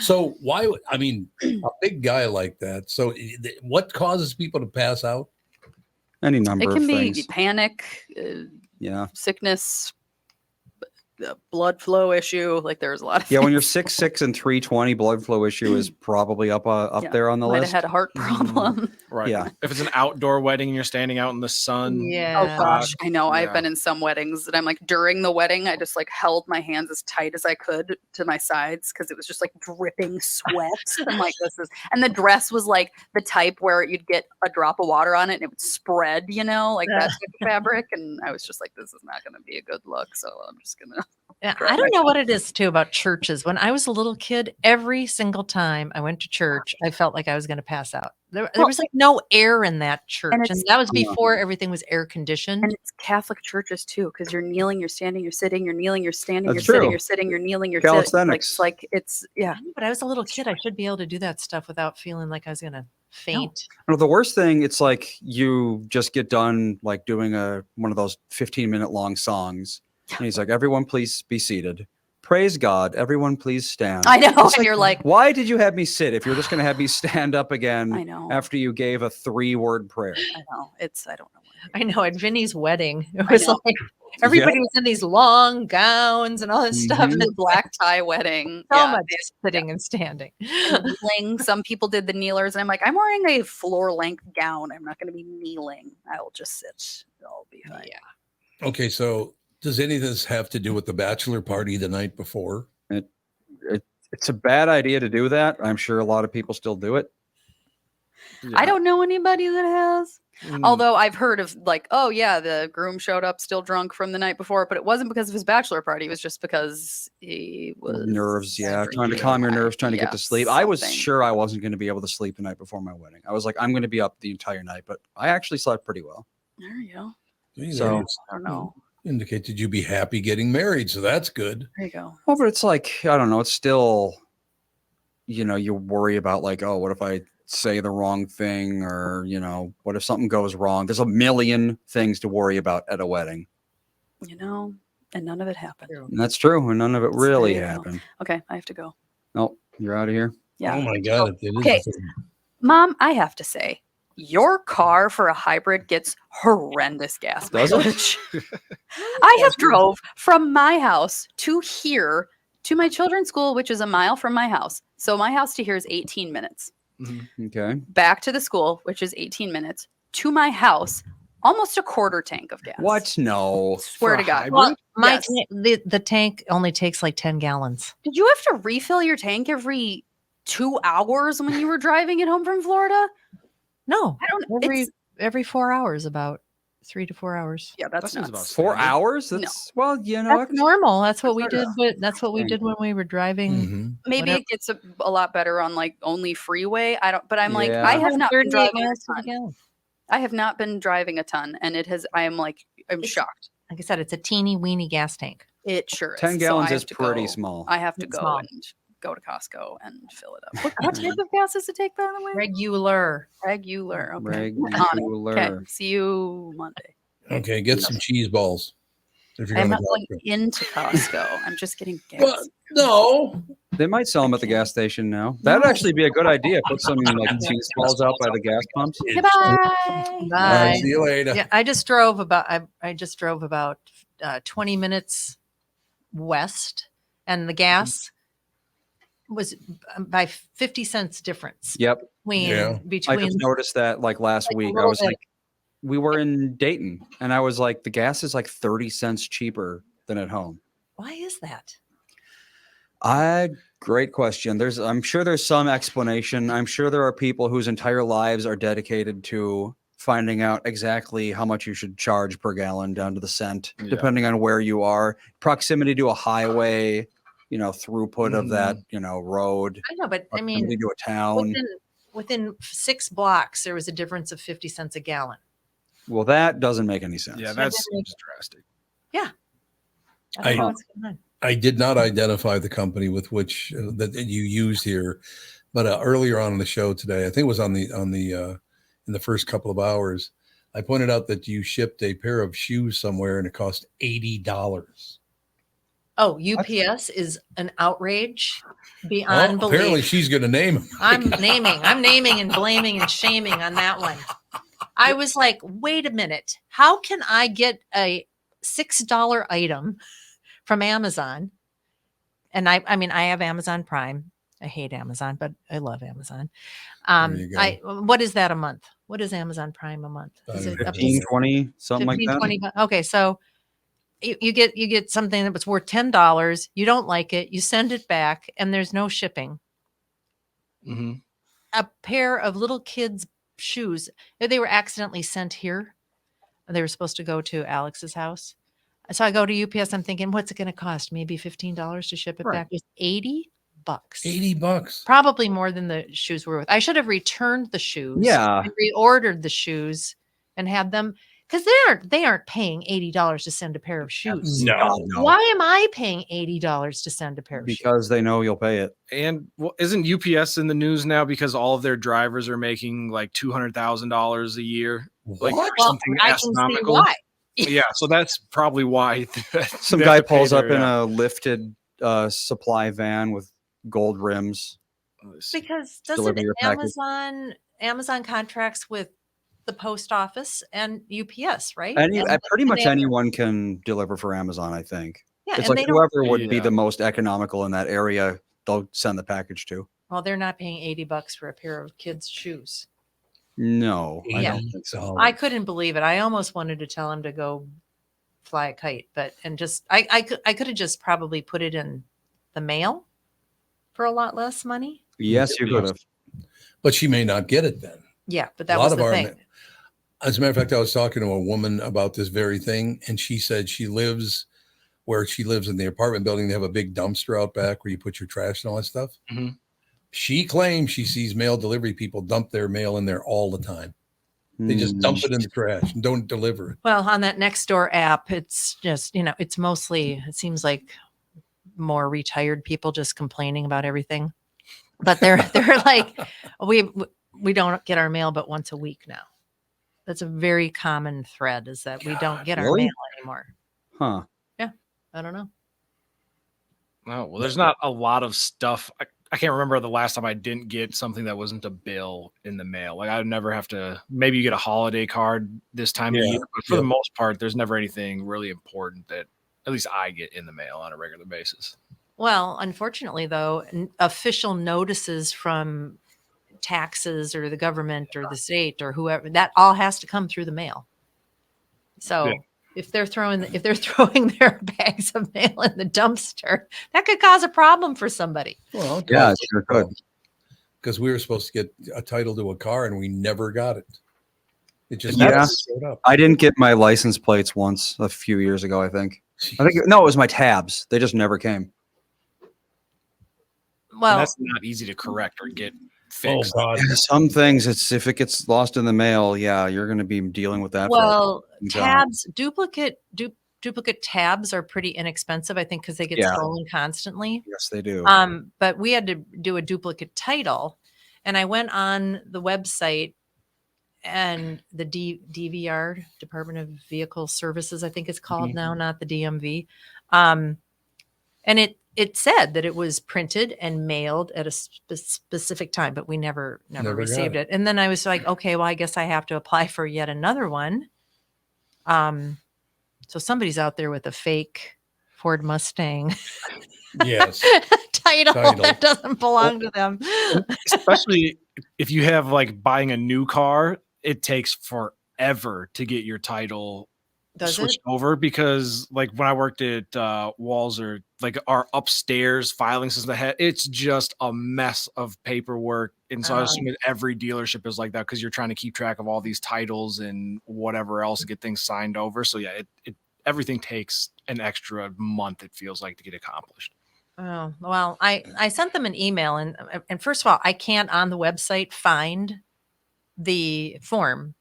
So why, I mean, a big guy like that. So what causes people to pass out? Any number It can of be things. panic, sickness, blood flow issue. Like there's a lot of When you're 6'6" and 320, blood flow issue is probably up there on the might list. have had a heart problem. Right. Yeah. If it's an outdoor wedding and you're standing out in the sun. Oh gosh, I know. I've Yeah. been in some weddings and I'm like during the wedding, I just like held my hands as tight as I could to my sides because it was just like dripping sweat. I'm like, and the dress was like the type where you'd get a drop of water on it and it would spread, like that type of fabric. And I was just like, this is not going to be a good look. So I'm just gonna. I don't know what it is too about churches. When I was a little kid, every single time I went to church, I felt like I was going to pass out. There was like no air in that church, and that was before everything was air conditioned. And it's Catholic churches too, because you're kneeling, you're standing, you're sitting, you're kneeling, you're standing, That's you're sitting, true. you're sitting, you're kneeling, you're Calisthenics. sitting. It's But I was a little kid. I should be able to do that stuff without feeling like I was going to faint. No, the worst thing, it's like you just get done like doing one of those 15-minute long songs, and he's like, "Everyone, please be seated. Praise God. Everyone, please stand." I know. It's And you're like, why did you have me sit if you're just going to have me stand up again? I know. After you gave a 3-word prayer. I know. I don't know. I know. At Vinny's wedding, it was like everybody was in these long gowns and all this stuff. The black tie wedding. So much sitting and standing. And kneeling. Some people did the kneelers, and I'm like, I'm wearing a floor length gown. I'm not going to be kneeling. I will just sit. I'll be fine. Yeah. Okay, so does any of this have to do with the bachelor party the night before? It's a bad idea to do that. I'm sure a lot of people still do it. I don't know anybody that has. Although I've heard of like, oh yeah, the groom showed up still drunk from the night before, but it wasn't because of his bachelor party. It was just because he was nerves. Yeah, trying to calm your nerves, trying to get to sleep. I was sure I wasn't going to be able to sleep the night before my wedding. I was like, I'm going to be up the entire night, but I actually slept pretty well. There you go. So I don't know. Indicated you'd be happy getting married, so that's good. There you go. Well, but it's like, I don't know. It's still, you worry about like, oh, what if I say the wrong thing, or what if something goes wrong? There's a million things to worry about at a wedding. And none of it happened. And that's true, and none of it really There you go. happened. Okay, I have to go. No, you're out of here. Yeah. Oh my God. It is Okay, Mom, I have to say, your car for a hybrid gets horrendous gas Does it? mileage. I have drove from my house to here to my children's school, which is a mile from my house. So my house to here is 18 minutes. Okay. Back to the school, which is 18 minutes, to my house, almost a quarter tank of gas. What? No. Swear to God. Well, Yes. the tank only takes like 10 gallons. Did you have to refill your tank every 2 hours when you were driving it home from Florida? No, I don't. Every 4 hours, about 3 to 4 hours. Yeah, that's nuts. 4 hours? That's well, That's normal. That's what we did. But that's what we did when we were driving. Maybe whatever. it gets a lot better on like only freeway. I don't, but I'm like, Yeah. I have not been 38 driving miles to a the ton. gallon. I have not been driving a ton, and it has. I'm shocked. Like I said, it's a teeny weeny gas tank. It sure is. 10 So gallons I is have to pretty go- small. I have to It's go small. and go to Costco and fill it up. What type of gas does it take, by the way? Regular. Regular. Okay. Regular. Okay. See you Monday. Okay, get some cheese balls. If you're I'm going not going into Costco. I'm just getting gas. Well, no. They might sell them at the gas station now. That'd actually be a good idea. Put some like cheese balls out by the gas pumps. Goodbye. Bye. See you later. Yeah, I just drove about. I just drove about 20 minutes west, and the gas was by 50 cents difference. Yep. Between I just noticed that like last week. I little was bit. like, we were in Dayton, and I was like, the gas is like 30 cents cheaper than at home. Why is that? Great question. I'm sure there's some explanation. I'm sure there are people whose entire lives are dedicated to finding out exactly how much you should charge per gallon down to the cent, depending on where you are, proximity to a highway, throughput of that, road. I know, but I mean, proximity to a town. within 6 blocks, there was a difference of 50 cents a gallon. Well, that doesn't make any sense. Yeah, that's drastic. Yeah. I don't know what's going on. I did not identify the company with which that you used here, but earlier on in the show today, I think it was on the in the first couple of hours, I pointed out that you shipped a pair of shoes somewhere and it cost $80. Oh, UPS is an outrage beyond belief. Apparently she's going to name him. I'm naming and blaming and shaming on that one. I was like, wait a minute. How can I get a $6 item from Amazon? And I mean, I have Amazon Prime. I hate Amazon, but I love Amazon. What is that a month? What is Amazon Prime a month? Is it 15, 20, something 15, like that? 20, okay, so you get something that was worth $10. You don't like it. You send it back, and there's no shipping. Mm-hmm. A pair of little kids' shoes. They were accidentally sent here. They were supposed to go to Alex's house. So I go to UPS. I'm thinking, what's it going to cost? Maybe $15 to ship it back. It's $80. $80. Probably more than the shoes were worth. I should have returned the shoes. Yeah. And reordered the shoes and had them, because they aren't paying $80 to send a pair of shoes. No. Why am I paying $80 to send a pair of shoes? Because they know you'll pay it. And isn't UPS in the news now because all of their drivers are making like $200,000 a year? Like something I astronomical. can see why. Yeah, so that's probably why. Some guy pulls up in a lifted supply van with gold rims. Because Deliver doesn't your package. Amazon contracts with the post office and UPS, right? Pretty much anyone can deliver for Amazon, I think. Yeah, it's and like whoever would be the most economical in that area, they'll send the package to. Well, they're not paying $80 for a pair of kids' shoes. No, I Yeah. don't think so. I couldn't believe it. I almost wanted to tell him to go fly a kite, I could have just probably put it in the mail for a lot less money. Yes, you could have. But she may not get it then. Yeah, but that was the thing. As a matter of fact, I was talking to a woman about this very thing, and she said where she lives in the apartment building, they have a big dumpster out back where you put your trash and all that stuff. Mm-hmm. She claims she sees mail delivery people dump their mail in there all the time. They just dump it in the trash and don't deliver it. Well, on that Nextdoor app, it's just, it's mostly, it seems like more retired people just complaining about everything. But they're like, we don't get our mail but once a week now. That's a very common thread, is that we don't get our mail anymore. Huh. Yeah. I don't know. Oh, well, there's not a lot of stuff. I can't remember the last time I didn't get something that wasn't a bill in the mail. Like I would never have to, maybe you get a holiday card this time of year, but for the most part, there's never anything really important that at least I get in the mail on a regular basis. Well, unfortunately, though, official notices from taxes or the government or the state or whoever, that all has to come through the mail. So if they're throwing their bags of mail in the dumpster, that could cause a problem for somebody. Well, yeah, it sure could. Because we were supposed to get a title to a car and we never got it. It just never showed up. I didn't get my license plates once a few years ago, I think. It was my tabs. They just never came. Well, and that's not easy to correct or get fixed. Oh, God. Some things, if it gets lost in the mail, you're going to be dealing with that. Well, tabs, duplicate tabs are pretty inexpensive, I think, because they get stolen constantly. Yes, they do. But we had to do a duplicate title, and I went on the website, and the DVR, Department of Vehicle Services, I think it's called now, not the DMV, and it said that it was printed and mailed at a specific time, but we never received it. And then I was like, okay, well, I guess I have to apply for yet another one. So somebody's out there with a fake Ford Mustang title that doesn't belong to them. Especially if you have like buying a new car, it takes forever to get your title switched over, because like when I worked at Walzer, like our upstairs filing system, it's just a mess of paperwork. And so I assume every dealership is like that, because you're trying to keep track of all these titles and whatever else to get things signed over. So yeah, everything takes an extra month, it feels like, to get accomplished. Oh, well, I sent them an email, and first of all, I can't on the website find the form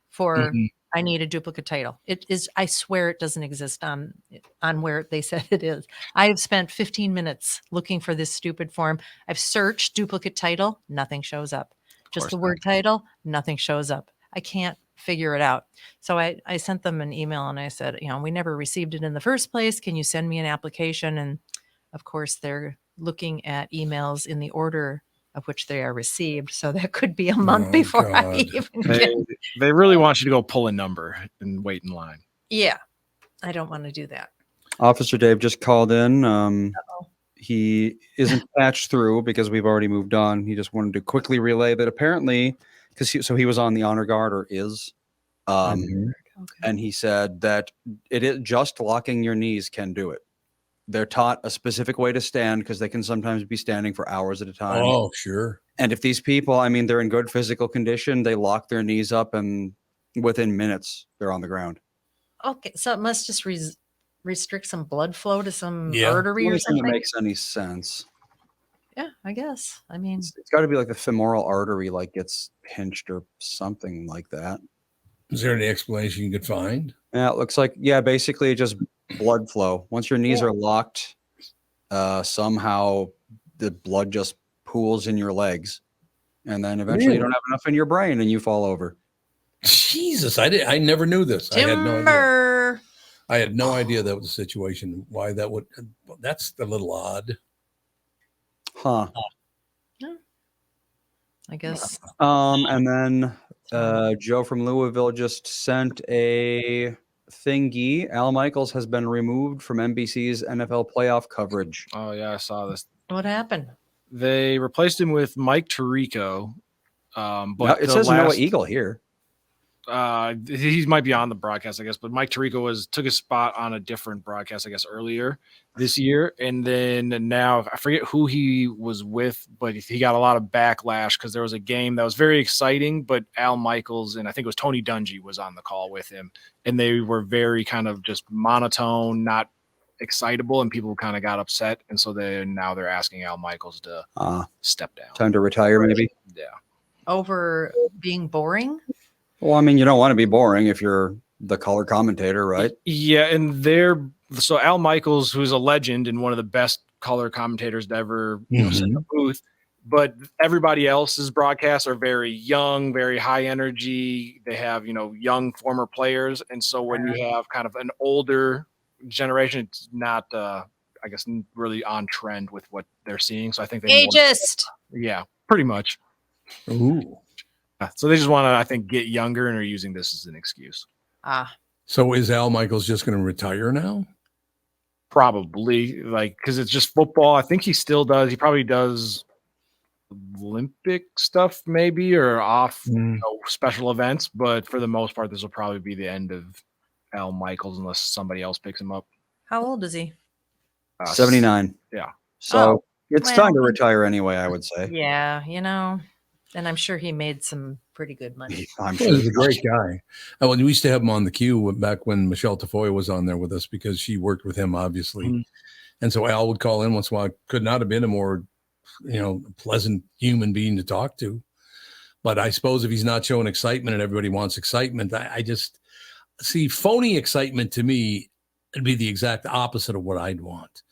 for I need a duplicate title. It is, I swear it doesn't exist on where they said it is. I have spent 15 minutes looking for this stupid form. I've searched duplicate title, nothing shows up. Just the word title, nothing shows up. I can't figure it out. So I sent them an email and I said, we never received it in the first place. Can you send me an application? And of course, they're looking at emails in the order of which they are received. So that could be a month before I even get. They really want you to go pull a number and wait in line. Yeah, I don't want to do that. Officer Dave just called in. He isn't patched through because we've already moved on. He just wanted to quickly relay that apparently, he was on the honor guard or is. And he said that it is just locking your knees can do it. They're taught a specific way to stand because they can sometimes be standing for hours at a time. Oh, sure. And if these people, they're in good physical condition, they lock their knees up and within minutes they're on the ground. Okay, so it must just restrict some blood flow to some artery or something. It makes any sense. Yeah, I guess. It's got to be like the femoral artery, like gets pinched or something like that. Is there any explanation you could find? Yeah, it looks like basically just blood flow. Once your knees are locked, somehow the blood just pools in your legs, and then eventually you don't have enough in your brain, and you fall over. Jesus, I never knew this. Timber. I had no idea that was the situation. Why that would? That's a little odd. Huh. Yeah. I guess. And then Joe from Louisville just sent a thingy. Al Michaels has been removed from NBC's NFL playoff coverage. Oh yeah, I saw this. What happened? They replaced him with Mike Tirico. But it says Noah Eagle here. He might be on the broadcast, I guess, but Mike Tirico took his spot on a different broadcast, I guess, earlier this year. And then now I forget who he was with, but he got a lot of backlash because there was a game that was very exciting, but Al Michaels and I think it was Tony Dungy was on the call with him, and they were very kind of just monotone, not excitable, and people kind of got upset. And so now they're asking Al Michaels to step down. Time to retire, maybe? Yeah. Over being boring? Well, you don't want to be boring if you're the color commentator, right? Yeah, and so Al Michaels, who's a legend and one of the best color commentators to ever sit in the booth, but everybody else's broadcasts are very young, very high energy. They have, young former players. And so when you have kind of an older generation, it's not, I guess, really on trend with what they're seeing. So I think ageist. Yeah, pretty much. Ooh. So they just want to, I think, get younger and are using this as an excuse. So is Al Michaels just going to retire now? Probably, because it's just football. I think he still does. He probably does Olympic stuff maybe or off special events. But for the most part, this will probably be the end of Al Michaels unless somebody else picks him up. How old is he? 79. Yeah. So it's time to retire anyway, I would say. Yeah, and I'm sure he made some pretty good money. I'm sure he's a great guy. We used to have him on the queue back when Michelle Tafoya was on there with us because she worked with him, obviously. And so Al would call in once in a while. Could not have been a more, pleasant human being to talk to. But I suppose if he's not showing excitement and everybody wants excitement, I just see phony excitement to me would be the exact opposite of what I'd want.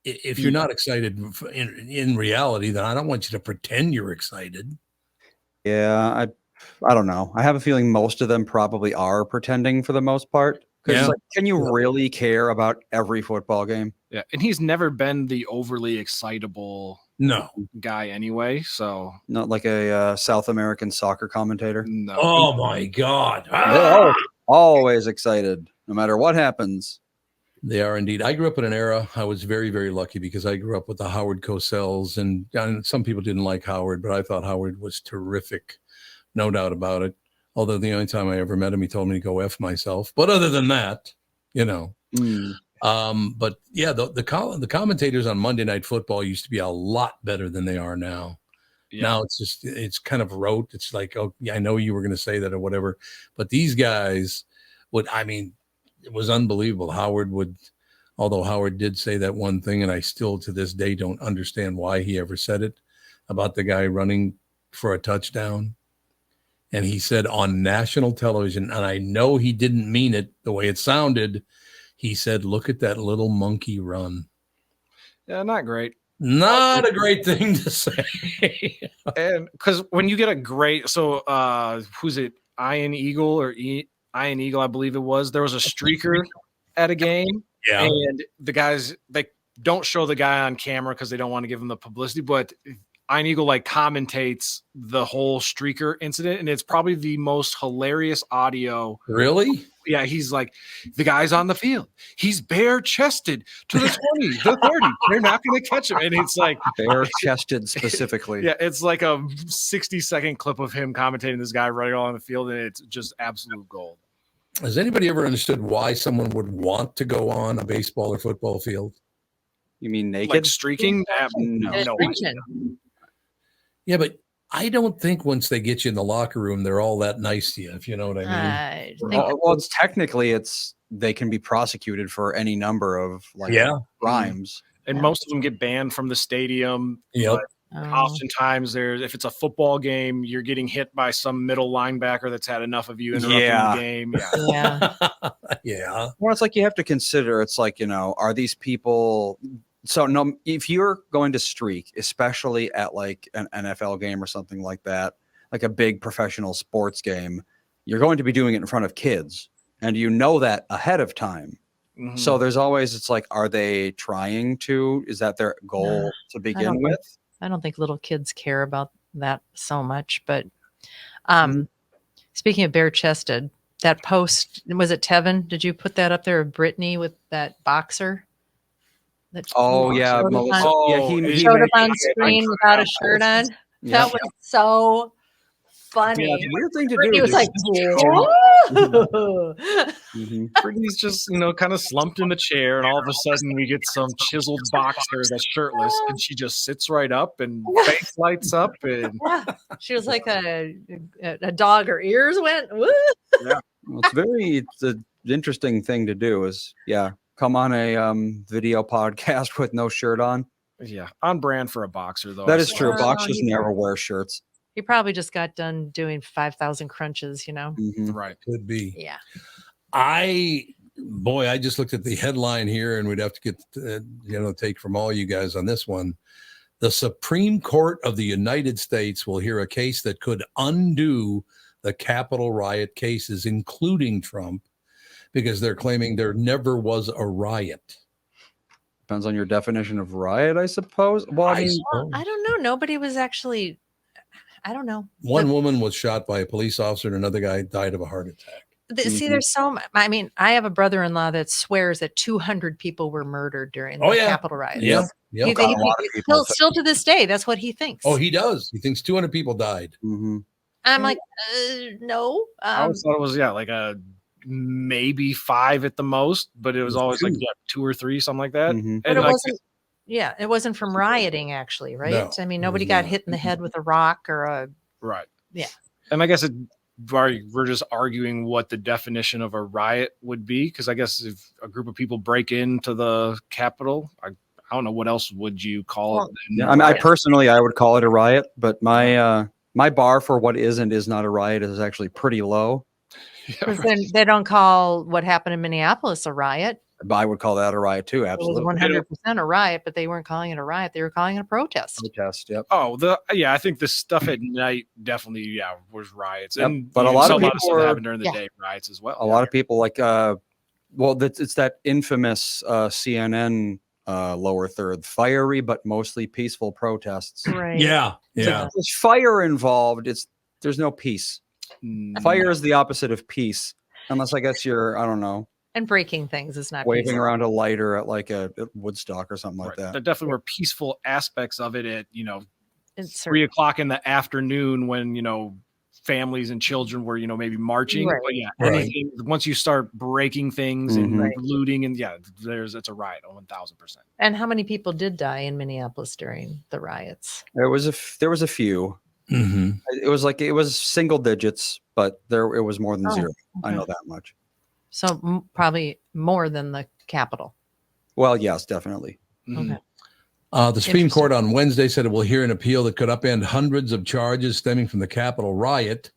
If you're not excited in reality, then I don't want you to pretend you're excited. Yeah, I don't know. I have a feeling most of them probably are pretending for the most part. Because can you really care about every football game? Yeah, and he's never been the overly excitable guy anyway. So not like a South American soccer commentator. No. Oh my God! Always excited, no matter what happens. They are indeed. I grew up in an era. I was very, very lucky because I grew up with the Howard Cosell's, and some people didn't like Howard, but I thought Howard was terrific, no doubt about it. Although the only time I ever met him, he told me to go F myself. But other than that, But yeah, the commentators on Monday Night Football used to be a lot better than they are now. Yeah. Now it's kind of rote. It's like, oh yeah, I know you were going to say that or whatever, but these guys it was unbelievable. Although Howard did say that one thing, and I still to this day don't understand why he ever said it, about the guy running for a touchdown. And he said on national television, and I know he didn't mean it the way it sounded, he said, look at that little monkey run. Yeah, not great. Not a great thing to say. And because when you get a great, who's it? Iron Eagle Iron Eagle, I believe it was. There was a streaker at a game, and the guys, they don't show the guy on camera because they don't want to give him the publicity, but Iron Eagle like commentates the whole streaker incident, and it's probably the most hilarious audio. Really? Yeah, he's like, the guy's on the field. He's bare-chested to the 20, the 30. They're not going to catch him. And it's like bare-chested specifically. Yeah, it's like a 60-second clip of him commentating this guy running all on the field, and it's just absolute gold. Has anybody ever understood why someone would want to go on a baseball or football field? You mean naked? Like streaking? No. Yeah, but I don't think once they get you in the locker room, they're all that nice to you, if you know what I mean. Well, it's technically they can be prosecuted for any number of crimes. And most of them get banned from the stadium. Yep. Oftentimes if it's a football game, you're getting hit by some middle linebacker that's had enough of you interrupting the game. Yeah. Well, it's like you have to consider, it's like, are these people... So no, if you're going to streak, especially at like an NFL game or something like that, like a big professional sports game, you're going to be doing it in front of kids, and you know that ahead of time. Mm-hmm. So there's always, it's like, are they trying to? Is that their goal to begin with? I don't think little kids care about that so much. But speaking of bare-chested, that post, was it Tevin? Did you put that up there of Brittany with that boxer? He showed up on screen without a shirt on. Yeah. That was so funny. Yeah, weird thing to Brittany do. was like, Brittany's just, kind of slumped in the chair, and all of a sudden we get some chiseled boxer that's shirtless, and she just sits right up and face lights up, and she was like a dog. Her ears went. Woo. Yeah, well, it's an interesting thing to do. Come on a video podcast with no shirt on. Yeah, on brand for a boxer, though. That is true. Boxers never wear shirts. He probably just got done doing 5,000 crunches, Right. Could be. Yeah. I just looked at the headline here, and we'd have to get take from all you guys on this one. The Supreme Court of the United States will hear a case that could undo the Capitol riot cases, including Trump, because they're claiming there never was a riot. Depends on your definition of riot, I suppose. Well, I don't know. Nobody was actually, I don't know. One woman was shot by a police officer, and another guy died of a heart attack. See, there's so much. I mean, I have a brother-in-law that swears that 200 people were murdered during the Capitol riots. Yeah. Still to this day, that's what he thinks. Oh, he does. He thinks 200 people died. Mm-hmm. I'm like, no. I always thought it was like a maybe 5 at the most, but it was always like 2 or 3, something like that. Mm-hmm. But it wasn't. Yeah, it wasn't from rioting, actually, right? No, I mean, nobody got hit in the head with a rock or a. Right. Yeah. And I guess we're just arguing what the definition of a riot would be, because I guess if a group of people break into the Capitol, I don't know what else would you call it. Yeah, I mean, I would call it a riot, but my bar for what is and is not a riot is actually pretty low. Then they don't call what happened in Minneapolis a riot. I would call that a riot too. Absolutely. It was 100% a riet, but they weren't calling it a riot. They were calling it a protest. Yep. Oh, I think the stuff at night definitely, was riots. Yep. And but a lot of people stuff happened during the day, riots as well. A lot of people like, it's that infamous CNN lower third, fiery but mostly peaceful protests. Right. Yeah. If there's fire involved, there's no peace. Fire is the opposite of peace, unless I guess you're, I don't know. And breaking things is not waving peaceful. around a lighter at like a Woodstock or something like that. There definitely were peaceful aspects of it at 3:00 in the afternoon when families and children were maybe marching. Right. But anything once you start breaking things and looting and it's a riot 1,000%. And how many people did die in Minneapolis during the riots? There was a few. Mm-hmm. It was single digits, but it was more than zero. Okay. I know that much. So probably more than the Capitol. Well, yes, definitely. Okay. The Supreme Court on Wednesday said it will hear an appeal that could upend hundreds of charges stemming from the Capitol riot,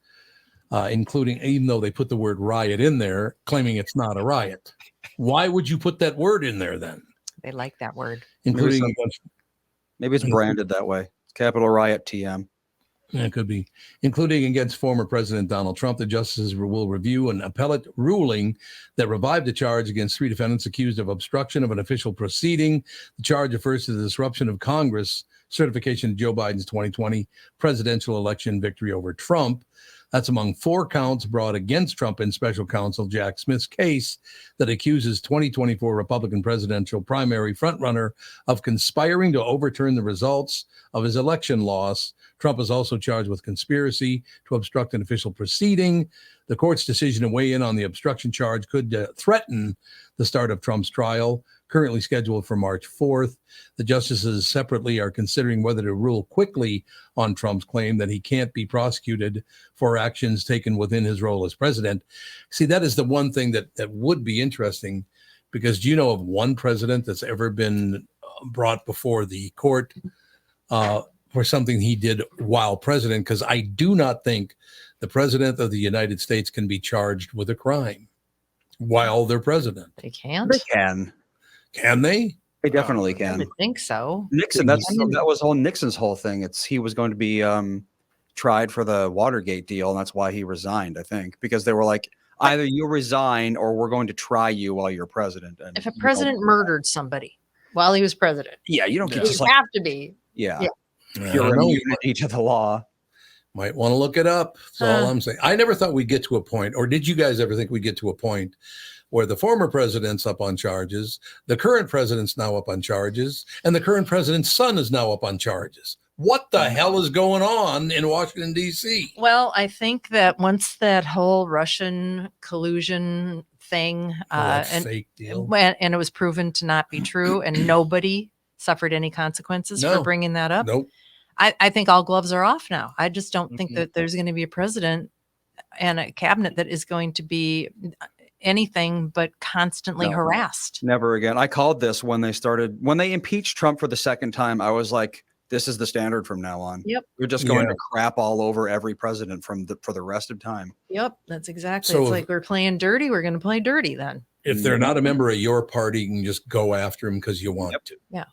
including, even though they put the word riot in there, claiming it's not a riot. Why would you put that word in there then? They like that word. Including maybe it's branded that way. Capitol riot TM. Yeah, it could be, including against former President Donald Trump. The justices will review an appellate ruling that revived a charge against 3 defendants accused of obstruction of an official proceeding. The charge refers to the disruption of Congress certification of Joe Biden's 2020 presidential election victory over Trump. That's among 4 counts brought against Trump in special counsel Jack Smith's case that accuses 2024 Republican presidential primary frontrunner of conspiring to overturn the results of his election loss. Trump is also charged with conspiracy to obstruct an official proceeding. The court's decision to weigh in on the obstruction charge could threaten the start of Trump's trial, currently scheduled for March 4th. The justices separately are considering whether to rule quickly on Trump's claim that he can't be prosecuted for actions taken within his role as president. See, that is the one thing that would be interesting, because do you know of one president that's ever been brought before the court for something he did while president? Because I do not think the president of the United States can be charged with a crime while they're president. They can't. They can. Can they? They definitely can. I think so. Nixon, that was Nixon's whole thing. He was going to be tried for the Watergate deal, and that's why he resigned, I think, because they were like, either you resign or we're going to try you while you're president. And if a president murdered somebody while he was president, yeah, you don't get you have to be. Yeah. You're immunity to the law. Might want to look it up. That's all I'm saying. I never thought we'd get to a point, or did you guys ever think we'd get to a point where the former president's up on charges, the current president's now up on charges, and the current president's son is now up on charges? What the hell is going on in Washington, D.C.? Well, I think that once that whole Russian collusion thing fake deal. And it was proven to not be true, and nobody suffered any consequences for bringing that up. Nope. I think all gloves are off now. I just don't think that there's going to be a president and a cabinet that is going to be anything but constantly harassed. Never again. I called this when they impeached Trump for the second time. I was like, this is the standard from now on. Yep. We're just going to crap all over every president for the rest of time. Yep. That's exactly. So it's like we're playing dirty. We're going to play dirty then. If they're not a member of your party, you can just go after them because you want to. Yeah.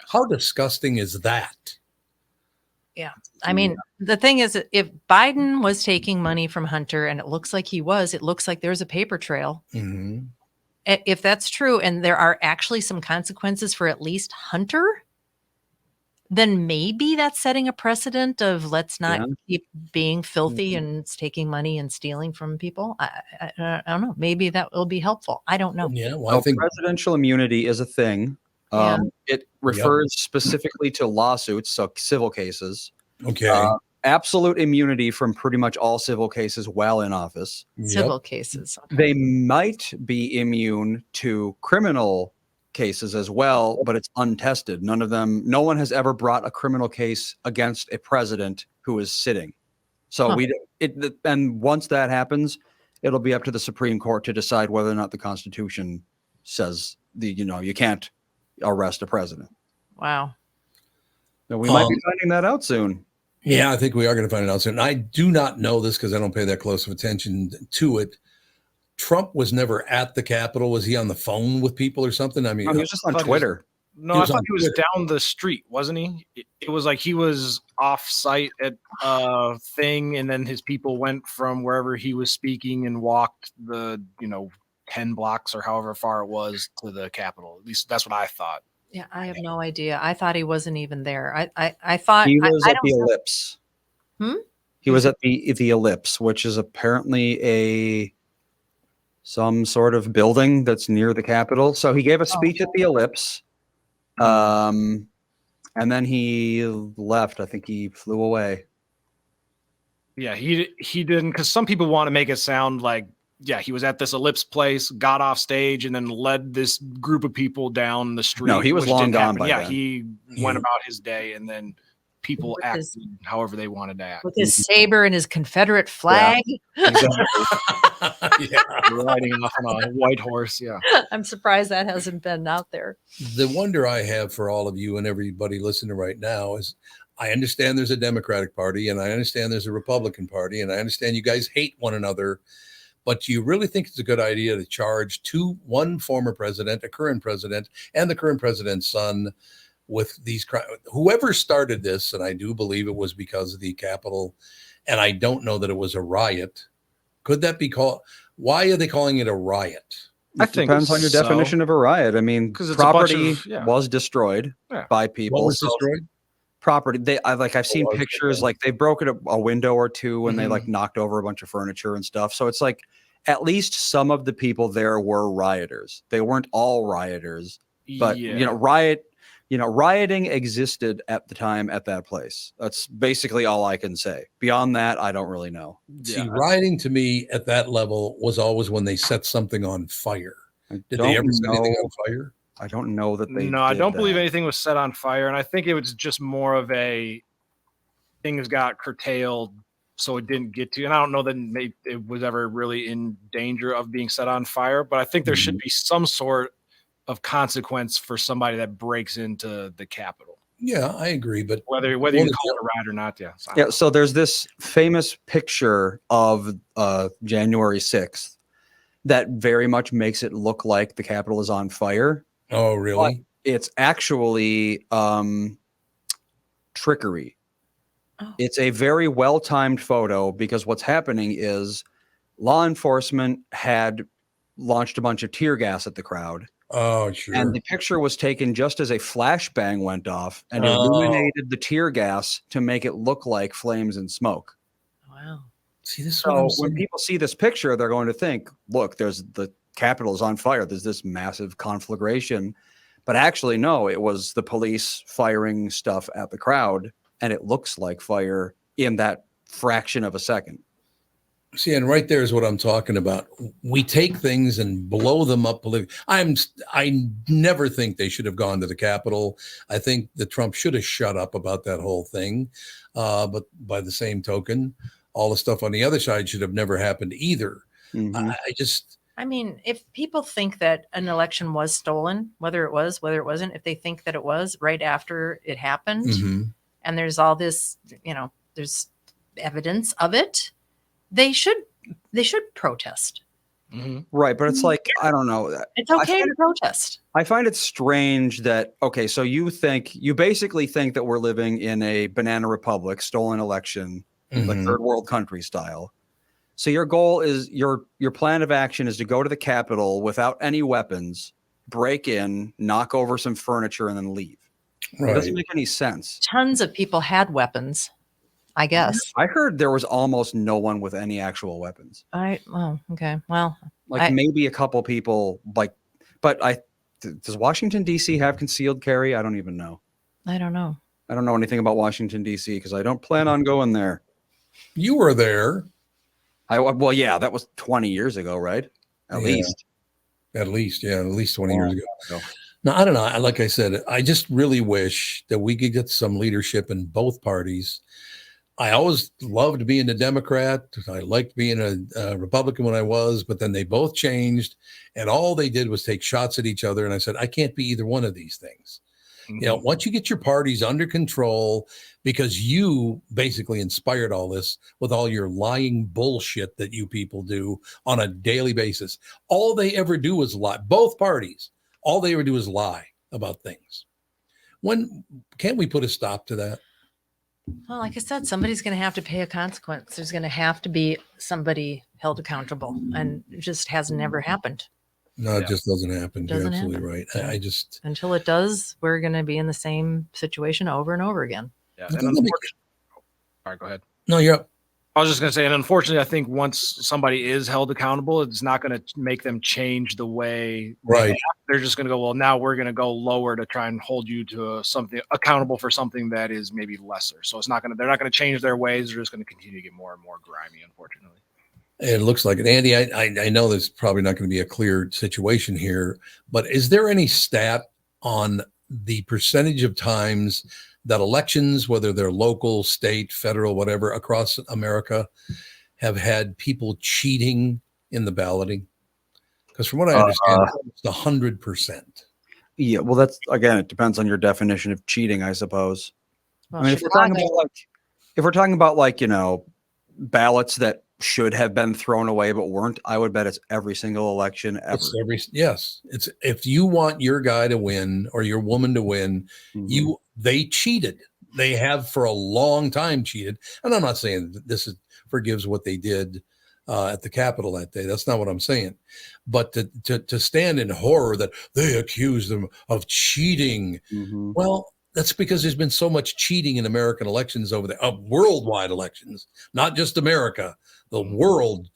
How disgusting is that? Yeah. I mean, the thing is, if Biden was taking money from Hunter, and it looks like he was, it looks like there's a paper trail. Mm-hmm. If that's true, and there are actually some consequences for at least Hunter, then maybe that's setting a precedent of let's not keep being filthy and taking money and stealing from people. I don't know. Maybe that will be helpful. I don't know. Yeah. Well, I think presidential immunity is a thing. It refers specifically to lawsuits, so civil cases. Okay. Absolute immunity from pretty much all civil cases while in office. Civil cases. Okay. They might be immune to criminal cases as well, but it's untested. No one has ever brought a criminal case against a president who is sitting. So and once that happens, it'll be up to the Supreme Court to decide whether or not the Constitution says you can't arrest a president. Wow. So we might be finding that out soon. Yeah, I think we are going to find it out soon. I do not know this because I don't pay that close of attention to it. Trump was never at the Capitol. Was he on the phone with people or something? I mean, he was just on Twitter. I thought he was down the street, wasn't he? It was like he was off site at a thing, and then his people went from wherever he was speaking and walked the 10 blocks or however far it was to the Capitol. At least that's what I thought. Yeah, I have no idea. I thought he wasn't even there. I thought he was at the Ellipse. He was at the Ellipse, which is apparently some sort of building that's near the Capitol. So he gave a speech at the Ellipse, and then he left. I think he flew away. Yeah, he didn't, because some people want to make it sound like, he was at this Ellipse place, got off stage, and then led this group of people down the street. No, he was long gone by then. He went about his day, and then people acted however they wanted to act. With his saber and his Confederate flag. Yeah, exactly. Riding off on a white horse, I'm surprised that hasn't been out there. The wonder I have for all of you and everybody listening right now is, I understand there's a Democratic Party, and I understand there's a Republican Party, and I understand you guys hate one another. But do you really think it's a good idea to charge one former president, a current president, and the current president's son with these whoever started this, and I do believe it was because of the Capitol, and I don't know that it was a riot. Could that be called? Why are they calling it a riot? It depends on your definition of a riot. I mean, property was destroyed by people. What was destroyed? Property. I've seen pictures, like they broke a window or two and they like knocked over a bunch of furniture and stuff. So it's like at least some of the people there were rioters. They weren't all rioters, but rioting existed at the time at that place. That's basically all I can say. Beyond that, I don't really know. See, rioting to me at that level was always when they set something on fire. Did they ever set anything on fire? I don't know that they. No, I don't believe anything was set on fire, and I think it was just more of a things got curtailed, so it didn't get to. And I don't know that it was ever really in danger of being set on fire, but I think there should be some sort of consequence for somebody that breaks into the Capitol. Yeah, I agree, but whether you call it a riot or not, yeah. So there's this famous picture of January 6th that very much makes it look like the Capitol is on fire. Oh, really? But it's actually trickery. Oh. It's a very well-timed photo because what's happening is law enforcement had launched a bunch of tear gas at the crowd. Oh, sure. And the picture was taken just as a flashbang went off and illuminated the tear gas to make it look like flames and smoke. Wow. See, this. So when people see this picture, they're going to think, look, there's the Capitol is on fire. There's this massive conflagration. But actually, no, it was the police firing stuff at the crowd. And it looks like fire in that fraction of a second. See, and right there is what I'm talking about. We take things and blow them up. I never think they should have gone to the Capitol. I think that Trump should have shut up about that whole thing. But by the same token, all the stuff on the other side should have never happened either. I mean, if people think that an election was stolen, whether it was, whether it wasn't, if they think that it was right after it happened, and there's all this, there's evidence of it, they should protest. Right. But it's like, I don't know. It's okay to protest. I find it strange that, okay, so you basically think that we're living in a banana republic, stolen election, like third world country style. So your goal is your plan of action is to go to the Capitol without any weapons, break in, knock over some furniture, and then leave. Right. It doesn't make any sense. Tons of people had weapons, I guess. I heard there was almost no one with any actual weapons. Okay. Well, maybe a couple people, does Washington, D.C. have concealed carry? I don't even know. I don't know. I don't know anything about Washington, D.C. because I don't plan on going there. You were there. Well, yeah, that was 20 years ago, right? At least 20 years ago. Now, I don't know. Like I said, I just really wish that we could get some leadership in both parties. I always loved being a Democrat. I liked being a Republican when I was, but then they both changed, and all they did was take shots at each other. And I said, I can't be either one of these things. Once you get your parties under control, because you basically inspired all this with all your lying bullshit that you people do on a daily basis. All they ever do is lie. Both parties, all they ever do is lie about things. When can't we put a stop to that? Well, like I said, somebody's going to have to pay a consequence. There's going to have to be somebody held accountable, and it just has never happened. No, it just doesn't happen. You're absolutely right. I just until it does, we're going to be in the same situation over and over again. Yeah. And all right, go ahead. No, you're up. I was just going to say, and unfortunately, I think once somebody is held accountable, it's not going to make them change the way. Right. They're just going to go, well, now we're going to go lower to try and hold you to something accountable for something that is maybe lesser. So they're not going to change their ways. They're just going to continue to get more and more grimy, unfortunately. It looks like it. Andy, I know there's probably not going to be a clear situation here, but is there any stat on the percentage of times that elections, whether they're local, state, federal, whatever, across America, have had people cheating in the balloting? Because from what I understand, it's 100%. Yeah, well, that's, again, it depends on your definition of cheating, I suppose. Well, I mean, if we're talking about ballots that should have been thrown away but weren't, I would bet it's every single election ever. It's if you want your guy to win or your woman to win, they cheated. They have for a long time cheated. And I'm not saying that this forgives what they did at the Capitol that day. That's not what I'm saying. But to stand in horror that they accused them of cheating. Well, that's because there's been so much cheating in American elections over there, worldwide elections, not just America. The world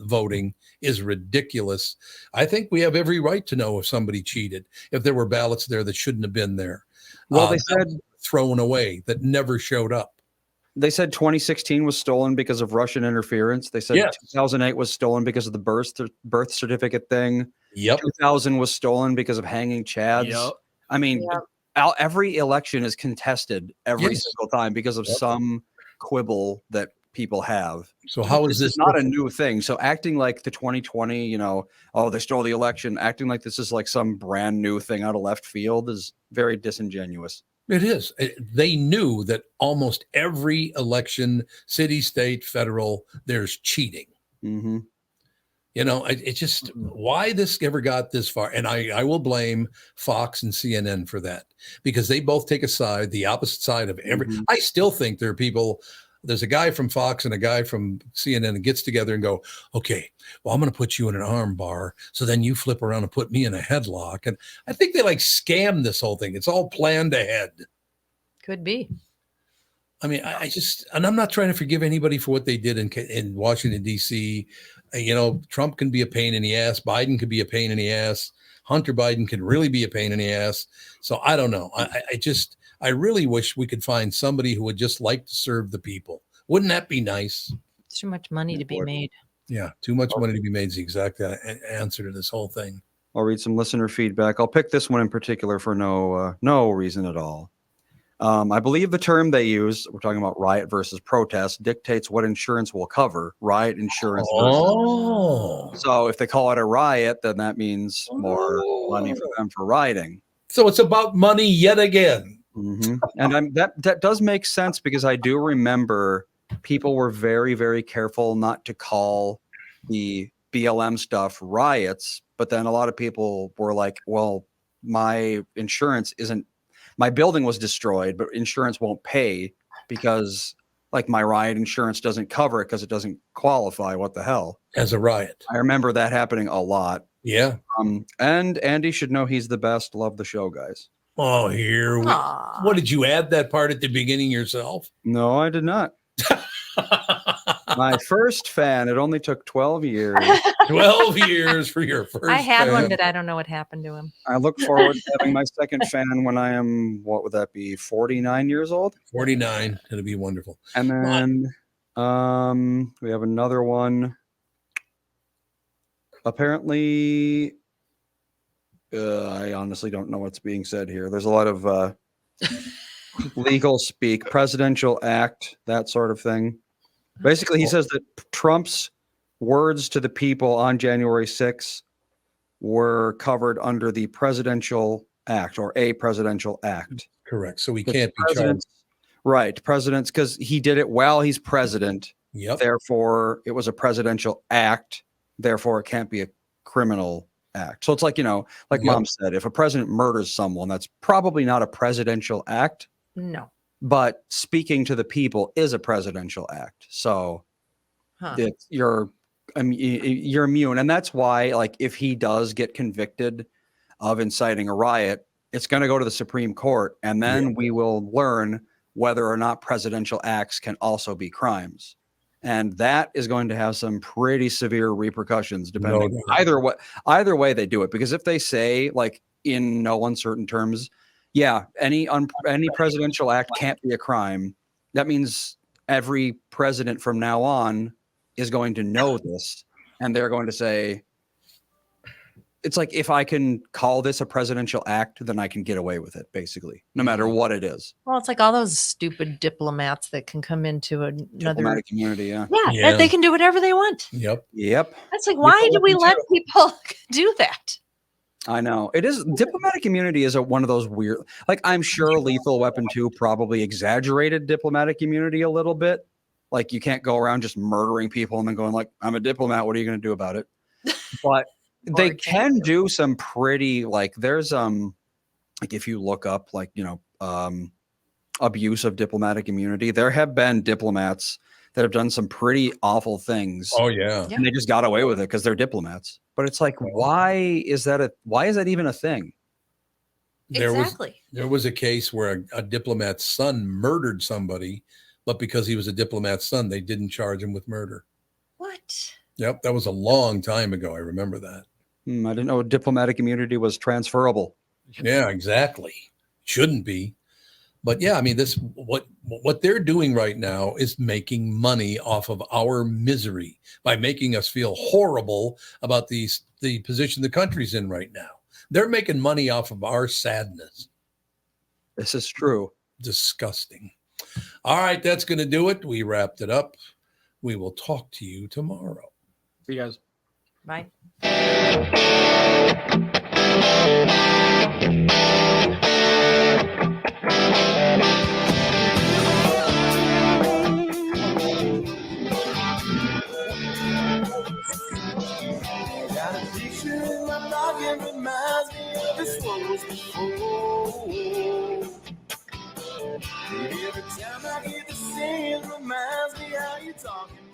voting is ridiculous. I think we have every right to know if somebody cheated, if there were ballots there that shouldn't have been there. Well, they said thrown away that never showed up. They said 2016 was stolen because of Russian interference. They said 2008 was stolen because of the birth certificate thing. 2000 was stolen because of hanging chads. I mean, every election is contested every single time because of some quibble that people have. So how is this not a new thing? So acting like the 2020, they stole the election, acting like this is like some brand new thing out of left field is very disingenuous. It is. They knew that almost every election, city, state, federal, there's cheating. It's just why this ever got this far. And I will blame Fox and CNN for that because they both take a side, the opposite side of every. I still think there are people. There's a guy from Fox and a guy from CNN that gets together and go, okay, well, I'm going to put you in an arm bar. So then you flip around and put me in a headlock. And I think they scam this whole thing. It's all planned ahead. Could be. I mean, and I'm not trying to forgive anybody for what they did in Washington, D.C. Trump can be a pain in the ass. Biden could be a pain in the ass. Hunter Biden could really be a pain in the ass. So I don't know. I really wish we could find somebody who would just like to serve the people. Wouldn't that be nice? Too much money to be made. Yeah, too much money to be made is the exact answer to this whole thing. I'll read some listener feedback. I'll pick this one in particular for no reason at all. I believe the term they use, we're talking about riot versus protest, dictates what insurance will cover. Riot insurance. So if they call it a riot, then that means more money for them for rioting. So it's about money yet again. And that does make sense because I do remember people were very, very careful not to call the BLM stuff riots. But then a lot of people were like, well, my insurance isn't, my building was destroyed, but insurance won't pay because my riot insurance doesn't cover it because it doesn't qualify. What the hell? As a riot. I remember that happening a lot. Yeah. And Andy should know he's the best. Love the show, guys. Oh, here we. What, did you add that part at the beginning yourself? No, I did not. My first fan. It only took 12 years. 12 years for your first I had fan. one, but I don't know what happened to him. I look forward to having my second fan when I am, what would that be, 49 years old? 49. It'll be wonderful. And then we have another one. Apparently, I honestly don't know what's being said here. There's a lot of legal speak, presidential act, that sort of thing. Basically, he says that Trump's words to the people on January 6th were covered under the presidential act or a presidential act. Correct. So he can't be charged. Right. Presidents, because he did it while he's president. Yep. Therefore, it was a presidential act. Therefore, it can't be a criminal act. So it's like, Mom said, if a president murders someone, that's probably not a presidential act. No. But speaking to the people is a presidential act. So you're immune. And that's why, if he does get convicted of inciting a riot, it's going to go to the Supreme Court. And then we will learn whether or not presidential acts can also be crimes. And that is going to have some pretty severe repercussions depending either way they do it. Because if they say, in no uncertain terms, any presidential act can't be a crime, that means every president from now on is going to know this. And they're going to say, it's like, if I can call this a presidential act, then I can get away with it, basically, no matter what it is. Well, it's like all those stupid diplomats that can come into another diplomatic community. Yeah, they can do whatever they want. Yep. That's like, why do we let people do that? I know it is. Diplomatic immunity is one of those weird, I'm sure Lethal Weapon 2 probably exaggerated diplomatic immunity a little bit. Like you can't go around just murdering people and then going like, I'm a diplomat. What are you going to do about it? But they can do some pretty like there's like if you look up like, you know, abuse of diplomatic immunity, there have been diplomats that have done some pretty awful things. Oh yeah. And they just got away with it because they're diplomats. But it's like, why is that even a thing? There was a case where a diplomat's son murdered somebody, but because he was a diplomat's son, they didn't charge him with murder. What? Yep, that was a long time ago. I remember that. I didn't know diplomatic immunity was transferable. Yeah, exactly. Shouldn't be. But yeah, I mean, what they're doing right now is making money off of our misery by making us feel horrible about the position the country's in right now. They're making money off of our sadness. This is true. Disgusting. All right, that's going to do it. We wrapped it up. We will talk to you tomorrow. See you guys. Bye. Reminds me of this was before. Every time I hear the same, reminds me how you talking.